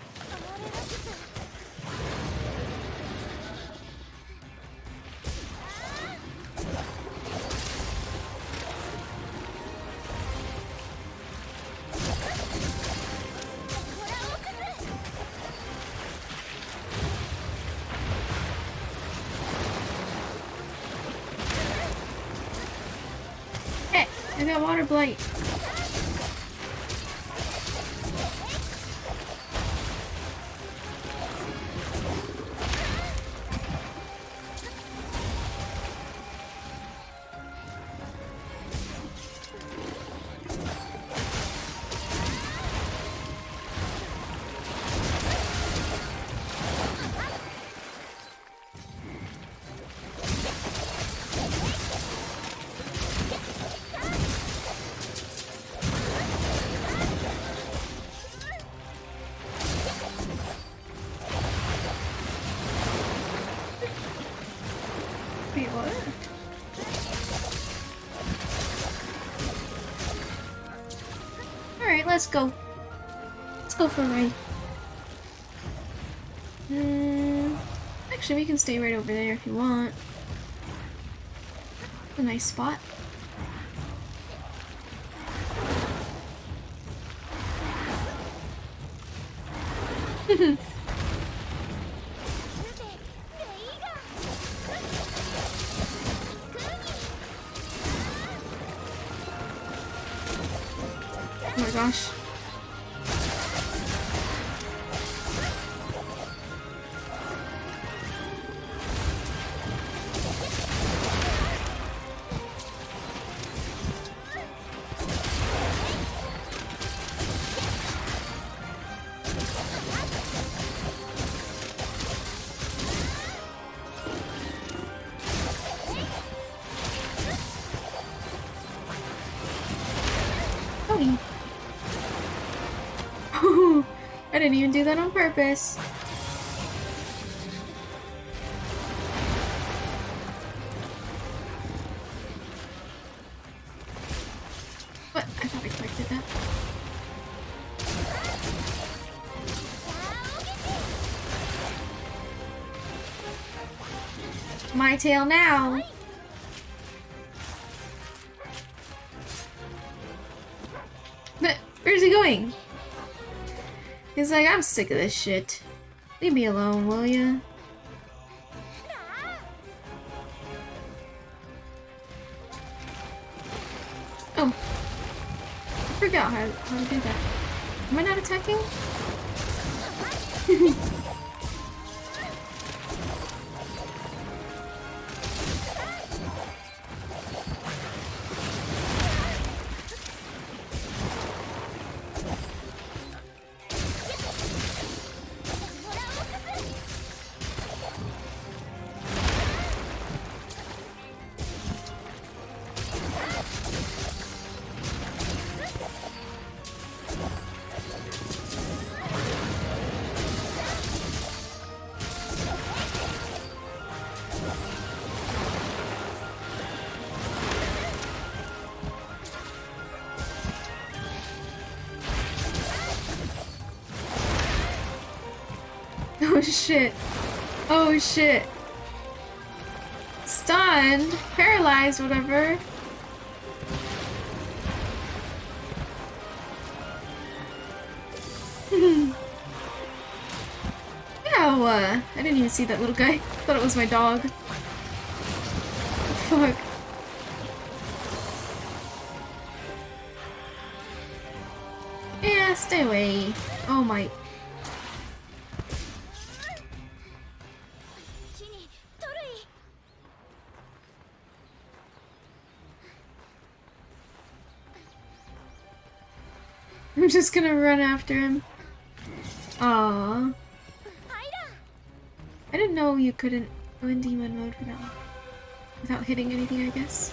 Hey, I got water blight. Wait, what? Alright, let's go. Let's go for a ride. Actually, we can stay right over there if you want. It's a nice spot. Oh my gosh. me. I didn't even do that on purpose. What? I thought I collected that. My tail now. But where's he going? He's like, I'm sick of this shit. Leave me alone, will ya? Oh. I forgot how to do that. Am I not attacking? Oh shit. Oh shit. Stunned, paralyzed, whatever. Ow! I didn't even see that little guy. Thought it was my dog. Fuck. Yeah, stay away. Oh my. I'm just gonna run after him. Aww. I didn't know you couldn't go in demon mode without hitting anything, I guess.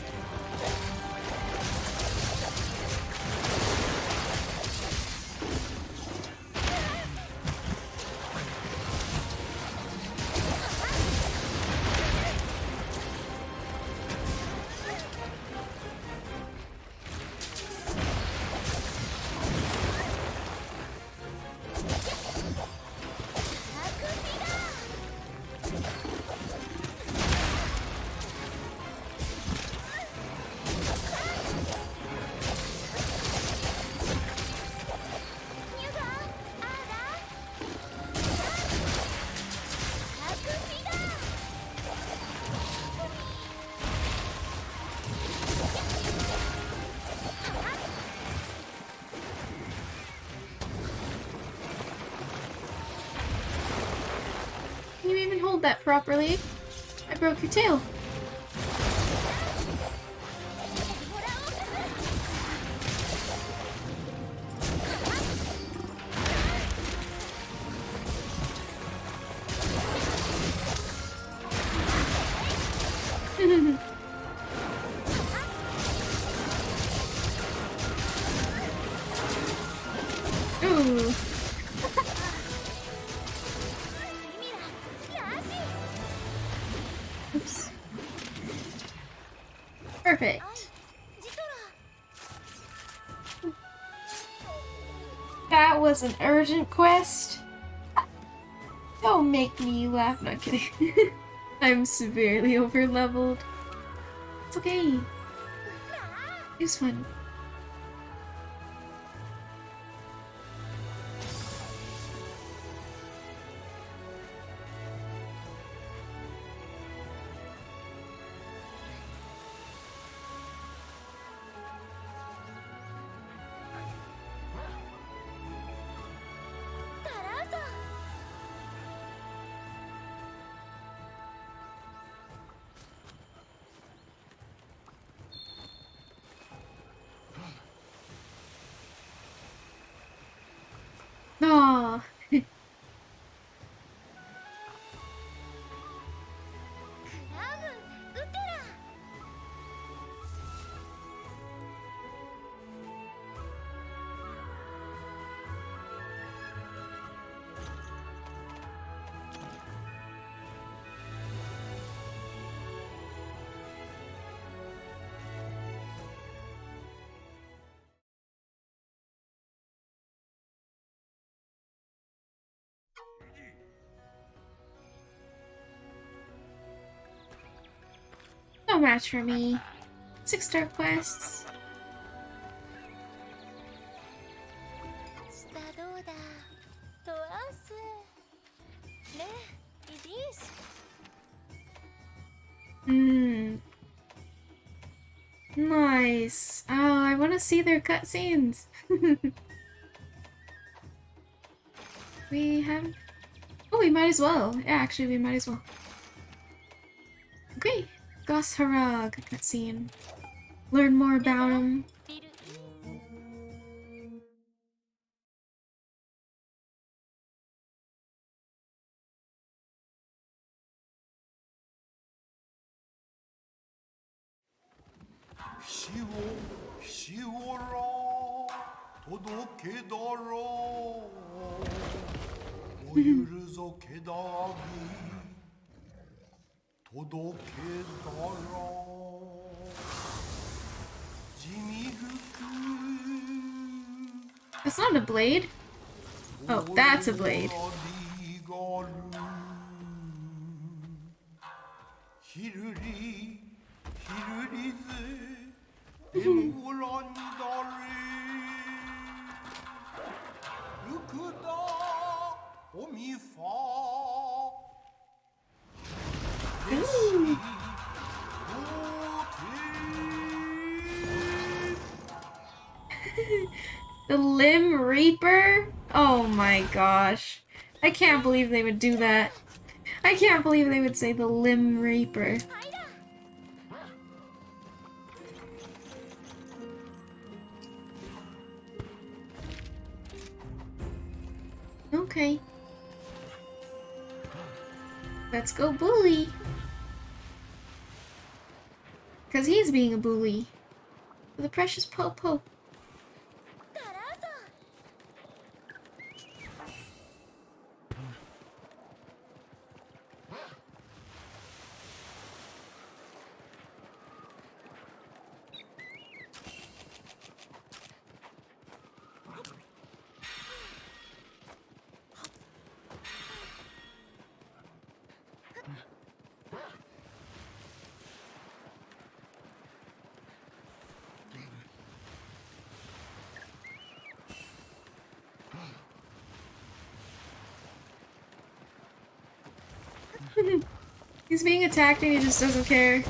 Can you even hold that properly? I broke your tail. Ooh. Oops. Perfect. That was an urgent quest. Don't make me laugh. Not kidding. I'm severely over-leveled. It's okay. It was fun. no match for me. 6-star quests. 下どうだトワースねイディース Nice. Oh, I want to see their cutscenes. We have... Oh, we might as well. Yeah, actually, we might as well. Okay. Gus Harag cutscene. Learn more about him. ビルイース 死を死をら届けだろうおゆるぞけだび届けだろう地味ぐく That's not a blade. Oh, that's a blade. ひるりひるりぜでもごらんだれうくだおみファでしおて The Limb Reaper? Oh my gosh. I can't believe they would do that. I can't believe they would say the Limb Reaper. Okay. Let's go bully. Because he's being a bully. For the precious Popo. カラーゾ He's being attacked and he just doesn't care.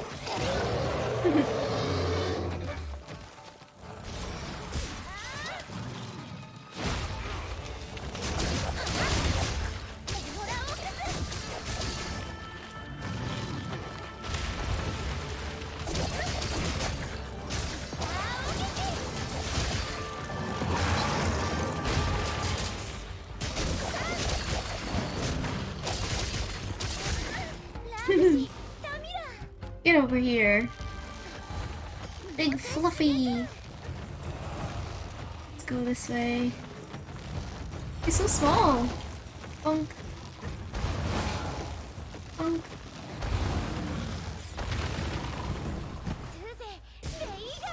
Get over here. Big Fluffy. Let's go this way. He's so small. Bonk. Bonk. スーゼレイガ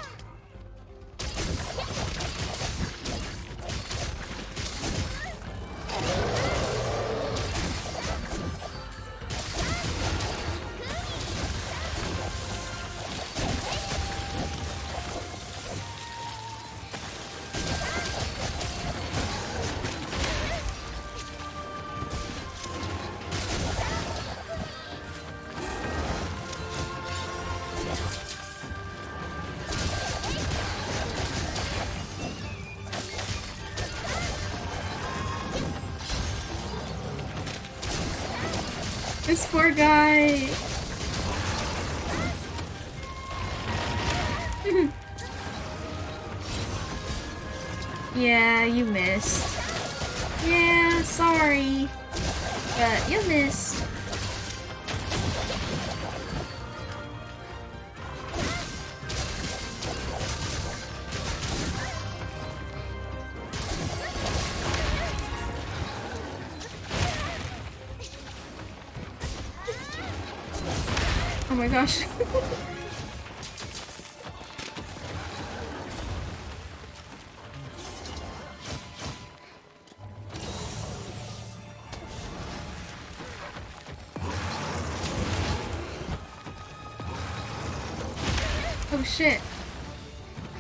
This poor guy. Yeah, you missed. Yeah, sorry. But you missed. Oh my gosh. shit.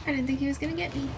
I didn't think he was gonna get me.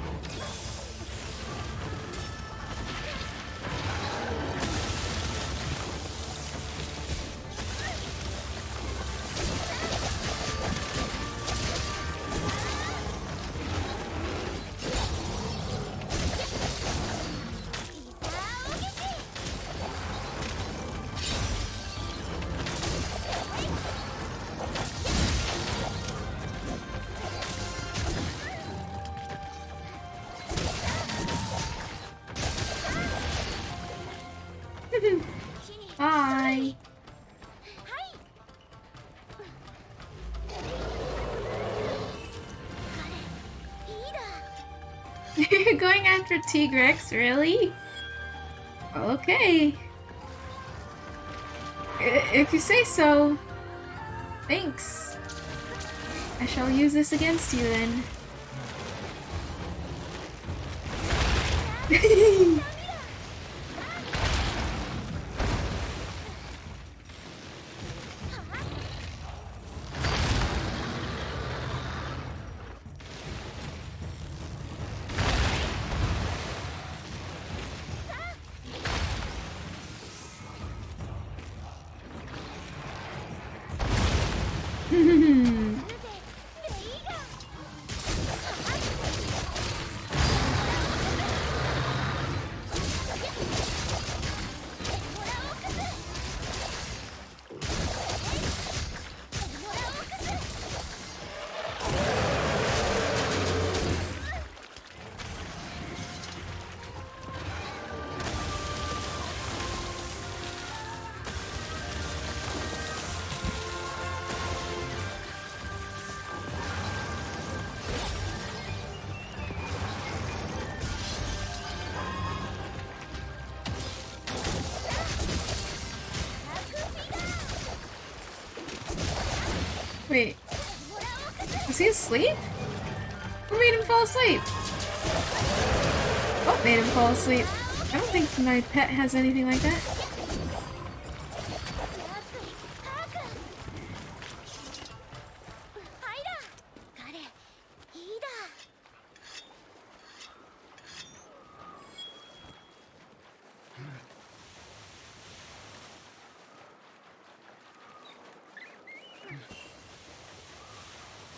Bye. You're going after Tigrex, really? Okay. If you say so. Thanks. I shall use this against you then. Wait. Was he asleep? Who made him fall asleep? What made him fall asleep? I don't think my pet has anything like that.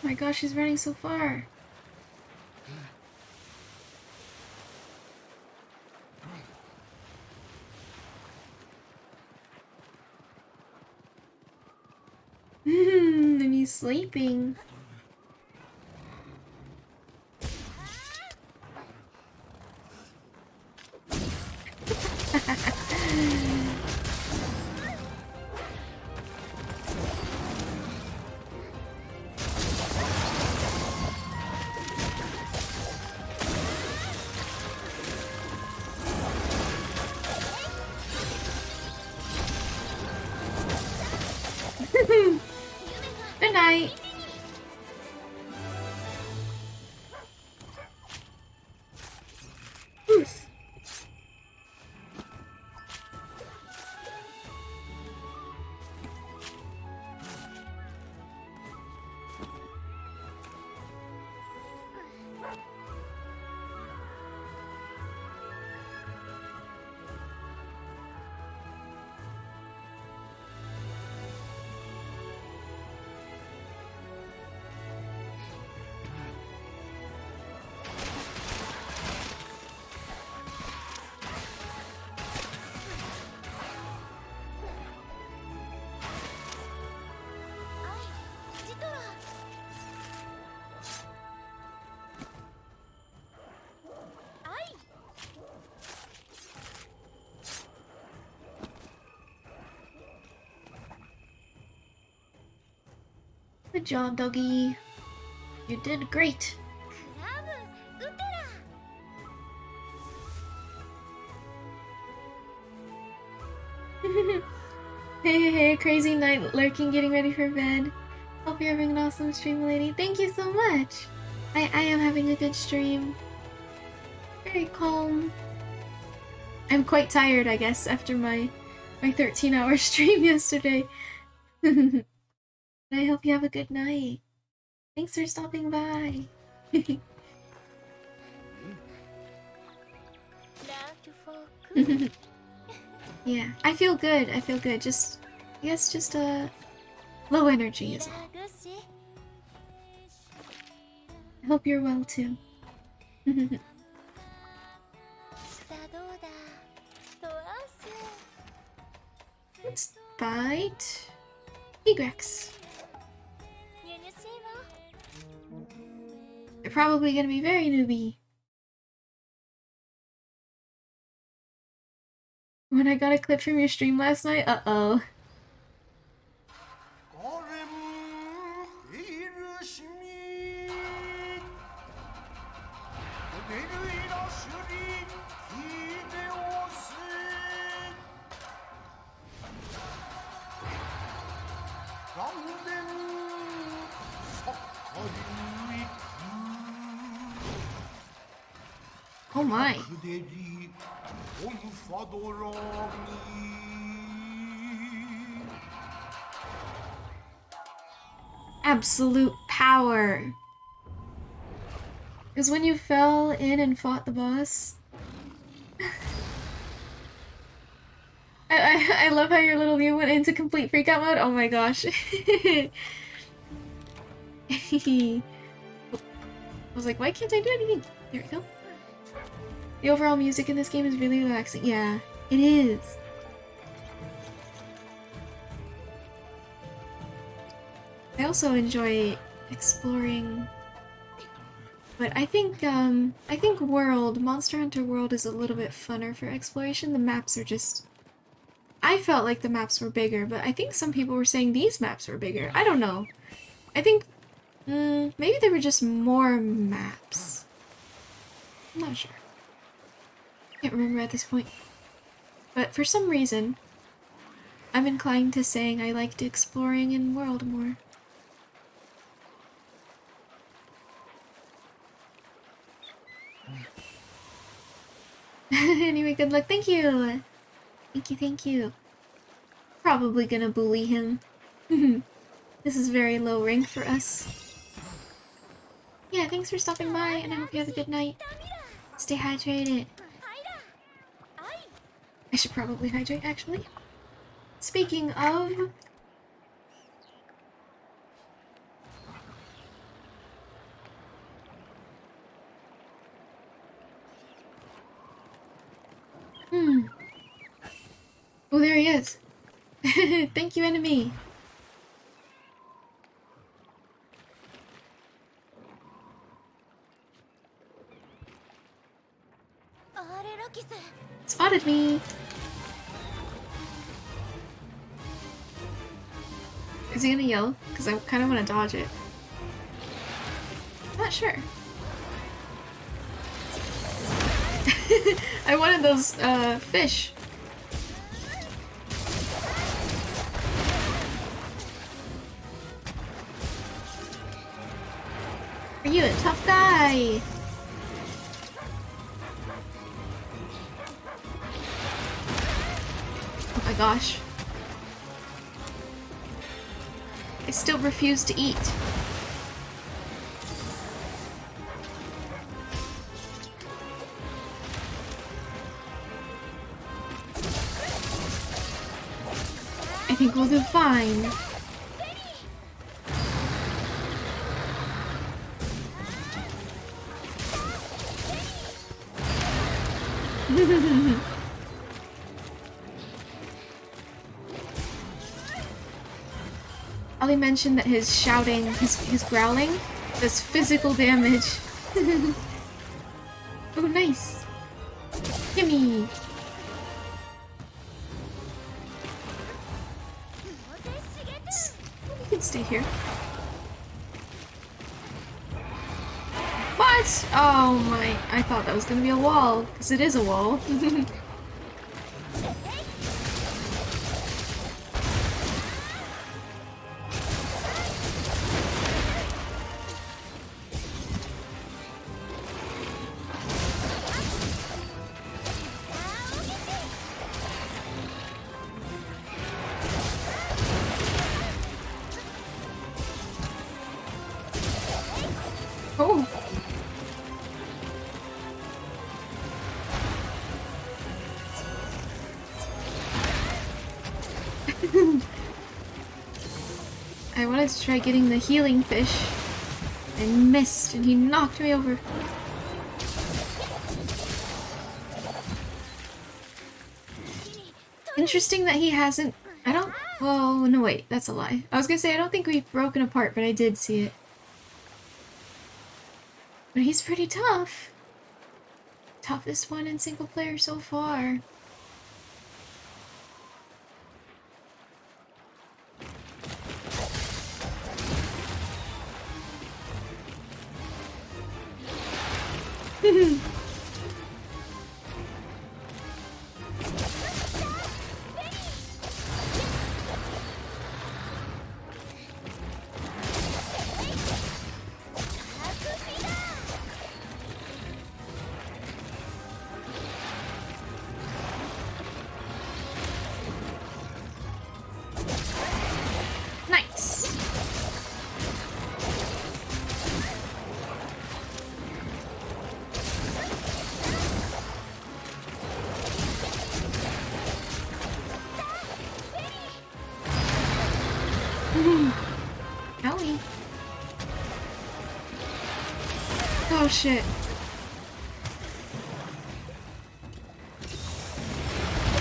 Oh my gosh, she's running so far. And he's sleeping. Good night. Oof. Good job, doggy. You did great. Hey, crazy night lurking, getting ready for bed. Hope you're having an awesome stream, lady. Thank you so much. I am having a good stream. Very calm. I'm quite tired, I guess, after my 13-hour stream yesterday. I hope you have a good night. Thanks for stopping by. Yeah, I feel good. I feel good. Just, I guess, just low energy is all. I hope you're well too. Let's fight Egrex. They're probably gonna be very newbie. When I got a clip from your stream last night, uh-oh. Oh my. Absolute power. Because when you fell in and fought the boss... I love how your little Leo went into complete freakout mode. Oh my gosh. I was like, why can't I do anything? There we go. The overall music in this game is really relaxing. Yeah, it is. I also enjoy exploring, but I think Monster Hunter World is a little bit funner for exploration. The maps are just... I felt like the maps were bigger, but I think some people were saying these maps were bigger. I don't know. I think maybe there were just more maps. I'm not sure. Can't remember at this point. But for some reason, I'm inclined to saying I liked exploring in World more. Anyway, good luck. Thank you! Thank you, thank you. Probably gonna bully him. This is very low rank for us. Yeah, thanks for stopping by, and I hope you have a good night. Stay hydrated. I should probably hydrate, actually. Speaking of... Oh, there he is. Thank you, enemy. Spotted me. Is he gonna yell? Because I kind of want to dodge it. Not sure. I wanted those fish. Are you a tough guy? Oh my gosh. I still refuse to eat. I think we'll do fine. Ollie mentioned that his shouting, his growling, does physical damage. Oh, nice. Gimme. You can stay here. What? Oh my, I thought that was gonna be a wall, because it is a wall. I wanted to try getting the healing fish. I missed and he knocked me over. Interesting that he hasn't... I don't... Well, no wait, that's a lie. I was gonna say I don't think we've broken apart, but I did see it. But he's pretty tough. Toughest one in single player so far. Nice. Owie. Oh shit.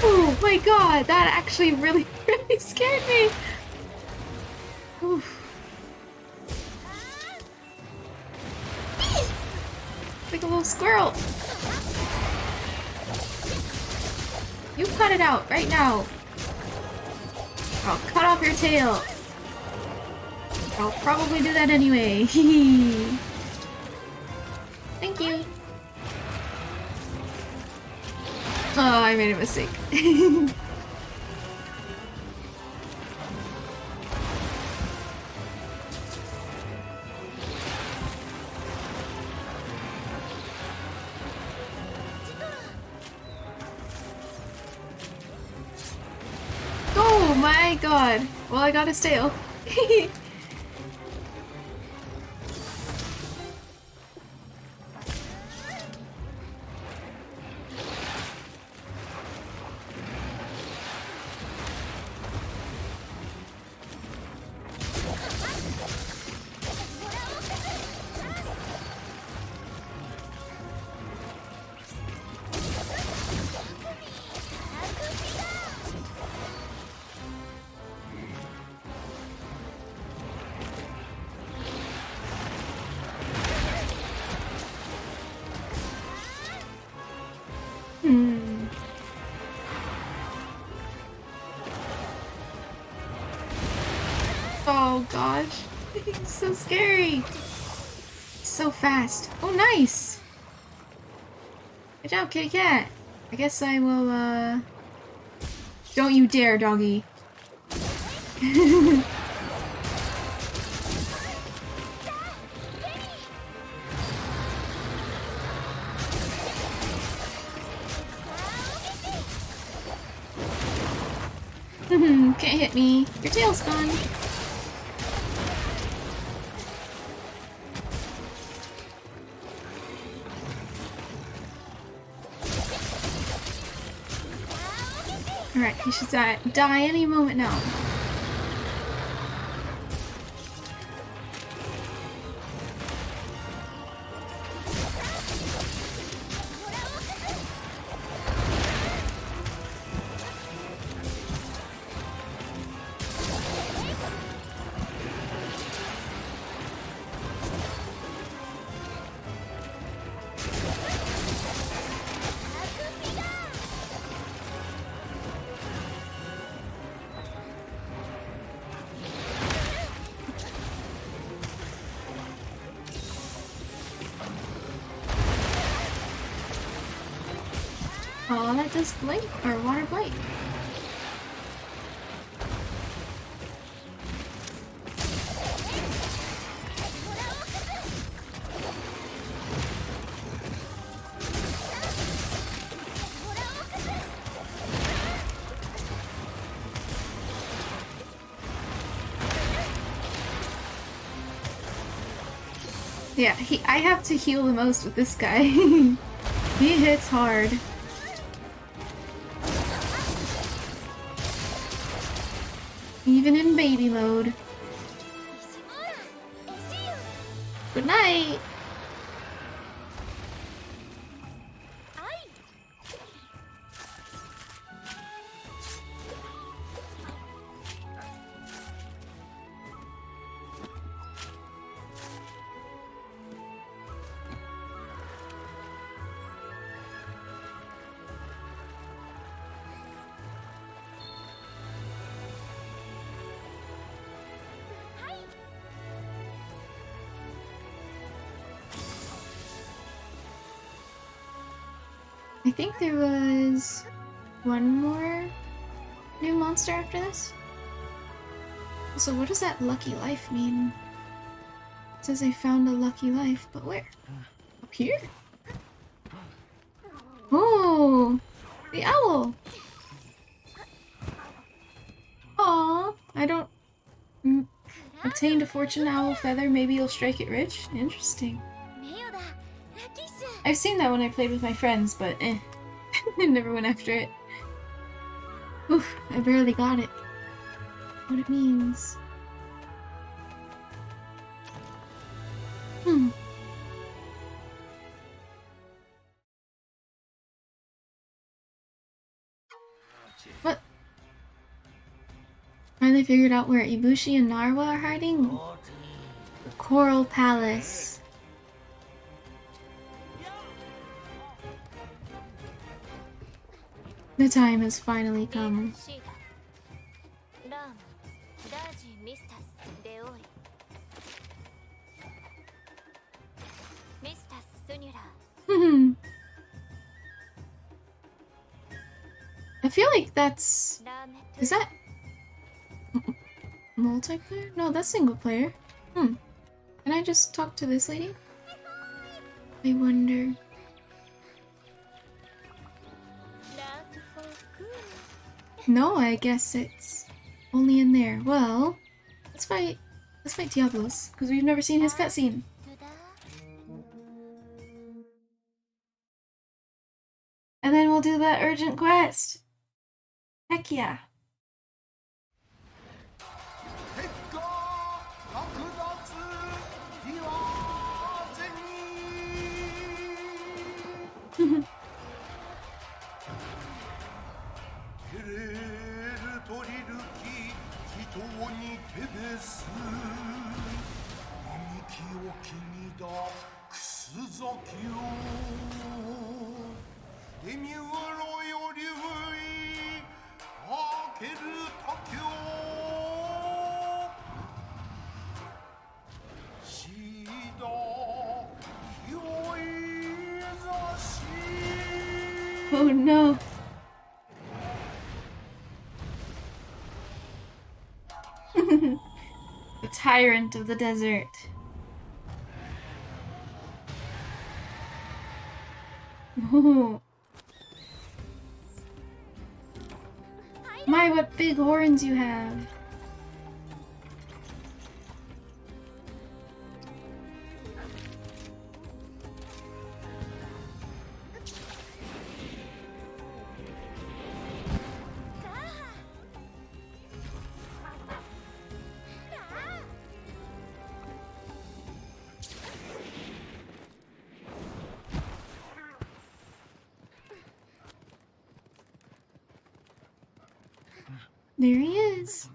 Oh my god, that actually really, really scared me. Oof. Like a little squirrel. You cut it out right now. I'll cut off your tail. I'll probably do that anyway. Thank you. Oh, I made a mistake. Oh my god. Well, I got his tail. Oh gosh, it's so scary. It's so fast. Oh, nice. Good job, kitty cat. I guess I will, Don't you dare, doggy. Can't hit me. Your tail's gone. Alright, he should die any moment now. Oh, that does blink, or water blink. Yeah, I have to heal the most with this guy. He hits hard. Even in baby mode. Good night. I think there was one more new monster after this. So what does that lucky life mean? It says I found a lucky life, but where? Up here? Oh, the owl. Aw, I don't... obtained a fortune owl feather, maybe you'll strike it rich? Interesting. I've seen that when I played with my friends, but I never went after it. Oof, I barely got it. What it means. What? Finally figured out where Ibushi and Narwa are hiding? The Coral Palace. The time has finally come. I feel like that's... Is that... multiplayer? No, that's single player. Can I just talk to this lady? I wonder... No, I guess it's only in there. Well, let's fight Diablos, because we've never seen his cutscene. And then we'll do that urgent quest. Heck yeah. Oh no. The tyrant of the desert. Ooh. My, what big horns you have. There he is.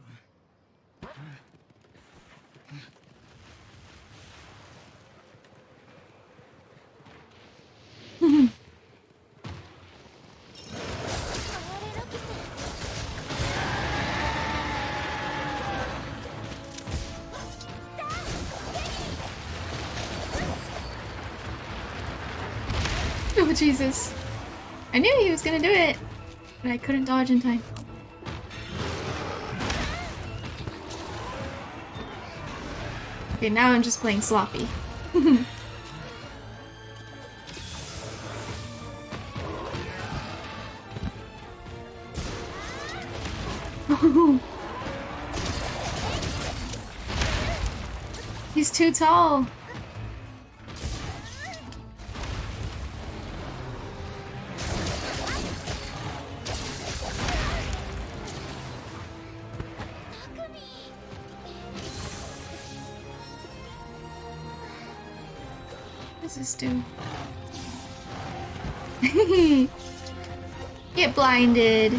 Oh Jesus. I knew he was gonna do it, but I couldn't dodge in time. Okay, now I'm just playing sloppy. He's too tall. does this do? Get blinded.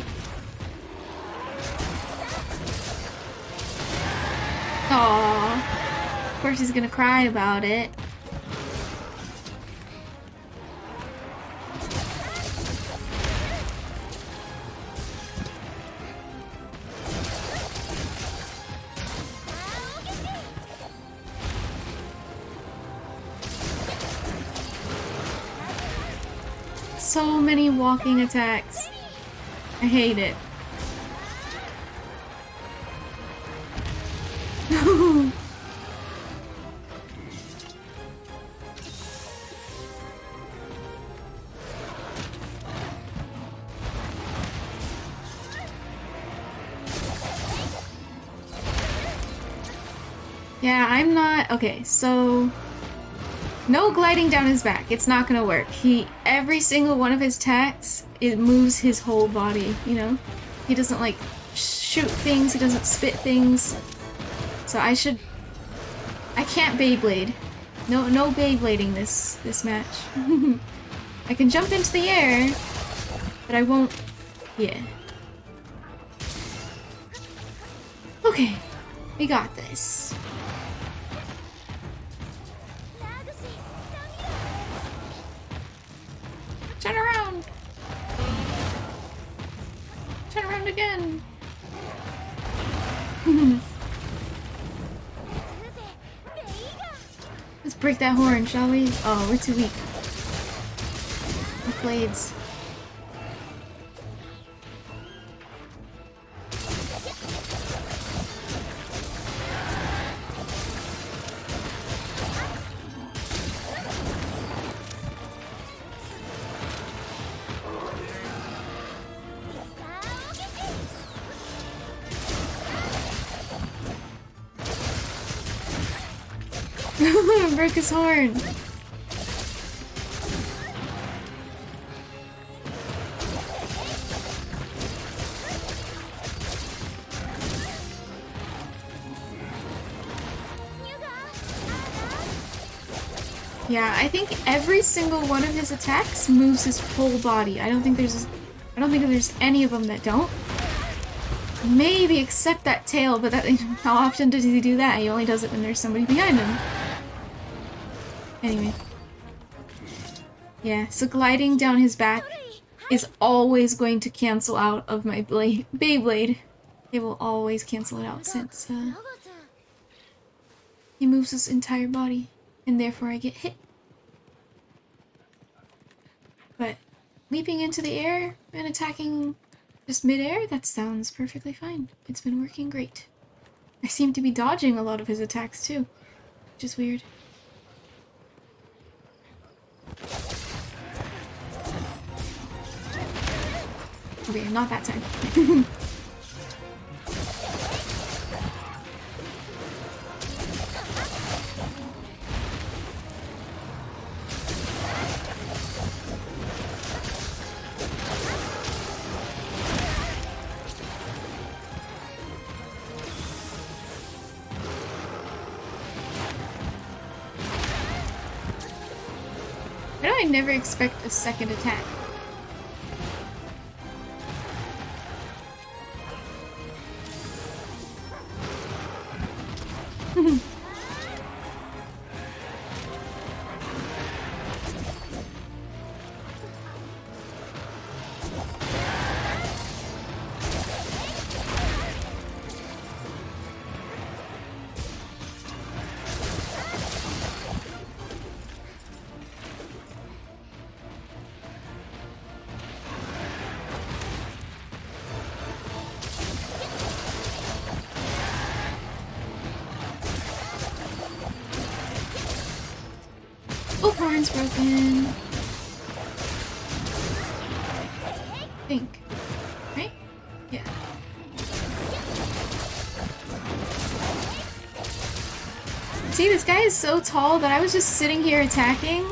Aww. Of course he's gonna cry about it. So many walking attacks. I hate it. Yeah, I'm not... Okay, so... No gliding down his back. It's not gonna work. Every single one of his attacks, it moves his whole body, you know? He doesn't, like, shoot things, he doesn't spit things. So I can't Beyblade. No Beyblading this match. I can jump into the air, but I won't... Yeah. Okay, we got this. Turn around! Turn around again! Let's break that horn, shall we? Oh, we're too weak. With blades. Broke his horn. Yeah, I think every single one of his attacks moves his whole body. I don't think there's any of them that don't. Maybe except that tail, but how often does he do that? He only does it when there's somebody behind him. Anyway. Yeah, so gliding down his back is always going to cancel out of my Beyblade. It will always cancel it out since he moves his entire body, and therefore I get hit. But leaping into the air and attacking just mid-air, that sounds perfectly fine. It's been working great. I seem to be dodging a lot of his attacks too, which is weird. Okay, not that time. Why do I never expect a second attack? Oh, horn's broken. Think. Right? Yeah. See, this guy is so tall that I was just sitting here attacking,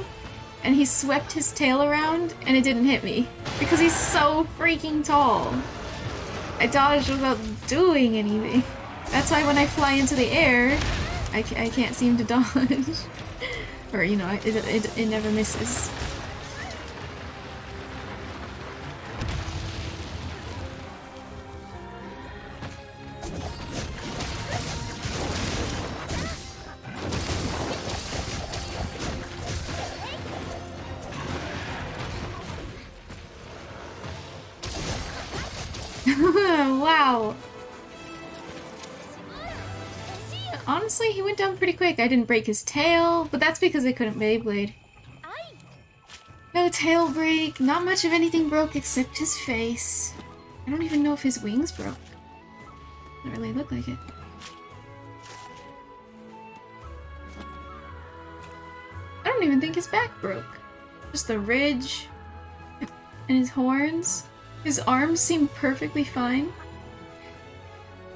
and he swept his tail around, and it didn't hit me. Because he's so freaking tall. I dodged without doing anything. That's why when I fly into the air, I can't seem to dodge. Or, you know, it never misses. Wow. Honestly, he went down pretty quick. I didn't break his tail, but that's because I couldn't Beyblade. No tail break, not much of anything broke except his face. I don't even know if his wings broke. Doesn't really look like it. I don't even think his back broke. Just the ridge and his horns. His arms seem perfectly fine.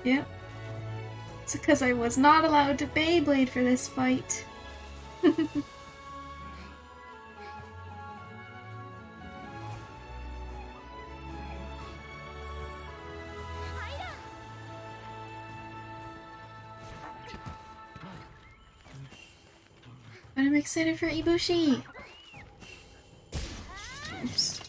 Yep. It's because I was not allowed to Beyblade for this fight. But I'm excited for Ibushi. Oops.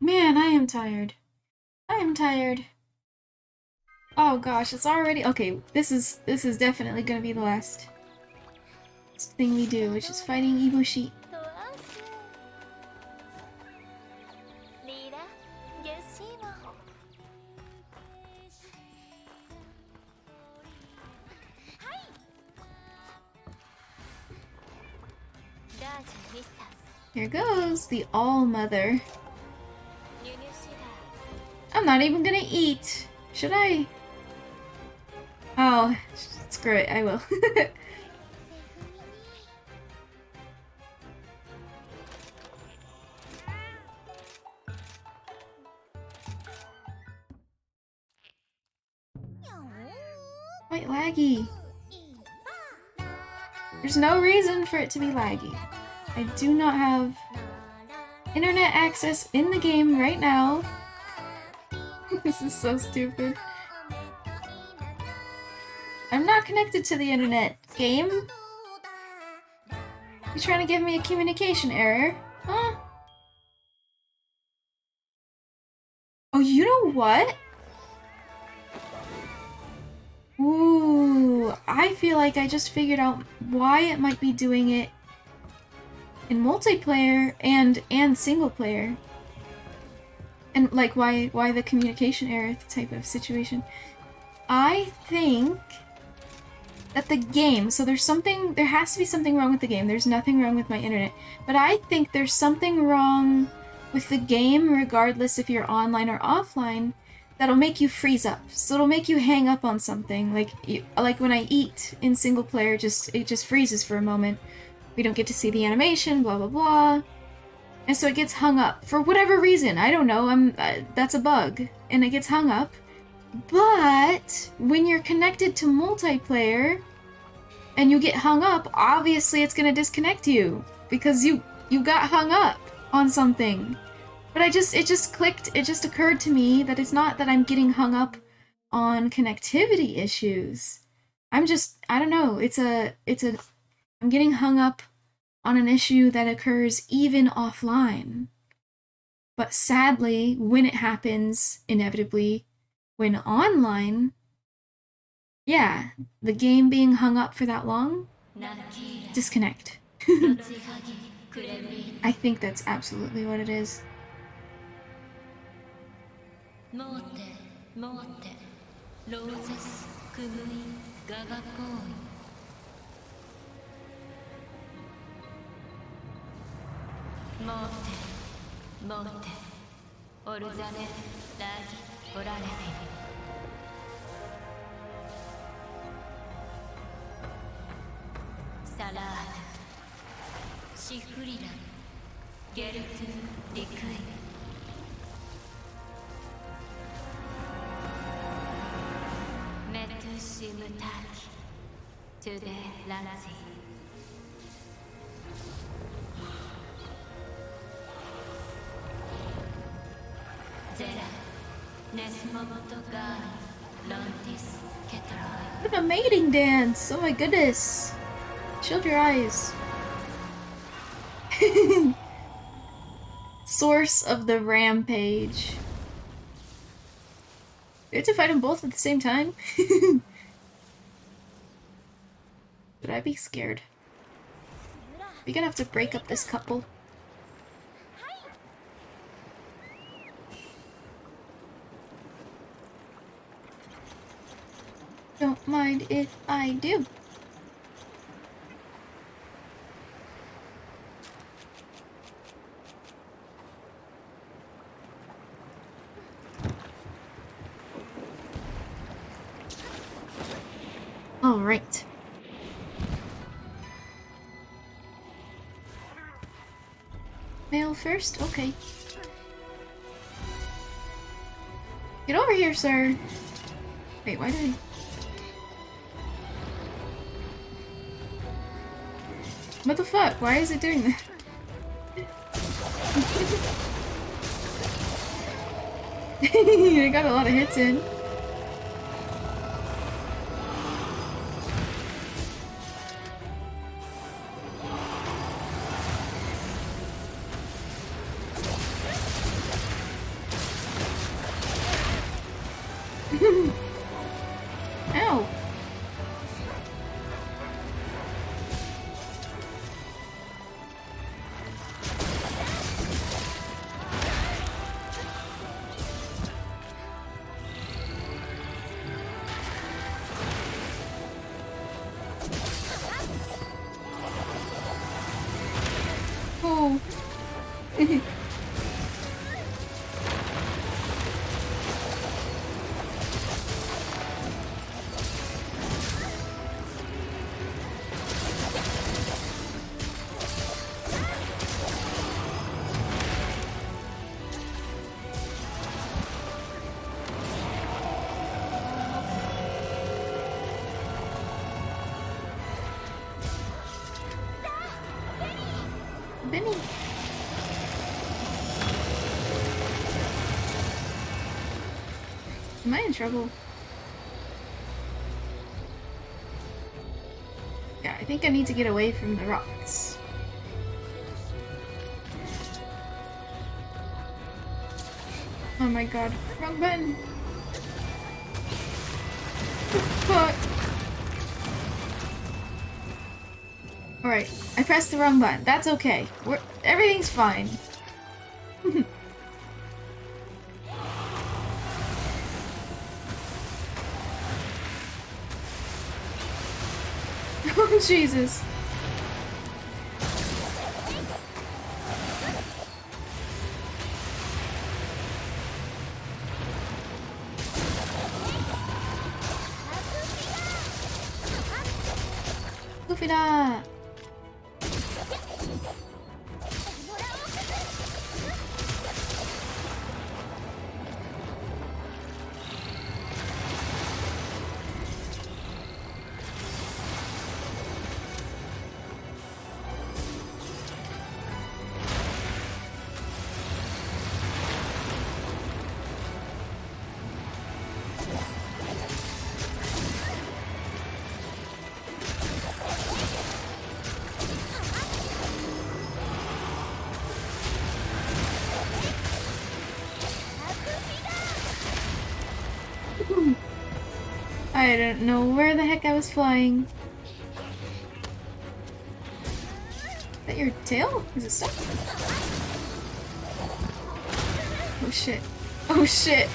Man, I am tired. I am tired. Oh gosh, it's already okay. This is definitely gonna be the last thing we do, which is fighting Ibushi. Here goes the All-Mother. I'm not even gonna eat. Should I? Oh, screw it, I will. Quite laggy. There's no reason for it to be laggy. I do not have internet access in the game right now. This is so stupid. I'm not connected to the internet, game. You're trying to give me a communication error? Huh? Oh, you know what? Ooh, I feel like I just figured out why it might be doing it in multiplayer and single player. And like why the communication error type of situation. I think that the game, so there has to be something wrong with the game. There's nothing wrong with my internet. But I think there's something wrong with the game regardless if you're online or offline that'll make you freeze up. So it'll make you hang up on something. Like when I eat in single player, it just freezes for a moment. We don't get to see the animation, blah blah blah. And so it gets hung up for whatever reason. I don't know. That's a bug, and it gets hung up. But when you're connected to multiplayer and you get hung up, obviously it's gonna disconnect you because you got hung up on something. But it just clicked. It just occurred to me that it's not that I'm getting hung up on connectivity issues. I don't know. I'm getting hung up on an issue that occurs even offline. But sadly, when it happens, inevitably, when online, yeah, the game being hung up for that long, disconnect. I think that's absolutely what it is. オルザネ・ラギ・オラレフィサラードシフリラゲルトゥ・リクイメトゥシムタキトゥデランシゼラネスモモトガーロンティスケトロイ What a mating dance! Oh my goodness! Shield your eyes. Source of the rampage. We have to fight them both at the same time? Would I be scared? We're gonna have to break up this couple. Don't mind if I do. All right. Male first? Okay. Get over here, sir. Wait, why did I... What the fuck? Why is it doing that? I got a lot of hits in. Ow! Oh. Benny. Am I in trouble? Yeah, I think I need to get away from the rocks. Oh my god, wrong button! Fuck! Alright, I pressed the wrong button. That's okay. Everything's fine. Oh, Jesus. Goofy-da! I don't know where the heck I was flying. Is that your tail? Is it stuck? Oh shit. Oh shit.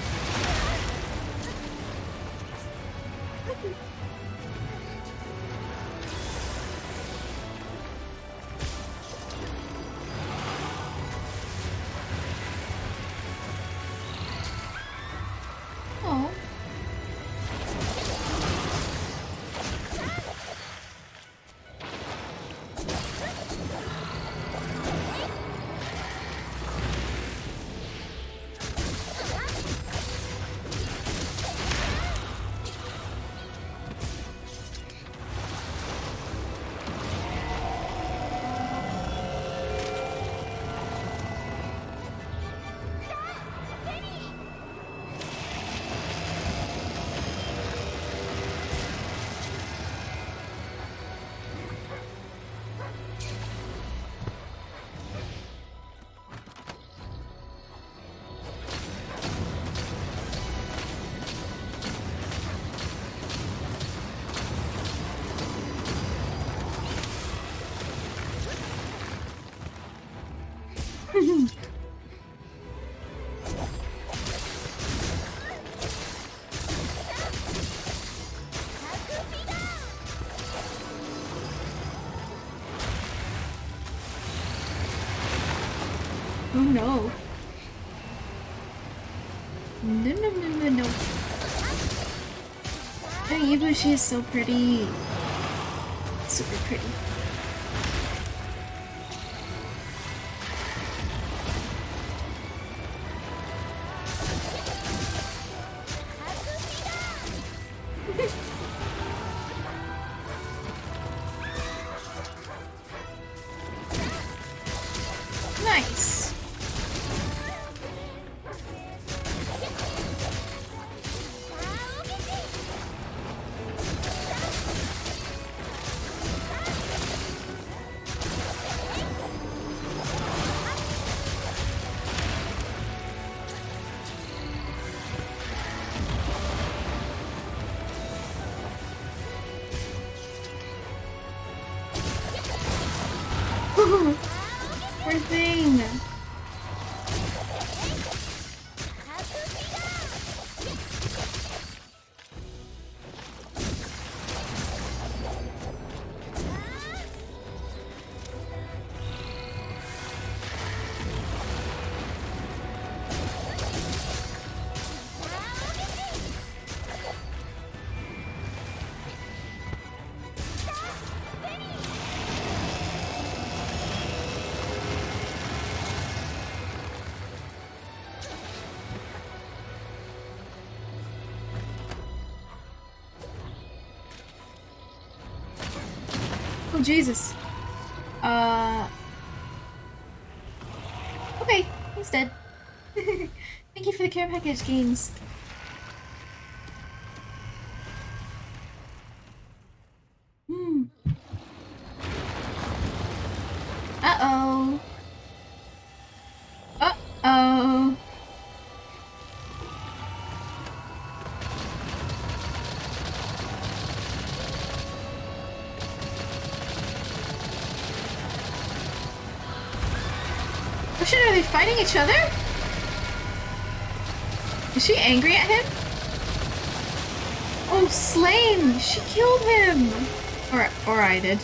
Oh no. No. Oh, Ibushi is so pretty. Super pretty. Nice. Poor thing. Oh, Jesus. Okay, he's dead. Thank you for the care package, games. Uh-oh. Uh-oh. Oh shit, are they fighting each other? Is she angry at him? Oh, slain! She killed him! Or I did.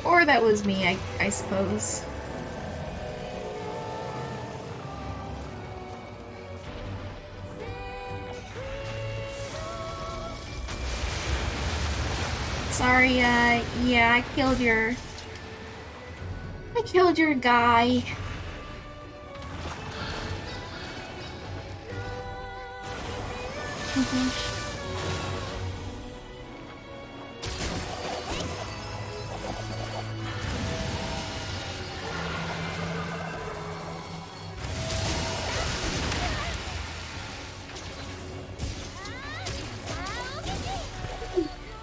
or that was me, I suppose. Sorry, yeah, I killed your guy. Oh gosh.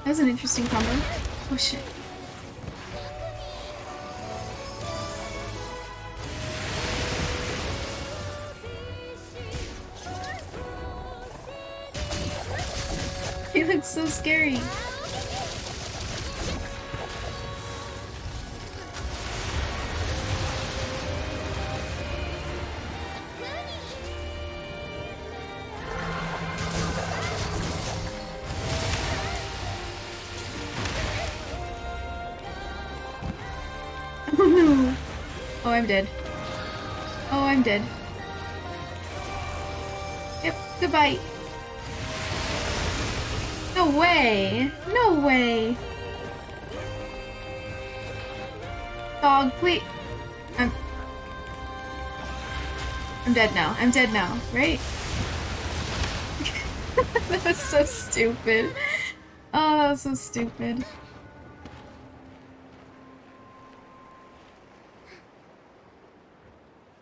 That was an interesting combo. Oh shit. He looks so scary. Oh no. Oh, I'm dead. Oh, I'm dead. Yep, goodbye. No way! No way! Dog, please. I'm dead now. I'm dead now, right? That was so stupid. Oh, that was so stupid.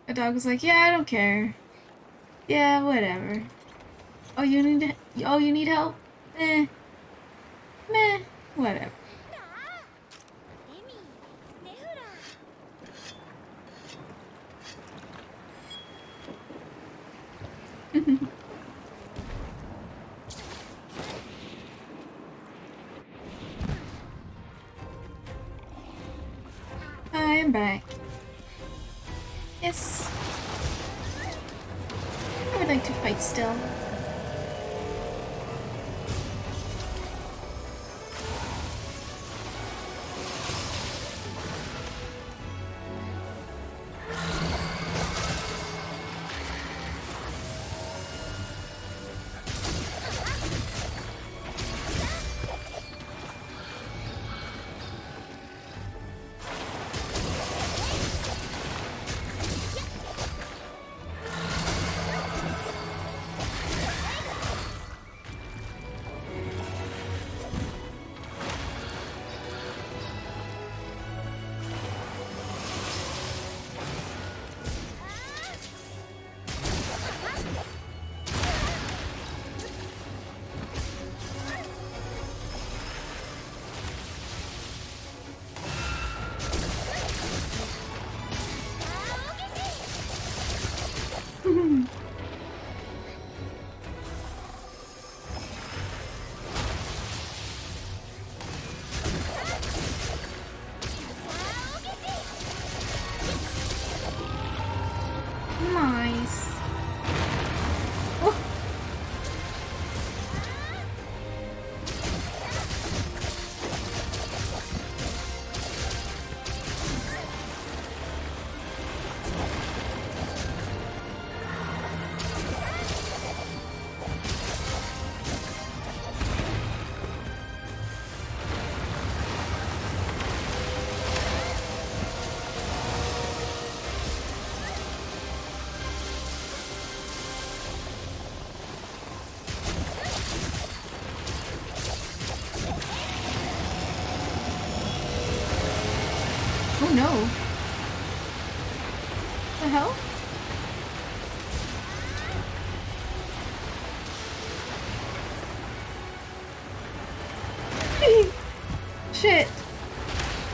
The dog was like, yeah, I don't care. Yeah, whatever. Oh, you need help? Eh. Meh. Whatever. I am back. Yes. I would like to fight still. Oh. The hell? Shit.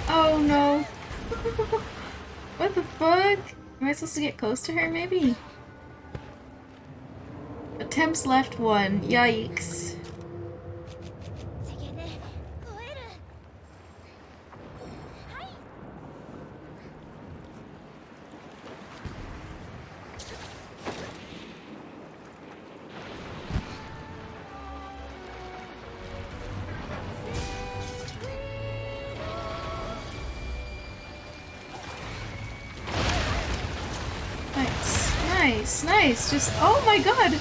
Oh no. What the fuck? Am I supposed to get close to her, maybe? Attempts left 1. Yikes. Nice, nice. Just, oh my god.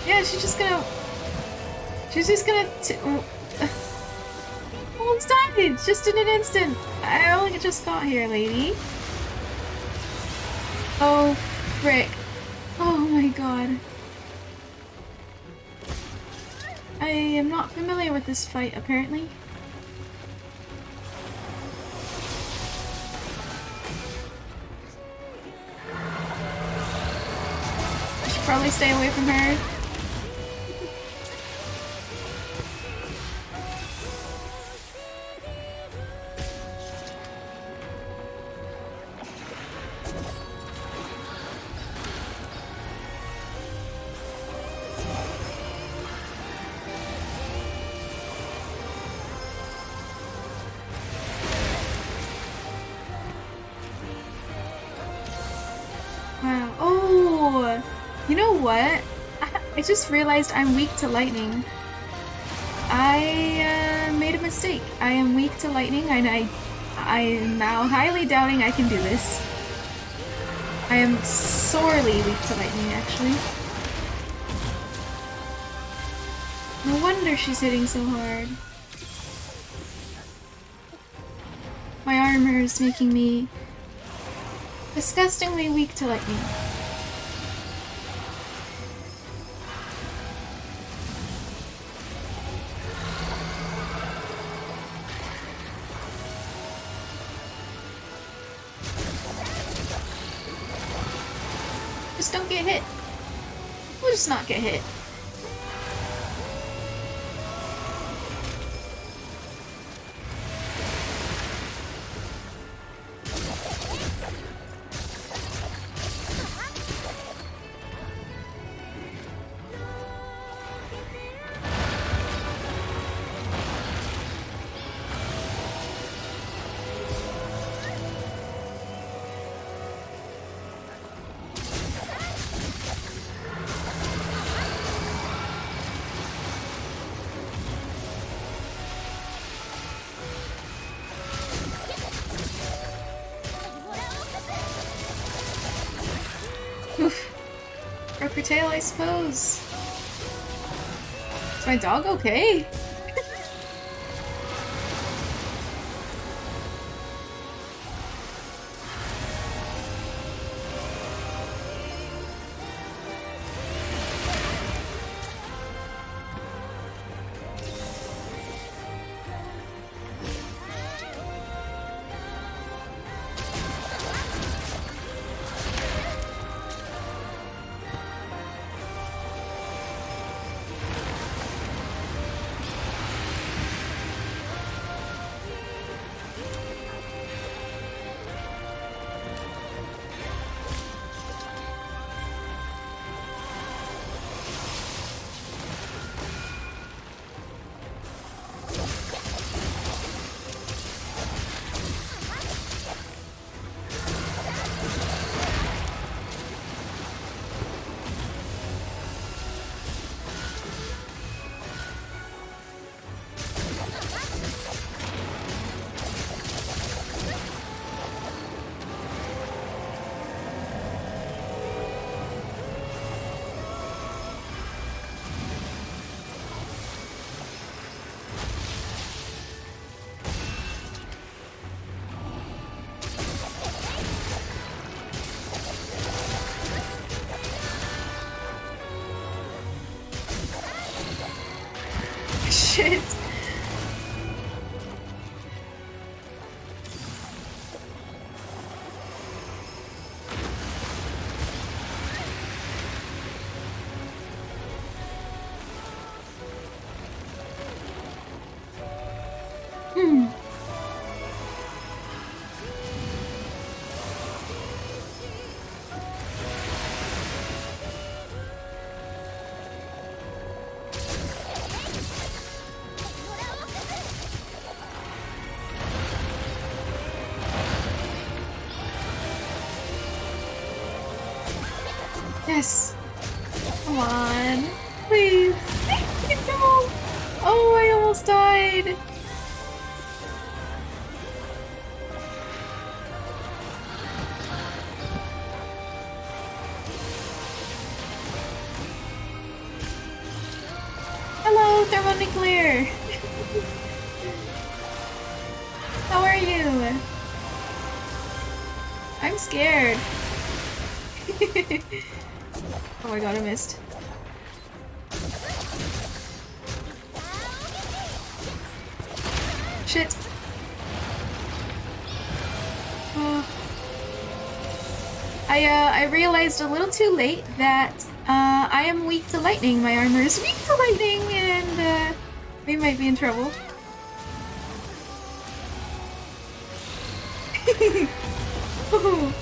Yeah, she's just gonna almost died, just in an instant. I only just got here, lady. Oh, frick. Oh my god. I am not familiar with this fight, apparently. Probably stay away from her. Wow. Oh! You know what? I just realized I'm weak to lightning. I made a mistake. I am weak to lightning, and I am now highly doubting I can do this. I am sorely weak to lightning, actually. No wonder she's hitting so hard. My armor is making me disgustingly weak to lightning. Just don't get hit. We'll just not get hit. Broke her tail, I suppose. Is my dog okay? Shit. Yes! Come on. Please. No! Oh, I almost died! Hello, thermonuclear! How are you? I'm scared. Oh my god, I missed. Shit. I realized a little too late that I am weak to lightning. My armor is weak to lightning, and we might be in trouble. Ooh.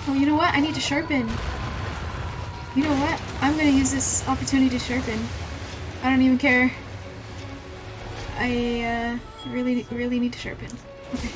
Oh, you know what? I need to sharpen. You know what? I'm gonna use this opportunity to sharpen. I don't even care. I really need to sharpen. Okay.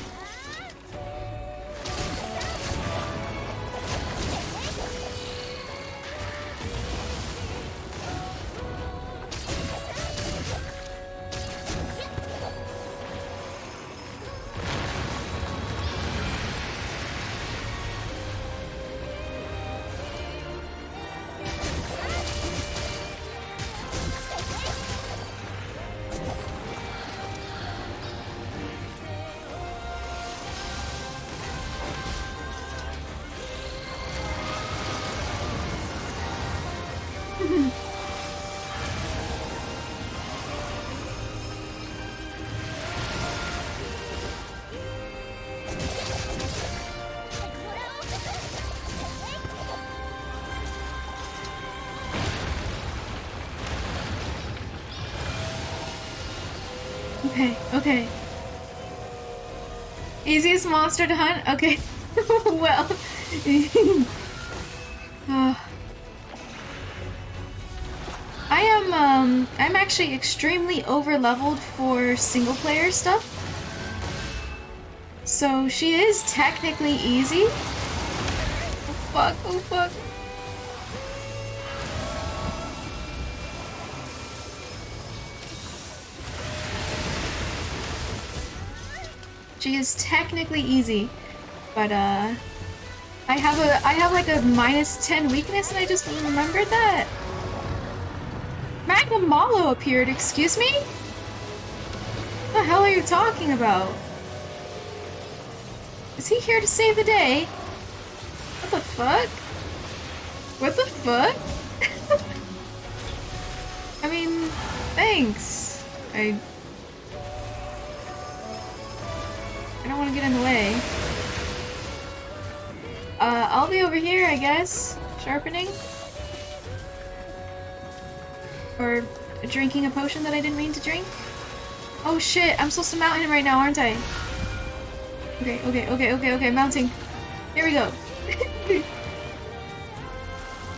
Okay, okay. Easiest monster to hunt? Okay. Well. I'm actually extremely over-leveled for single-player stuff. So she is technically easy. Oh fuck, oh fuck. She is technically easy, but I have like a -10 weakness, and I just remembered that. Magnum Malo appeared. Excuse me? What the hell are you talking about? Is he here to save the day? What the fuck? What the fuck? I mean, thanks. I don't want to get in the way. I'll be over here, I guess. Sharpening? Or drinking a potion that I didn't mean to drink? Oh shit, I'm supposed to mount him right now, aren't I? Okay, mounting. Here we go.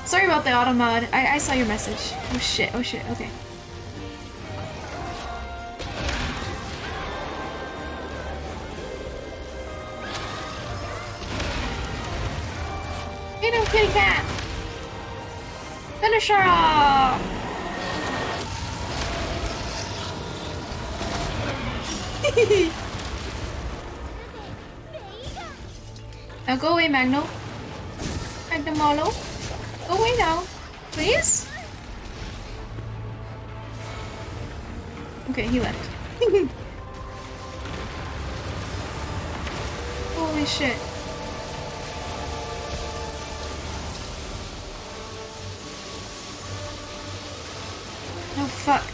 Sorry about the auto mod. I saw your message. Oh shit, okay. Get him, kitty cat! Finish her off! Now go away, Magno. Magnamalo. Go away now. Please? Okay, he left. Holy shit. Oh fuck.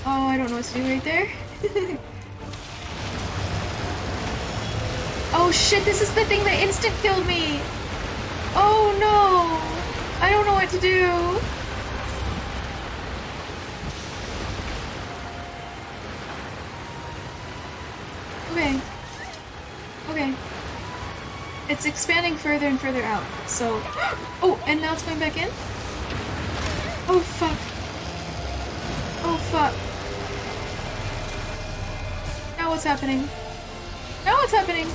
Oh, I don't know what to do right there. Oh shit, this is the thing that instant killed me! Oh no! I don't know what to do! Okay. Okay. It's expanding further and further out, so... Oh, and now it's going back in? Oh, fuck. Oh, fuck. Now what's happening? Now what's happening?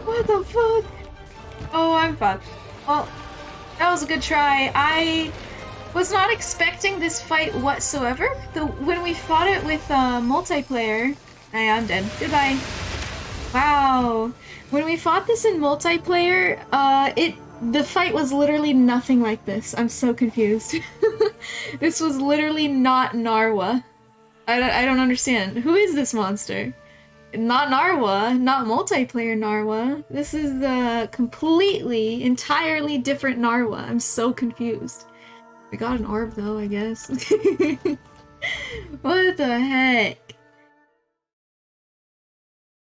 What the fuck? Oh, I'm fucked. Well, that was a good try. I was not expecting this fight whatsoever. When we fought it with multiplayer... I'm dead. Goodbye. Wow. When we fought this in multiplayer, the fight was literally nothing like this. I'm so confused. This was literally not Narwa. I don't understand. Who is this monster? Not Narwa, not multiplayer Narwa. This is the completely, entirely different Narwa. I'm so confused. I got an orb though, I guess. What the heck?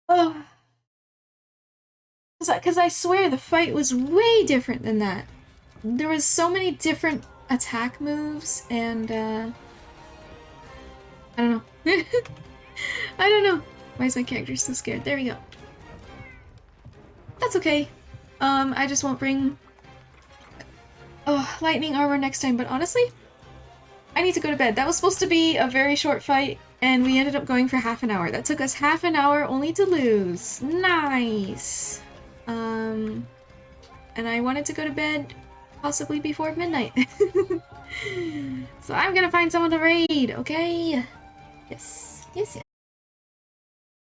Oh. Because I swear the fight was way different than that. There was so many different attack moves and I don't know. I don't know. Why is my character so scared? There we go. That's okay. I just won't bring lightning armor next time, but honestly, I need to go to bed. That was supposed to be a very short fight, and we ended up going for half an hour. That took us half an hour only to lose. Nice! And I wanted to go to bed possibly before midnight. So I'm gonna find someone to raid, okay? Yes. Yes, yes.